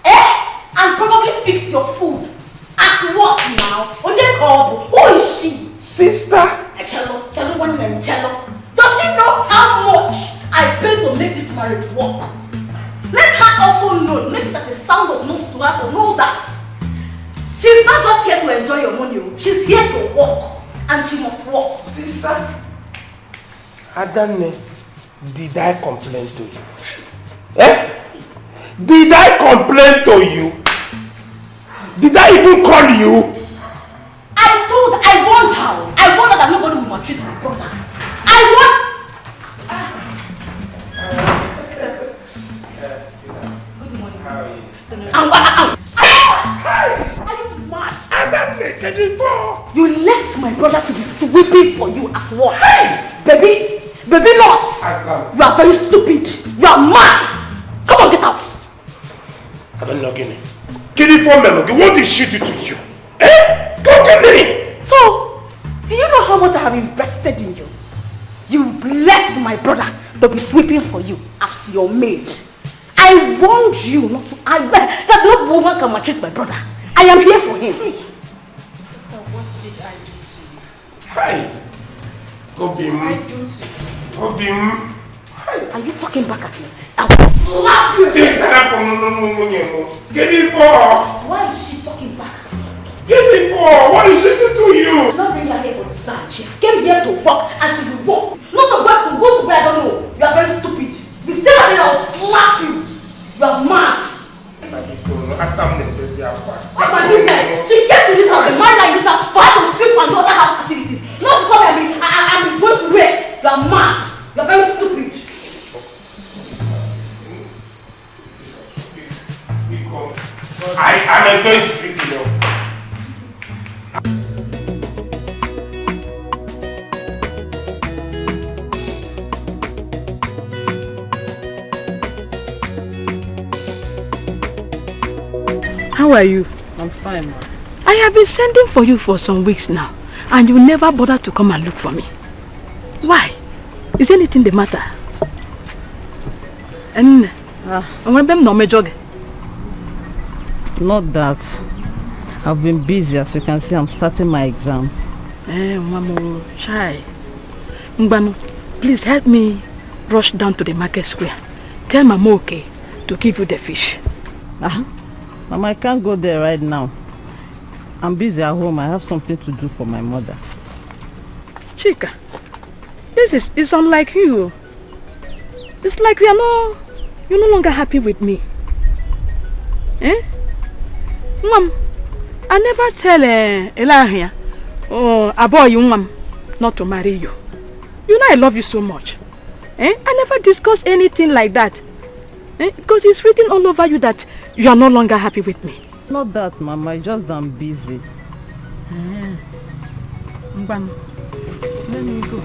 and probably fix your food. As what now? Who is she? Sister? Cello, one name, Cello. Does she know how much I pay to make this marriage work? Let her also know, make it as a sound of notes to her to know that she's not just here to enjoy your money, she's here to work, and she must work. Sister, Adane, did I complain to you? Did I complain to you? Did I even call you? I warned her. I warned her that nobody will maltreat my brother. Good morning. How are you? Are you mad? You left my brother to be sweeping for you as what? Baby loss. You are very stupid. You are mad. Come on, get out. I don't know, Guinea. Guinea for Melody, what did she do to you? Go get me! So, do you know how much I have invested in you? You left my brother to be sweeping for you as your maid. I warned you not to. That no woman can maltreat my brother. I am here for him. Sister, what did I do to you? Hi. Obim. Are you talking back at me? I will slap you. Sister, get it for. Why is she talking back at me? Get it for. What did she do to you? I'm not bringing her here for the side. She came here to work and she will work. Not to work to go to where I don't know. You are very stupid. You say that I will slap you. You are mad. What's my business? She came to this house, the man like this house, for her to sweep and do other house activities. Not to come and I'm going to work. You are mad. You are very stupid. I am going to speak to you. How are you? I'm fine, ma. I have been sending for you for some weeks now, and you never bother to come and look for me. Why? Is anything the matter? And not that. I've been busy, as you can see. I'm starting my exams. Mamo, shy. Ngbano, please help me rush down to the market square. Tell Mama okay to give you the fish. Mama, I can't go there right now. I'm busy at home. I have something to do for my mother. Chika, it's unlike you. It's like you're no longer happy with me. Mom, I never tell Elahia or a boy, you mom, not to marry you. You know I love you so much. I never discuss anything like that. Because it's written all over you that you are no longer happy with me. Not that, Mama. It's just that I'm busy. Let me go.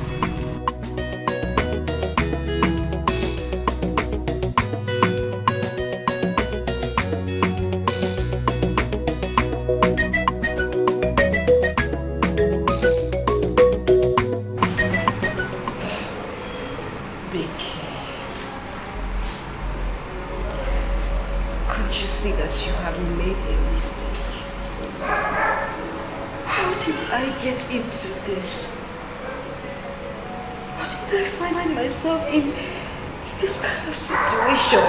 Into this. How did I find myself in this kind of situation?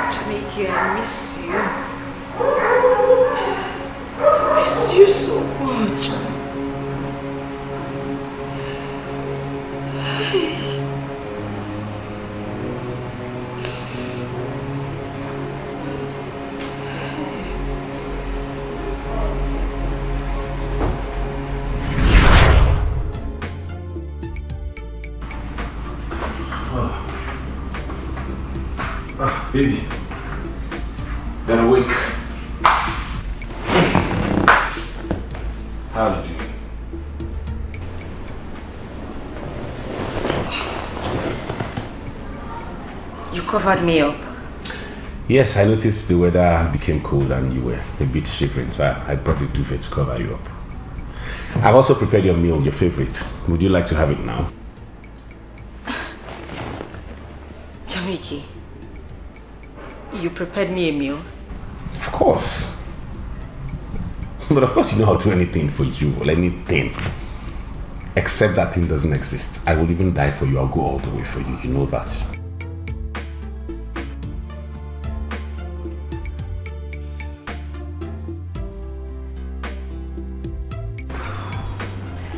Jamike, I miss you. I miss you so much. Baby, you're awake. How are you doing? You covered me up. Yes, I noticed the weather became cold and you were a bit shivering, so I brought the duvet to cover you up. I've also prepared your meal, your favorite. Would you like to have it now? Jamiki, you prepared me a meal? Of course. But of course you know I'll do anything for you, or anything. Except that thing doesn't exist. I will even die for you. I'll go all the way for you. You know that.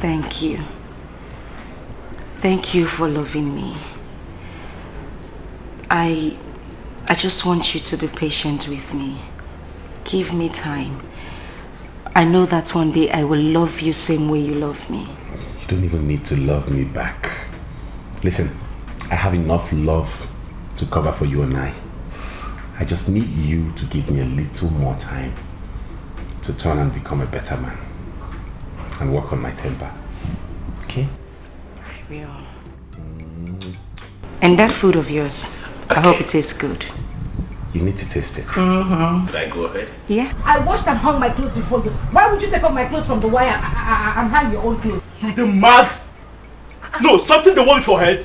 Thank you. Thank you for loving me. I just want you to be patient with me. Give me time. I know that one day I will love you same way you love me. You don't even need to love me back. Listen, I have enough love to cover for you and I just need you to give me a little more time to turn and become a better man and work on my temper. Okay? I will. And that food of yours, okay. I hope it tastes good. You need to taste it. Mm-hmm. Should I go ahead? Yeah. I washed and hung my clothes before you. Why would you take off my clothes from the wire and hang your own clothes? You the mad? No, something they want for head.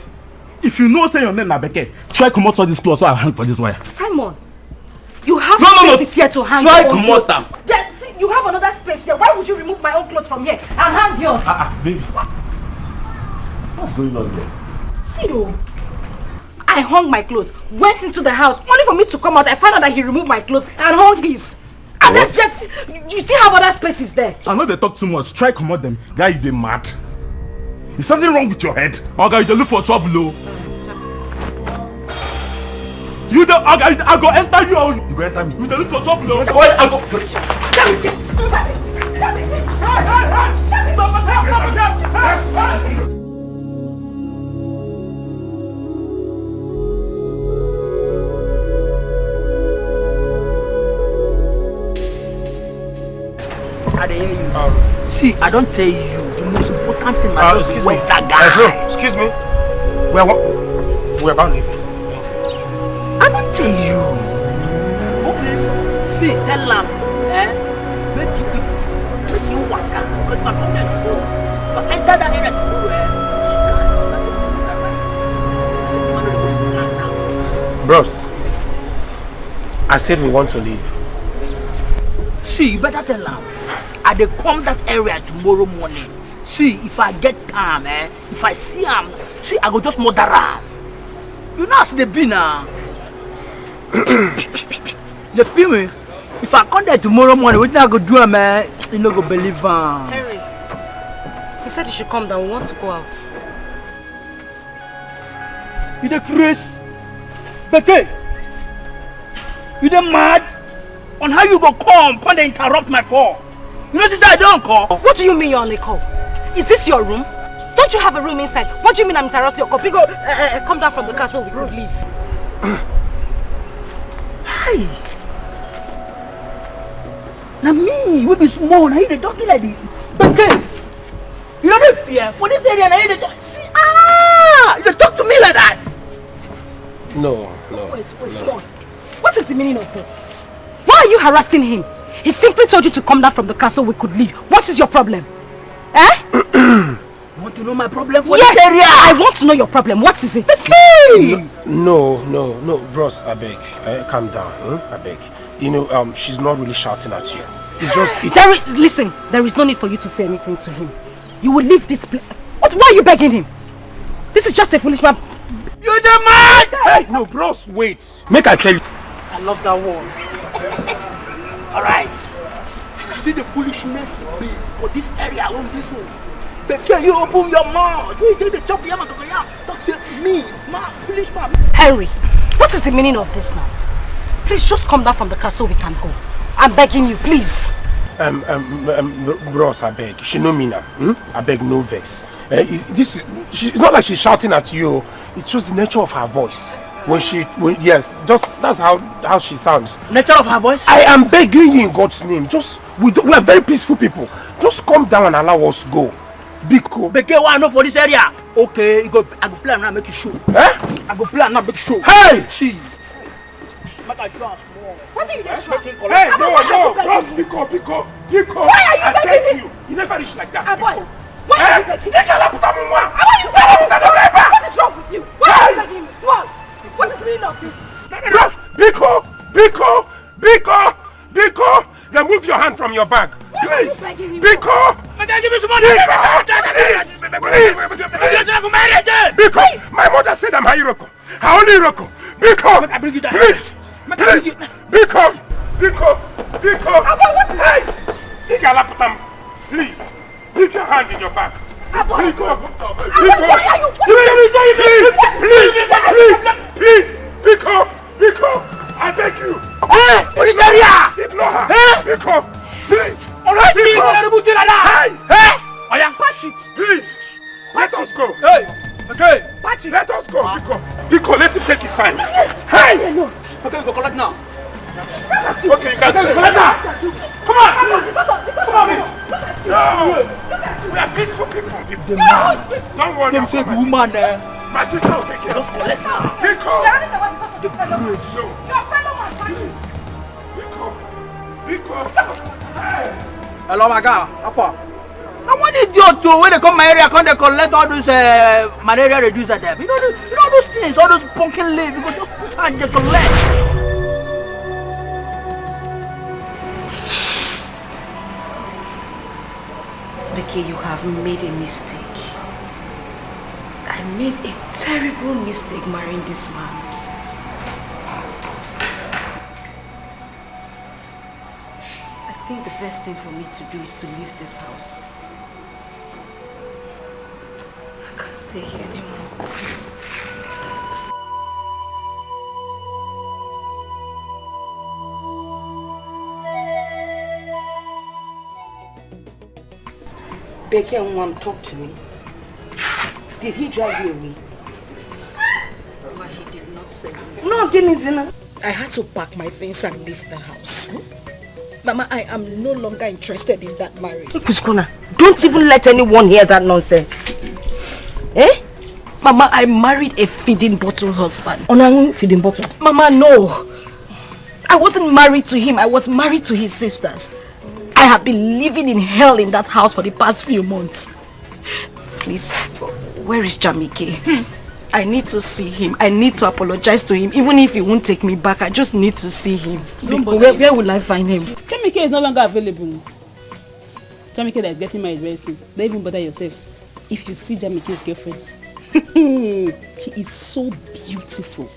If you know say your name Nabeke, try come out all these clothes so I'll hang for this wire. Simon, you have spaces here to hang try your own come out clothes. Then, see, you have another space here. Why would you remove my own clothes from here and hang yours? Baby. What's going on there? See you. I hung my clothes, went into the house, only for me to come out. I found out that he removed my clothes and hung his. And that's just, you see how other space is there. I know they talk too much. Try come out them. Guy, you they mad. Is something wrong with your head? Oh, guy, you look for trouble, oh. You don't, I go enter you. You go enter me. You don't look for trouble, oh. I go. I hear you. See, I don't tell you the most important thing about excuse me. me. That guy. Bro, excuse me. We're about leaving. I don't tell you. Okay. See, that lamp, make you walk out. Because my phone is full. So enter that area to go. Bros, I said we want to leave. See, you better tell them. I dey come that area tomorrow morning. See, if I get calm, if I see him, see, I go just murder him. You know as they be now. You feel me? If I come there tomorrow morning, what I go do, man? You no go believe him. Henry, he said you should come down. We want to go out. You the crazy? Becky, you the mad? On how you go come, and interrupt my call? You know this I don't call. What do you mean you're on a call? Is this your room? Don't you have a room inside? What do you mean I'm interrupting your call? Go, come down from the car so we could leave. Hey. Now me, we be small, now you dey talk to like this. But then, you don't fear for this area, now you dey talk. See, you dey talk to me like that. No. Wait, small. What is the meaning of this? Why are you harassing him? He simply told you to come down from the car so we could leave. What is your problem? You want to know my problem for yes, this area? I want to know your problem. What is it? No, bros, I beg. Calm down, I beg. You know, she's not really shouting at you. It's just... Listen, there is no need for you to say anything to him. You will leave this place. Why are you begging him? This is just a foolish man. You the mad! Hey, no, bros, wait. Make I tell you. I love that one. Alright. You see the foolishness for this area along this one. But can you open your mouth? You did the talk to me, man, foolish man. Henry, what is the meaning of this now? Please just come down from the car so we can go. I'm begging you, please. Bros, I beg. She know me now. I beg, no vex. It's not like she's shouting at you. It's just the nature of her voice. Yes, just that's how she sounds. Nature of her voice? I am begging you in God's name. We are very peaceful people. Just calm down and allow us go. Biko. Beke, what I know for this area? Okay, I go plan now make you show. Eh? I go plan now make you show. Hey! See. What are you doing? Hey, no, Ross, Biko. Why are you begging me? You never reach like that. Boy, why are you begging me? What is wrong with you? Why are you begging me? Swag. What is the meaning of this? Ross, Biko. Remove your hand from your bag. Please. Biko. Give me some money. Please. Biko, my mother said I'm Hiroko. I only Hiroko. Biko, please. Biko. Hey, please. Leave your hand in your bag. Biko. Please. Biko. I beg you. Hey, what is area? Ignore her. Biko, please. Alright, hey. I am Patrick. Please. Let us go. Hey. Okay. Patrick. Let us go. Biko, let him take his time. Hey. Okay, go collect now. Okay, you can stay. Collect now. Come on. No. We are peaceful people. Don't worry. Them say woman there. My sister will take care. Just collect now. Biko. Hello, my guy. How far? I want idiot to when they come my area, come they collect all those malaria reducer there. You know those things, all those pumpkin leaves. You go just put and they collect. Becky, you have made a mistake. I made a terrible mistake marrying this man. I think the best thing for me to do is to leave this house. I can't stay here anymore. Becky and Mom, talk to me. Did he drive you away? Why he did not say No, Genizina. I had to pack my things and leave the house. Mama, I am no longer interested in that marriage. Kuskona, don't even let anyone hear that nonsense. Eh? Mama, I married a feeding bottle husband. Onang feeding bottle? Mama, no. I wasn't married to him. I was married to his sisters. I have been living in hell in that house for the past few months. Please, where is Jamike? I need to see him. I need to apologize to him. Even if he won't take me back, I just need to see him. Where will I find him? Jamike is no longer available. Jamike that is getting married very soon. Don't even bother yourself. If you see Jamike's girlfriend, she is so beautiful.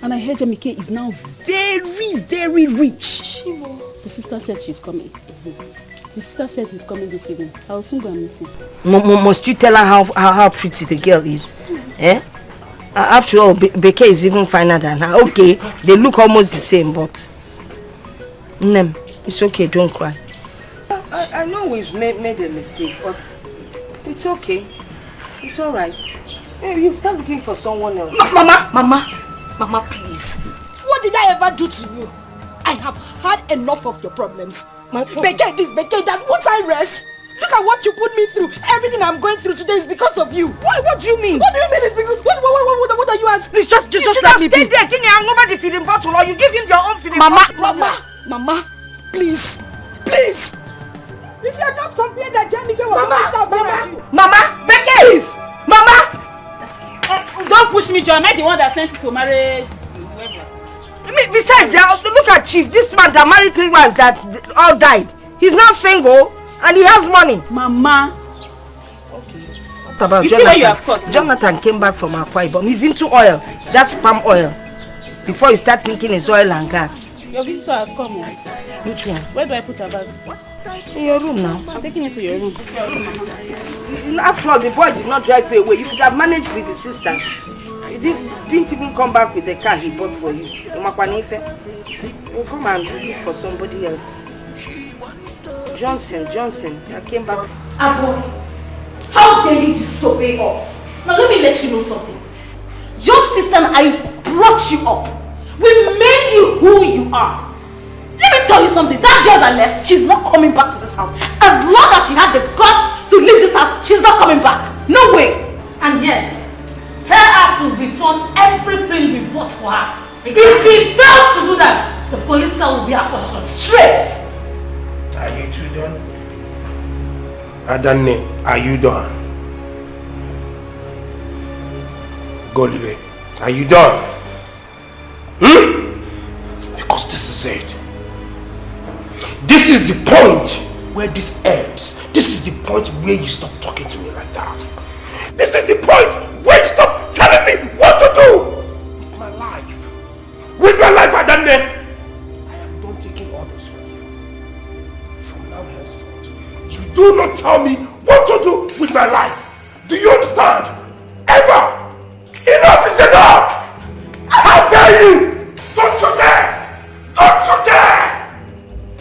And I heard Jamike is now very, very rich. The sister said she's coming. The sister said he's coming this evening. I'll soon go and meet him. Must you tell her how pretty the girl is? Eh? After all, Beke is even finer than her. Okay, they look almost the same, but... it's okay, don't cry. I know we've made a mistake, but it's okay. It's alright. You start looking for someone else. Mama, please. What did I ever do to you? I have had enough of your problems. Beke this, Beke that. Won't I rest? Look at what you put me through. Everything I'm going through today is because of you. What do you mean? What do you mean it's because... What are you asking? Please, just let me be. Stay there, Kini, and over the feeding bottle, or you give him your own feeding bottle. Mama, please. If you have not complained that Jamike was shouting at you. Mama, Beke is. Mama! Don't push me, John. I'm the one that sent you to marry whoever. Besides, look at Chief. This man that married 3 wives that all died. He's not single and he has money. Mama. What about Jonathan? Jonathan came back from Akwa Ibom. He's into oil. That's palm oil. Before you start thinking it's oil and gas. Your visitor has come. Which one? Where do I put her bag? In your room now. I'm taking it to your room. After all, the boy did not drive you away. You could have managed with the sisters. He didn't even come back with the car he bought for you. You'll come and look for somebody else. Johnson, I came back. Abo, how dare you disobey us? Now let me let you know something. Your sister and I brought you up. We made you who you are. Let me tell you something. That girl that left, she's not coming back to this house. As long as she had the guts to leave this house, she's not coming back. No way. And yes, tell her to return everything we bought for her. Exactly. If she fails to do that, the police cell will be her portion. Straight. Are you two done? Adanne, are you done? Golibe, are you done? Because this is it. This is the point where this ends. This is the point where you stop talking to me like that. This is the point where you stop telling me what to do with my life. With my life, Adanne. I am done taking orders from you. From now henceforth, you do not tell me what to do with my life. Do you understand? Ever! Enough is enough! How dare you! Don't you dare! Don't you dare!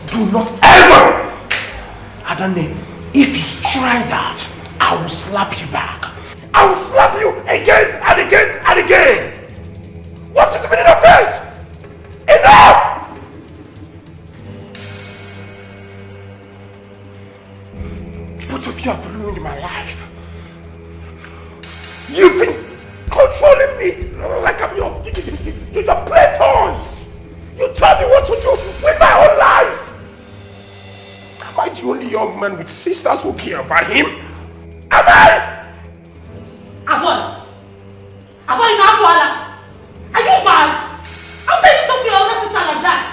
Do not ever! Adanne, if you try that, I will slap you back. I will slap you again and again and again! What is the meaning of this? Enough! Both of you have ruined my life. You've been controlling me like I'm your play toys. You tell me what to do with my whole life. Am I the only young man with sisters who care about him? Am I? Abon! Abon, you have Wala. Are you mad? How can you talk to your older sister like that?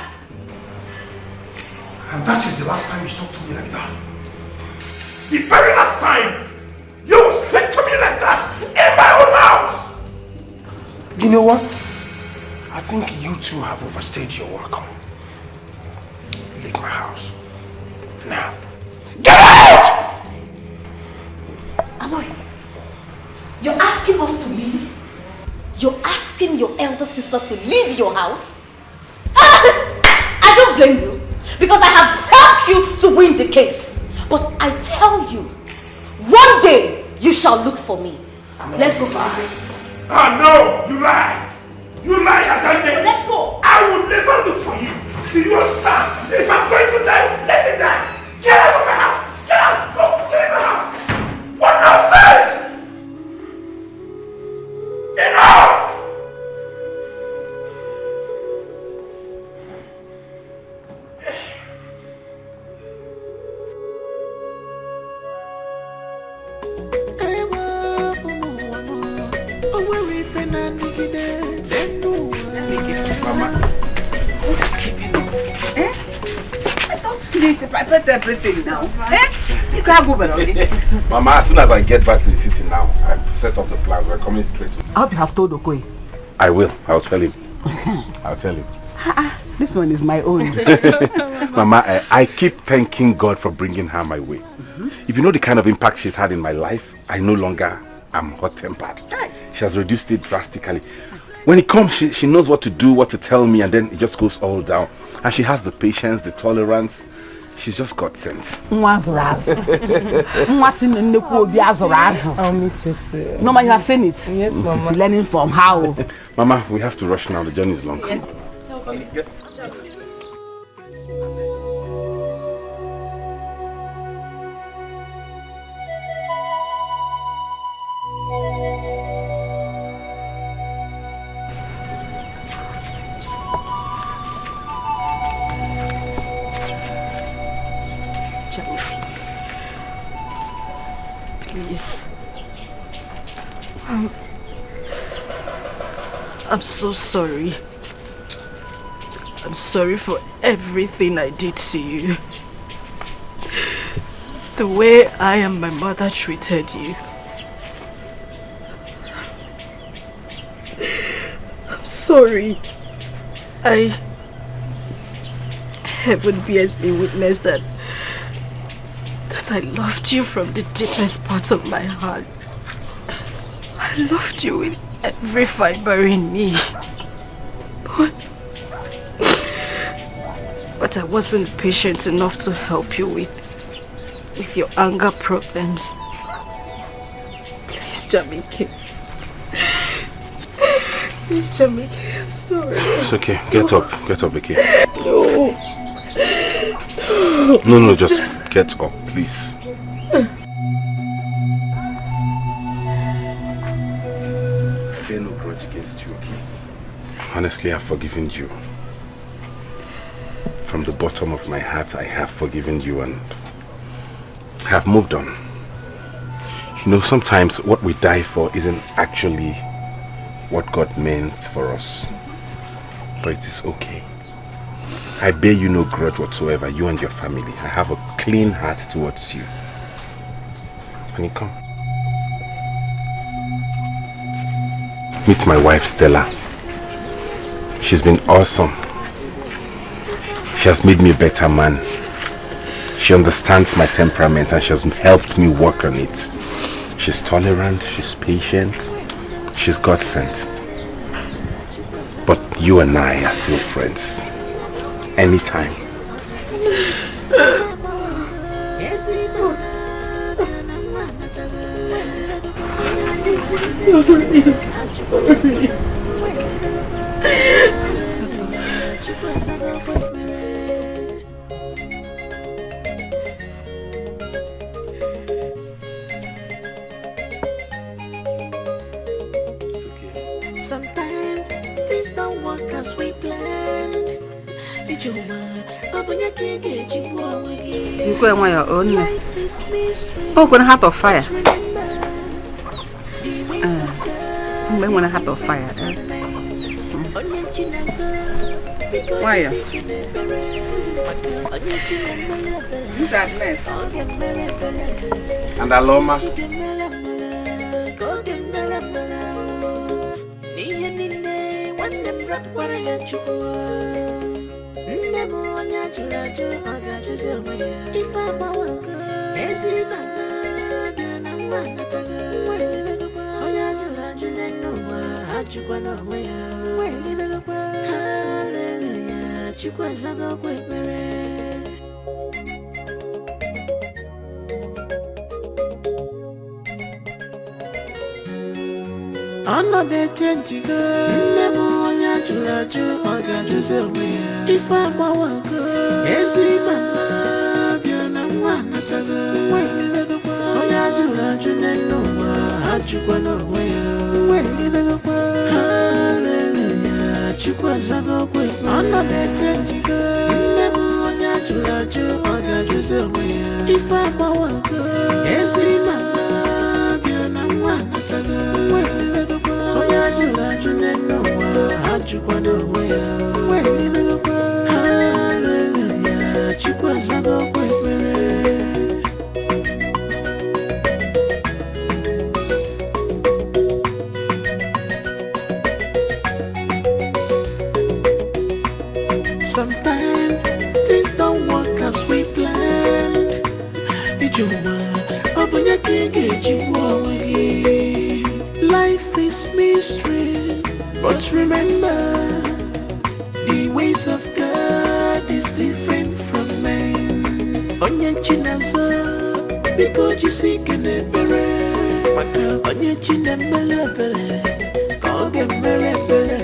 And that is the last time you talk to me like that. The very last time you will speak to me like that in my own house. You know what? I think you two have overstayed your welcome. Leave my house. Now. Get out! Aboy, you're asking us to leave? You're asking your elder sister to leave your house? I don't blame you, because I have helped you to win the case. But I tell you, one day you shall look for me. No, Let's go. Ah, no! You lie! You lie, Adanne! Let's go! I will never look for you! Do you understand? If I'm going to die, let me die! Get out of my house! Get out! Go! Get out of my house! What nonsense! Enough! I prepared everything now. You can't go already. Mama, as soon as I get back to the city now, I've set up the plans. We're coming straight. I hope you have told Okoye. I will. I'll tell him. I'll tell him. This one is my own. Mama, I keep thanking God for bringing her my way. If you know the kind of impact she's had in my life, I no longer am hot-tempered. She has reduced it drastically. When it comes, she knows what to do, what to tell me, and then it just goes all down. And she has the patience, the tolerance. She's just got sent. I'll miss it too. No, you have seen it. Yes, Mama. Learning from how. Mama, we have to rush now. The journey is long. Yes. Yes. Please. I'm so sorry. I'm sorry for everything I did to you. The way I and my mother treated you. I'm sorry. Heaven bears me witness that I loved you from the deepest parts of my heart. I loved you with every fiber in me. But I wasn't patient enough to help you with your anger problems. Please, Jamike. Please, Jamike. sorry. It's okay. Get up, okay? No. No, just get up, please. I bear no grudge against you, okay? Honestly, I've forgiven you. From the bottom of my heart, I have forgiven you and have moved on. You know, sometimes what we die for isn't actually what God meant for us. But it is okay. I bear you no grudge whatsoever, you and your family. I have a clean heart towards you. Honey, come. Meet my wife, Stella. She's been awesome. She has made me a better man. She understands my temperament and she has helped me work on it. She's tolerant, she's patient, she's God-sent. But you and I are still friends. Anytime. Sometimes things don't work as we planned. You go on your own. Oh, gonna have a fire. I'm gonna have a fire. Why? You that mess. And Aloma. Another change, never on your chulaju, or if I'm a worker, yes, if I'm one, not a girl. When you look up, oh, yeah, chulaju, then no one, you go nowhere. When you look up, hallelujah, Chukwazago, another change, never on your chulaju, or if I'm a worker, yes, if I'm one, not a girl. When you look up, oh, yeah, chulaju, then no one, you go nowhere. When you look up, hallelujah, Chukwazago, sometimes things don't work as we planned. Life is mystery, but remember, the ways of God is different from men. Onye chinazo, because you seek an ebere. Onye chinemele bele, koge mere bele.